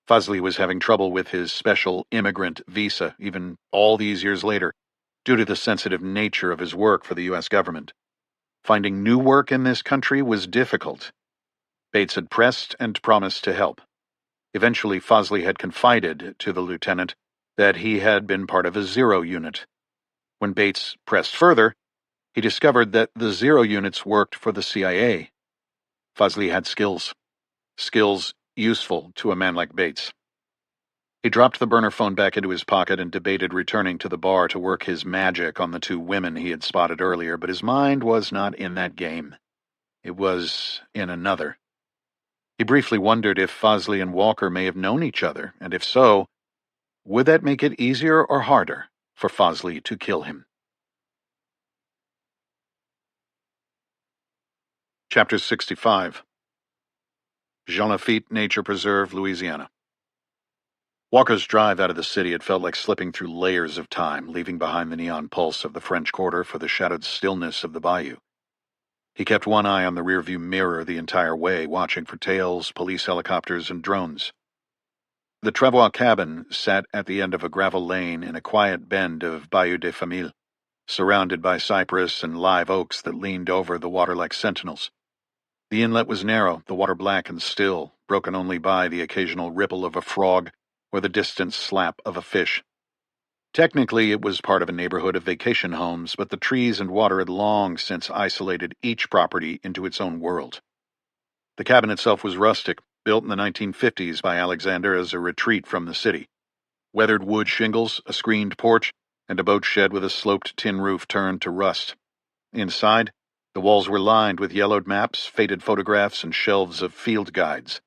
Fazli was having trouble with his special immigrant visa, even all these years later, due to the sensitive nature of his work for the U.S. government. Finding new work in this country was difficult. Bates had pressed and promised to help. Eventually, Fazli had confided to the lieutenant that he had been part of a Zero unit. When Bates pressed further, he discovered that the Zero units worked for the CIA. Fazli had skills useful to a man like Bates. He dropped the burner phone back into his pocket and debated returning to the bar to work his magic on the 2 women he had spotted earlier, but his mind was not in that game. It was in another. He briefly wondered if Fazli and Walker may have known each other, and if so, would that make it easier or harder for Fazli to kill him? Chapter 65. Jean Lafitte Nature Preserve, Louisiana. Walker's drive out of the city had felt like slipping through layers of time, leaving behind the neon pulse of the French Quarter for the shadowed stillness of the bayou. He kept one eye on the rearview mirror the entire way, watching for tails, police helicopters, and drones. The Travois cabin sat at the end of a gravel lane in a quiet bend of Bayou des Familles, surrounded by cypress and live oaks that leaned over the water like sentinels. The inlet was narrow, the water black and still, broken only by the occasional ripple of a frog or the distant slap of a fish. Technically, it was part of a neighborhood of vacation homes, but the trees and water had long since isolated each property into its own world. The cabin itself was rustic, built in the 1950s by Alexander as a retreat from the city. Weathered wood shingles, a screened porch, and a boat shed with a sloped tin roof turned to rust. Inside, the walls were lined with yellowed maps, faded photographs, and shelves of field guides.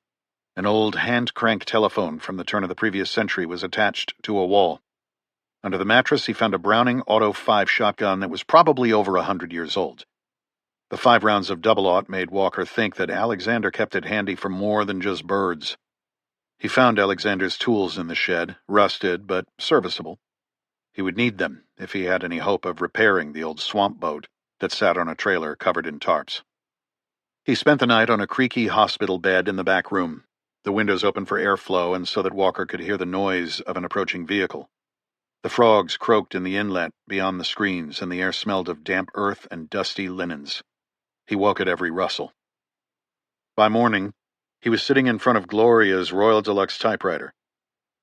An old hand-crank telephone from the turn of the previous century was attached to a wall. Under the mattress, he found a Browning Auto 5 shotgun that was probably over 100 years old. The 5 rounds of double-aught made Walker think that Alexander kept it handy for more than just birds. He found Alexander's tools in the shed, rusted but serviceable. He would need them if he had any hope of repairing the old swamp boat that sat on a trailer covered in tarps. He spent the night on a creaky hospital bed in the back room, the windows open for airflow and so that Walker could hear the noise of an approaching vehicle. The frogs croaked in the inlet beyond the screens, and the air smelled of damp earth and dusty linens. He woke at every rustle. By morning, He was sitting in front of Gloria's Royal Deluxe typewriter.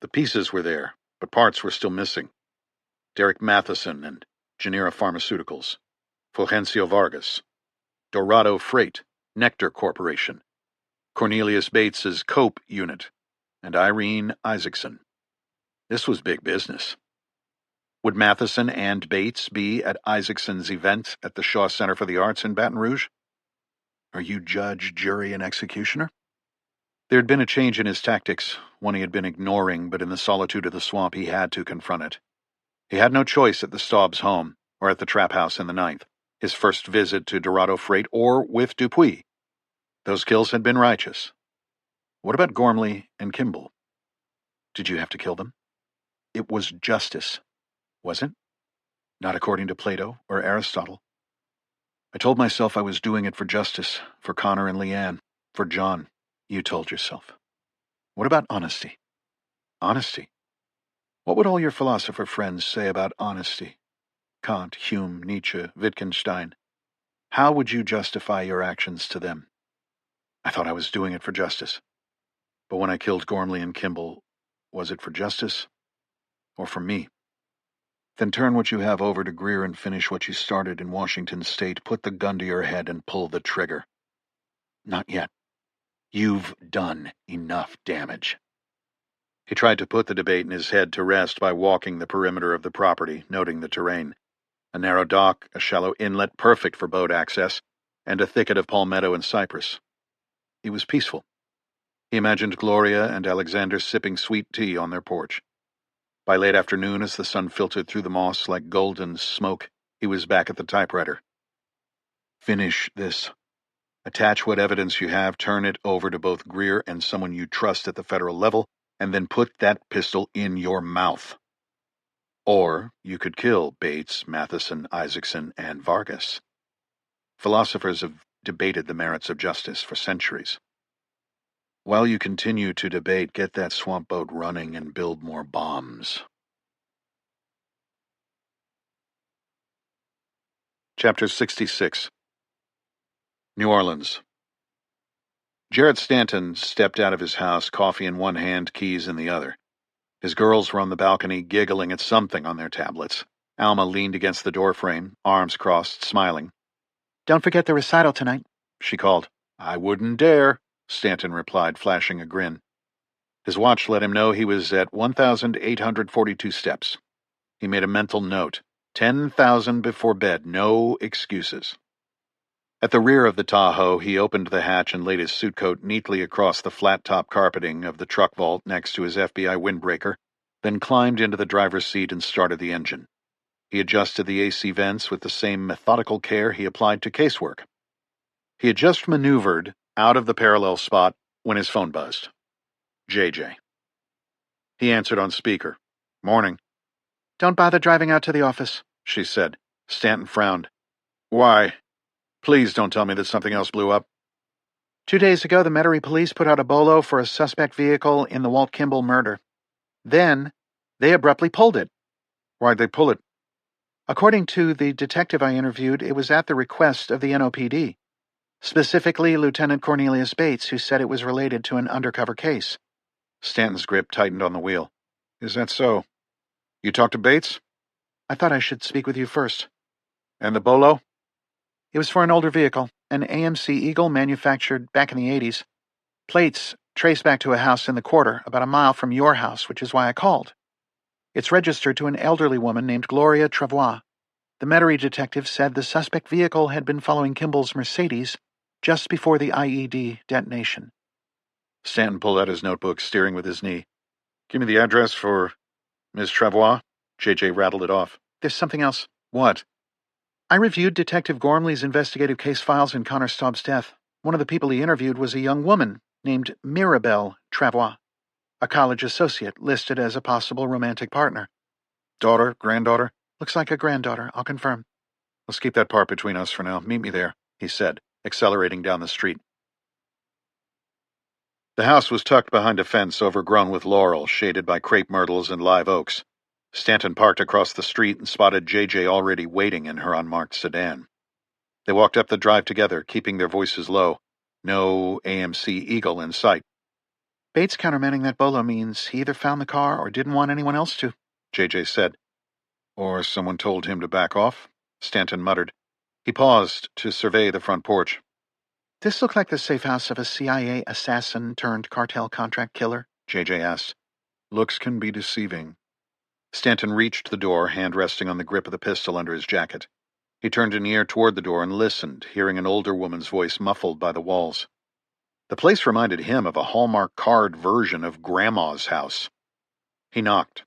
The pieces were there, but parts were still missing. Derek Matheson and Genera Pharmaceuticals, Fulgencio Vargas, Dorado Freight, Nectar Corporation, Cornelius Bates's Cope unit, and Irene Isaacson. This was big business. Would Matheson and Bates be at Isaacson's event at the Shaw Center for the Arts in Baton Rouge? Are you judge, jury, and executioner? There had been a change in his tactics, one he had been ignoring, but in the solitude of the swamp he had to confront it. He had no choice at the Staubs' home, or at the trap house in the 9th, his first visit to Dorado Freight, or with Dupuis. Those kills had been righteous. What about Gormley and Kimball? Did you have to kill them? It was justice, was it? Not according to Plato or Aristotle. I told myself I was doing it for justice, for Connor and Leanne, for John. You told yourself. What about honesty? Honesty? What would all your philosopher friends say about honesty? Kant, Hume, Nietzsche, Wittgenstein. How would you justify your actions to them? I thought I was doing it for justice. But when I killed Gormley and Kimball, was it for justice or for me? Then turn what you have over to Greer and finish what you started in Washington State. Put the gun to your head and pull the trigger. Not yet. You've done enough damage. He tried to put the debate in his head to rest by walking the perimeter of the property, noting the terrain. A narrow dock, a shallow inlet perfect for boat access, and a thicket of palmetto and cypress. It was peaceful. He imagined Gloria and Alexander sipping sweet tea on their porch. By late afternoon, as the sun filtered through the moss like golden smoke, he was back at the typewriter. Finish this. Attach what evidence you have, turn it over to both Greer and someone you trust at the federal level, and then put that pistol in your mouth. Or you could kill Bates, Matheson, Isaacson, and Vargas. Philosophers have debated the merits of justice for centuries. While you continue to debate, get that swamp boat running and build more bombs. Chapter 66. New Orleans. Jarrett Stanton stepped out of his house, coffee in one hand, keys in the other. His girls were on the balcony, giggling at something on their tablets. Alma leaned against the doorframe, arms crossed, smiling. Don't forget the recital tonight, she called. I wouldn't dare, Stanton replied, flashing a grin. His watch let him know he was at 1,842 steps. He made a mental note. 10,000 before bed, no excuses. At the rear of the Tahoe, he opened the hatch and laid his suitcoat neatly across the flat-top carpeting of the truck vault next to his FBI windbreaker, then climbed into the driver's seat and started the engine. He adjusted the AC vents with the same methodical care he applied to casework. He had just maneuvered out of the parallel spot when his phone buzzed. JJ. He answered on speaker. Morning. Don't bother driving out to the office, she said. Stanton frowned. Why? Please don't tell me that something else blew up. 2 days ago, the Metairie police put out a bolo for a suspect vehicle in the Walt Kimball murder. Then, they abruptly pulled it. Why'd they pull it? According to the detective I interviewed, it was at the request of the NOPD. Specifically, Lieutenant Cornelius Bates, who said it was related to an undercover case. Stanton's grip tightened on the wheel. Is that so? You talked to Bates? I thought I should speak with you first. And the bolo? It was for an older vehicle, an AMC Eagle manufactured back in the 80s. Plates trace back to a house in the quarter, about a mile from your house, which is why I called. It's registered to an elderly woman named Gloria Travois. The Metairie detective said the suspect vehicle had been following Kimball's Mercedes just before the IED detonation. Stanton pulled out his notebook, steering with his knee. Give me the address for Miss Travois. JJ rattled it off. There's something else. What? I reviewed Detective Gormley's investigative case files in Connor Staub's death. One of the people he interviewed was a young woman named Mirabelle Travois, a college associate listed as a possible romantic partner. Daughter? Granddaughter? Looks like a granddaughter, I'll confirm. Let's keep that part between us for now. Meet me there, he said, accelerating down the street. The house was tucked behind a fence overgrown with laurel, shaded by crepe myrtles and live oaks. Stanton parked across the street and spotted JJ already waiting in her unmarked sedan. They walked up the drive together, keeping their voices low. No AMC Eagle in sight. Bates countermanding that bolo means he either found the car or didn't want anyone else to, JJ said. Or someone told him to back off, Stanton muttered. He paused to survey the front porch. This looked like the safe house of a CIA assassin turned cartel contract killer, JJ asked. Looks can be deceiving. Stanton reached the door, hand resting on the grip of the pistol under his jacket. He turned an ear toward the door and listened, hearing an older woman's voice muffled by the walls. The place reminded him of a Hallmark card version of Grandma's house. He knocked.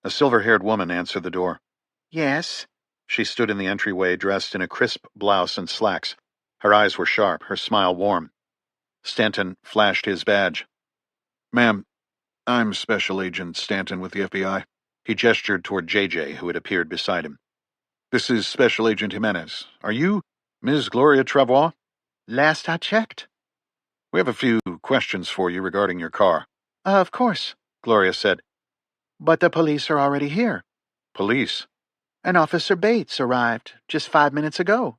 A silver-haired woman answered the door. Yes? She stood in the entryway, dressed in a crisp blouse and slacks. Her eyes were sharp, her smile warm. Stanton flashed his badge. Ma'am, I'm Special Agent Stanton with the FBI. He gestured toward JJ, who had appeared beside him. This is Special Agent Jimenez. Are you Ms. Gloria Travois? Last I checked. We have a few questions for you regarding your car. Of course, Gloria said. But the police are already here. Police? And Officer Bates arrived just 5 minutes ago.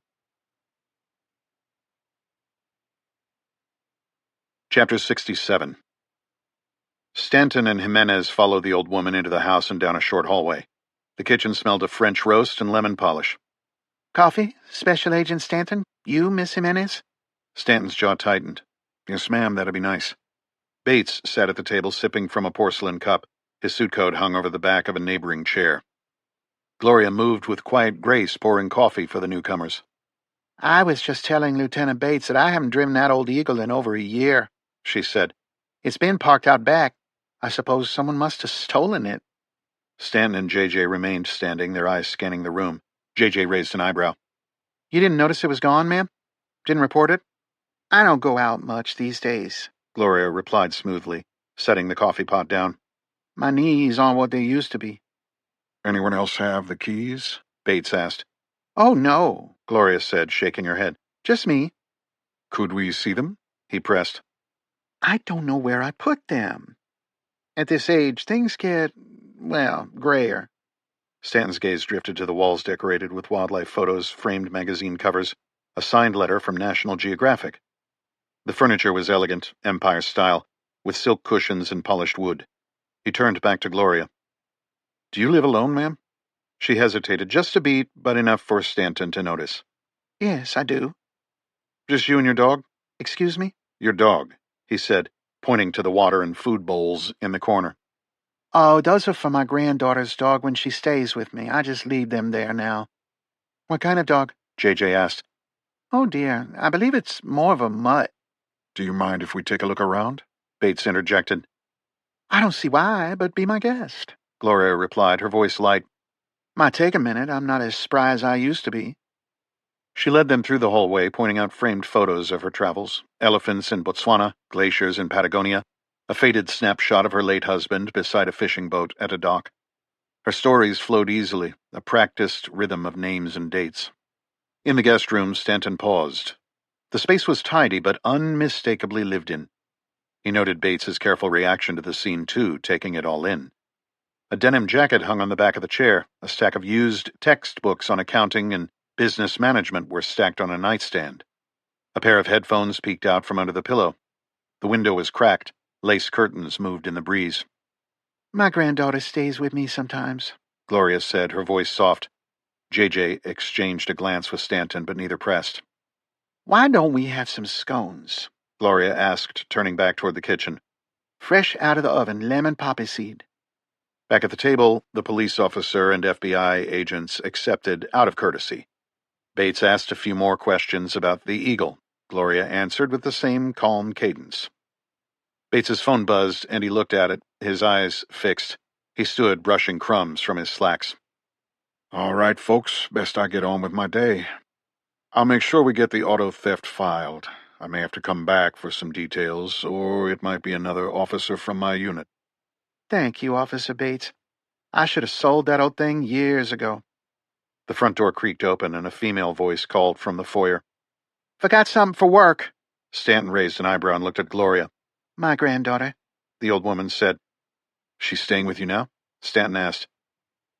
Chapter 67. Stanton and Jimenez followed the old woman into the house and down a short hallway. The kitchen smelled of French roast and lemon polish. Coffee, Special Agent Stanton? You, Miss Jimenez? Stanton's jaw tightened. Yes, ma'am, that'd be nice. Bates sat at the table sipping from a porcelain cup. His suit coat hung over the back of a neighboring chair. Gloria moved with quiet grace, pouring coffee for the newcomers. I was just telling Lieutenant Bates that I haven't driven that old Eagle in over a year, she said. It's been parked out back. I suppose someone must have stolen it. Stanton and JJ remained standing, their eyes scanning the room. JJ raised an eyebrow. You didn't notice it was gone, ma'am? Didn't report it? I don't go out much these days, Gloria replied smoothly, setting the coffee pot down. My knees aren't what they used to be. Anyone else have the keys? Bates asked. Oh, no, Gloria said, shaking her head. Just me. Could we see them? He pressed. I don't know where I put them. At this age, things get, well, grayer. Stanton's gaze drifted to the walls decorated with wildlife photos, framed magazine covers, a signed letter from National Geographic. The furniture was elegant, Empire style, with silk cushions and polished wood. He turned back to Gloria. Do you live alone, ma'am? She hesitated just a beat, but enough for Stanton to notice. Yes, I do. Just you and your dog? Excuse me? Your dog, he said, pointing to the water and food bowls in the corner. Oh, those are for my granddaughter's dog when she stays with me. I just leave them there now. What kind of dog? JJ asked. Oh, dear. I believe it's more of a mutt. Do you mind if we take a look around? Bates interjected. I don't see why, but be my guest, Gloria replied, her voice light. Might take a minute. I'm not as spry as I used to be. She led them through the hallway, pointing out framed photos of her travels, elephants in Botswana, glaciers in Patagonia, a faded snapshot of her late husband beside a fishing boat at a dock. Her stories flowed easily, a practiced rhythm of names and dates. In the guest room, Stanton paused. The space was tidy, but unmistakably lived in. He noted Bates's careful reaction to the scene, too, taking it all in. A denim jacket hung on the back of the chair. A stack of used textbooks on accounting and business management were stacked on a nightstand. A pair of headphones peeked out from under the pillow. The window was cracked. Lace curtains moved in the breeze. My granddaughter stays with me sometimes, Gloria said, her voice soft. JJ exchanged a glance with Stanton, but neither pressed. Why don't we have some scones? Gloria asked, turning back toward the kitchen. Fresh out of the oven, lemon poppy seed. Back at the table, the police officer and FBI agents accepted out of courtesy. Bates asked a few more questions about the Eagle. Gloria answered with the same calm cadence. Bates's phone buzzed, and he looked at it, his eyes fixed. He stood, brushing crumbs from his slacks. All right, folks, best I get on with my day. I'll make sure we get the auto theft filed. I may have to come back for some details, or it might be another officer from my unit. Thank you, Officer Bates. I should have sold that old thing years ago. The front door creaked open, and a female voice called from the foyer. Forgot something for work. Stanton raised an eyebrow and looked at Gloria. My granddaughter, the old woman said. She's staying with you now? Stanton asked.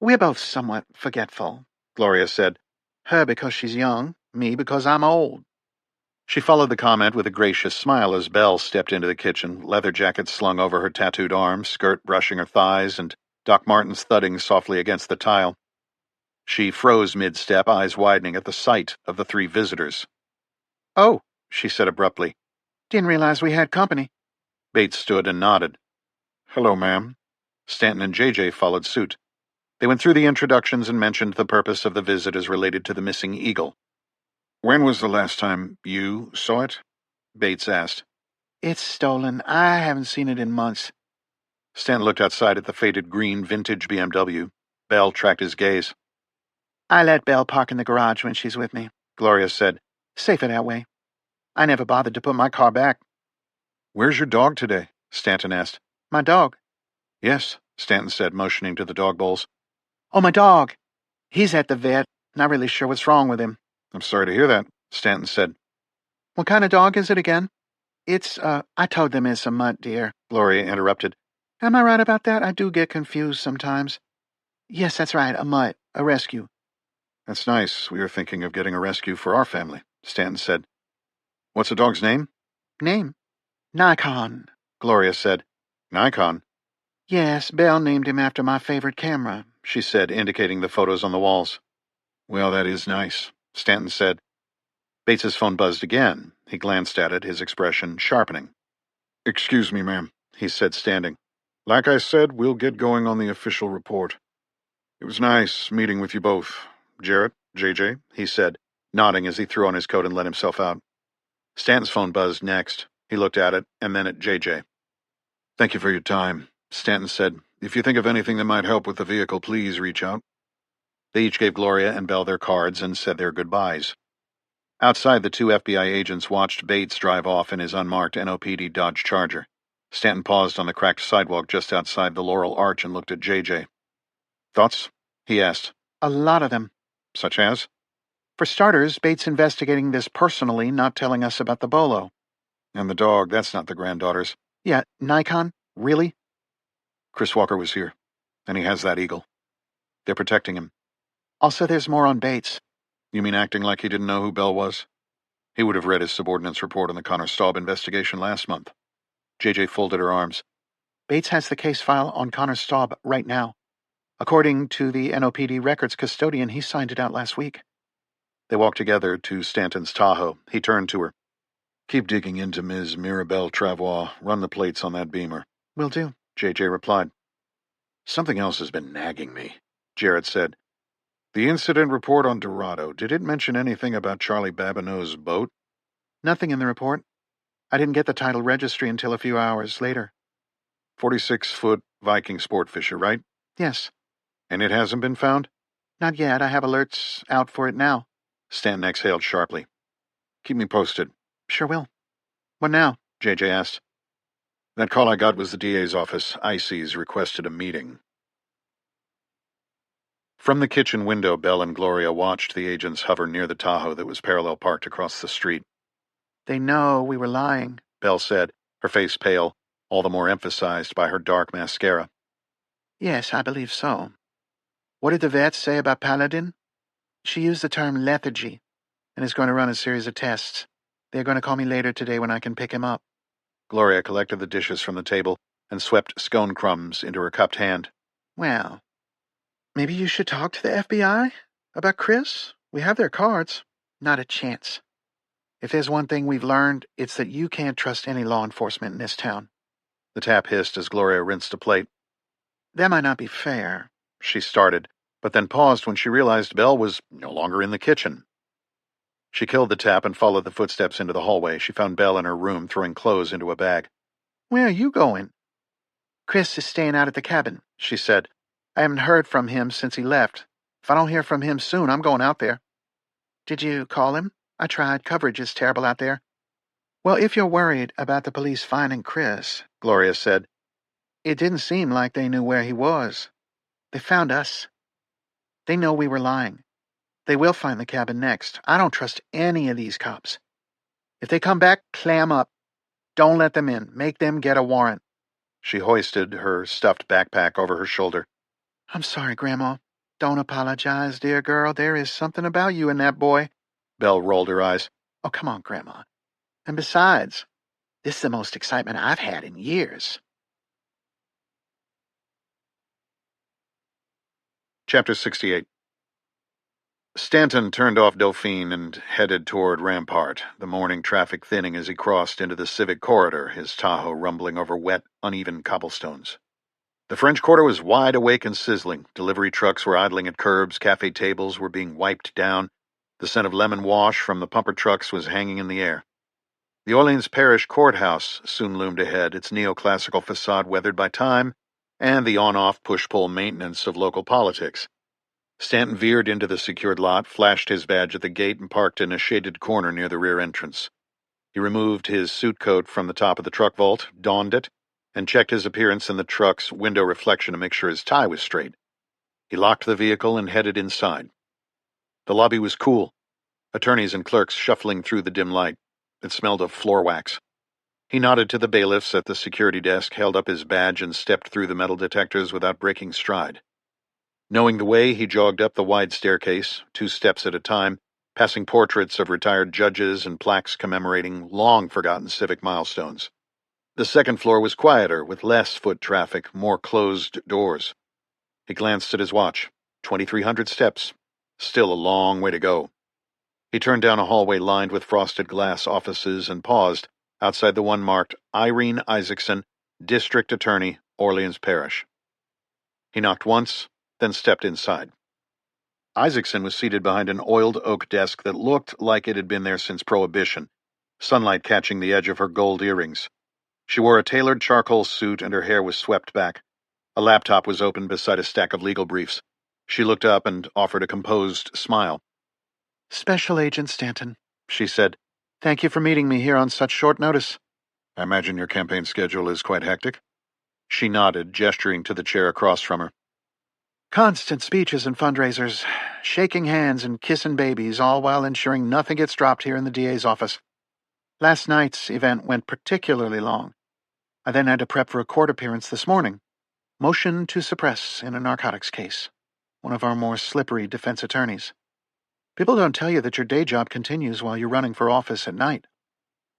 We're both somewhat forgetful, Gloria said. Her because she's young, me because I'm old. She followed the comment with a gracious smile as Belle stepped into the kitchen, leather jacket slung over her tattooed arm, skirt brushing her thighs, and Doc Martens thudding softly against the tile. She froze mid-step, eyes widening at the sight of the 3 visitors. "Oh," she said abruptly. "Didn't realize we had company." Bates stood and nodded. "Hello, ma'am." Stanton and JJ followed suit. They went through the introductions and mentioned the purpose of the visit as related to the missing eagle. "When was the last time you saw it?" Bates asked. "It's stolen. I haven't seen it in months." Stanton looked outside at the faded green vintage BMW. Belle tracked his gaze. "I let Belle park in the garage when she's with me," Gloria said. "Safer that way. I never bothered to put my car back." "Where's your dog today?" Stanton asked. "My dog?" "Yes," Stanton said, motioning to the dog bowls. "Oh, my dog. He's at the vet. Not really sure what's wrong with him." "I'm sorry to hear that," Stanton said. "What kind of dog is it again?" "It's, I told them it's a mutt, dear," Gloria interrupted. "Am I right about that? I do get confused sometimes." "Yes, that's right, a mutt. A rescue." "That's nice. We are thinking of getting a rescue for our family," Stanton said. "What's the dog's name?" "Name? Nikon." Gloria said. "Nikon?" "Yes, Belle named him after my favorite camera," she said, indicating the photos on the walls. "Well, that is nice," Stanton said. Bates's phone buzzed again. He glanced at it, his expression sharpening. "Excuse me, ma'am," he said, standing. "Like I said, we'll get going on the official report. It was nice meeting with you both. Jarrett, JJ, he said, nodding as he threw on his coat and let himself out. Stanton's phone buzzed next. He looked at it, and then at JJ. "Thank you for your time," Stanton said. "If you think of anything that might help with the vehicle, please reach out." They each gave Gloria and Belle their cards and said their goodbyes. Outside, the 2 FBI agents watched Bates drive off in his unmarked NOPD Dodge Charger. Stanton paused on the cracked sidewalk just outside the Laurel Arch and looked at JJ. "Thoughts?" he asked. "A lot of them." "Such as?" "For starters, Bates investigating this personally, not telling us about the bolo." "And the dog, that's not the granddaughter's." "Yeah, Nikon? Really?" "Chris Walker was here, and he has that eagle. They're protecting him." "Also, there's more on Bates." "You mean acting like he didn't know who Bell was? He would have read his subordinate's report on the Connor Staub investigation last month." JJ folded her arms. "Bates has the case file on Connor Staub right now. According to the NOPD records custodian, he signed it out last week." They walked together to Stanton's Tahoe. He turned to her. "Keep digging into Ms. Mirabelle Travois. Run the plates on that Beamer." "Will do," JJ replied. "Something else has been nagging me," Jarrett said. "The incident report on Dorado, did it mention anything about Charlie Babineau's boat?" "Nothing in the report. I didn't get the title registry until a few hours later." 46-foot Viking sport fisher, right? "Yes." "And it hasn't been found?" "Not yet. I have alerts out for it now." Stanton exhaled sharply. "Keep me posted." "Sure will." "What now?" JJ asked. "That call I got was the DA's office. IC's requested a meeting." From the kitchen window, Belle and Gloria watched the agents hover near the Tahoe that was parallel parked across the street. "They know we were lying," Belle said, her face pale, all the more emphasized by her dark mascara. "Yes, I believe so." "What did the vet say about Paladin?" "She used the term lethargy and is going to run a series of tests. They're going to call me later today when I can pick him up." Gloria collected the dishes from the table and swept scone crumbs into her cupped hand. "Well, maybe you should talk to the FBI about Chris. We have their cards." "Not a chance. If there's one thing we've learned, it's that you can't trust any law enforcement in this town." The tap hissed as Gloria rinsed a plate. "That might not be fair." She started, but then paused when she realized Belle was no longer in the kitchen. She killed the tap and followed the footsteps into the hallway. She found Belle in her room, throwing clothes into a bag. "Where are you going?" "Chris is staying out at the cabin," she said. "I haven't heard from him since he left. If I don't hear from him soon, I'm going out there." "Did you call him?" "I tried. Coverage is terrible out there." "Well, if you're worried about the police finding Chris," Gloria said, "it didn't seem like they knew where he was. They found us. They know we were lying. They will find the cabin next. I don't trust any of these cops. If they come back, clam up. Don't let them in. Make them get a warrant." She hoisted her stuffed backpack over her shoulder. "I'm sorry, Grandma. Don't apologize, dear girl. There is something about you and that boy." Belle rolled her eyes. "Oh, come on, Grandma. And besides, this is the most excitement I've had in years. Chapter 68. Stanton turned off Dauphine and headed toward Rampart, the morning traffic thinning as he crossed into the civic corridor, his Tahoe rumbling over wet, uneven cobblestones. The French Quarter was wide awake and sizzling. Delivery trucks were idling at curbs, cafe tables were being wiped down. The scent of lemon wash from the pumper trucks was hanging in the air. The Orleans Parish Courthouse soon loomed ahead, its neoclassical facade weathered by time and the on-off push-pull maintenance of local politics. Stanton veered into the secured lot, flashed his badge at the gate, and parked in a shaded corner near the rear entrance. He removed his suit coat from the top of the truck vault, donned it, and checked his appearance in the truck's window reflection to make sure his tie was straight. He locked the vehicle and headed inside. The lobby was cool, attorneys and clerks shuffling through the dim light. It smelled of floor wax. He nodded to the bailiffs at the security desk, held up his badge, and stepped through the metal detectors without breaking stride. Knowing the way, he jogged up the wide staircase, 2 steps at a time, passing portraits of retired judges and plaques commemorating long-forgotten civic milestones. The second floor was quieter, with less foot traffic, more closed doors. He glanced at his watch. 2,300 steps. Still a long way to go. He turned down a hallway lined with frosted glass offices and paused outside the one marked Irene Isaacson, District Attorney, Orleans Parish. He knocked once, then stepped inside. Isaacson was seated behind an oiled oak desk that looked like it had been there since Prohibition, sunlight catching the edge of her gold earrings. She wore a tailored charcoal suit and her hair was swept back. A laptop was open beside a stack of legal briefs. She looked up and offered a composed smile. Special Agent Stanton, she said. Thank you for meeting me here on such short notice. I imagine your campaign schedule is quite hectic. She nodded, gesturing to the chair across from her. Constant speeches and fundraisers, shaking hands and kissing babies, all while ensuring nothing gets dropped here in the DA's office. Last night's event went particularly long. I then had to prep for a court appearance this morning. Motion to suppress in a narcotics case. One of our more slippery defense attorneys. People don't tell you that your day job continues while you're running for office at night.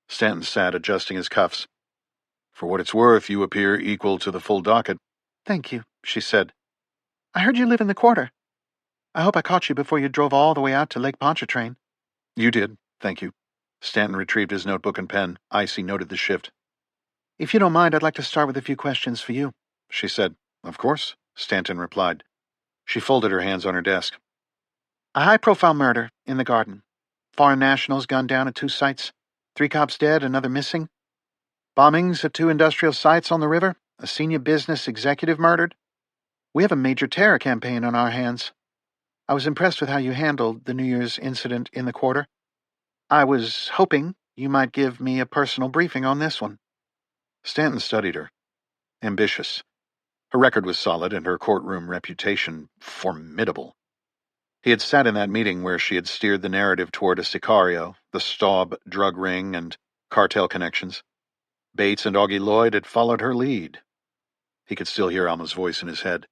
Stanton sat, adjusting his cuffs. For what it's worth, you appear equal to the full docket. Thank you, she said. I heard you live in the quarter. I hope I caught you before you drove all the way out to Lake Pontchartrain. You did, thank you. Stanton retrieved his notebook and pen. Icy noted the shift. If you don't mind, I'd like to start with a few questions for you, she said. Of course, Stanton replied. She folded her hands on her desk. A high-profile murder in the garden. Foreign nationals gunned down at 2 sites. 3 cops dead, another missing. Bombings at 2 industrial sites on the river. A senior business executive murdered. We have a major terror campaign on our hands. I was impressed with how you handled the New Year's incident in the quarter. I was hoping you might give me a personal briefing on this one. Stanton studied her. Ambitious. Her record was solid and her courtroom reputation formidable. He had sat in that meeting where she had steered the narrative toward a sicario, the Staub drug ring, and cartel connections. Bates and Augie Lloyd had followed her lead. He could still hear Alma's voice in his head.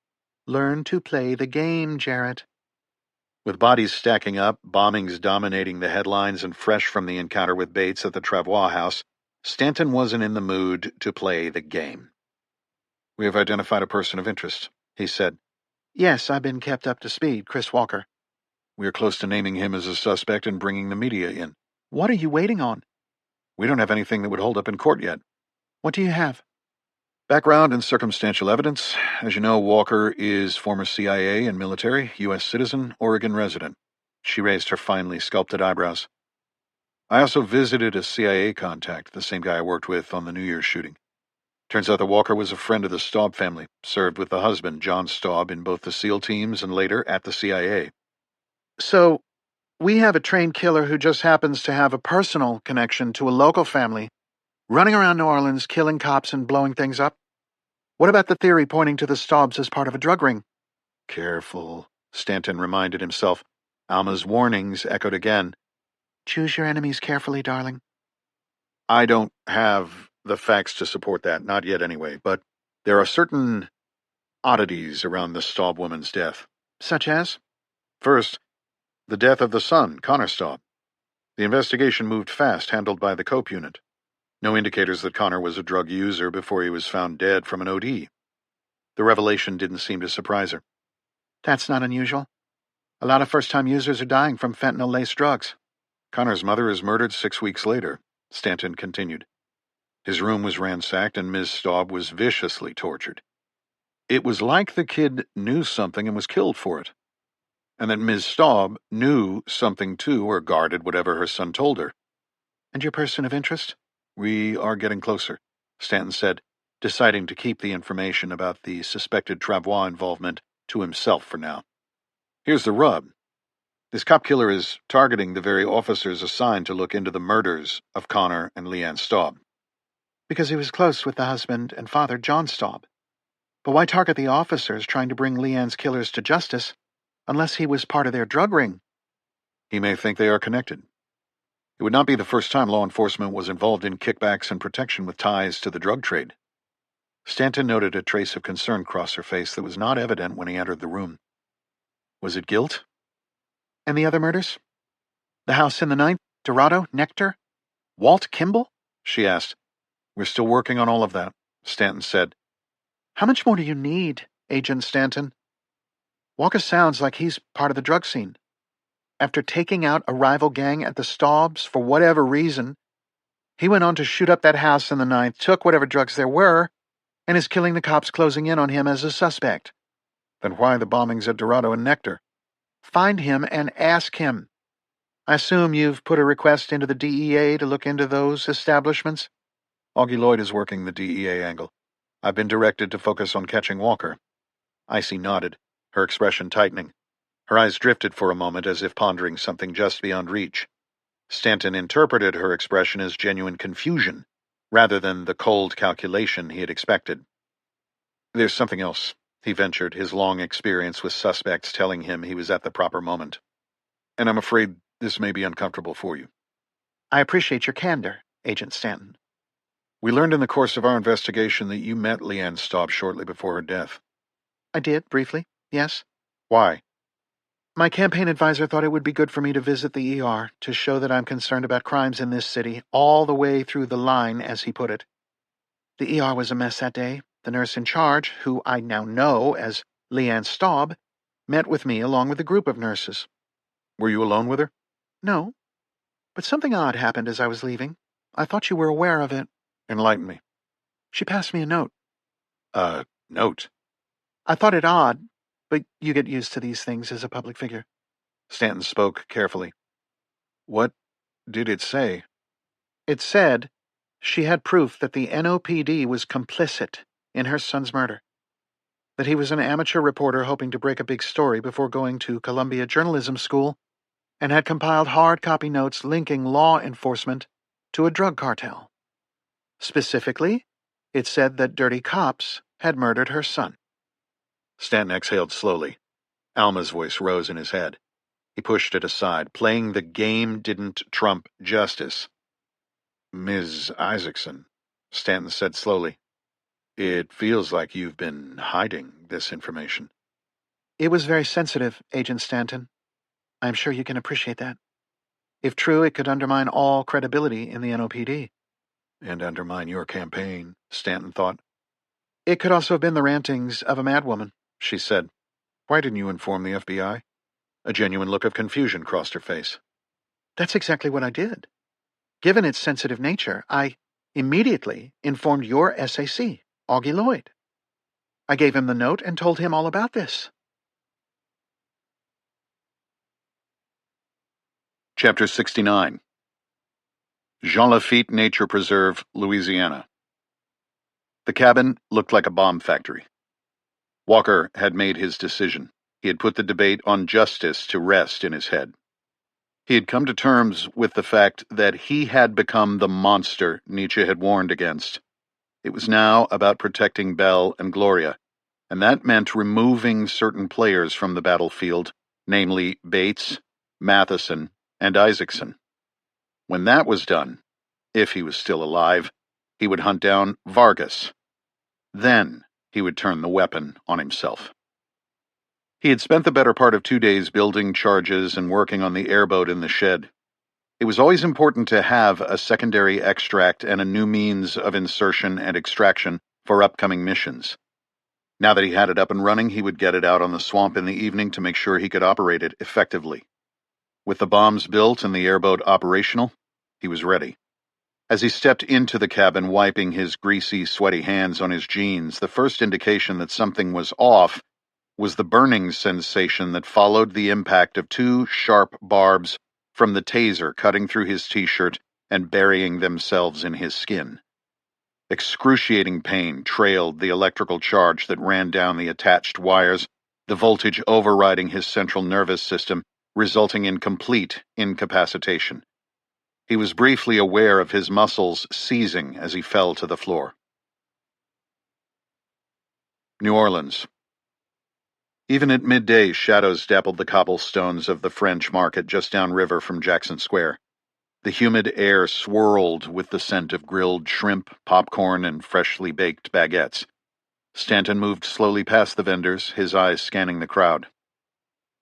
Learn to play the game, Jarrett. With bodies stacking up, bombings dominating the headlines, and fresh from the encounter with Bates at the Travois house, Stanton wasn't in the mood to play the game. We have identified a person of interest, he said. Yes, I've been kept up to speed, Chris Walker. We are close to naming him as a suspect and bringing the media in. What are you waiting on? We don't have anything that would hold up in court yet. What do you have? Background and circumstantial evidence. As you know, Walker is former CIA and military, U.S. citizen, Oregon resident. She raised her finely sculpted eyebrows. I also visited a CIA contact, the same guy I worked with on the New Year's shooting. Turns out that Walker was a friend of the Staub family, served with the husband, John Staub, in both the SEAL teams and later at the CIA. So, we have a trained killer who just happens to have a personal connection to a local family, running around New Orleans, killing cops and blowing things up? What about the theory pointing to the Staubs as part of a drug ring? Careful, Stanton reminded himself. Alma's warnings echoed again. Choose your enemies carefully, darling. I don't have the facts to support that, not yet anyway, but there are certain oddities around the Staub woman's death. Such as? First, the death of the son, Connor Staub. The investigation moved fast, handled by the COPE unit. No indicators that Connor was a drug user before he was found dead from an OD. The revelation didn't seem to surprise her. That's not unusual. A lot of first-time users are dying from fentanyl-laced drugs. Connor's mother is murdered 6 weeks later, Stanton continued. His room was ransacked and Ms. Staub was viciously tortured. It was like the kid knew something and was killed for it, and that Ms. Staub knew something too or guarded whatever her son told her. And your person of interest? We are getting closer, Stanton said, deciding to keep the information about the suspected Travois involvement to himself for now. Here's the rub. This cop killer is targeting the very officers assigned to look into the murders of Connor and Leanne Staub. Because he was close with the husband and father, John Staub. But why target the officers trying to bring Leanne's killers to justice, unless he was part of their drug ring? He may think they are connected. It would not be the first time law enforcement was involved in kickbacks and protection with ties to the drug trade. Stanton noted a trace of concern cross her face that was not evident when he entered the room. Was it guilt? And the other murders? The house in the ninth, Dorado, Nectar, Walt Kimball? She asked. We're still working on all of that, Stanton said. How much more do you need, Agent Stanton? Walker sounds like he's part of the drug scene. After taking out a rival gang at the Staubs for whatever reason, he went on to shoot up that house in the ninth, took whatever drugs there were, and is killing the cops closing in on him as a suspect. Then why the bombings at Dorado and Nectar? Find him and ask him. I assume you've put a request into the DEA to look into those establishments? Augie Lloyd is working the DEA angle. I've been directed to focus on catching Walker. Icy nodded, her expression tightening. Her eyes drifted for a moment as if pondering something just beyond reach. Stanton interpreted her expression as genuine confusion, rather than the cold calculation he had expected. There's something else, he ventured, his long experience with suspects telling him he was at the proper moment. And I'm afraid this may be uncomfortable for you. I appreciate your candor, Agent Stanton. We learned in the course of our investigation that you met Leanne Staub shortly before her death. I did, briefly, yes. Why? My campaign advisor thought it would be good for me to visit the ER to show that I'm concerned about crimes in this city, all the way through the line, as he put it. The ER was a mess that day. The nurse in charge, who I now know as Leanne Staub, met with me along with a group of nurses. Were you alone with her? No. But something odd happened as I was leaving. I thought you were aware of it. Enlighten me. She passed me a note. A note? I thought it odd, but you get used to these things as a public figure. Stanton spoke carefully. What did it say? It said she had proof that the NOPD was complicit in her son's murder, that he was an amateur reporter hoping to break a big story before going to Columbia Journalism School, and had compiled hard copy notes linking law enforcement to a drug cartel. Specifically, it said that dirty cops had murdered her son. Stanton exhaled slowly. Alma's voice rose in his head. He pushed it aside. Playing the game didn't trump justice. Ms. Isaacson, Stanton said slowly, it feels like you've been hiding this information. It was very sensitive, Agent Stanton. I'm sure you can appreciate that. If true, it could undermine all credibility in the NOPD. And undermine your campaign, Stanton thought. It could also have been the rantings of a madwoman, she said. Why didn't you inform the FBI? A genuine look of confusion crossed her face. That's exactly what I did. Given its sensitive nature, I immediately informed your SAC, Augie Lloyd. I gave him the note and told him all about this. Chapter 69. Jean Lafitte Nature Preserve, Louisiana. The cabin looked like a bomb factory. Walker had made his decision. He had put the debate on justice to rest in his head. He had come to terms with the fact that he had become the monster Nietzsche had warned against. It was now about protecting Belle and Gloria, and that meant removing certain players from the battlefield, namely Bates, Matheson, and Isaacson. When that was done, if he was still alive, he would hunt down Vargas. Then he would turn the weapon on himself. He had spent the better part of 2 days building charges and working on the airboat in the shed. It was always important to have a secondary extract and a new means of insertion and extraction for upcoming missions. Now that he had it up and running, he would get it out on the swamp in the evening to make sure he could operate it effectively. With the bombs built and the airboat operational, he was ready. As he stepped into the cabin, wiping his greasy, sweaty hands on his jeans, the first indication that something was off was the burning sensation that followed the impact of two sharp barbs from the taser cutting through his t-shirt and burying themselves in his skin. Excruciating pain trailed the electrical charge that ran down the attached wires, the voltage overriding his central nervous system, resulting in complete incapacitation. He was briefly aware of his muscles seizing as he fell to the floor. New Orleans. Even at midday, shadows dappled the cobblestones of the French market just downriver from Jackson Square. The humid air swirled with the scent of grilled shrimp, popcorn, and freshly baked baguettes. Stanton moved slowly past the vendors, his eyes scanning the crowd.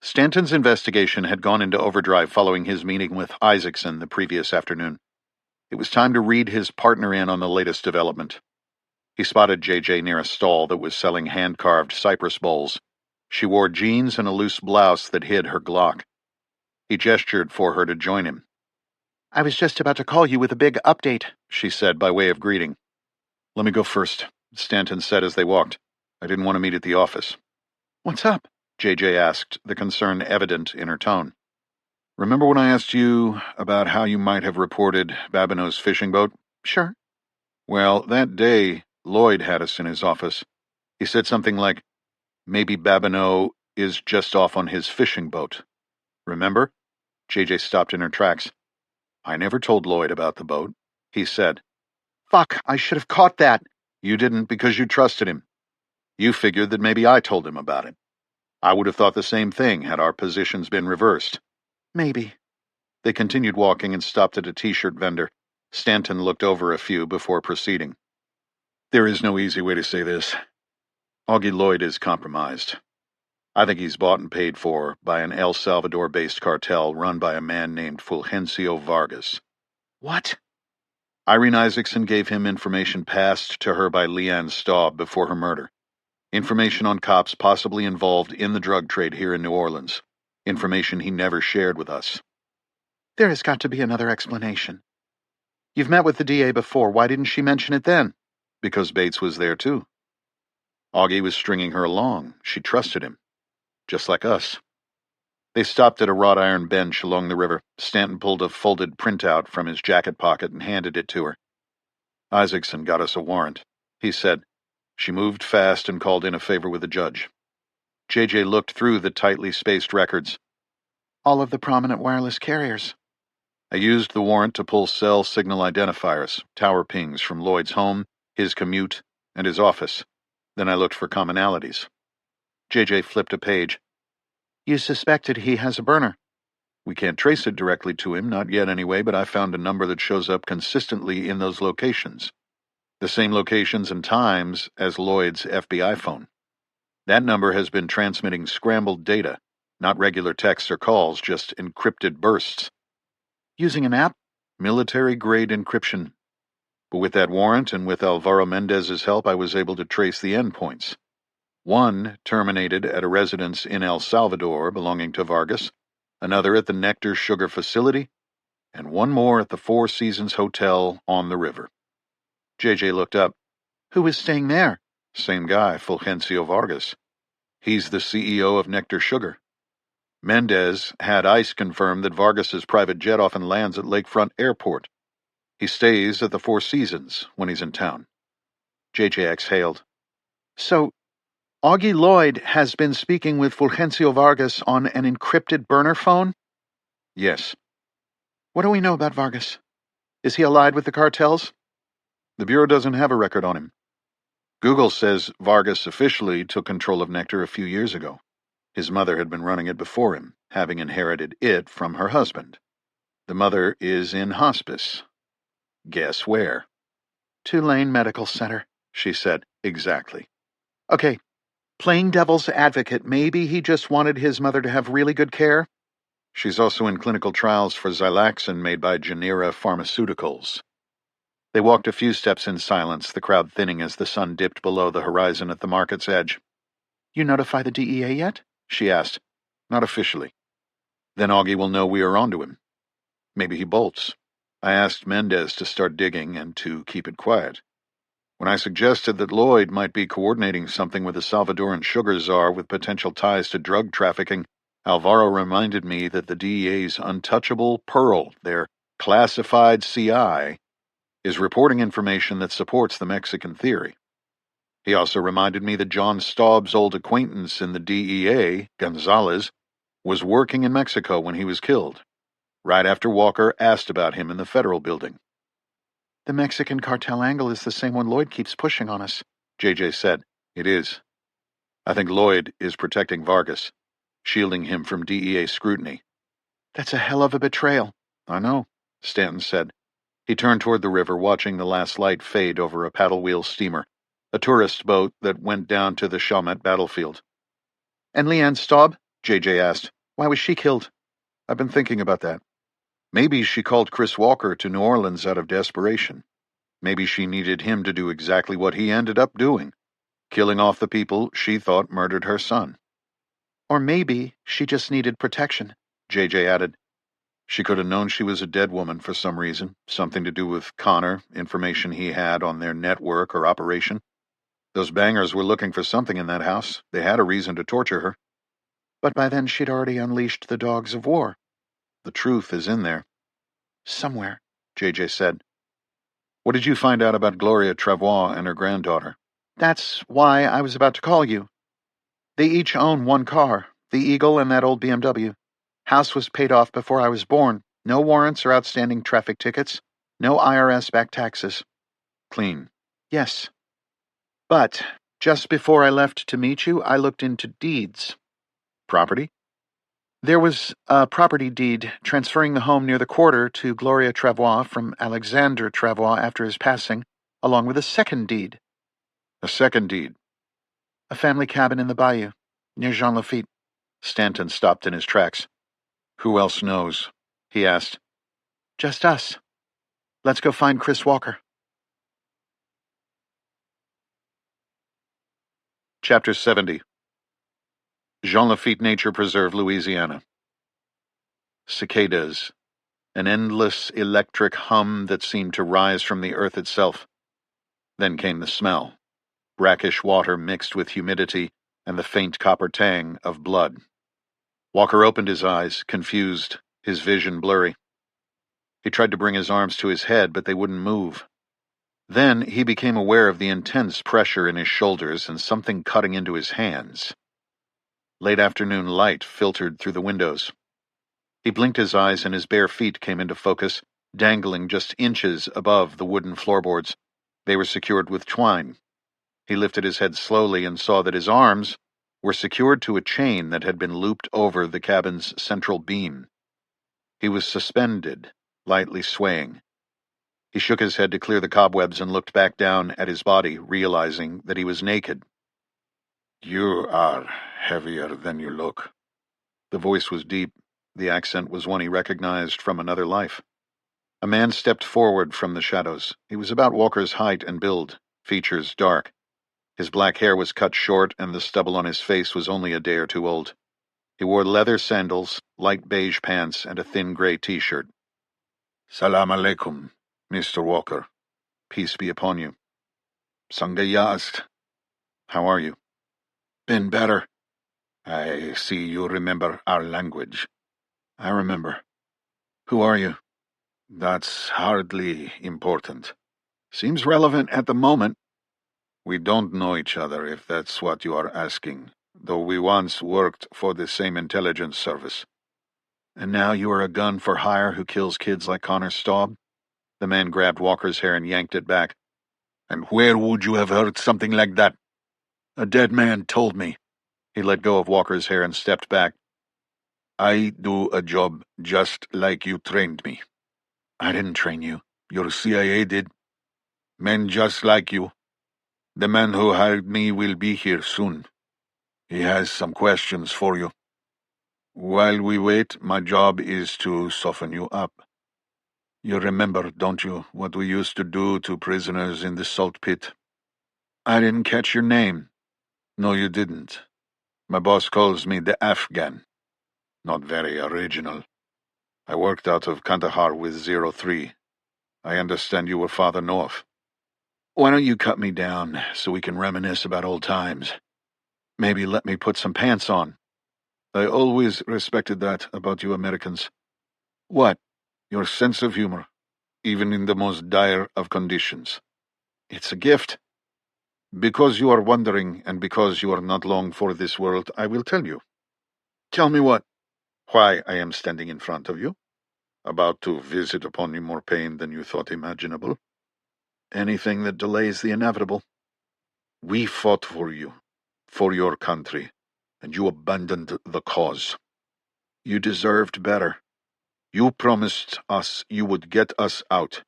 Stanton's investigation had gone into overdrive following his meeting with Isaacson the previous afternoon. It was time to read his partner in on the latest development. He spotted JJ near a stall that was selling hand-carved cypress bowls. She wore jeans and a loose blouse that hid her Glock. He gestured for her to join him. I was just about to call you with a big update, she said by way of greeting. Let me go first, Stanton said as they walked. I didn't want to meet at the office. What's up? JJ asked, the concern evident in her tone. Remember when I asked you about how you might have reported Babineau's fishing boat? Sure. Well, that day, Lloyd had us in his office. He said something like, maybe Babineau is just off on his fishing boat. Remember? JJ stopped in her tracks. I never told Lloyd about the boat, he said. Fuck, I should have caught that. You didn't because you trusted him. You figured that maybe I told him about it. I would have thought the same thing had our positions been reversed. Maybe. They continued walking and stopped at a t-shirt vendor. Stanton looked over a few before proceeding. There is no easy way to say this. Augie Lloyd is compromised. I think he's bought and paid for by an El Salvador-based cartel run by a man named Fulgencio Vargas. What? Irene Isaacson gave him information passed to her by Leanne Staub before her murder. Information on cops possibly involved in the drug trade here in New Orleans. Information he never shared with us. There has got to be another explanation. You've met with the DA before. Why didn't she mention it then? Because Bates was there too. Augie was stringing her along. She trusted him. Just like us. They stopped at a wrought iron bench along the river. Stanton pulled a folded printout from his jacket pocket and handed it to her. Isaacson got us a warrant, he said. She moved fast and called in a favor with the judge. JJ looked through the tightly spaced records. All of the prominent wireless carriers. I used the warrant to pull cell signal identifiers, tower pings from Lloyd's home, his commute, and his office. Then I looked for commonalities. JJ flipped a page. You suspected he has a burner. We can't trace it directly to him, not yet anyway, but I found a number that shows up consistently in those locations. The same locations and times as Lloyd's FBI phone. That number has been transmitting scrambled data, not regular texts or calls, just encrypted bursts. Using an app? Military-grade encryption. But with that warrant and with Alvaro Mendez's help, I was able to trace the endpoints. One terminated at a residence in El Salvador belonging to Vargas, another at the Nectar Sugar Facility, and one more at the Four Seasons Hotel on the river. JJ looked up. Who was staying there? Same guy, Fulgencio Vargas. He's the CEO of Nectar Sugar. Mendez had ICE confirm that Vargas's private jet often lands at Lakefront Airport. He stays at the Four Seasons when he's in town. JJ exhaled. So, Augie Lloyd has been speaking with Fulgencio Vargas on an encrypted burner phone? Yes. What do we know about Vargas? Is he allied with the cartels? The Bureau doesn't have a record on him. Google says Vargas officially took control of Nectar a few years ago. His mother had been running it before him, having inherited it from her husband. The mother is in hospice. Guess where? Tulane Medical Center, she said. Exactly. Okay, playing devil's advocate, maybe he just wanted his mother to have really good care? She's also in clinical trials for Xylaxin made by Genera Pharmaceuticals. They walked a few steps in silence, the crowd thinning as the sun dipped below the horizon at the market's edge. You notify the DEA yet? She asked. Not officially. Then Augie will know we are onto him. Maybe he bolts. I asked Mendez to start digging and to keep it quiet. When I suggested that Lloyd might be coordinating something with the Salvadoran sugar czar with potential ties to drug trafficking, Alvaro reminded me that the DEA's untouchable Pearl, their classified CI, is reporting information that supports the Mexican theory. He also reminded me that John Staub's old acquaintance in the DEA, Gonzalez, was working in Mexico when he was killed, right after Walker asked about him in the federal building. The Mexican cartel angle is the same one Lloyd keeps pushing on us, JJ said. It is. I think Lloyd is protecting Vargas, shielding him from DEA scrutiny. That's a hell of a betrayal. I know, Stanton said. He turned toward the river, watching the last light fade over a paddle-wheel steamer, a tourist boat that went down to the Chalmette battlefield. And Leanne Staub? JJ asked. Why was she killed? I've been thinking about that. Maybe she called Chris Walker to New Orleans out of desperation. Maybe she needed him to do exactly what he ended up doing, killing off the people she thought murdered her son. Or maybe she just needed protection, JJ added. She could have known she was a dead woman for some reason, something to do with Connor, information he had on their network or operation. Those bangers were looking for something in that house. They had a reason to torture her. But by then she'd already unleashed the dogs of war. The truth is in there. Somewhere, JJ said. What did you find out about Gloria Travois and her granddaughter? That's why I was about to call you. They each own one car, the Eagle and that old BMW. House was paid off before I was born. No warrants or outstanding traffic tickets. No IRS-backed taxes. Clean. Yes. But just before I left to meet you, I looked into deeds. Property? There was a property deed transferring the home near the quarter to Gloria Travois from Alexander Travois after his passing, along with a second deed. A second deed? A family cabin in the bayou, near Jean Lafitte. Stanton stopped in his tracks. Who else knows? He asked. Just us. Let's go find Chris Walker. Chapter 70. Jean Lafitte Nature Preserve, Louisiana. Cicadas. An endless electric hum that seemed to rise from the earth itself. Then came the smell. Brackish water mixed with humidity and the faint copper tang of blood. Walker opened his eyes, confused, his vision blurry. He tried to bring his arms to his head, but they wouldn't move. Then he became aware of the intense pressure in his shoulders and something cutting into his hands. Late afternoon light filtered through the windows. He blinked his eyes and his bare feet came into focus, dangling just inches above the wooden floorboards. They were secured with twine. He lifted his head slowly and saw that his arms were secured to a chain that had been looped over the cabin's central beam. He was suspended, lightly swaying. He shook his head to clear the cobwebs and looked back down at his body, realizing that he was naked. You are heavier than you look. The voice was deep. The accent was one he recognized from another life. A man stepped forward from the shadows. He was about Walker's height and build, features dark. His black hair was cut short, and the stubble on his face was only a day or two old. He wore leather sandals, light beige pants, and a thin gray t-shirt. Salam alaikum, Mr. Walker. Peace be upon you. Sangayast. How are you? Been better. I see you remember our language. I remember. Who are you? That's hardly important. Seems relevant at the moment. We don't know each other, if that's what you are asking, though we once worked for the same intelligence service. And now you are a gun for hire who kills kids like Connor Staub? The man grabbed Walker's hair and yanked it back. And where would you have heard something like that? A dead man told me. He let go of Walker's hair and stepped back. I do a job just like you trained me. I didn't train you. Your CIA did. Men just like you. The man who hired me will be here soon. He has some questions for you. While we wait, my job is to soften you up. You remember, don't you, what we used to do to prisoners in the salt pit? I didn't catch your name. No, you didn't. My boss calls me the Afghan. Not very original. I worked out of Kandahar with 03. I understand you were farther north. Why don't you cut me down so we can reminisce about old times? Maybe let me put some pants on. I always respected that about you Americans. What? Your sense of humor, even in the most dire of conditions. It's a gift. Because you are wondering, and because you are not long for this world, I will tell you. Tell me what? Why I am standing in front of you, about to visit upon you more pain than you thought imaginable. Anything that delays the inevitable. We fought for you, for your country, and you abandoned the cause. You deserved better. You promised us you would get us out.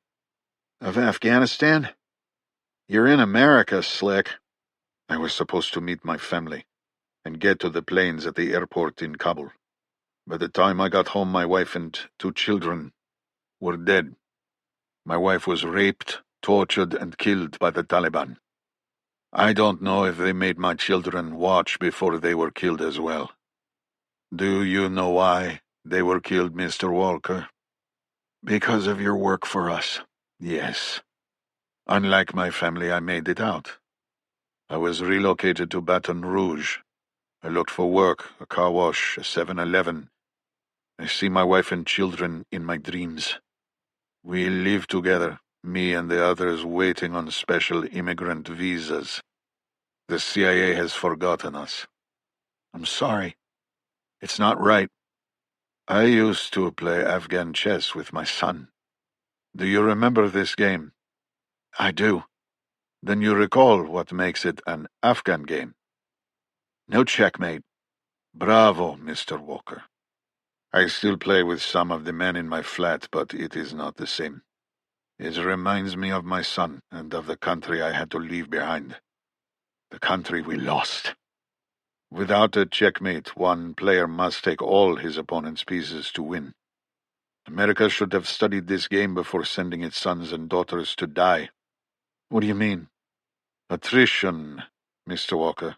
Of Afghanistan? You're in America, Slick. I was supposed to meet my family and get to the planes at the airport in Kabul. By the time I got home, my wife and 2 children were dead. My wife was raped, tortured, and killed by the Taliban. I don't know if they made my children watch before they were killed as well. Do you know why they were killed, Mr. Walker? Because of your work for us, yes. Unlike my family, I made it out. I was relocated to Baton Rouge. I looked for work, a car wash, a 7-Eleven. I see my wife and children in my dreams. We live together, me and the others waiting on special immigrant visas. The CIA has forgotten us. I'm sorry. It's not right. I used to play Afghan chess with my son. Do you remember this game? I do. Then you recall what makes it an Afghan game. No checkmate. Bravo, Mr. Walker. I still play with some of the men in my flat, but it is not the same. It reminds me of my son and of the country I had to leave behind. The country we lost. Without a checkmate, one player must take all his opponent's pieces to win. America should have studied this game before sending its sons and daughters to die. What do you mean? Attrition, Mr. Walker.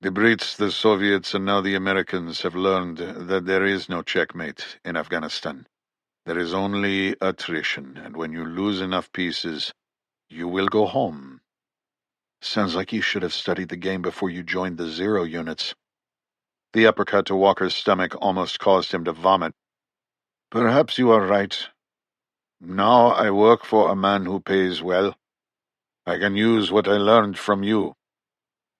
The Brits, the Soviets, and now the Americans have learned that there is no checkmate in Afghanistan. There is only attrition, and when you lose enough pieces, you will go home. Sounds like you should have studied the game before you joined the 0 units. The uppercut to Walker's stomach almost caused him to vomit. Perhaps you are right. Now I work for a man who pays well. I can use what I learned from you.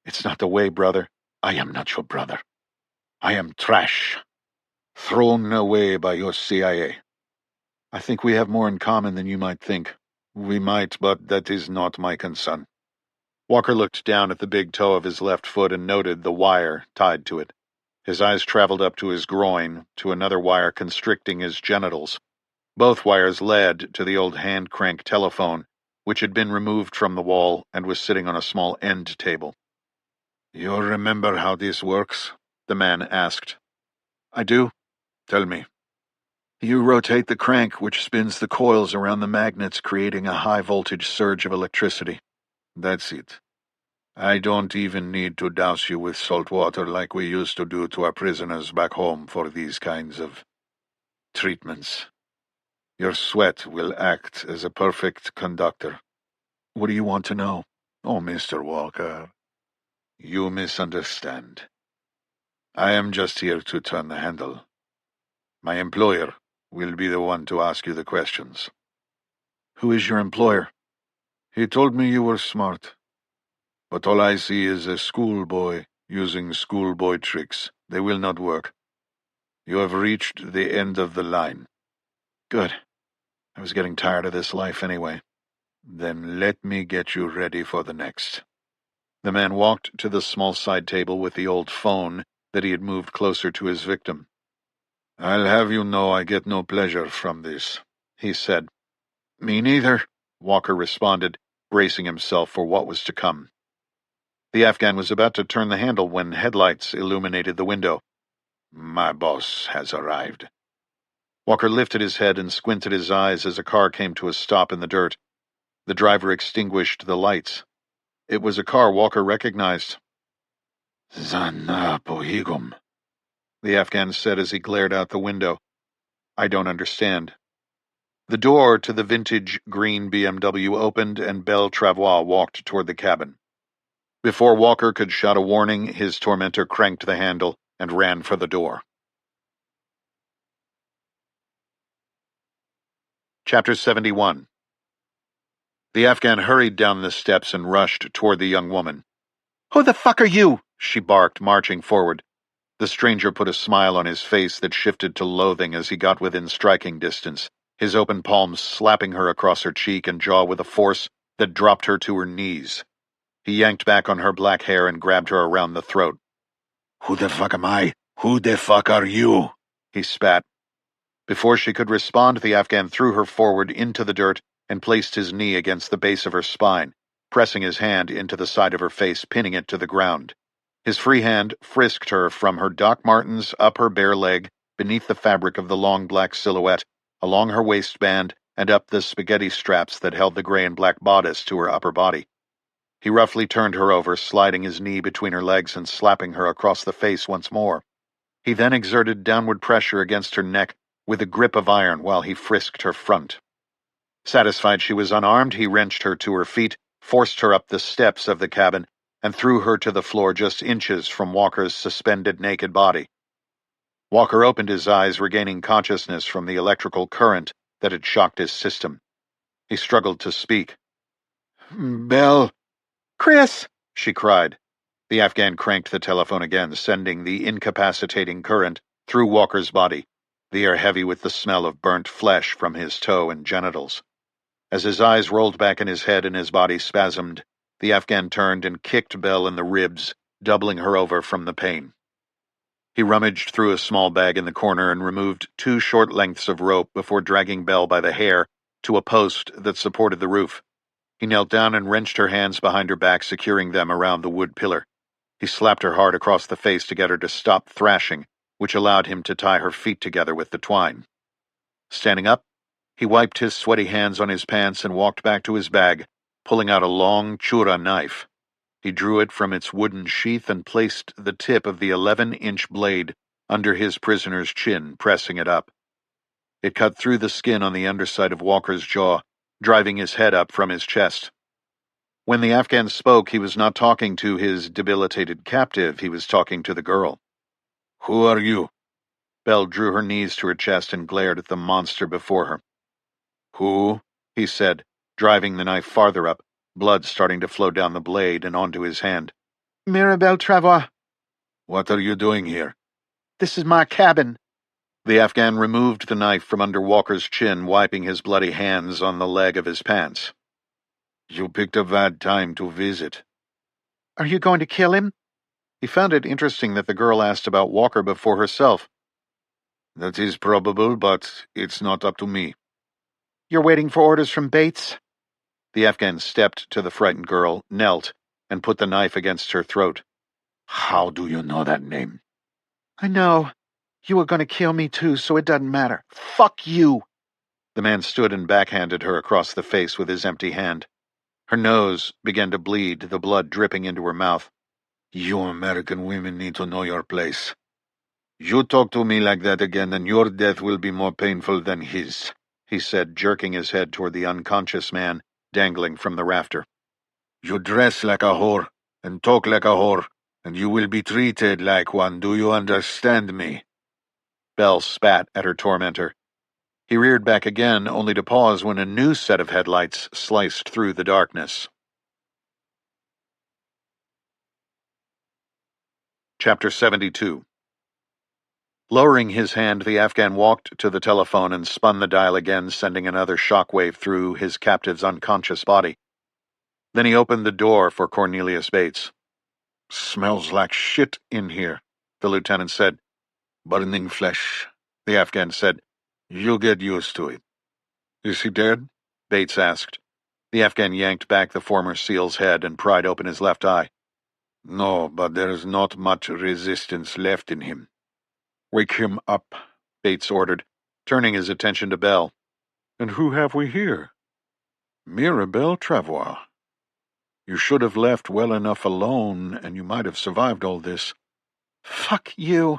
It's not the way, brother. I am not your brother. I am trash. Thrown away by your CIA. I think we have more in common than you might think. We might, but that is not my concern. Walker looked down at the big toe of his left foot and noted the wire tied to it. His eyes traveled up to his groin, to another wire constricting his genitals. Both wires led to the old hand-crank telephone, which had been removed from the wall and was sitting on a small end table. You remember how this works? The man asked. I do. Tell me. You rotate the crank, which spins the coils around the magnets, creating a high-voltage surge of electricity. That's it. I don't even need to douse you with salt water like we used to do to our prisoners back home for these kinds of treatments. Your sweat will act as a perfect conductor. What do you want to know? Oh, Mr. Walker. You misunderstand. I am just here to turn the handle. My employer will be the one to ask you the questions. Who is your employer? He told me you were smart. But all I see is a schoolboy using schoolboy tricks. They will not work. You have reached the end of the line. Good. I was getting tired of this life anyway. Then let me get you ready for the next. The man walked to the small side table with the old phone that he had moved closer to his victim. I'll have you know I get no pleasure from this, he said. Me neither, Walker responded, bracing himself for what was to come. The Afghan was about to turn the handle when headlights illuminated the window. My boss has arrived. Walker lifted his head and squinted his eyes as a car came to a stop in the dirt. The driver extinguished the lights. It was a car Walker recognized. Zana Pohigum, the Afghan said as he glared out the window. I don't understand. The door to the vintage green BMW opened and Belle Travois walked toward the cabin. Before Walker could shout a warning, his tormentor cranked the handle and ran for the door. Chapter 71. The Afghan hurried down the steps and rushed toward the young woman. Who the fuck are you? She barked, marching forward. The stranger put a smile on his face that shifted to loathing as he got within striking distance, his open palms slapping her across her cheek and jaw with a force that dropped her to her knees. He yanked back on her black hair and grabbed her around the throat. Who the fuck am I? Who the fuck are you? He spat. Before she could respond, the Afghan threw her forward into the dirt and placed his knee against the base of her spine, pressing his hand into the side of her face, pinning it to the ground. His free hand frisked her from her Doc Martens up her bare leg, beneath the fabric of the long black silhouette, along her waistband, and up the spaghetti straps that held the gray and black bodice to her upper body. He roughly turned her over, sliding his knee between her legs and slapping her across the face once more. He then exerted downward pressure against her neck with a grip of iron while he frisked her front. Satisfied she was unarmed, he wrenched her to her feet, forced her up the steps of the cabin, and threw her to the floor just inches from Walker's suspended naked body. Walker opened his eyes, regaining consciousness from the electrical current that had shocked his system. He struggled to speak. Belle. Chris! She cried. The Afghan cranked the telephone again, sending the incapacitating current through Walker's body, the air heavy with the smell of burnt flesh from his toe and genitals. As his eyes rolled back in his head and his body spasmed, the Afghan turned and kicked Belle in the ribs, doubling her over from the pain. He rummaged through a small bag in the corner and removed 2 short lengths of rope before dragging Belle by the hair to a post that supported the roof. He knelt down and wrenched her hands behind her back, securing them around the wood pillar. He slapped her hard across the face to get her to stop thrashing, which allowed him to tie her feet together with the twine. Standing up, he wiped his sweaty hands on his pants and walked back to his bag, pulling out a long chura knife. He drew it from its wooden sheath and placed the tip of the 11-inch blade under his prisoner's chin, pressing it up. It cut through the skin on the underside of Walker's jaw, driving his head up from his chest. When the Afghan spoke, he was not talking to his debilitated captive, he was talking to the girl. Who are you? Belle drew her knees to her chest and glared at the monster before her. Who? He said, driving the knife farther up, blood starting to flow down the blade and onto his hand. Mirabelle Travois. What are you doing here? This is my cabin. The Afghan removed the knife from under Walker's chin, wiping his bloody hands on the leg of his pants. You picked a bad time to visit. Are you going to kill him? He found it interesting that the girl asked about Walker before herself. That is probable, but it's not up to me. You're waiting for orders from Bates? The Afghan stepped to the frightened girl, knelt, and put the knife against her throat. How do you know that name? I know. You were going to kill me too, so it doesn't matter. Fuck you! The man stood and backhanded her across the face with his empty hand. Her nose began to bleed, the blood dripping into her mouth. You American women need to know your place. You talk to me like that again, and your death will be more painful than his, he said, jerking his head toward the unconscious man dangling from the rafter. You dress like a whore, and talk like a whore, and you will be treated like one. Do you understand me? Belle spat at her tormentor. He reared back again, only to pause when a new set of headlights sliced through the darkness. Chapter 72. Lowering his hand, the Afghan walked to the telephone and spun the dial again, sending another shockwave through his captive's unconscious body. Then he opened the door for Cornelius Bates. Smells like shit in here, the lieutenant said. Burning flesh, the Afghan said. You get used to it. Is he dead? Bates asked. The Afghan yanked back the former SEAL's head and pried open his left eye. No, but there is not much resistance left in him. Wake him up, Bates ordered, turning his attention to Bell. And who have we here? Mirabelle Travois. You should have left well enough alone, and you might have survived all this. Fuck you.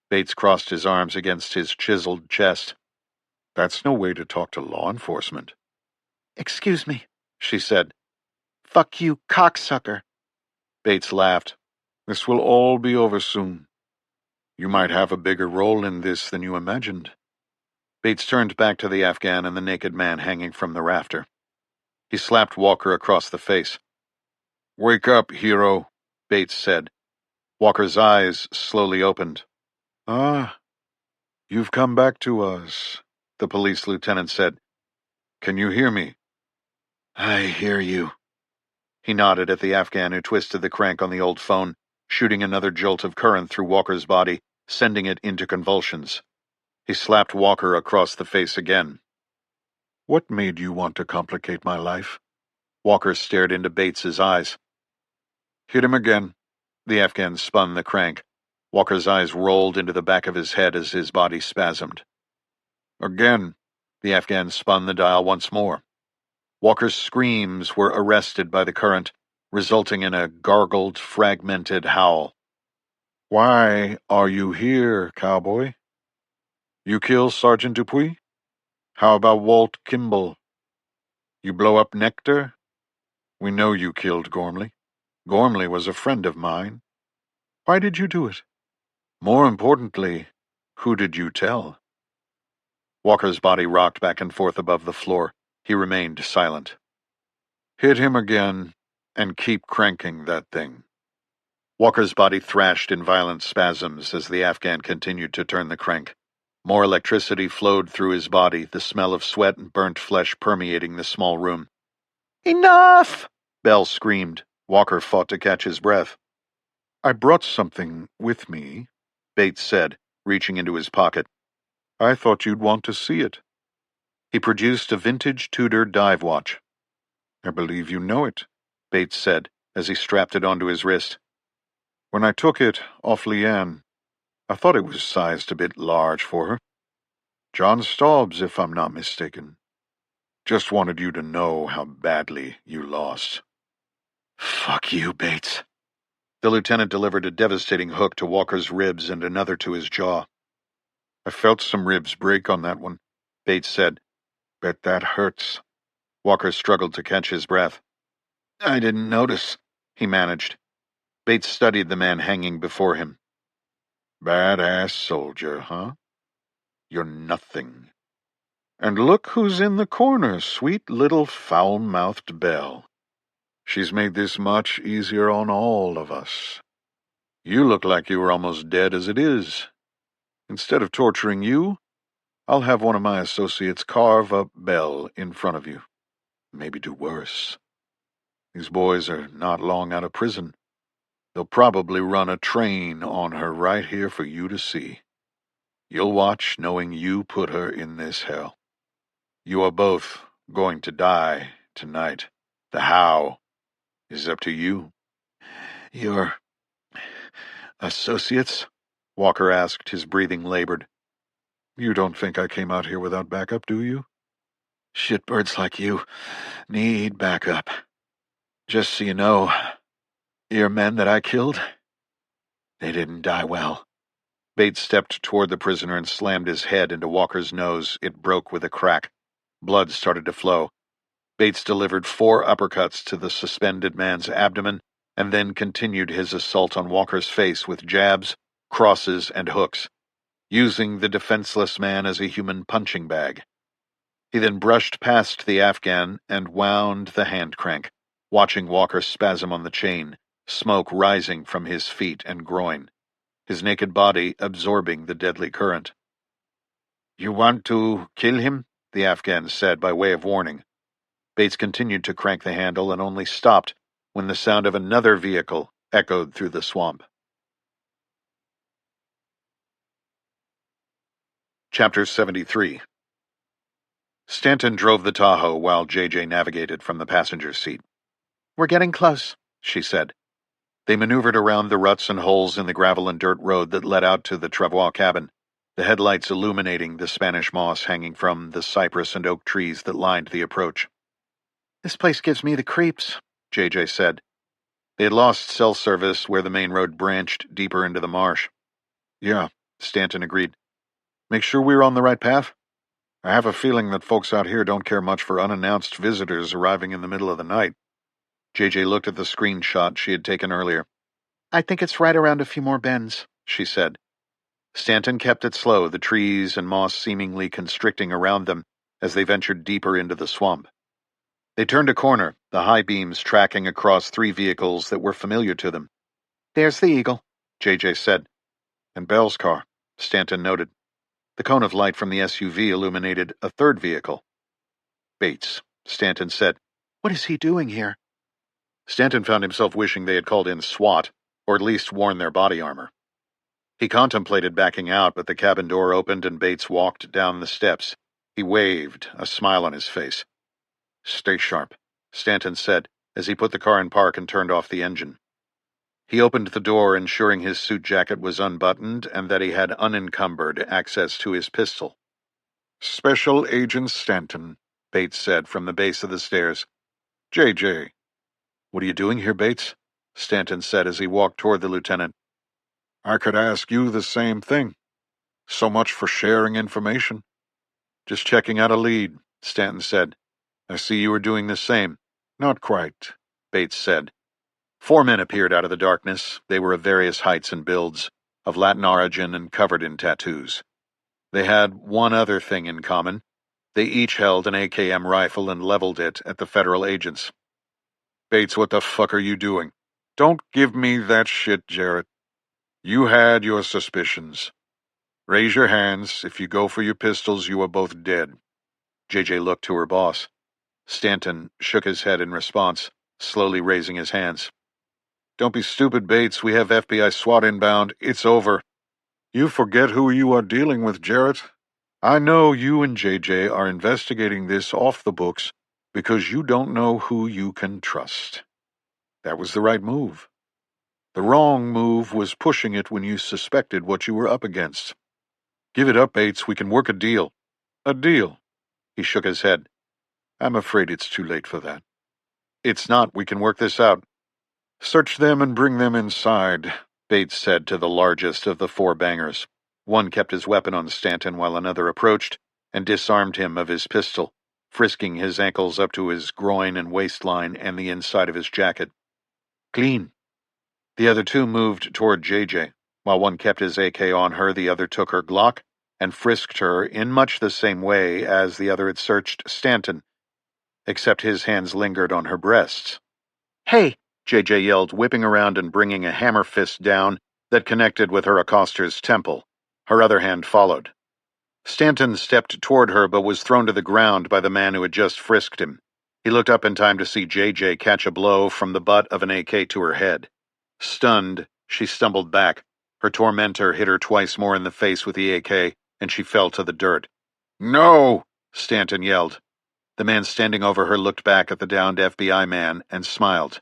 Bates crossed his arms against his chiseled chest. That's no way to talk to law enforcement. Excuse me, she said. Fuck you, cocksucker. Bates laughed. This will all be over soon. You might have a bigger role in this than you imagined. Bates turned back to the Afghan and the naked man hanging from the rafter. He slapped Walker across the face. Wake up, hero, Bates said. Walker's eyes slowly opened. Ah, you've come back to us, the police lieutenant said. Can you hear me? I hear you. He nodded at the Afghan who twisted the crank on the old phone, shooting another jolt of current through Walker's body, sending it into convulsions. He slapped Walker across the face again. What made you want to complicate my life? Walker stared into Bates's eyes. Hit him again. The Afghan spun the crank. Walker's eyes rolled into the back of his head as his body spasmed. Again. The Afghan spun the dial once more. Walker's screams were arrested by the current, resulting in a gargled, fragmented howl. Why are you here, cowboy? You kill Sergeant Dupuy? How about Walt Kimball? You blow up Nectar? We know you killed Gormley. Gormley was a friend of mine. Why did you do it? More importantly, who did you tell? Walker's body rocked back and forth above the floor. He remained silent. Hit him again, and keep cranking that thing. Walker's body thrashed in violent spasms as the Afghan continued to turn the crank. More electricity flowed through his body, the smell of sweat and burnt flesh permeating the small room. Enough! Bell screamed. Walker fought to catch his breath. I brought something with me, Bates said, reaching into his pocket. I thought you'd want to see it. He produced a vintage Tudor dive watch. I believe you know it, Bates said, as he strapped it onto his wrist. When I took it off Leanne, I thought it was sized a bit large for her. John Staub's, if I'm not mistaken. Just wanted you to know how badly you lost. Fuck you, Bates. The lieutenant delivered a devastating hook to Walker's ribs and another to his jaw. I felt some ribs break on that one, Bates said. Bet that hurts. Walker struggled to catch his breath. I didn't notice, he managed. Bates studied the man hanging before him. Badass soldier, huh? You're nothing. And look who's in the corner, sweet little foul-mouthed Belle. She's made this much easier on all of us. You look like you were almost dead as it is. Instead of torturing you, I'll have one of my associates carve up Belle in front of you. Maybe do worse. These boys are not long out of prison. They'll probably run a train on her right here for you to see. You'll watch knowing you put her in this hell. You are both going to die tonight. The how is up to you. Your associates? Walker asked, his breathing labored. You don't think I came out here without backup, do you? Shitbirds like you need backup. Just so you know, your men that I killed, they didn't die well. Bates stepped toward the prisoner and slammed his head into Walker's nose. It broke with a crack. Blood started to flow. Bates delivered 4 uppercuts to the suspended man's abdomen and then continued his assault on Walker's face with jabs, crosses, and hooks, using the defenseless man as a human punching bag. He then brushed past the Afghan and wound the hand crank, watching Walker spasm on the chain, smoke rising from his feet and groin, his naked body absorbing the deadly current. You want to kill him? The Afghan said by way of warning. Bates continued to crank the handle and only stopped when the sound of another vehicle echoed through the swamp. Chapter 73. Stanton drove the Tahoe while J.J. navigated from the passenger seat. We're getting close, she said. They maneuvered around the ruts and holes in the gravel and dirt road that led out to the travois cabin, the headlights illuminating the Spanish moss hanging from the cypress and oak trees that lined the approach. "This place gives me the creeps," JJ said. They had lost cell service where the main road branched deeper into the marsh. "Yeah," Stanton agreed. "Make sure we're on the right path? I have a feeling that folks out here don't care much for unannounced visitors arriving in the middle of the night." JJ looked at the screenshot she had taken earlier. "I think it's right around a few more bends," she said. Stanton kept it slow, the trees and moss seemingly constricting around them as they ventured deeper into the swamp. They turned a corner, the high beams tracking across 3 vehicles that were familiar to them. "There's the Eagle," JJ said. "And Bell's car," Stanton noted. The cone of light from the SUV illuminated a 3rd vehicle. "Bates," Stanton said. "What is he doing here?" Stanton found himself wishing they had called in SWAT, or at least worn their body armor. He contemplated backing out, but the cabin door opened and Bates walked down the steps. He waved, a smile on his face. "Stay sharp," Stanton said, as he put the car in park and turned off the engine. He opened the door, ensuring his suit jacket was unbuttoned and that he had unencumbered access to his pistol. "Special Agent Stanton," Bates said from the base of the stairs. "JJ." "What are you doing here, Bates?" Stanton said as he walked toward the lieutenant. "I could ask you the same thing. So much for sharing information." "Just checking out a lead," Stanton said. "I see you were doing the same." "Not quite," Bates said. 4 men appeared out of the darkness. They were of various heights and builds, of Latin origin and covered in tattoos. They had one other thing in common. They each held an AKM rifle and leveled it at the federal agents. "Bates, what the fuck are you doing? Don't give me that shit, Jarrett. You had your suspicions. Raise your hands. If you go for your pistols, you are both dead." JJ looked to her boss. Stanton shook his head in response, slowly raising his hands. "Don't be stupid, Bates. We have FBI SWAT inbound. It's over. You forget who you are dealing with, Jarrett. I know you and JJ are investigating this off the books because you don't know who you can trust. That was the right move. The wrong move was pushing it when you suspected what you were up against. Give it up, Bates. We can work a deal." "A deal?" He shook his head. "I'm afraid it's too late for that." "It's not. We can work this out." "Search them and bring them inside," Bates said to the largest of the 4 bangers. One kept his weapon on Stanton while another approached and disarmed him of his pistol, frisking his ankles up to his groin and waistline and the inside of his jacket. "Clean." The other 2 moved toward JJ. While one kept his AK on her, the other took her Glock and frisked her in much the same way as the other had searched Stanton, except his hands lingered on her breasts. "Hey!" JJ yelled, whipping around and bringing a hammer fist down that connected with her accoster's temple. Her other hand followed. Stanton stepped toward her but was thrown to the ground by the man who had just frisked him. He looked up in time to see JJ catch a blow from the butt of an AK to her head. Stunned, she stumbled back. Her tormentor hit her twice more in the face with the AK, and she fell to the dirt. "No!" Stanton yelled. The man standing over her looked back at the downed FBI man and smiled.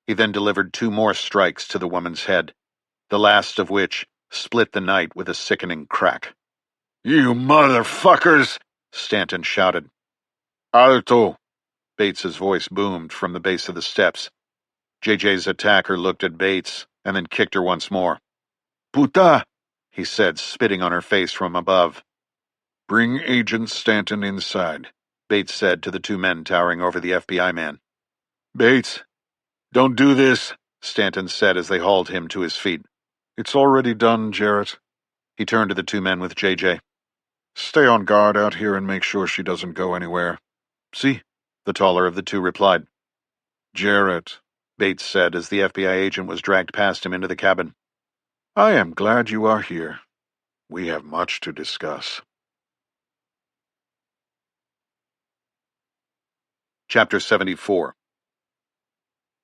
He then delivered 2 more strikes to the woman's head, the last of which split the night with a sickening crack. "You motherfuckers!" Stanton shouted. "Alto!" Bates's voice boomed from the base of the steps. JJ's attacker looked at Bates and then kicked her once more. "Puta!" he said, spitting on her face from above. "Bring Agent Stanton inside," Bates said to the 2 men towering over the FBI man. "Bates, don't do this," Stanton said as they hauled him to his feet. "It's already done, Jarrett." He turned to the 2 men with JJ. "Stay on guard out here and make sure she doesn't go anywhere." "See," the taller of the 2 replied. "Jarrett," Bates said as the FBI agent was dragged past him into the cabin. "I am glad you are here. We have much to discuss." Chapter 74.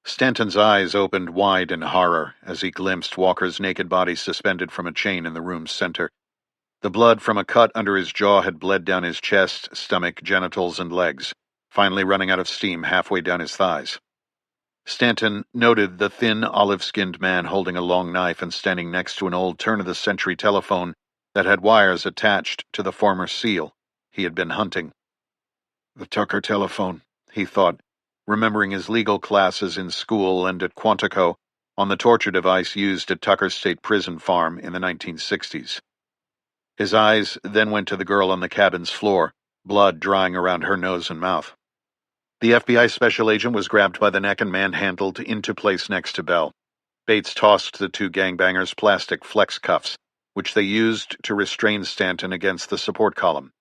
Stanton's eyes opened wide in horror as he glimpsed Walker's naked body suspended from a chain in the room's center. The blood from a cut under his jaw had bled down his chest, stomach, genitals, and legs, finally running out of steam halfway down his thighs. Stanton noted the thin, olive-skinned man holding a long knife and standing next to an old turn-of-the-century telephone that had wires attached to the former seal he had been hunting. The Tucker telephone, he thought, remembering his legal classes in school and at Quantico on the torture device used at Tucker State Prison Farm in the 1960s. His eyes then went to the girl on the cabin's floor, blood drying around her nose and mouth. The FBI special agent was grabbed by the neck and manhandled into place next to Bell. Bates tossed the two gangbangers plastic flex cuffs, which they used to restrain Stanton against the support column.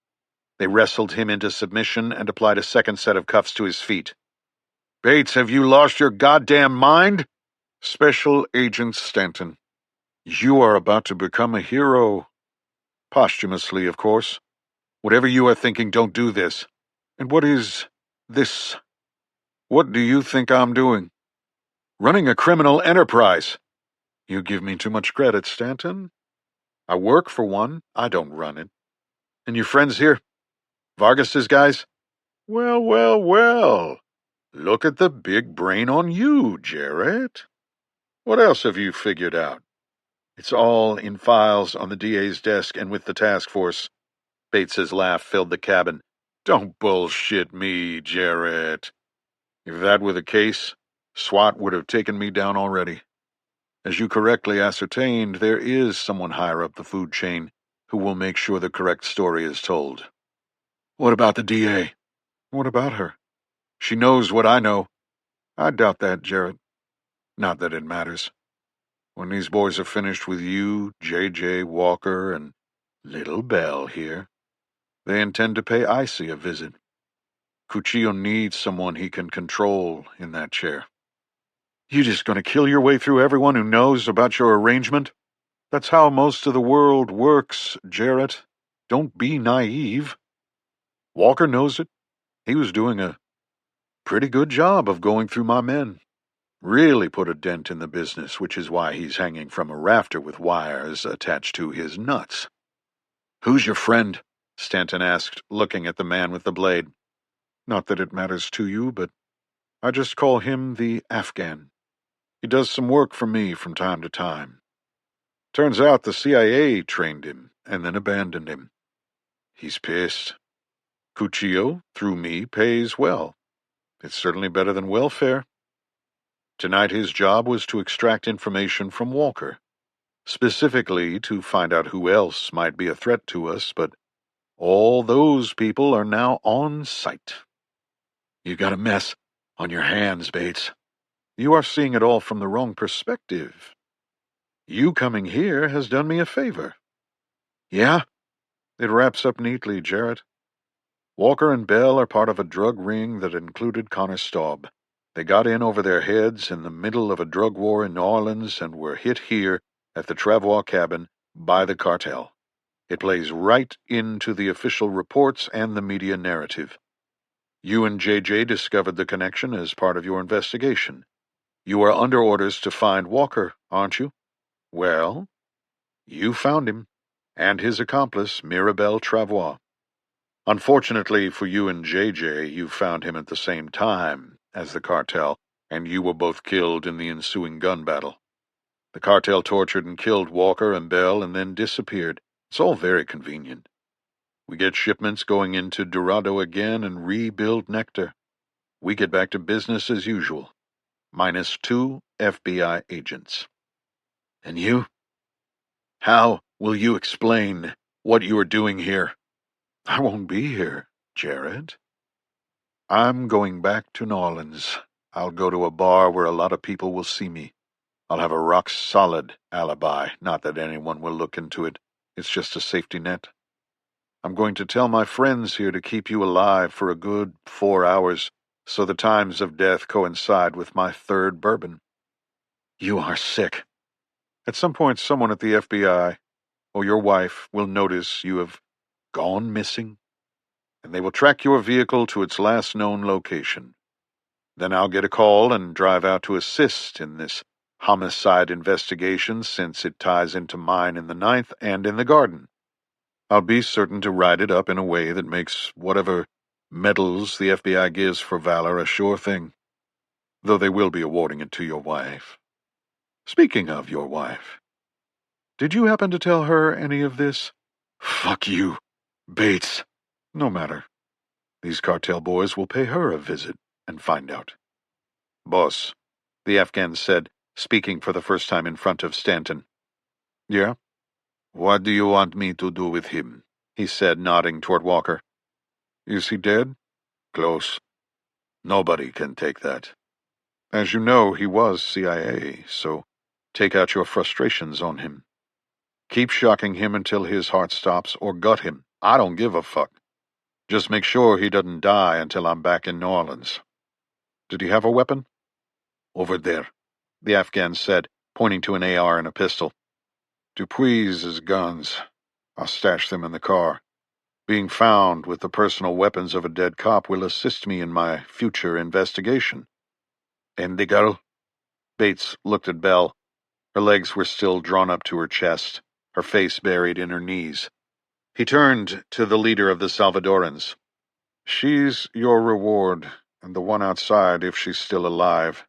They wrestled him into submission and applied a second set of cuffs to his feet. "Bates, have you lost your goddamn mind?" "Special Agent Stanton, you are about to become a hero. Posthumously, of course. Whatever you are thinking, don't do this. And what is this? What do you think I'm doing?" "Running a criminal enterprise." "You give me too much credit, Stanton. I work for one, I don't run it." "And your friends here? Vargas's guys?" "Well, well, well. Look at the big brain on you, Jarrett. What else have you figured out?" "It's all in files on the DA's desk and with the task force." Bates's laugh filled the cabin. "Don't bullshit me, Jarrett. If that were the case, SWAT would have taken me down already. As you correctly ascertained, there is someone higher up the food chain who will make sure the correct story is told." "What about the DA? What about her? She knows what I know." "I doubt that, Jarrett. Not that it matters. When these boys are finished with you, J.J. Walker, and little Belle here, they intend to pay Icy a visit. Cuchillo needs someone he can control in that chair." "You just going to kill your way through everyone who knows about your arrangement?" "That's how most of the world works, Jarrett. Don't be naive. Walker knows it. He was doing a pretty good job of going through my men. Really put a dent in the business, which is why he's hanging from a rafter with wires attached to his nuts." "Who's your friend?" Stanton asked, looking at the man with the blade. "Not that it matters to you, but I just call him the Afghan. He does some work for me from time to time. Turns out the CIA trained him and then abandoned him. He's pissed. Cuchillo, through me, pays well. It's certainly better than welfare. Tonight his job was to extract information from Walker, specifically to find out who else might be a threat to us, but all those people are now on site." "You got a mess on your hands, Bates." "You are seeing it all from the wrong perspective. You coming here has done me a favor." "Yeah?" "It wraps up neatly, Jarrett. Walker and Bell are part of a drug ring that included Connor Staub. They got in over their heads in the middle of a drug war in New Orleans and were hit here at the Travois cabin by the cartel. It plays right into the official reports and the media narrative. You and JJ discovered the connection as part of your investigation. You are under orders to find Walker, aren't you? Well, you found him, and his accomplice, Mirabelle Travois. Unfortunately for you and JJ, you found him at the same time as the cartel, and you were both killed in the ensuing gun battle. The cartel tortured and killed Walker and Bell and then disappeared. It's all very convenient. We get shipments going into Dorado again and rebuild Nectar. We get back to business as usual, minus 2 FBI agents." "And you? How will you explain what you are doing here?" "I won't be here, Jarrett. I'm going back to New Orleans. I'll go to a bar where a lot of people will see me. I'll have a rock-solid alibi. Not that anyone will look into it. It's just a safety net. I'm going to tell my friends here to keep you alive for a good 4 hours, so the times of death coincide with my third bourbon." "You are sick." "At some point, someone at the FBI or your wife will notice you have gone missing, and they will track your vehicle to its last known location. Then I'll get a call and drive out to assist in this homicide investigation, since it ties into mine in the 9th and in the Garden. I'll be certain to write it up in a way that makes whatever medals the FBI gives for valor a sure thing. though they will be awarding it to your wife. Speaking of your wife, did you happen to tell her any of this? Fuck you, Bates. No matter. These cartel boys will pay her a visit and find out. Boss, the Afghan said, speaking for the first time in front of Stanton. Yeah? What do you want me to do with him? He said, nodding toward Walker. Is he dead? Close. Nobody can take that. As you know, he was CIA, so take out your frustrations on him. Keep shocking him until his heart stops, or gut him. I don't give a fuck. Just make sure he doesn't die until I'm back in New Orleans. Did he have a weapon? Over there, the Afghan said, pointing to an AR and a pistol. Dupuy's guns. I'll stash them in the car. Being found with the personal weapons of a dead cop will assist me in my future investigation. And the girl? Bates looked at Belle. Her legs were still drawn up to her chest, her face buried in her knees. He turned to the leader of the Salvadorans. She's your reward, and the one outside if she's still alive.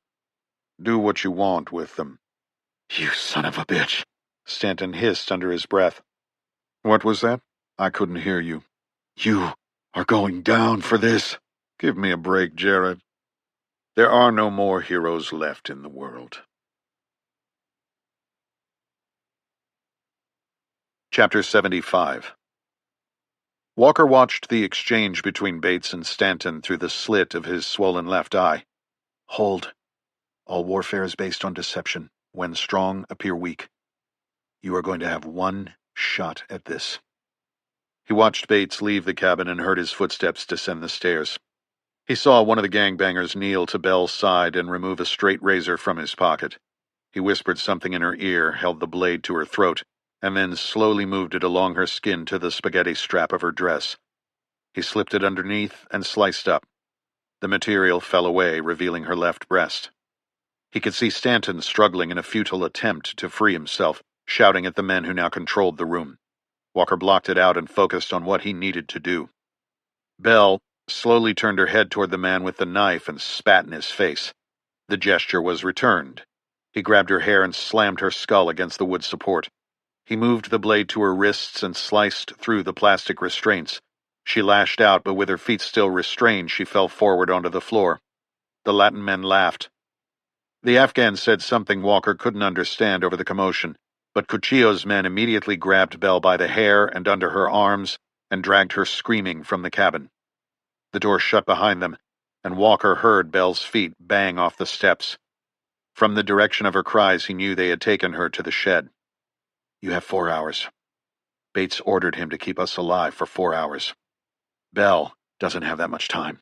Do what you want with them. You son of a bitch, Stanton hissed under his breath. What was that? I couldn't hear you. You are going down for this. Give me a break, Jarrett. There are no more heroes left in the world. Chapter 75. Walker watched the exchange between Bates and Stanton through the slit of his swollen left eye. Hold. All warfare is based on deception. When strong, appear weak. You are going to have one shot at this. He watched Bates leave the cabin and heard his footsteps descend the stairs. He saw one of the gangbangers kneel to Belle's side and remove a straight razor from his pocket. He whispered something in her ear, held the blade to her throat, and then slowly moved it along her skin to the spaghetti strap of her dress. He slipped it underneath and sliced up. The material fell away, revealing her left breast. He could see Stanton struggling in a futile attempt to free himself, shouting at the men who now controlled the room. Walker blocked it out and focused on what he needed to do. Belle slowly turned her head toward the man with the knife and spat in his face. The gesture was returned. He grabbed her hair and slammed her skull against the wood support. He moved the blade to her wrists and sliced through the plastic restraints. She lashed out, but with her feet still restrained, she fell forward onto the floor. The Latin men laughed. The Afghan said something Walker couldn't understand over the commotion, but Cuchillo's men immediately grabbed Belle by the hair and under her arms and dragged her screaming from the cabin. The door shut behind them, and Walker heard Belle's feet bang off the steps. From the direction of her cries, he knew they had taken her to the shed. You have 4 hours. Bates ordered him to keep us alive for 4 hours. Belle doesn't have that much time.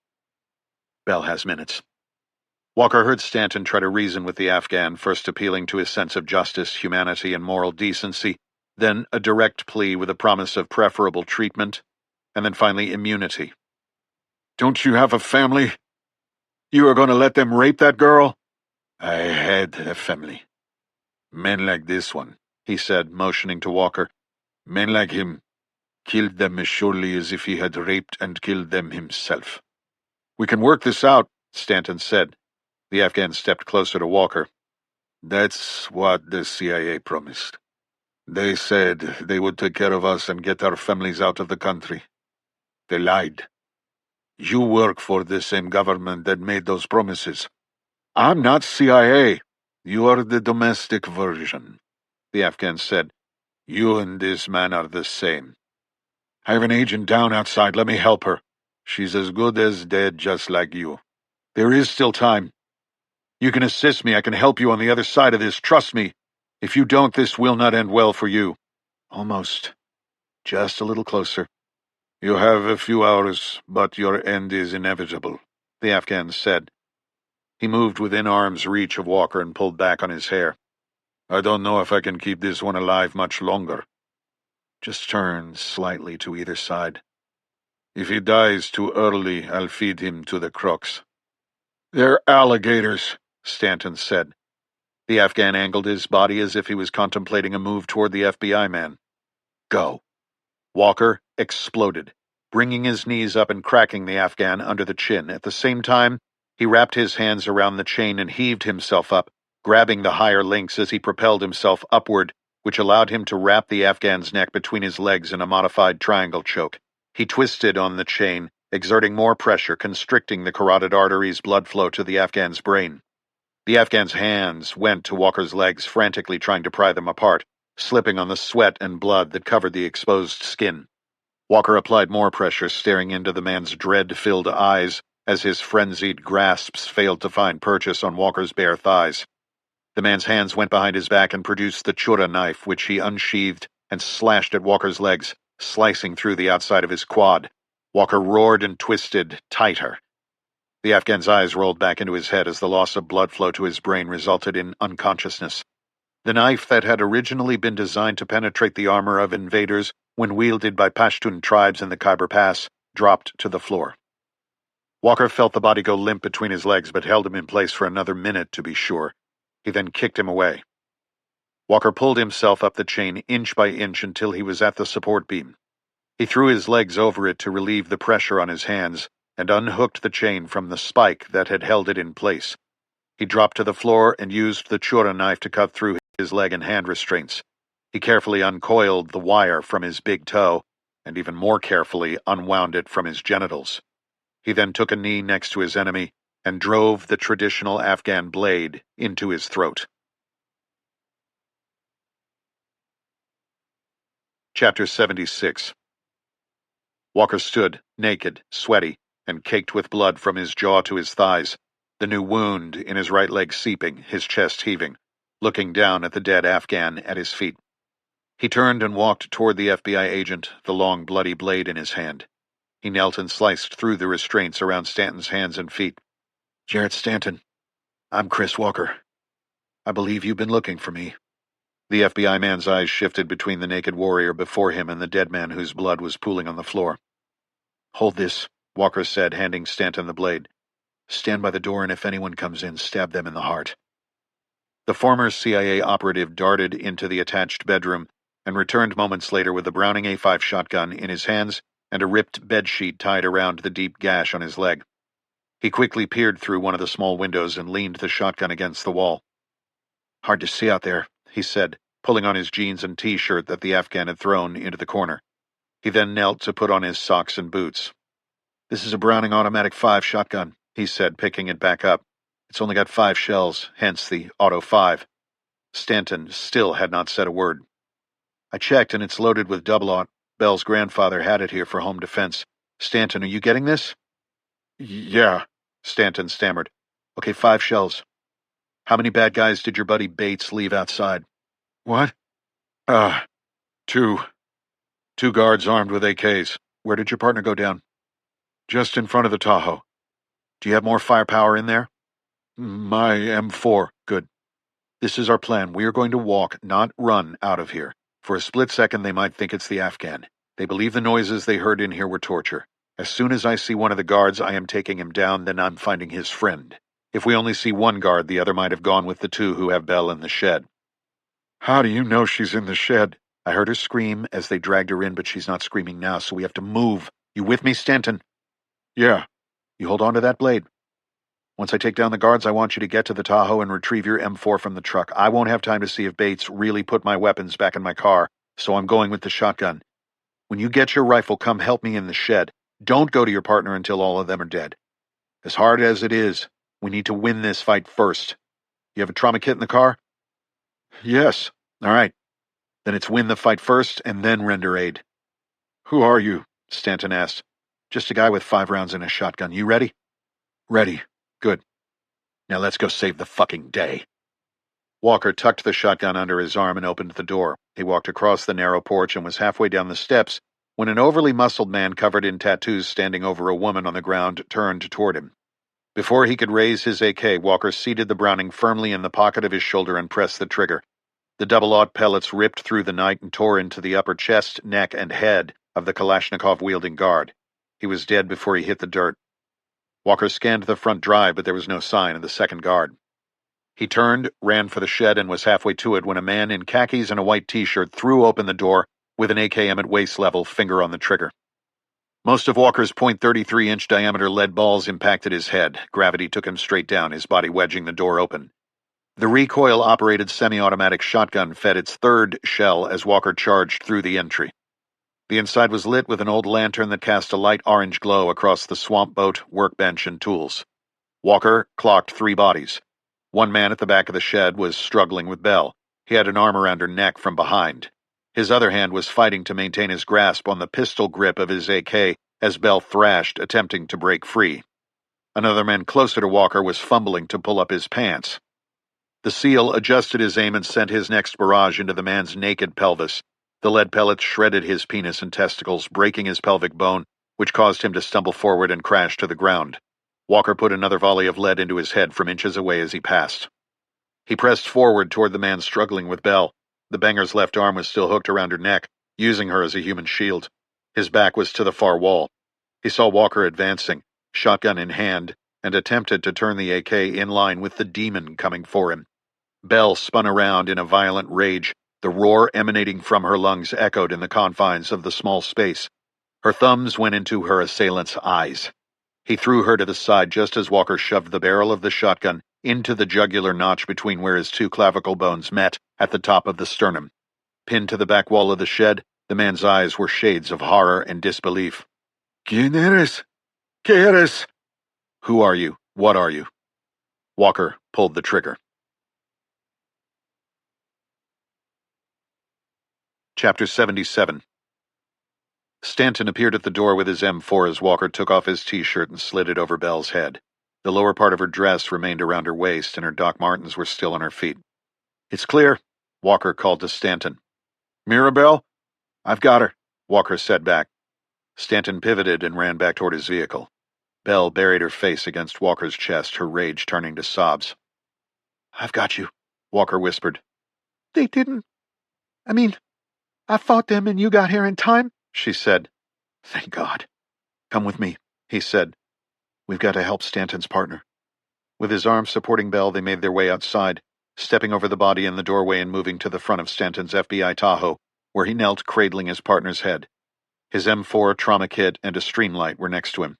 Belle has minutes. Walker heard Stanton try to reason with the Afghan, first appealing to his sense of justice, humanity, and moral decency, then a direct plea with a promise of preferable treatment, and then finally immunity. Don't you have a family? You are going to let them rape that girl? I had a family. Men like this one, he said, motioning to Walker. Men like him killed them as surely as if he had raped and killed them himself. We can work this out, Stanton said. The Afghan stepped closer to Walker. That's what the CIA promised. They said they would take care of us and get our families out of the country. They lied. You work for the same government that made those promises. I'm not CIA. You are the domestic version, the Afghan said. You and this man are the same. I have an agent down outside. Let me help her. She's as good as dead, just like you. There is still time. You can assist me. I can help you on the other side of this. Trust me. If you don't, this will not end well for you. Almost. Just a little closer. You have a few hours, but your end is inevitable, the Afghan said. He moved within arm's reach of Walker and pulled back on his hair. I don't know if I can keep this one alive much longer. Just turn slightly to either side. If he dies too early, I'll feed him to the crocs. They're alligators, Stanton said. The Afghan angled his body as if he was contemplating a move toward the FBI man. Go. Walker exploded, bringing his knees up and cracking the Afghan under the chin. At the same time, He wrapped his hands around the chain and heaved himself up, grabbing the higher links as he propelled himself upward, which allowed him to wrap the Afghan's neck between his legs in a modified triangle choke. He twisted on the chain, exerting more pressure, constricting the carotid arteries' blood flow to the Afghan's brain. The Afghan's hands went to Walker's legs, frantically trying to pry them apart, slipping on the sweat and blood that covered the exposed skin. Walker applied more pressure, staring into the man's dread-filled eyes as his frenzied grasps failed to find purchase on Walker's bare thighs. The man's hands went behind his back and produced the chura knife, which he unsheathed and slashed at Walker's legs, slicing through the outside of his quad. Walker roared and twisted tighter. The Afghan's eyes rolled back into his head as the loss of blood flow to his brain resulted in unconsciousness. The knife that had originally been designed to penetrate the armor of invaders when wielded by Pashtun tribes in the Khyber Pass dropped to the floor. Walker felt the body go limp between his legs, but held him in place for another minute to be sure. He then kicked him away. Walker pulled himself up the chain inch by inch until he was at the support beam. He threw his legs over it to relieve the pressure on his hands and unhooked the chain from the spike that had held it in place. He dropped to the floor and used the chura knife to cut through his leg and hand restraints. He carefully uncoiled the wire from his big toe and even more carefully unwound it from his genitals. He then took a knee next to his enemy and drove the traditional Afghan blade into his throat. Chapter 76. Walker stood, naked, sweaty, and caked with blood from his jaw to his thighs, the new wound in his right leg seeping, his chest heaving, looking down at the dead Afghan at his feet. He turned and walked toward the FBI agent, the long, bloody blade in his hand. He knelt and sliced through the restraints around Stanton's hands and feet. "Jarrett Stanton, I'm Chris Walker. I believe you've been looking for me." The FBI man's eyes shifted between the naked warrior before him and the dead man whose blood was pooling on the floor. "Hold this," Walker said, handing Stanton the blade. "Stand by the door, and if anyone comes in, stab them in the heart." The former CIA operative darted into the attached bedroom and returned moments later with a Browning A5 shotgun in his hands and a ripped bedsheet tied around the deep gash on his leg. He quickly peered through one of the small windows and leaned the shotgun against the wall. "Hard to see out there," he said, pulling on his jeans and T-shirt that the Afghan had thrown into the corner. He then knelt to put on his socks and boots. "This is a Browning automatic 5 shotgun," he said, picking it back up. "It's only got 5 shells, hence the Auto 5. Stanton still had not said a word. "I checked, and it's loaded with double-aught. Bell's grandfather had it here for home defense. Stanton, are you getting this?" "Yeah," Stanton stammered. "Okay, 5 shells. How many bad guys did your buddy Bates leave outside?" "What? 2. 2 guards armed with AKs. Where did your partner go down?" Just in front of the Tahoe. "Do you have more firepower in there?" My M4. "Good. This is our plan. We are going to walk, not run, out of here. For a split second, they might think it's the Afghan. They believe the noises they heard in here were torture. As soon as I see one of the guards, I am taking him down, then I'm finding his friend. If we only see one guard, the other might have gone with the 2 who have Bell in the shed." "How do you know she's in the shed?" "I heard her scream as they dragged her in, but she's not screaming now, so we have to move. You with me, Stanton?" "Yeah." "You hold on to that blade. Once I take down the guards, I want you to get to the Tahoe and retrieve your M4 from the truck. I won't have time to see if Bates really put my weapons back in my car, so I'm going with the shotgun. When you get your rifle, come help me in the shed. Don't go to your partner until all of them are dead. As hard as it is, we need to win this fight first. You have a trauma kit in the car?" "Yes." "All right. Then it's win the fight first and then render aid." "Who are you?" Stanton asked. "Just a guy with 5 rounds in a shotgun. You ready?" "Ready." "Good. Now let's go save the fucking day." Walker tucked the shotgun under his arm and opened the door. He walked across the narrow porch and was halfway down the steps when an overly muscled man covered in tattoos standing over a woman on the ground turned toward him. Before he could raise his AK, Walker seated the Browning firmly in the pocket of his shoulder and pressed the trigger. The double-aught pellets ripped through the night and tore into the upper chest, neck, and head of the Kalashnikov-wielding guard. He was dead before he hit the dirt. Walker scanned the front drive, but there was no sign of the second guard. He turned, ran for the shed, and was halfway to it when a man in khakis and a white T-shirt threw open the door with an AKM at waist level, finger on the trigger. Most of Walker's .33-inch diameter lead balls impacted his head. Gravity took him straight down, his body wedging the door open. The recoil-operated semi-automatic shotgun fed its third shell as Walker charged through the entry. The inside was lit with an old lantern that cast a light orange glow across the swamp boat, workbench, and tools. Walker clocked 3 bodies. One man at the back of the shed was struggling with Belle. He had an arm around her neck from behind. His other hand was fighting to maintain his grasp on the pistol grip of his AK as Belle thrashed, attempting to break free. Another man closer to Walker was fumbling to pull up his pants. The SEAL adjusted his aim and sent his next barrage into the man's naked pelvis. The lead pellets shredded his penis and testicles, breaking his pelvic bone, which caused him to stumble forward and crash to the ground. Walker put another volley of lead into his head from inches away as he passed. He pressed forward toward the man struggling with Belle. The banger's left arm was still hooked around her neck, using her as a human shield. His back was to the far wall. He saw Walker advancing, shotgun in hand, and attempted to turn the AK in line with the demon coming for him. Belle spun around in a violent rage. The roar emanating from her lungs echoed in the confines of the small space. Her thumbs went into her assailant's eyes. He threw her to the side just as Walker shoved the barrel of the shotgun into the jugular notch between where his 2 clavicle bones met at the top of the sternum. Pinned to the back wall of the shed, the man's eyes were shades of horror and disbelief. ¿Quién eres? ¿Qué eres? Who are you? What are you? Walker pulled the trigger. Chapter 77. Stanton appeared at the door with his M4 as Walker took off his T-shirt and slid it over Belle's head. The lower part of her dress remained around her waist, and her Doc Martens were still on her feet. "It's clear," Walker called to Stanton. "Mirabelle?" "I've got her," Walker said back. Stanton pivoted and ran back toward his vehicle. Belle buried her face against Walker's chest, her rage turning to sobs. "I've got you," Walker whispered. "They didn't. I fought them and you got here in time," she said. "Thank God. Come with me," he said. "We've got to help Stanton's partner." With his arms supporting Belle, they made their way outside, stepping over the body in the doorway and moving to the front of Stanton's FBI Tahoe, where he knelt cradling his partner's head. His M4, trauma kit, and a streamlight were next to him.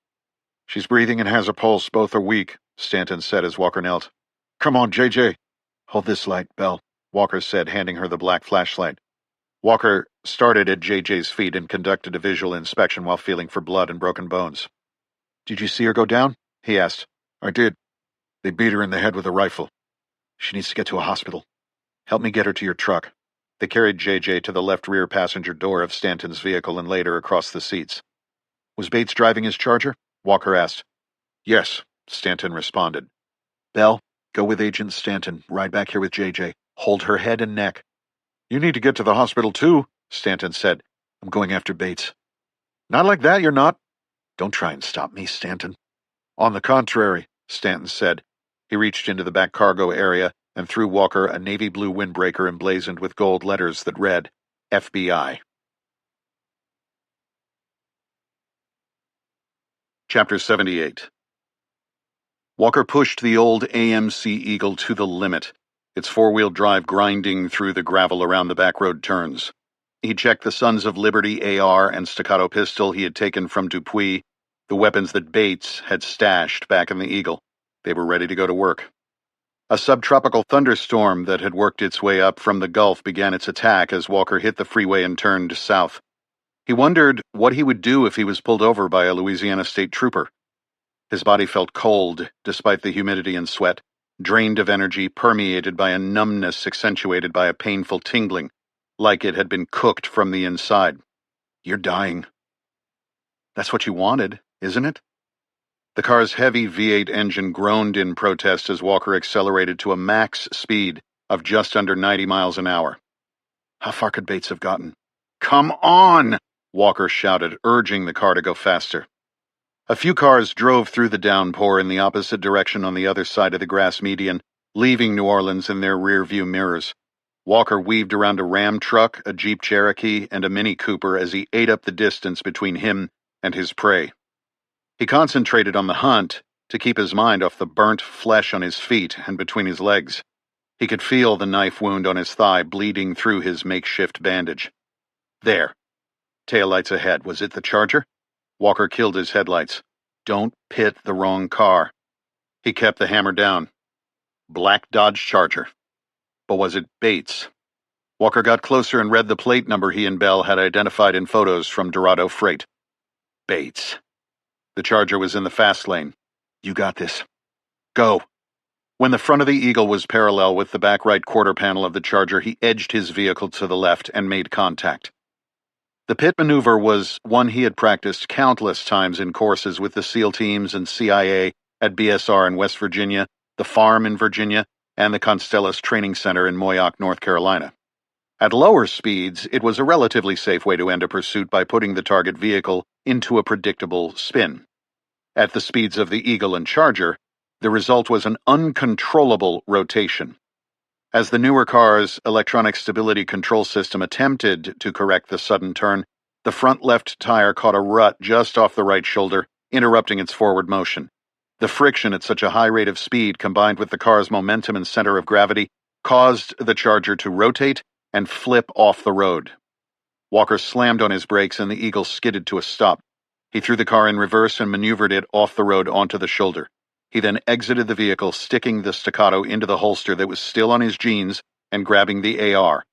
"She's breathing and has a pulse. Both are weak," Stanton said as Walker knelt. "Come on, JJ." "Hold this light, Belle," Walker said, handing her the black flashlight. Walker started at JJ's feet and conducted a visual inspection while feeling for blood and broken bones. "Did you see her go down?" he asked. "I did. They beat her in the head with a rifle. She needs to get to a hospital. Help me get her to your truck." They carried JJ to the left rear passenger door of Stanton's vehicle and laid her across the seats. "Was Bates driving his Charger?" Walker asked. "Yes," Stanton responded. "Belle, go with Agent Stanton. Ride back here with JJ. Hold her head and neck." "You need to get to the hospital, too," Stanton said. "I'm going after Bates." "Not like that, you're not." "Don't try and stop me, Stanton." "On the contrary," Stanton said. He reached into the back cargo area and threw Walker a navy blue windbreaker emblazoned with gold letters that read, FBI. Chapter 78. Walker pushed the old AMC Eagle to the limit, its four-wheel drive grinding through the gravel around the back road turns. He checked the Sons of Liberty AR and staccato pistol he had taken from Dupuis, the weapons that Bates had stashed back in the Eagle. They were ready to go to work. A subtropical thunderstorm that had worked its way up from the Gulf began its attack as Walker hit the freeway and turned south. He wondered what he would do if he was pulled over by a Louisiana state trooper. His body felt cold, despite the humidity and sweat, drained of energy, permeated by a numbness accentuated by a painful tingling, like it had been cooked from the inside. "You're dying." "That's what you wanted, isn't it?" The car's heavy V8 engine groaned in protest as Walker accelerated to a max speed of just under 90 miles an hour. How far could Bates have gotten? "Come on!" Walker shouted, urging the car to go faster. A few cars drove through the downpour in the opposite direction on the other side of the grass median, leaving New Orleans in their rear-view mirrors. Walker weaved around a Ram truck, a Jeep Cherokee, and a Mini Cooper as he ate up the distance between him and his prey. He concentrated on the hunt to keep his mind off the burnt flesh on his feet and between his legs. He could feel the knife wound on his thigh bleeding through his makeshift bandage. There. Taillights ahead. Was it the Charger? Walker killed his headlights. Don't pit the wrong car. He kept the hammer down. Black Dodge Charger. But was it Bates? Walker got closer and read the plate number he and Bell had identified in photos from Dorado Freight. Bates. The Charger was in the fast lane. You got this. Go. When the front of the Eagle was parallel with the back right quarter panel of the Charger, he edged his vehicle to the left and made contact. The pit maneuver was one he had practiced countless times in courses with the SEAL teams and CIA at BSR in West Virginia, the Farm in Virginia, and the Constellas Training Center in Moyock, North Carolina. At lower speeds, it was a relatively safe way to end a pursuit by putting the target vehicle into a predictable spin. At the speeds of the Eagle and Charger, the result was an uncontrollable rotation. As the newer car's electronic stability control system attempted to correct the sudden turn, the front left tire caught a rut just off the right shoulder, interrupting its forward motion. The friction at such a high rate of speed, combined with the car's momentum and center of gravity, caused the Charger to rotate and flip off the road. Walker slammed on his brakes and the Eagle skidded to a stop. He threw the car in reverse and maneuvered it off the road onto the shoulder. He then exited the vehicle, sticking the staccato into the holster that was still on his jeans and grabbing the AR.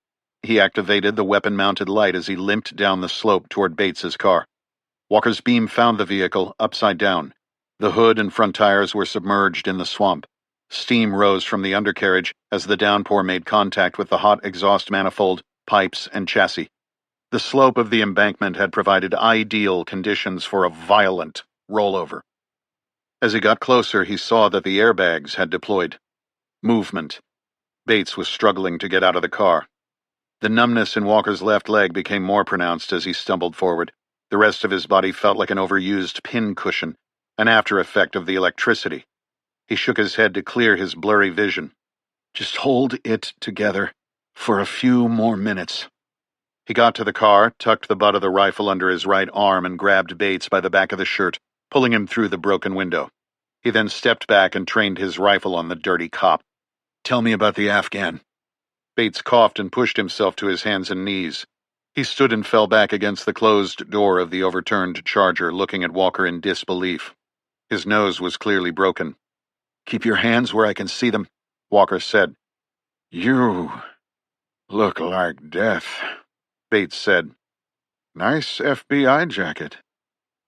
He activated the weapon-mounted light as he limped down the slope toward Bates's car. Walker's beam found the vehicle upside down. The hood and front tires were submerged in the swamp. Steam rose from the undercarriage as the downpour made contact with the hot exhaust manifold, pipes, and chassis. The slope of the embankment had provided ideal conditions for a violent rollover. As he got closer, he saw that the airbags had deployed. Movement. Bates was struggling to get out of the car. The numbness in Walker's left leg became more pronounced as he stumbled forward. The rest of his body felt like an overused pin cushion, an after effect of the electricity. He shook his head to clear his blurry vision. Just hold it together for a few more minutes. He got to the car, tucked the butt of the rifle under his right arm, and grabbed Bates by the back of the shirt, pulling him through the broken window. He then stepped back and trained his rifle on the dirty cop. Tell me about the Afghan. Bates coughed and pushed himself to his hands and knees. He stood and fell back against the closed door of the overturned Charger, looking at Walker in disbelief. His nose was clearly broken. Keep your hands where I can see them, Walker said. You look like death, Bates said. Nice FBI jacket.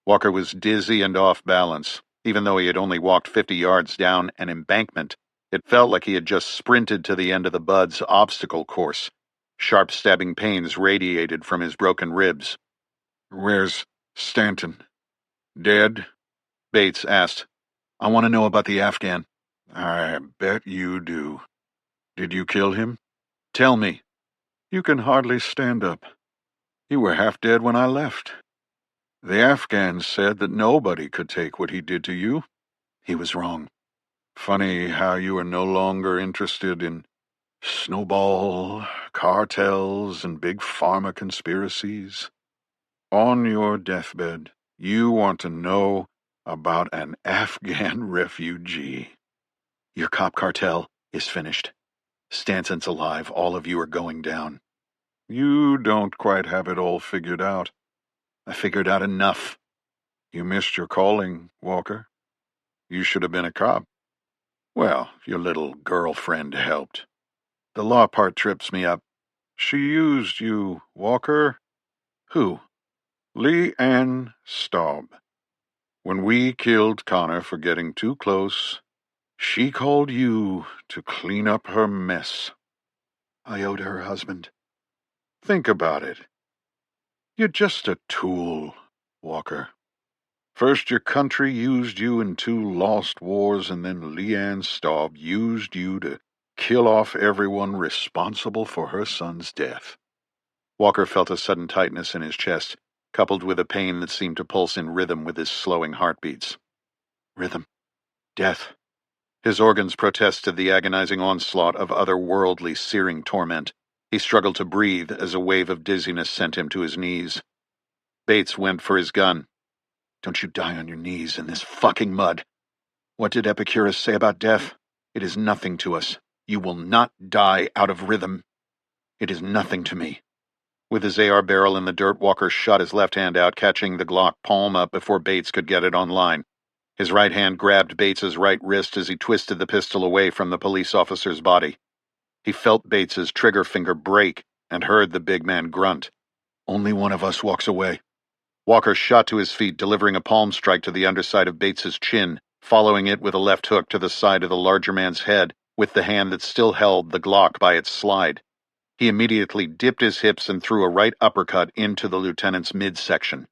Walker was dizzy and off balance. Even though he had only walked 50 yards down an embankment, it felt like he had just sprinted to the end of the Bud's obstacle course. Sharp stabbing pains radiated from his broken ribs. Where's Stanton? Dead? Bates asked. I want to know about the Afghan. I bet you do. Did you kill him? Tell me. You can hardly stand up. You were half dead when I left. The Afghans said that nobody could take what he did to you. He was wrong. Funny how you are no longer interested in snowball, cartels, and big pharma conspiracies. On your deathbed, you want to know about an Afghan refugee. Your cop cartel is finished. Stanton's alive. All of you are going down. You don't quite have it all figured out. I figured out enough. You missed your calling, Walker. You should have been a cop. Well, your little girlfriend helped. The law part trips me up. She used you, Walker. Who? Leanne Staub. When we killed Connor for getting too close, she called you to clean up her mess. I owed her husband. Think about it. You're just a tool, Walker. First your country used you in 2 lost wars, and then Leanne Staub used you to kill off everyone responsible for her son's death. Walker felt a sudden tightness in his chest, coupled with a pain that seemed to pulse in rhythm with his slowing heartbeats. Rhythm. Death. His organs protested the agonizing onslaught of otherworldly, searing torment. He struggled to breathe as a wave of dizziness sent him to his knees. Bates went for his gun. Don't you die on your knees in this fucking mud. What did Epicurus say about death? It is nothing to us. You will not die out of rhythm. It is nothing to me. With his AR barrel in the dirt, Walker shot his left hand out, catching the Glock palm up before Bates could get it online. His right hand grabbed Bates's right wrist as he twisted the pistol away from the police officer's body. He felt Bates's trigger finger break and heard the big man grunt. Only one of us walks away. Walker shot to his feet, delivering a palm strike to the underside of Bates's chin, following it with a left hook to the side of the larger man's head with the hand that still held the Glock by its slide. He immediately dipped his hips and threw a right uppercut into the lieutenant's midsection.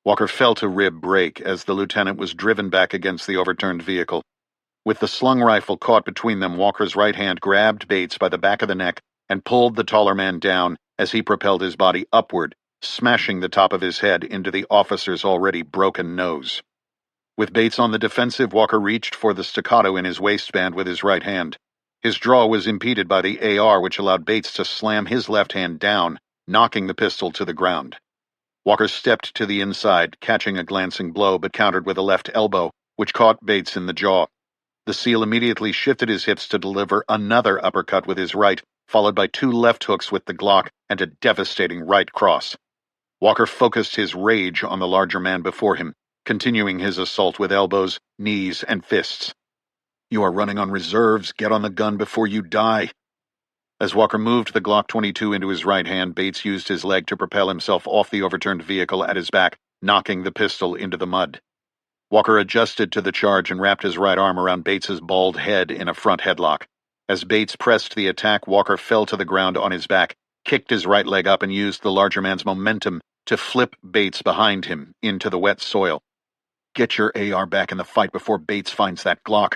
Walker felt a rib break as the lieutenant was driven back against the overturned vehicle. With the slung rifle caught between them, Walker's right hand grabbed Bates by the back of the neck and pulled the taller man down as he propelled his body upward, smashing the top of his head into the officer's already broken nose. With Bates on the defensive, Walker reached for the staccato in his waistband with his right hand. His draw was impeded by the AR, which allowed Bates to slam his left hand down, knocking the pistol to the ground. Walker stepped to the inside, catching a glancing blow, but countered with a left elbow, which caught Bates in the jaw. The SEAL immediately shifted his hips to deliver another uppercut with his right, followed by 2 left hooks with the Glock and a devastating right cross. Walker focused his rage on the larger man before him, continuing his assault with elbows, knees, and fists. You are running on reserves. Get on the gun before you die. As Walker moved the Glock 22 into his right hand, Bates used his leg to propel himself off the overturned vehicle at his back, knocking the pistol into the mud. Walker adjusted to the charge and wrapped his right arm around Bates's bald head in a front headlock. As Bates pressed the attack, Walker fell to the ground on his back, kicked his right leg up, and used the larger man's momentum to flip Bates behind him into the wet soil. Get your AR back in the fight before Bates finds that Glock.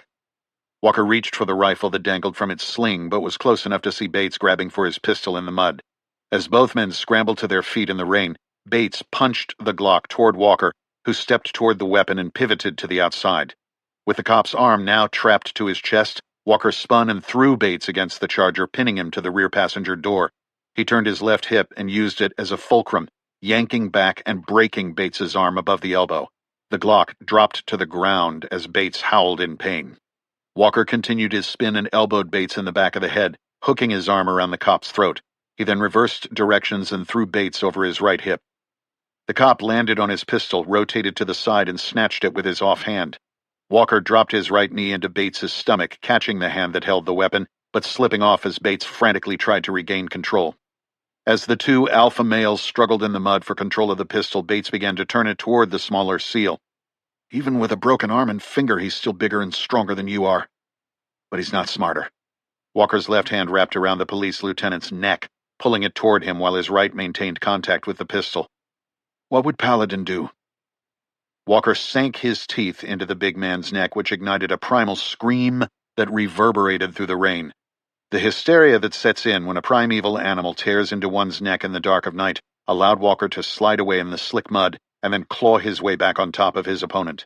Walker reached for the rifle that dangled from its sling, but was close enough to see Bates grabbing for his pistol in the mud. As both men scrambled to their feet in the rain, Bates punched the Glock toward Walker, who stepped toward the weapon and pivoted to the outside. With the cop's arm now trapped to his chest, Walker spun and threw Bates against the Charger, pinning him to the rear passenger door. He turned his left hip and used it as a fulcrum, yanking back and breaking Bates's arm above the elbow. The Glock dropped to the ground as Bates howled in pain. Walker continued his spin and elbowed Bates in the back of the head, hooking his arm around the cop's throat. He then reversed directions and threw Bates over his right hip. The cop landed on his pistol, rotated to the side, and snatched it with his offhand. Walker dropped his right knee into Bates's stomach, catching the hand that held the weapon, but slipping off as Bates frantically tried to regain control. As the 2 alpha males struggled in the mud for control of the pistol, Bates began to turn it toward the smaller SEAL. Even with a broken arm and finger, he's still bigger and stronger than you are. But he's not smarter. Walker's left hand wrapped around the police lieutenant's neck, pulling it toward him while his right maintained contact with the pistol. What would Paladin do? Walker sank his teeth into the big man's neck, which ignited a primal scream that reverberated through the rain. The hysteria that sets in when a primeval animal tears into one's neck in the dark of night allowed Walker to slide away in the slick mud and then claw his way back on top of his opponent.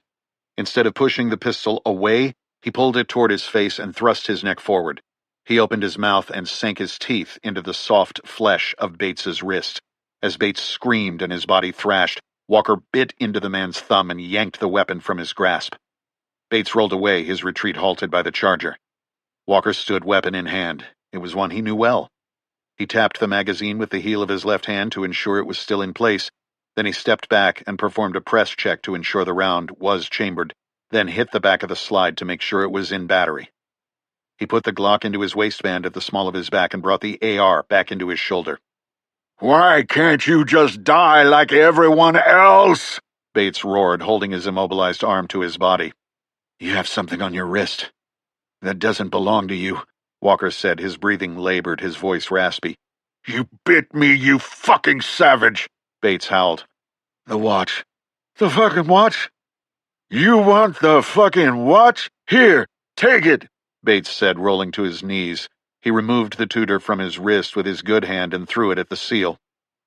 Instead of pushing the pistol away, he pulled it toward his face and thrust his neck forward. He opened his mouth and sank his teeth into the soft flesh of Bates's wrist. As Bates screamed and his body thrashed, Walker bit into the man's thumb and yanked the weapon from his grasp. Bates rolled away, his retreat halted by the Charger. Walker stood weapon in hand. It was one he knew well. He tapped the magazine with the heel of his left hand to ensure it was still in place. Then he stepped back and performed a press check to ensure the round was chambered, then hit the back of the slide to make sure it was in battery. He put the Glock into his waistband at the small of his back and brought the AR back into his shoulder. Why can't you just die like everyone else? Bates roared, holding his immobilized arm to his body. You have something on your wrist. That doesn't belong to you, Walker said, his breathing labored, his voice raspy. You bit me, you fucking savage, Bates howled. The watch. The fucking watch? You want the fucking watch? Here, take it, Bates said, rolling to his knees. He removed the Tudor from his wrist with his good hand and threw it at the SEAL.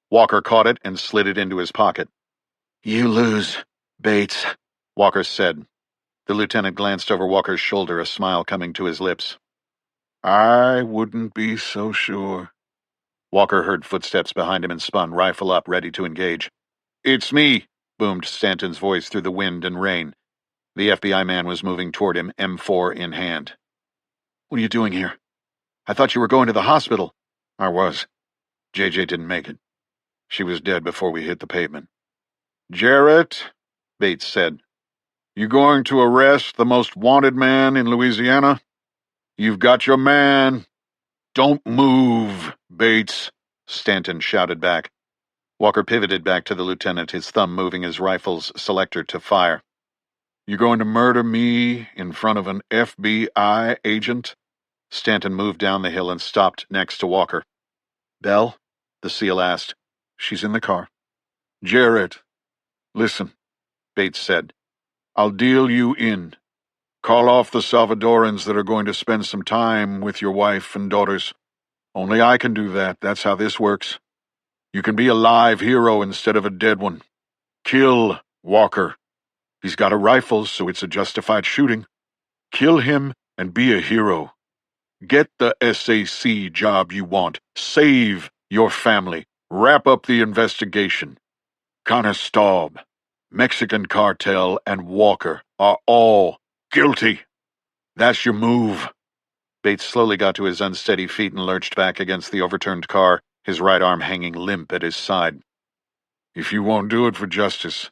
Walker caught it and slid it into his pocket. You lose, Bates, Walker said. The lieutenant glanced over Walker's shoulder, a smile coming to his lips. I wouldn't be so sure. Walker heard footsteps behind him and spun, rifle up, ready to engage. It's me, boomed Stanton's voice through the wind and rain. The FBI man was moving toward him, M4 in hand. What are you doing here? I thought you were going to the hospital. I was. JJ didn't make it. She was dead before we hit the pavement. Jarrett, Bates said, you going to arrest the most wanted man in Louisiana? You've got your man. Don't move, Bates, Stanton shouted back. Walker pivoted back to the lieutenant, his thumb moving his rifle's selector to fire. You going to murder me in front of an FBI agent? Stanton moved down the hill and stopped next to Walker. Belle? The SEAL asked. She's in the car. Jarrett, listen, Bates said. I'll deal you in. Call off the Salvadorans that are going to spend some time with your wife and daughters. Only I can do that. That's how this works. You can be a live hero instead of a dead one. Kill Walker. He's got a rifle, so it's a justified shooting. Kill him and be a hero. Get the SAC job you want. Save your family. Wrap up the investigation. Conestob, Mexican cartel, and Walker are all guilty. That's your move. Bates slowly got to his unsteady feet and lurched back against the overturned car, his right arm hanging limp at his side. If you won't do it for justice,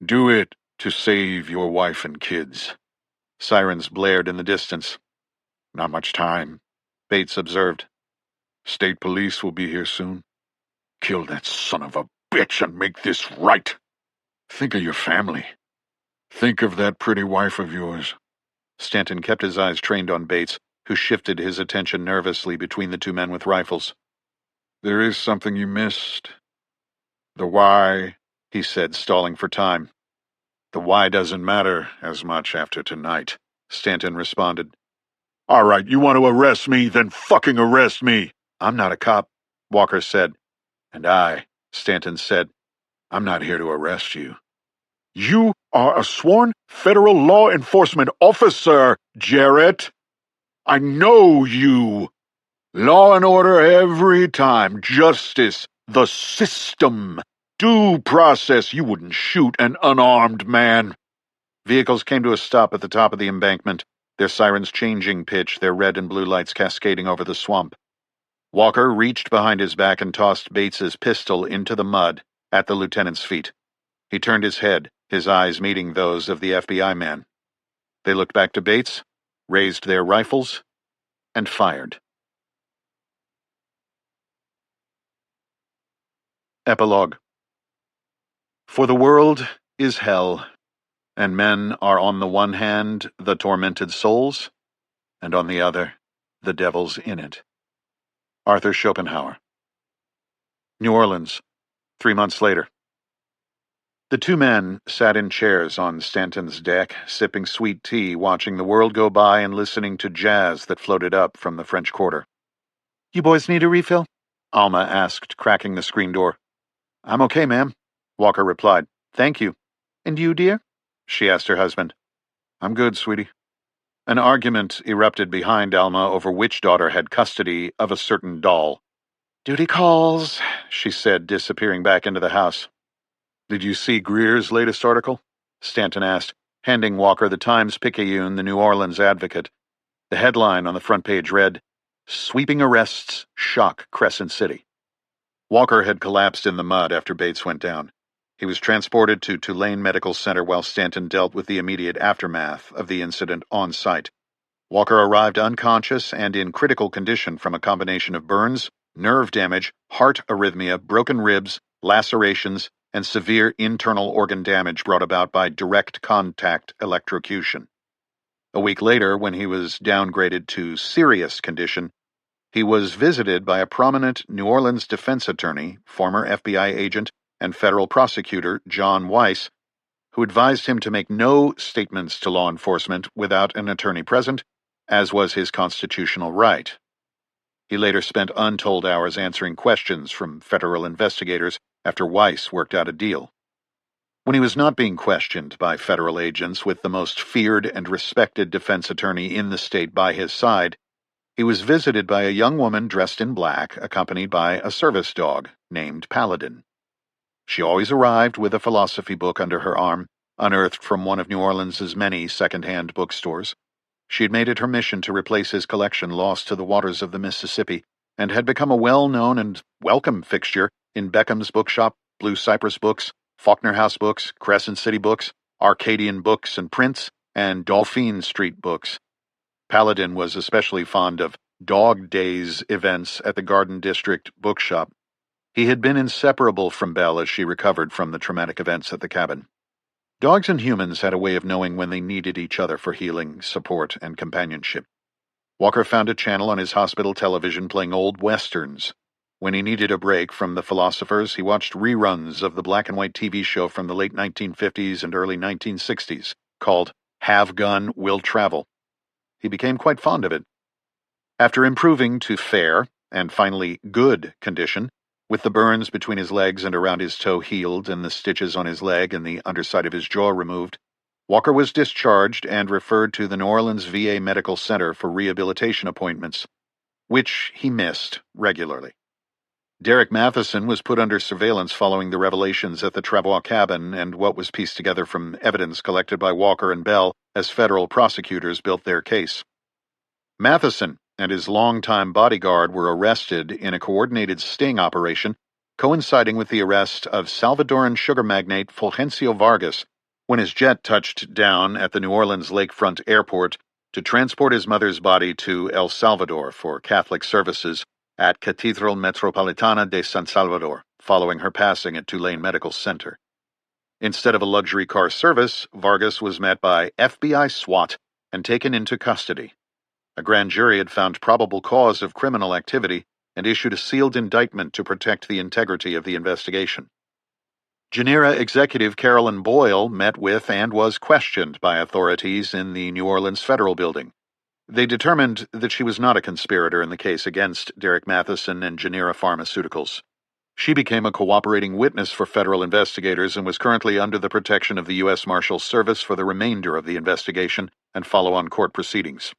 do it to save your wife and kids. Sirens blared in the distance. Not much time, Bates observed. State police will be here soon. Kill that son of a bitch and make this right. Think of your family. Think of that pretty wife of yours. Stanton kept his eyes trained on Bates, who shifted his attention nervously between the two men with rifles. There is something you missed. The why, he said, stalling for time. The why doesn't matter as much after tonight, Stanton responded. All right, you want to arrest me, then fucking arrest me. I'm not a cop, Walker said. And I, Stanton said, I'm not here to arrest you. You are a sworn federal law enforcement officer, Jarrett. I know you. Law and order every time. Justice. The system. Due process. You wouldn't shoot an unarmed man. Vehicles came to a stop at the top of the embankment, their sirens changing pitch, their red and blue lights cascading over the swamp. Walker reached behind his back and tossed Bates's pistol into the mud at the lieutenant's feet. He turned his head, his eyes meeting those of the FBI man. They looked back to Bates, raised their rifles, and fired. Epilogue. For the world is hell, and men are on the one hand the tormented souls, and on the other the devils in it. Arthur Schopenhauer. New Orleans, 3 months later. The two men sat in chairs on Stanton's deck, sipping sweet tea, watching the world go by and listening to jazz that floated up from the French Quarter. You boys need a refill? Alma asked, cracking the screen door. I'm okay, ma'am, Walker replied. Thank you. And you, dear? She asked her husband. I'm good, sweetie. An argument erupted behind Alma over which daughter had custody of a certain doll. Duty calls, she said, disappearing back into the house. Did you see Greer's latest article? Stanton asked, handing Walker the Times-Picayune, the New Orleans Advocate. The headline on the front page read, Sweeping Arrests Shock Crescent City. Walker had collapsed in the mud after Bates went down. He was transported to Tulane Medical Center while Stanton dealt with the immediate aftermath of the incident on site. Walker arrived unconscious and in critical condition from a combination of burns, nerve damage, heart arrhythmia, broken ribs, lacerations, and severe internal organ damage brought about by direct contact electrocution. A week later, when he was downgraded to serious condition, he was visited by a prominent New Orleans defense attorney, former FBI agent, and federal prosecutor John Weiss, who advised him to make no statements to law enforcement without an attorney present, as was his constitutional right. He later spent untold hours answering questions from federal investigators after Weiss worked out a deal. When he was not being questioned by federal agents with the most feared and respected defense attorney in the state by his side, he was visited by a young woman dressed in black, accompanied by a service dog named Paladin. She always arrived with a philosophy book under her arm, unearthed from one of New Orleans' many second-hand bookstores. She had made it her mission to replace his collection lost to the waters of the Mississippi, and had become a well-known and welcome fixture in Beckham's Bookshop, Blue Cypress Books, Faulkner House Books, Crescent City Books, Arcadian Books and Prints, and Dauphine Street Books. Paladin was especially fond of Dog Days events at the Garden District Bookshop. He had been inseparable from Belle as she recovered from the traumatic events at the cabin. Dogs and humans had a way of knowing when they needed each other for healing, support, and companionship. Walker found a channel on his hospital television playing old westerns. When he needed a break from the philosophers, he watched reruns of the black-and-white TV show from the late 1950s and early 1960s called Have Gun, Will Travel. He became quite fond of it. After improving to fair, and finally good, condition, with the burns between his legs and around his toe healed and the stitches on his leg and the underside of his jaw removed, Walker was discharged and referred to the New Orleans VA Medical Center for rehabilitation appointments, which he missed regularly. Derek Matheson was put under surveillance following the revelations at the Travois cabin and what was pieced together from evidence collected by Walker and Bell as federal prosecutors built their case. Matheson and his longtime bodyguard were arrested in a coordinated sting operation coinciding with the arrest of Salvadoran sugar magnate Fulgencio Vargas when his jet touched down at the New Orleans lakefront airport to transport his mother's body to El Salvador for Catholic services at Catedral Metropolitana de San Salvador, following her passing at Tulane Medical Center. Instead of a luxury car service, Vargas was met by FBI SWAT and taken into custody. A grand jury had found probable cause of criminal activity and issued a sealed indictment to protect the integrity of the investigation. Genera executive Carolyn Boyle met with and was questioned by authorities in the New Orleans Federal Building. They determined that she was not a conspirator in the case against Derek Matheson and Genera Pharmaceuticals. She became a cooperating witness for federal investigators and was currently under the protection of the U.S. Marshals Service for the remainder of the investigation and follow-on court proceedings.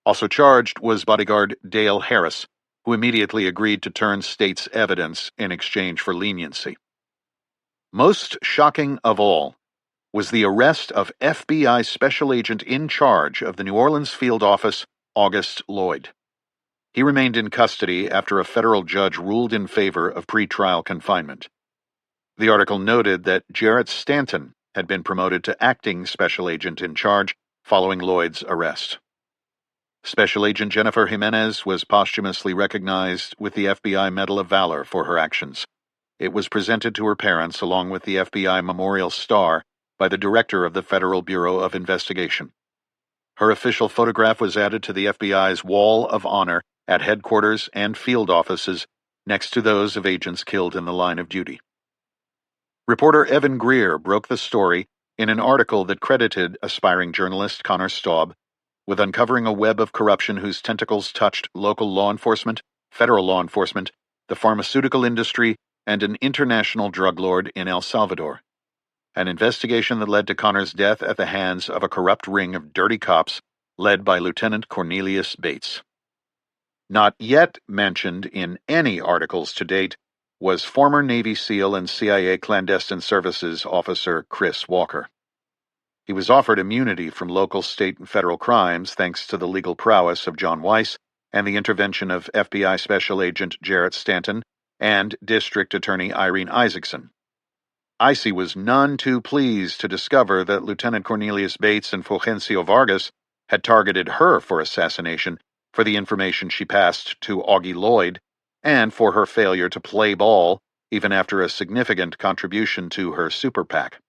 Also charged was bodyguard Dale Harris, who immediately agreed to turn state's evidence in exchange for leniency. Most shocking of all was the arrest of FBI Special Agent in charge of the New Orleans field office, August Lloyd. He remained in custody after a federal judge ruled in favor of pretrial confinement. The article noted that Jarrett Stanton had been promoted to acting Special Agent in charge following Lloyd's arrest. Special Agent Jennifer Jimenez was posthumously recognized with the FBI Medal of Valor for her actions. It was presented to her parents along with the FBI Memorial Star by the director of the Federal Bureau of Investigation. Her official photograph was added to the FBI's Wall of Honor at headquarters and field offices next to those of agents killed in the line of duty. Reporter Evan Greer broke the story in an article that credited aspiring journalist Connor Staub with uncovering a web of corruption whose tentacles touched local law enforcement, federal law enforcement, the pharmaceutical industry, and an international drug lord in El Salvador. An investigation that led to Connor's death at the hands of a corrupt ring of dirty cops led by Lieutenant Cornelius Bates. Not yet mentioned in any articles to date was former Navy SEAL and CIA Clandestine Services Officer Chris Walker. He was offered immunity from local, state, and federal crimes thanks to the legal prowess of John Weiss and the intervention of FBI Special Agent Jarrett Stanton and District Attorney Irene Isaacson. Icy was none too pleased to discover that Lieutenant Cornelius Bates and Fulgencio Vargas had targeted her for assassination for the information she passed to Augie Lloyd and for her failure to play ball even after a significant contribution to her super PAC.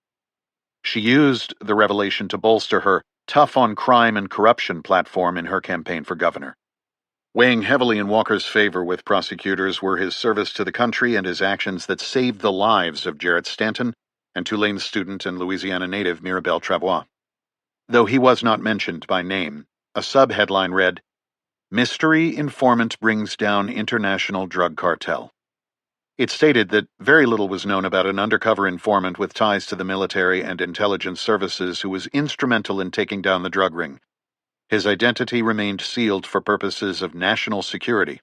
She used the revelation to bolster her tough on crime and corruption platform in her campaign for governor. Weighing heavily in Walker's favor with prosecutors were his service to the country and his actions that saved the lives of Jarrett Stanton and Tulane student and Louisiana native Mirabelle Travois. Though he was not mentioned by name, a sub-headline read, "Mystery Informant Brings Down International Drug Cartel." It stated that very little was known about an undercover informant with ties to the military and intelligence services who was instrumental in taking down the drug ring. His identity remained sealed for purposes of national security.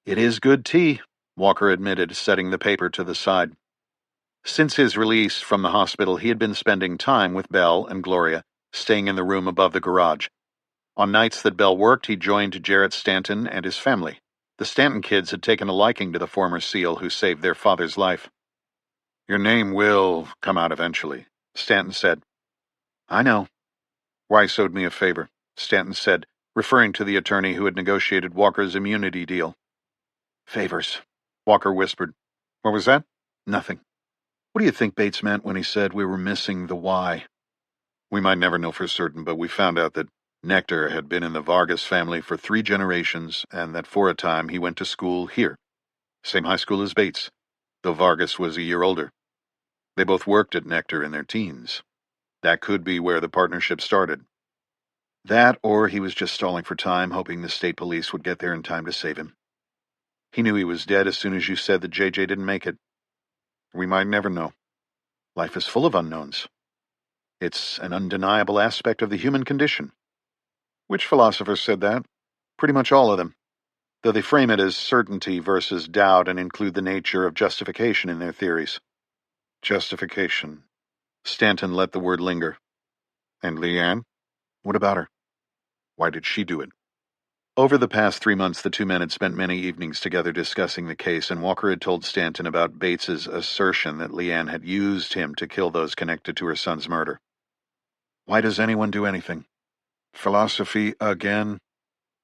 "It is good tea," Walker admitted, setting the paper to the side. Since his release from the hospital, he had been spending time with Belle and Gloria, staying in the room above the garage. On nights that Belle worked, he joined Jarrett Stanton and his family. The Stanton kids had taken a liking to the former SEAL who saved their father's life. "Your name will come out eventually," Stanton said. "I know." "Weiss owed me a favor," Stanton said, referring to the attorney who had negotiated Walker's immunity deal. "Favors," Walker whispered. "What was that?" "Nothing. What do you think Bates meant when he said we were missing the why?" "We might never know for certain, but we found out that Nectar had been in the Vargas family for 3 generations, and that for a time he went to school here. Same high school as Bates, though Vargas was a year older. They both worked at Nectar in their teens. That could be where the partnership started. That, or he was just stalling for time, hoping the state police would get there in time to save him. He knew he was dead as soon as you said that JJ didn't make it. We might never know. Life is full of unknowns. It's an undeniable aspect of the human condition." "Which philosopher said that?" "Pretty much all of them, though they frame it as certainty versus doubt and include the nature of justification in their theories." "Justification." Stanton let the word linger. "And Leanne? What about her? Why did she do it?" Over the past 3 months, the two men had spent many evenings together discussing the case, and Walker had told Stanton about Bates's assertion that Leanne had used him to kill those connected to her son's murder. "Why does anyone do anything?" "Philosophy again."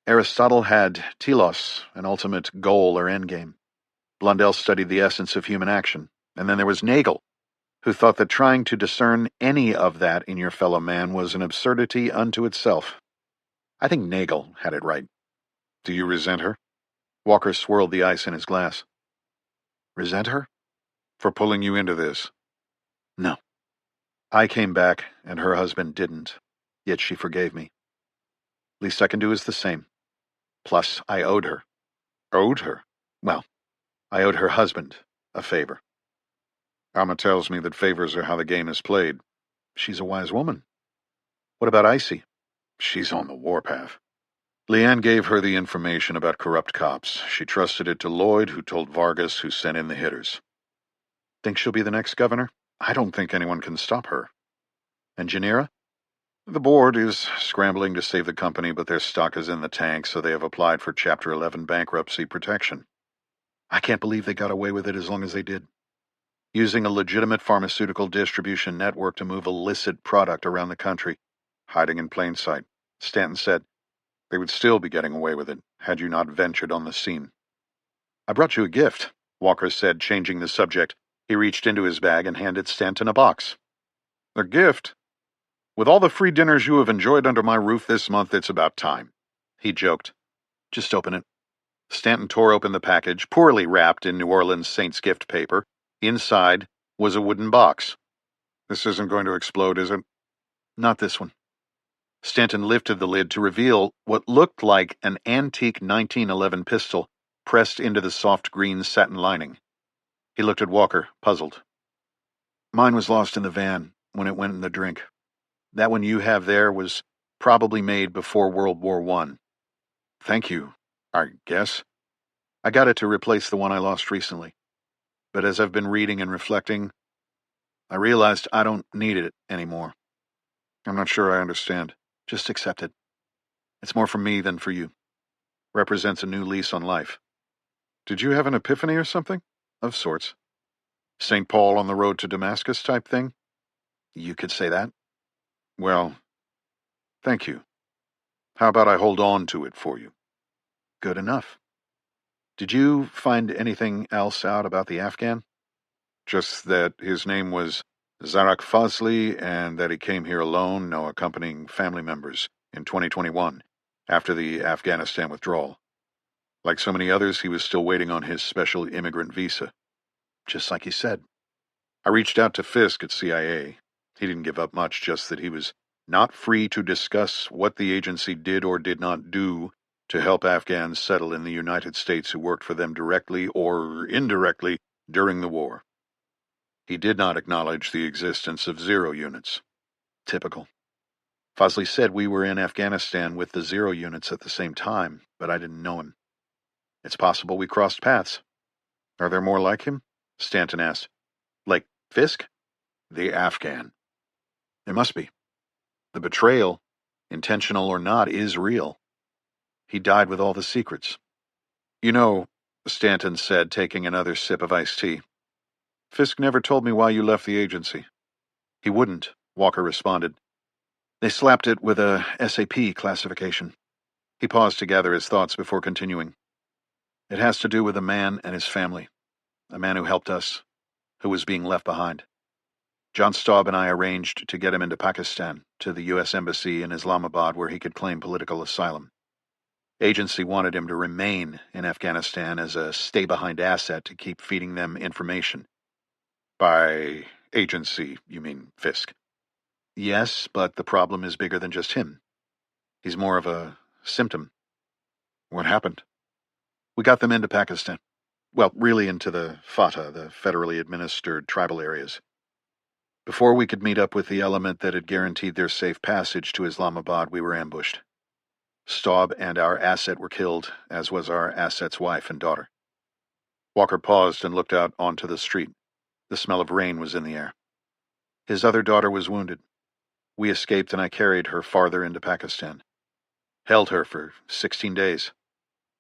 Aristotle had telos, an ultimate goal or endgame. Blundell studied the essence of human action. And then there was Nagel, who thought that trying to discern any of that in your fellow man was an absurdity unto itself. I think Nagel had it right. "Do you resent her?" Walker swirled the ice in his glass. "Resent her?" "For pulling you into this." "No. I came back, and her husband didn't. Yet she forgave me. Least I can do is the same. Plus, I owed her." "Owed her?" "Well, I owed her husband a favor." "Alma tells me that favors are how the game is played." "She's a wise woman." "What about Icy?" "She's on the warpath." Leanne gave her the information about corrupt cops. She trusted it to Lloyd, who told Vargas, who sent in the hitters. "Think she'll be the next governor?" "I don't think anyone can stop her." "And Janira?" "The board is scrambling to save the company, but their stock is in the tank, so they have applied for Chapter 11 bankruptcy protection." "I can't believe they got away with it as long as they did. Using a legitimate pharmaceutical distribution network to move illicit product around the country. Hiding in plain sight," Stanton said. "They would still be getting away with it, had you not ventured on the scene." "I brought you a gift," Walker said, changing the subject. He reached into his bag and handed Stanton a box. "A gift? With all the free dinners you have enjoyed under my roof this month, it's about time," he joked. "Just open it." Stanton tore open the package, poorly wrapped in New Orleans Saints gift paper. Inside was a wooden box. "This isn't going to explode, is it?" "Not this one." Stanton lifted the lid to reveal what looked like an antique 1911 pistol pressed into the soft green satin lining. He looked at Walker, puzzled. "Mine was lost in the van when it went in the drink. That one you have there was probably made before World War I. "Thank you, I guess. I got it to replace the one I lost recently. But as I've been reading and reflecting, I realized I don't need it anymore." "I'm not sure I understand." "Just accept it. It's more for me than for you. Represents a new lease on life." "Did you have an epiphany or something?" "Of sorts. St. Paul on the road to Damascus type thing?" "You could say that." "Well, thank you. How about I hold on to it for you?" "Good enough. Did you find anything else out about the Afghan?" "Just that his name was Zarak Fazli and that he came here alone, no accompanying family members, in 2021, after the Afghanistan withdrawal. Like so many others, he was still waiting on his special immigrant visa." "Just like you said." "I reached out to Fisk at CIA. He didn't give up much, just that he was not free to discuss what the agency did or did not do to help Afghans settle in the United States who worked for them directly or indirectly during the war. He did not acknowledge the existence of zero units." "Typical. Fazli said we were in Afghanistan with the zero units at the same time, but I didn't know him. It's possible we crossed paths." "Are there more like him?" Stanton asked. "Like Fisk?" "The Afghan." "There must be. The betrayal, intentional or not, is real. He died with all the secrets." You know, Stanton said, taking another sip of iced tea, Fisk never told me why you left the agency. He wouldn't, Walker responded. They slapped it with a SAP classification. He paused to gather his thoughts before continuing. It has to do with a man and his family. A man who helped us, who was being left behind. John Staub and I arranged to get him into Pakistan, to the U.S. Embassy in Islamabad where he could claim political asylum. Agency wanted him to remain in Afghanistan as a stay-behind asset to keep feeding them information. By agency, you mean Fisk? Yes, but the problem is bigger than just him. He's more of a symptom. What happened? We got them into Pakistan. Well, really into the FATA, the federally administered tribal areas. Before we could meet up with the element that had guaranteed their safe passage to Islamabad, we were ambushed. Staub and our asset were killed, as was our asset's wife and daughter. Walker paused and looked out onto the street. The smell of rain was in the air. His other daughter was wounded. We escaped and I carried her farther into Pakistan. Held her for 16 days.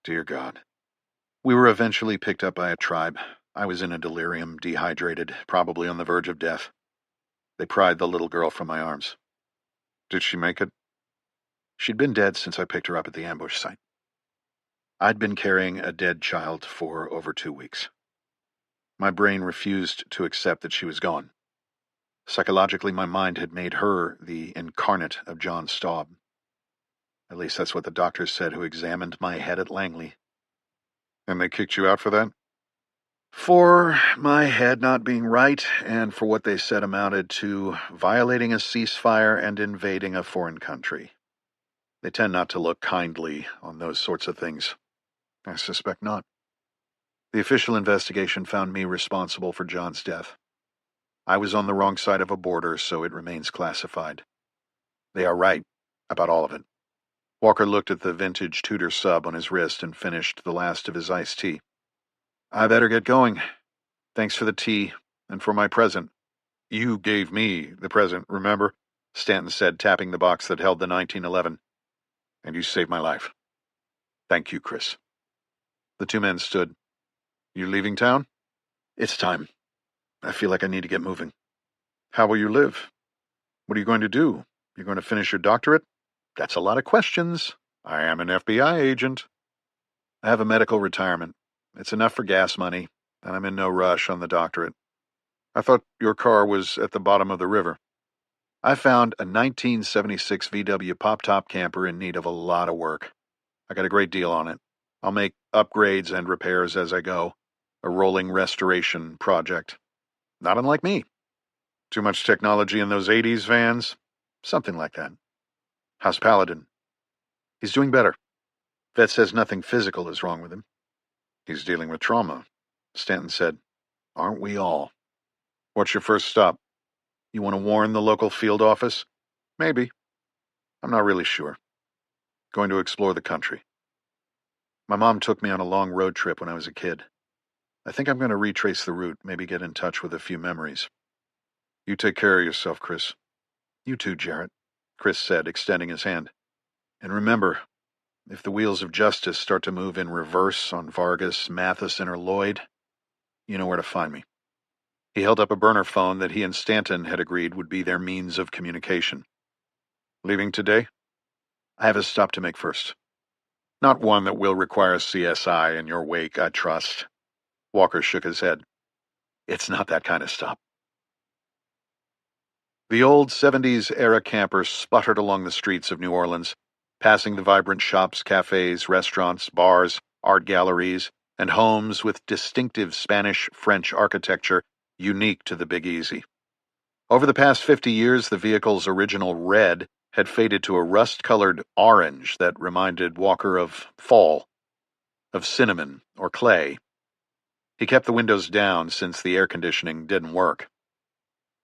Dear God. We were eventually picked up by a tribe. I was in a delirium, dehydrated, probably on the verge of death. They pried the little girl from my arms. Did she make it? She'd been dead since I picked her up at the ambush site. I'd been carrying a dead child for over 2 weeks. My brain refused to accept that she was gone. Psychologically, my mind had made her the incarnate of John Staub. At least that's what the doctors said who examined my head at Langley. And they kicked you out for that? For my head not being right, and for what they said amounted to violating a ceasefire and invading a foreign country. They tend not to look kindly on those sorts of things. I suspect not. The official investigation found me responsible for John's death. I was on the wrong side of a border, so it remains classified. They are right about all of it. Walker looked at the vintage Tudor sub on his wrist and finished the last of his iced tea. I better get going. Thanks for the tea, and for my present. You gave me the present, remember? Stanton said, tapping the box that held the 1911. And you saved my life. Thank you, Chris. The two men stood. You leaving town? It's time. I feel like I need to get moving. How will you live? What are you going to do? You're going to finish your doctorate? That's a lot of questions. I am an FBI agent. I have a medical retirement. It's enough for gas money, and I'm in no rush on the doctorate. I thought your car was at the bottom of the river. I found a 1976 VW pop-top camper in need of a lot of work. I got a great deal on it. I'll make upgrades and repairs as I go. A rolling restoration project. Not unlike me. Too much technology in those 80s vans? Something like that. How's Paladin? He's doing better. Vet says nothing physical is wrong with him. He's dealing with trauma, Stanton said. Aren't we all? What's your first stop? You want to warn the local field office? Maybe. I'm not really sure. Going to explore the country. My mom took me on a long road trip when I was a kid. I think I'm going to retrace the route, maybe get in touch with a few memories. You take care of yourself, Chris. You too, Jarrett, Chris said, extending his hand. And remember, if the wheels of justice start to move in reverse on Vargas, Matheson, or Lloyd, you know where to find me. He held up a burner phone that he and Stanton had agreed would be their means of communication. Leaving today? I have a stop to make first. Not one that will require CSI in your wake, I trust. Walker shook his head. It's not that kind of stop. The old 70s-era camper sputtered along the streets of New Orleans, passing the vibrant shops, cafes, restaurants, bars, art galleries, and homes with distinctive Spanish-French architecture unique to the Big Easy. Over the past 50 years, the vehicle's original red had faded to a rust-colored orange that reminded Walker of fall, of cinnamon or clay. He kept the windows down since the air conditioning didn't work.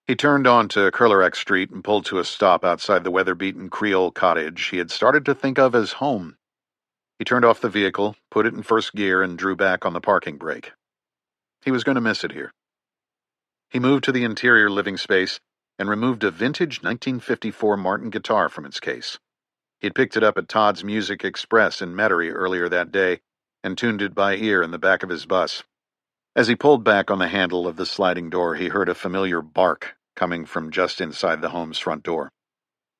He turned onto Curlerac Street and pulled to a stop outside the weather-beaten Creole cottage he had started to think of as home. He turned off the vehicle, put it in first gear, and drew back on the parking brake. He was going to miss it here. He moved to the interior living space and removed a vintage 1954 Martin guitar from its case. He had picked it up at Todd's Music Express in Metairie earlier that day and tuned it by ear in the back of his bus. As he pulled back on the handle of the sliding door, he heard a familiar bark coming from just inside the home's front door.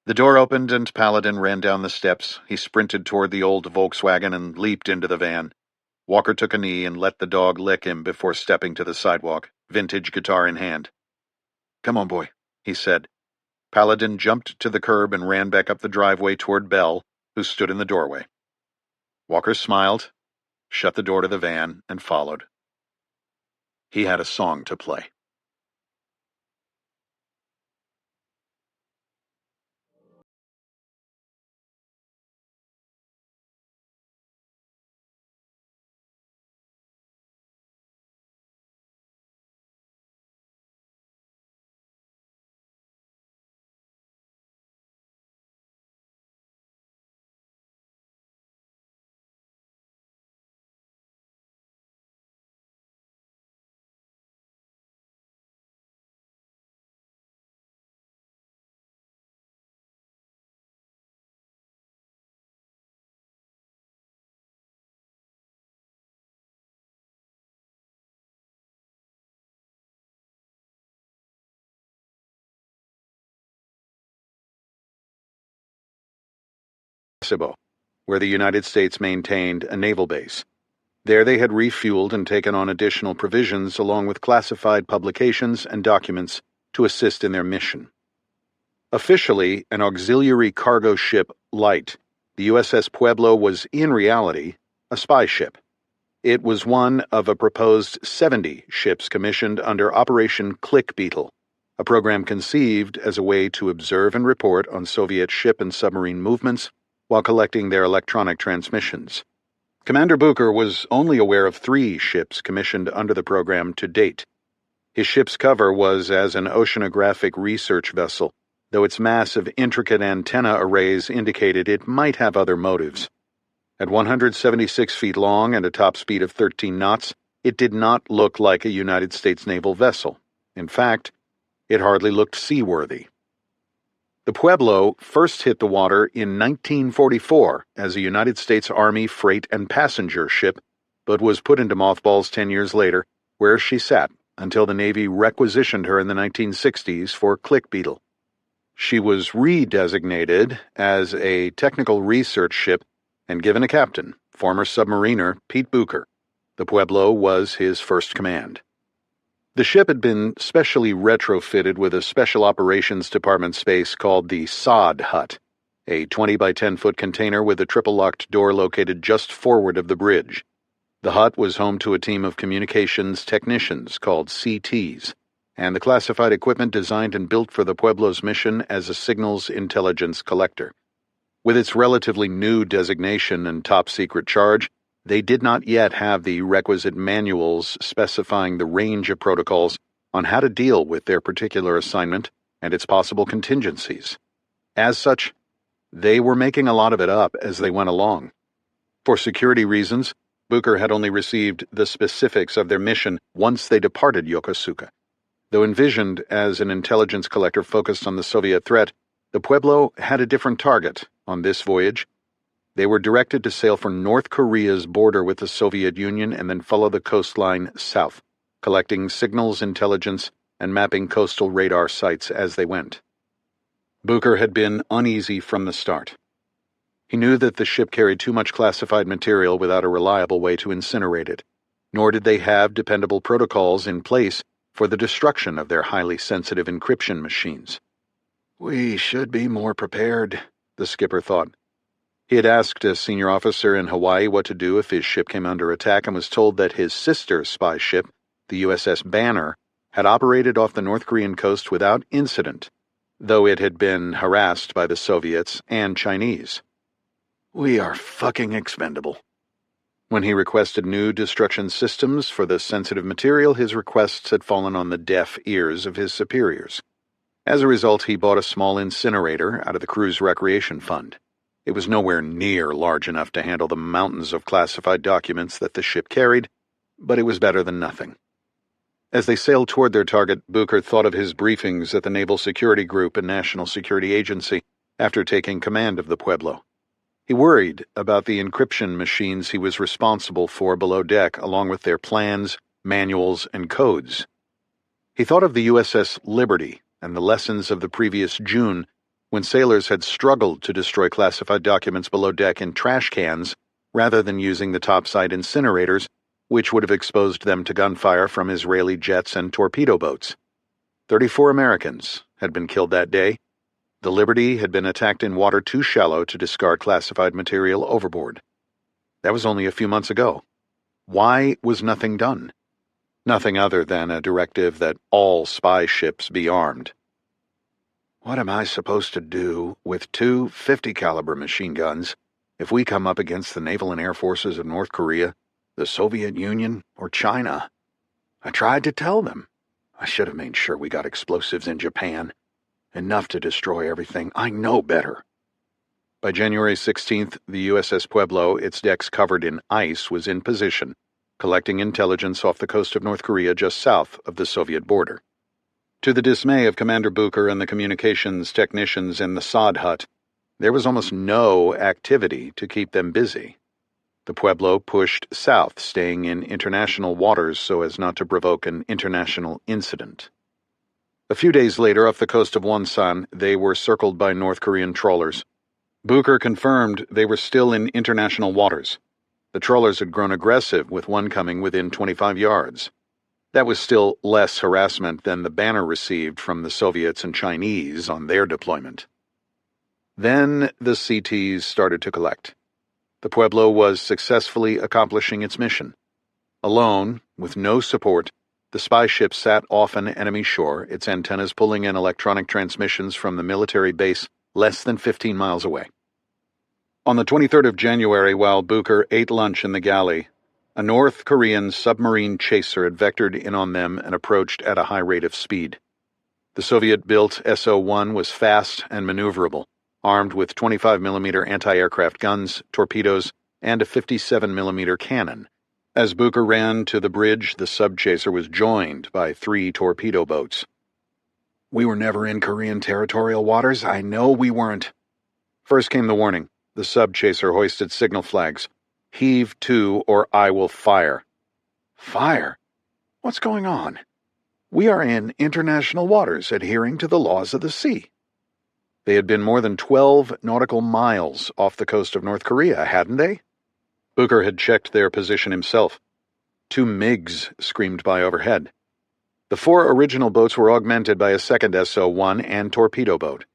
The door opened and Paladin ran down the steps. He sprinted toward the old Volkswagen and leaped into the van. Walker took a knee and let the dog lick him before stepping to the sidewalk, vintage guitar in hand. "Come on, boy," he said. Paladin jumped to the curb and ran back up the driveway toward Belle, who stood in the doorway. Walker smiled, shut the door to the van, and followed. He had a song to play. Where the United States maintained a naval base. There they had refueled and taken on additional provisions along with classified publications and documents to assist in their mission. Officially an auxiliary cargo ship light, the USS Pueblo was in reality a spy ship. It was one of a proposed 70 ships commissioned under Operation Click Beetle, a program conceived as a way to observe and report on Soviet ship and submarine movements while collecting their electronic transmissions. Commander Bucher was only aware of 3 ships commissioned under the program to date. His ship's cover was as an oceanographic research vessel, though its massive, intricate antenna arrays indicated it might have other motives. At 176 feet long and a top speed of 13 knots, it did not look like a United States naval vessel. In fact, it hardly looked seaworthy. The Pueblo first hit the water in 1944 as a United States Army freight and passenger ship, but was put into mothballs 10 years later, where she sat until the Navy requisitioned her in the 1960s for Click Beetle. She was redesignated as a technical research ship and given a captain, former submariner Pete Bucher. The Pueblo was his first command. The ship had been specially retrofitted with a Special Operations Department space called the Sod Hut, a 20 by 10 foot container with a triple-locked door located just forward of the bridge. The hut was home to a team of communications technicians called CTs, and the classified equipment designed and built for the Pueblo's mission as a signals intelligence collector. With its relatively new designation and top-secret charge, they did not yet have the requisite manuals specifying the range of protocols on how to deal with their particular assignment and its possible contingencies. As such, they were making a lot of it up as they went along. For security reasons, Bucher had only received the specifics of their mission once they departed Yokosuka. Though envisioned as an intelligence collector focused on the Soviet threat, the Pueblo had a different target on this voyage. They were directed to sail for North Korea's border with the Soviet Union and then follow the coastline south, collecting signals intelligence and mapping coastal radar sites as they went. Bucher had been uneasy from the start. He knew that the ship carried too much classified material without a reliable way to incinerate it, nor did they have dependable protocols in place for the destruction of their highly sensitive encryption machines. "We should be more prepared," the skipper thought. He had asked a senior officer in Hawaii what to do if his ship came under attack and was told that his sister spy ship, the USS Banner, had operated off the North Korean coast without incident, though it had been harassed by the Soviets and Chinese. "We are fucking expendable." When he requested new destruction systems for the sensitive material, his requests had fallen on the deaf ears of his superiors. As a result, he bought a small incinerator out of the crew's recreation fund. It was nowhere near large enough to handle the mountains of classified documents that the ship carried, but it was better than nothing. As they sailed toward their target, Bucher thought of his briefings at the Naval Security Group and National Security Agency after taking command of the Pueblo. He worried about the encryption machines he was responsible for below deck, along with their plans, manuals, and codes. He thought of the USS Liberty and the lessons of the previous June, when sailors had struggled to destroy classified documents below deck in trash cans rather than using the topside incinerators, which would have exposed them to gunfire from Israeli jets and torpedo boats. 34 Americans had been killed that day. The Liberty had been attacked in water too shallow to discard classified material overboard. That was only a few months ago. Why was nothing done? Nothing other than a directive that all spy ships be armed. What am I supposed to do with two 50-caliber machine guns if we come up against the naval and air forces of North Korea, the Soviet Union, or China? I tried to tell them. I should have made sure we got explosives in Japan. Enough to destroy everything. I know better. By January 16th, the USS Pueblo, its decks covered in ice, was in position, collecting intelligence off the coast of North Korea just south of the Soviet border. To the dismay of Commander Bucher and the communications technicians in the sod hut, there was almost no activity to keep them busy. The Pueblo pushed south, staying in international waters so as not to provoke an international incident. A few days later, off the coast of Wonsan, they were circled by North Korean trawlers. Bucher confirmed they were still in international waters. The trawlers had grown aggressive, with one coming within 25 yards. That was still less harassment than the banner received from the Soviets and Chinese on their deployment. Then the CTs started to collect. The Pueblo was successfully accomplishing its mission. Alone, with no support, the spy ship sat off an enemy shore, its antennas pulling in electronic transmissions from the military base less than 15 miles away. On the 23rd of January, while Bucher ate lunch in the galley, a North Korean submarine chaser had vectored in on them and approached at a high rate of speed. The Soviet-built SO-1 was fast and maneuverable, armed with 25mm anti-aircraft guns, torpedoes, and a 57mm cannon. As Bucher ran to the bridge, the sub-chaser was joined by 3 torpedo boats. We were never in Korean territorial waters. I know we weren't. First came the warning. The sub-chaser hoisted signal flags. Heave to, or I will fire. Fire? What's going on? We are in international waters, adhering to the laws of the sea. They had been more than 12 nautical miles off the coast of North Korea, hadn't they? Bucher had checked their position himself. 2 MiGs screamed by overhead. The 4 original boats were augmented by a second SO-1 and torpedo boat.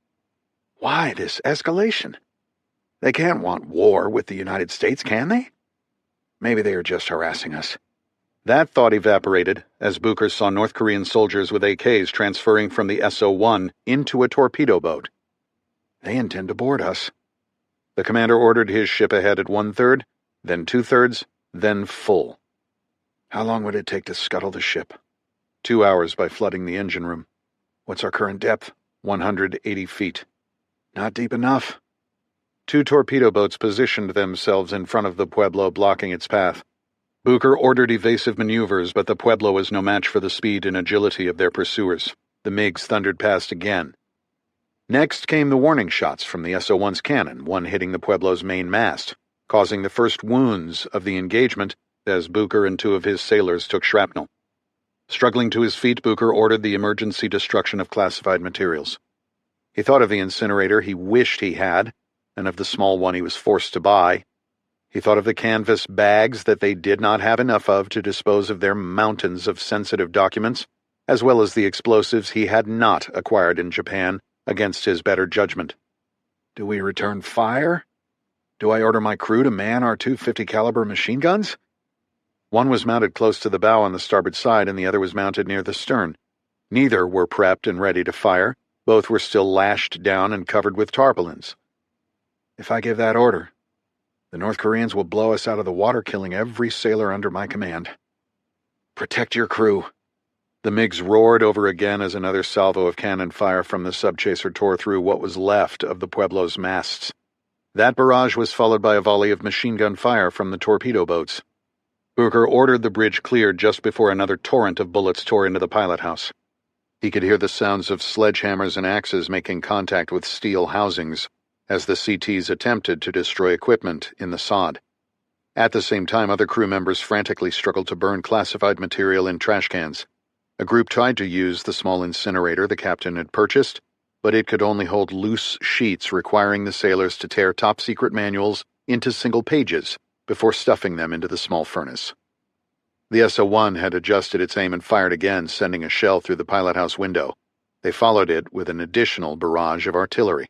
Why this escalation? They can't want war with the United States, can they? Maybe they are just harassing us. That thought evaporated as Bucher saw North Korean soldiers with AKs transferring from the SO-1 into a torpedo boat. They intend to board us. The commander ordered his ship ahead at 1/3, then 2/3, then full. How long would it take to scuttle the ship? 2 hours by flooding the engine room. What's our current depth? 180 feet. Not deep enough. 2 torpedo boats positioned themselves in front of the Pueblo, blocking its path. Bucher ordered evasive maneuvers, but the Pueblo was no match for the speed and agility of their pursuers. The MiGs thundered past again. Next came the warning shots from the SO-1's cannon, one hitting the Pueblo's main mast, causing the first wounds of the engagement as Bucher and 2 of his sailors took shrapnel. Struggling to his feet, Bucher ordered the emergency destruction of classified materials. He thought of the incinerator he wished he had, and of the small one he was forced to buy. He thought of the canvas bags that they did not have enough of to dispose of their mountains of sensitive documents, as well as the explosives he had not acquired in Japan against his better judgment. Do we return fire? Do I order my crew to man our 2 50-caliber machine guns? One was mounted close to the bow on the starboard side, and the other was mounted near the stern. Neither were prepped and ready to fire. Both were still lashed down and covered with tarpaulins. If I give that order, the North Koreans will blow us out of the water, killing every sailor under my command. Protect your crew. The MiGs roared over again as another salvo of cannon fire from the sub-chaser tore through what was left of the Pueblo's masts. That barrage was followed by a volley of machine gun fire from the torpedo boats. Bucher ordered the bridge cleared just before another torrent of bullets tore into the pilot house. He could hear the sounds of sledgehammers and axes making contact with steel housings as the CTs attempted to destroy equipment in the sod. At the same time, other crew members frantically struggled to burn classified material in trash cans. A group tried to use the small incinerator the captain had purchased, but it could only hold loose sheets, requiring the sailors to tear top-secret manuals into single pages before stuffing them into the small furnace. The SO-1 had adjusted its aim and fired again, sending a shell through the pilothouse window. They followed it with an additional barrage of artillery.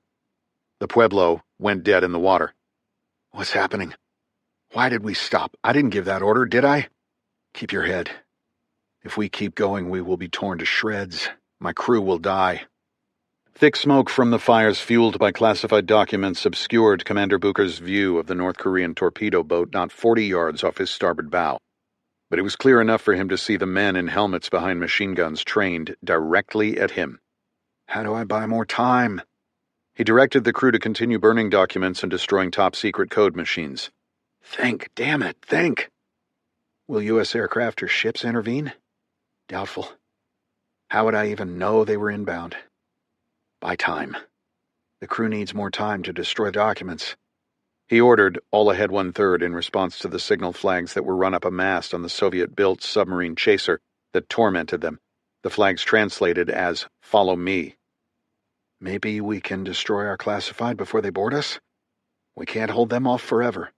The Pueblo went dead in the water. What's happening? Why did we stop? I didn't give that order, did I? Keep your head. If we keep going, we will be torn to shreds. My crew will die. Thick smoke from the fires fueled by classified documents obscured Commander Booker's view of the North Korean torpedo boat not 40 yards off his starboard bow. But it was clear enough for him to see the men in helmets behind machine guns trained directly at him. How do I buy more time? He directed the crew to continue burning documents and destroying top-secret code machines. Think, damn it, think. Will U.S. aircraft or ships intervene? Doubtful. How would I even know they were inbound? Buy time. The crew needs more time to destroy documents. He ordered all ahead 1/3 in response to the signal flags that were run up a mast on the Soviet-built submarine chaser that tormented them. The flags translated as, "Follow me." Maybe we can destroy our classified before they board us? We can't hold them off forever.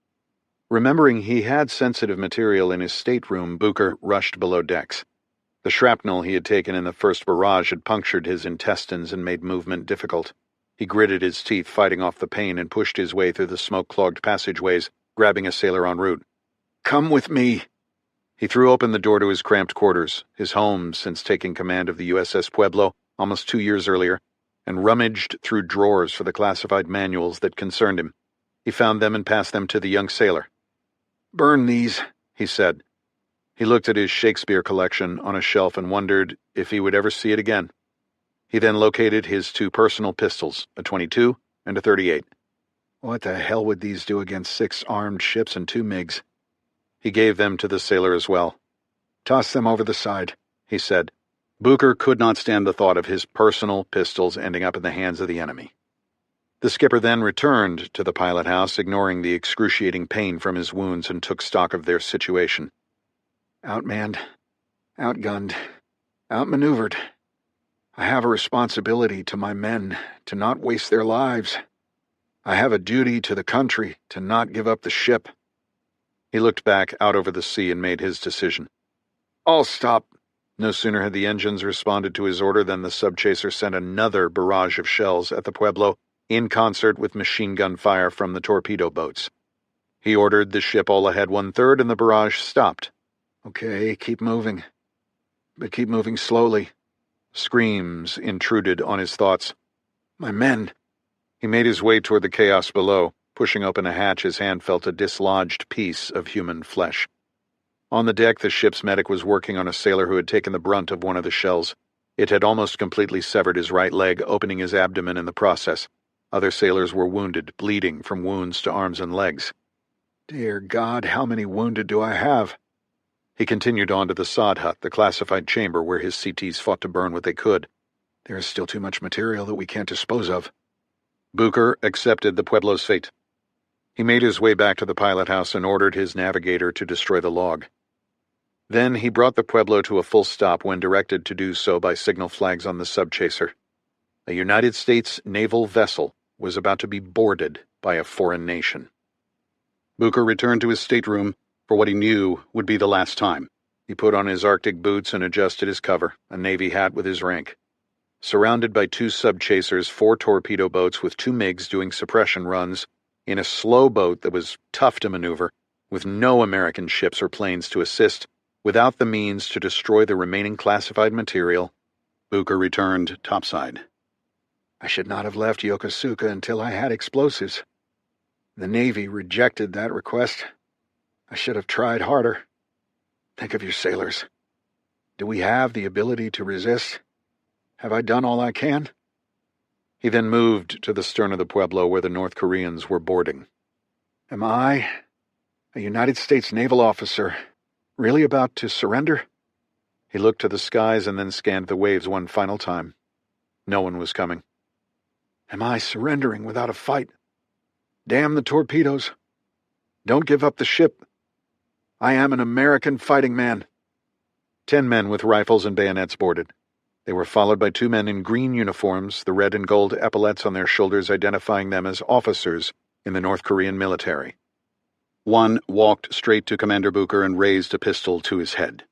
Remembering he had sensitive material in his stateroom, Booker rushed below decks. The shrapnel he had taken in the first barrage had punctured his intestines and made movement difficult. He gritted his teeth, fighting off the pain, and pushed his way through the smoke-clogged passageways, grabbing a sailor en route. Come with me! He threw open the door to his cramped quarters, his home since taking command of the USS Pueblo almost 2 years earlier, and rummaged through drawers for the classified manuals that concerned him. He found them and passed them to the young sailor. Burn these, he said. He looked at his Shakespeare collection on a shelf and wondered if he would ever see it again. He then located his 2 personal pistols, a .22 and a .38. What the hell would these do against 6 armed ships and 2 MiGs? He gave them to the sailor as well. Toss them over the side, he said. Booker could not stand the thought of his personal pistols ending up in the hands of the enemy. The skipper then returned to the pilot house, ignoring the excruciating pain from his wounds, and took stock of their situation. Outmanned, outgunned, outmaneuvered. I have a responsibility to my men to not waste their lives. I have a duty to the country to not give up the ship. He looked back out over the sea and made his decision. All stop. No sooner had the engines responded to his order than the subchaser sent another barrage of shells at the Pueblo, in concert with machine gun fire from the torpedo boats. He ordered the ship all ahead 1/3 and the barrage stopped. Okay, keep moving. But keep moving slowly. Screams intruded on his thoughts. My men! He made his way toward the chaos below. Pushing open a hatch, his hand felt a dislodged piece of human flesh. On the deck, the ship's medic was working on a sailor who had taken the brunt of one of the shells. It had almost completely severed his right leg, opening his abdomen in the process. Other sailors were wounded, bleeding from wounds to arms and legs. Dear God, how many wounded do I have? He continued on to the sod hut, the classified chamber where his CTs fought to burn what they could. There is still too much material that we can't dispose of. Booker accepted the Pueblo's fate. He made his way back to the pilot house and ordered his navigator to destroy the log. Then he brought the Pueblo to a full stop when directed to do so by signal flags on the subchaser. A United States naval vessel was about to be boarded by a foreign nation. Booker returned to his stateroom for what he knew would be the last time. He put on his Arctic boots and adjusted his cover, a Navy hat with his rank. Surrounded by 2 subchasers, 4 torpedo boats with 2 MiGs doing suppression runs, in a slow boat that was tough to maneuver, with no American ships or planes to assist, without the means to destroy the remaining classified material, Booker returned topside. I should not have left Yokosuka until I had explosives. The Navy rejected that request. I should have tried harder. Think of your sailors. Do we have the ability to resist? Have I done all I can? He then moved to the stern of the Pueblo where the North Koreans were boarding. Am I, a United States naval officer, really about to surrender? He looked to the skies and then scanned the waves one final time. No one was coming. Am I surrendering without a fight? Damn the torpedoes. Don't give up the ship. I am an American fighting man. 10 men with rifles and bayonets boarded. They were followed by 2 men in green uniforms, the red and gold epaulets on their shoulders identifying them as officers in the North Korean military. One walked straight to Commander Booker and raised a pistol to his head.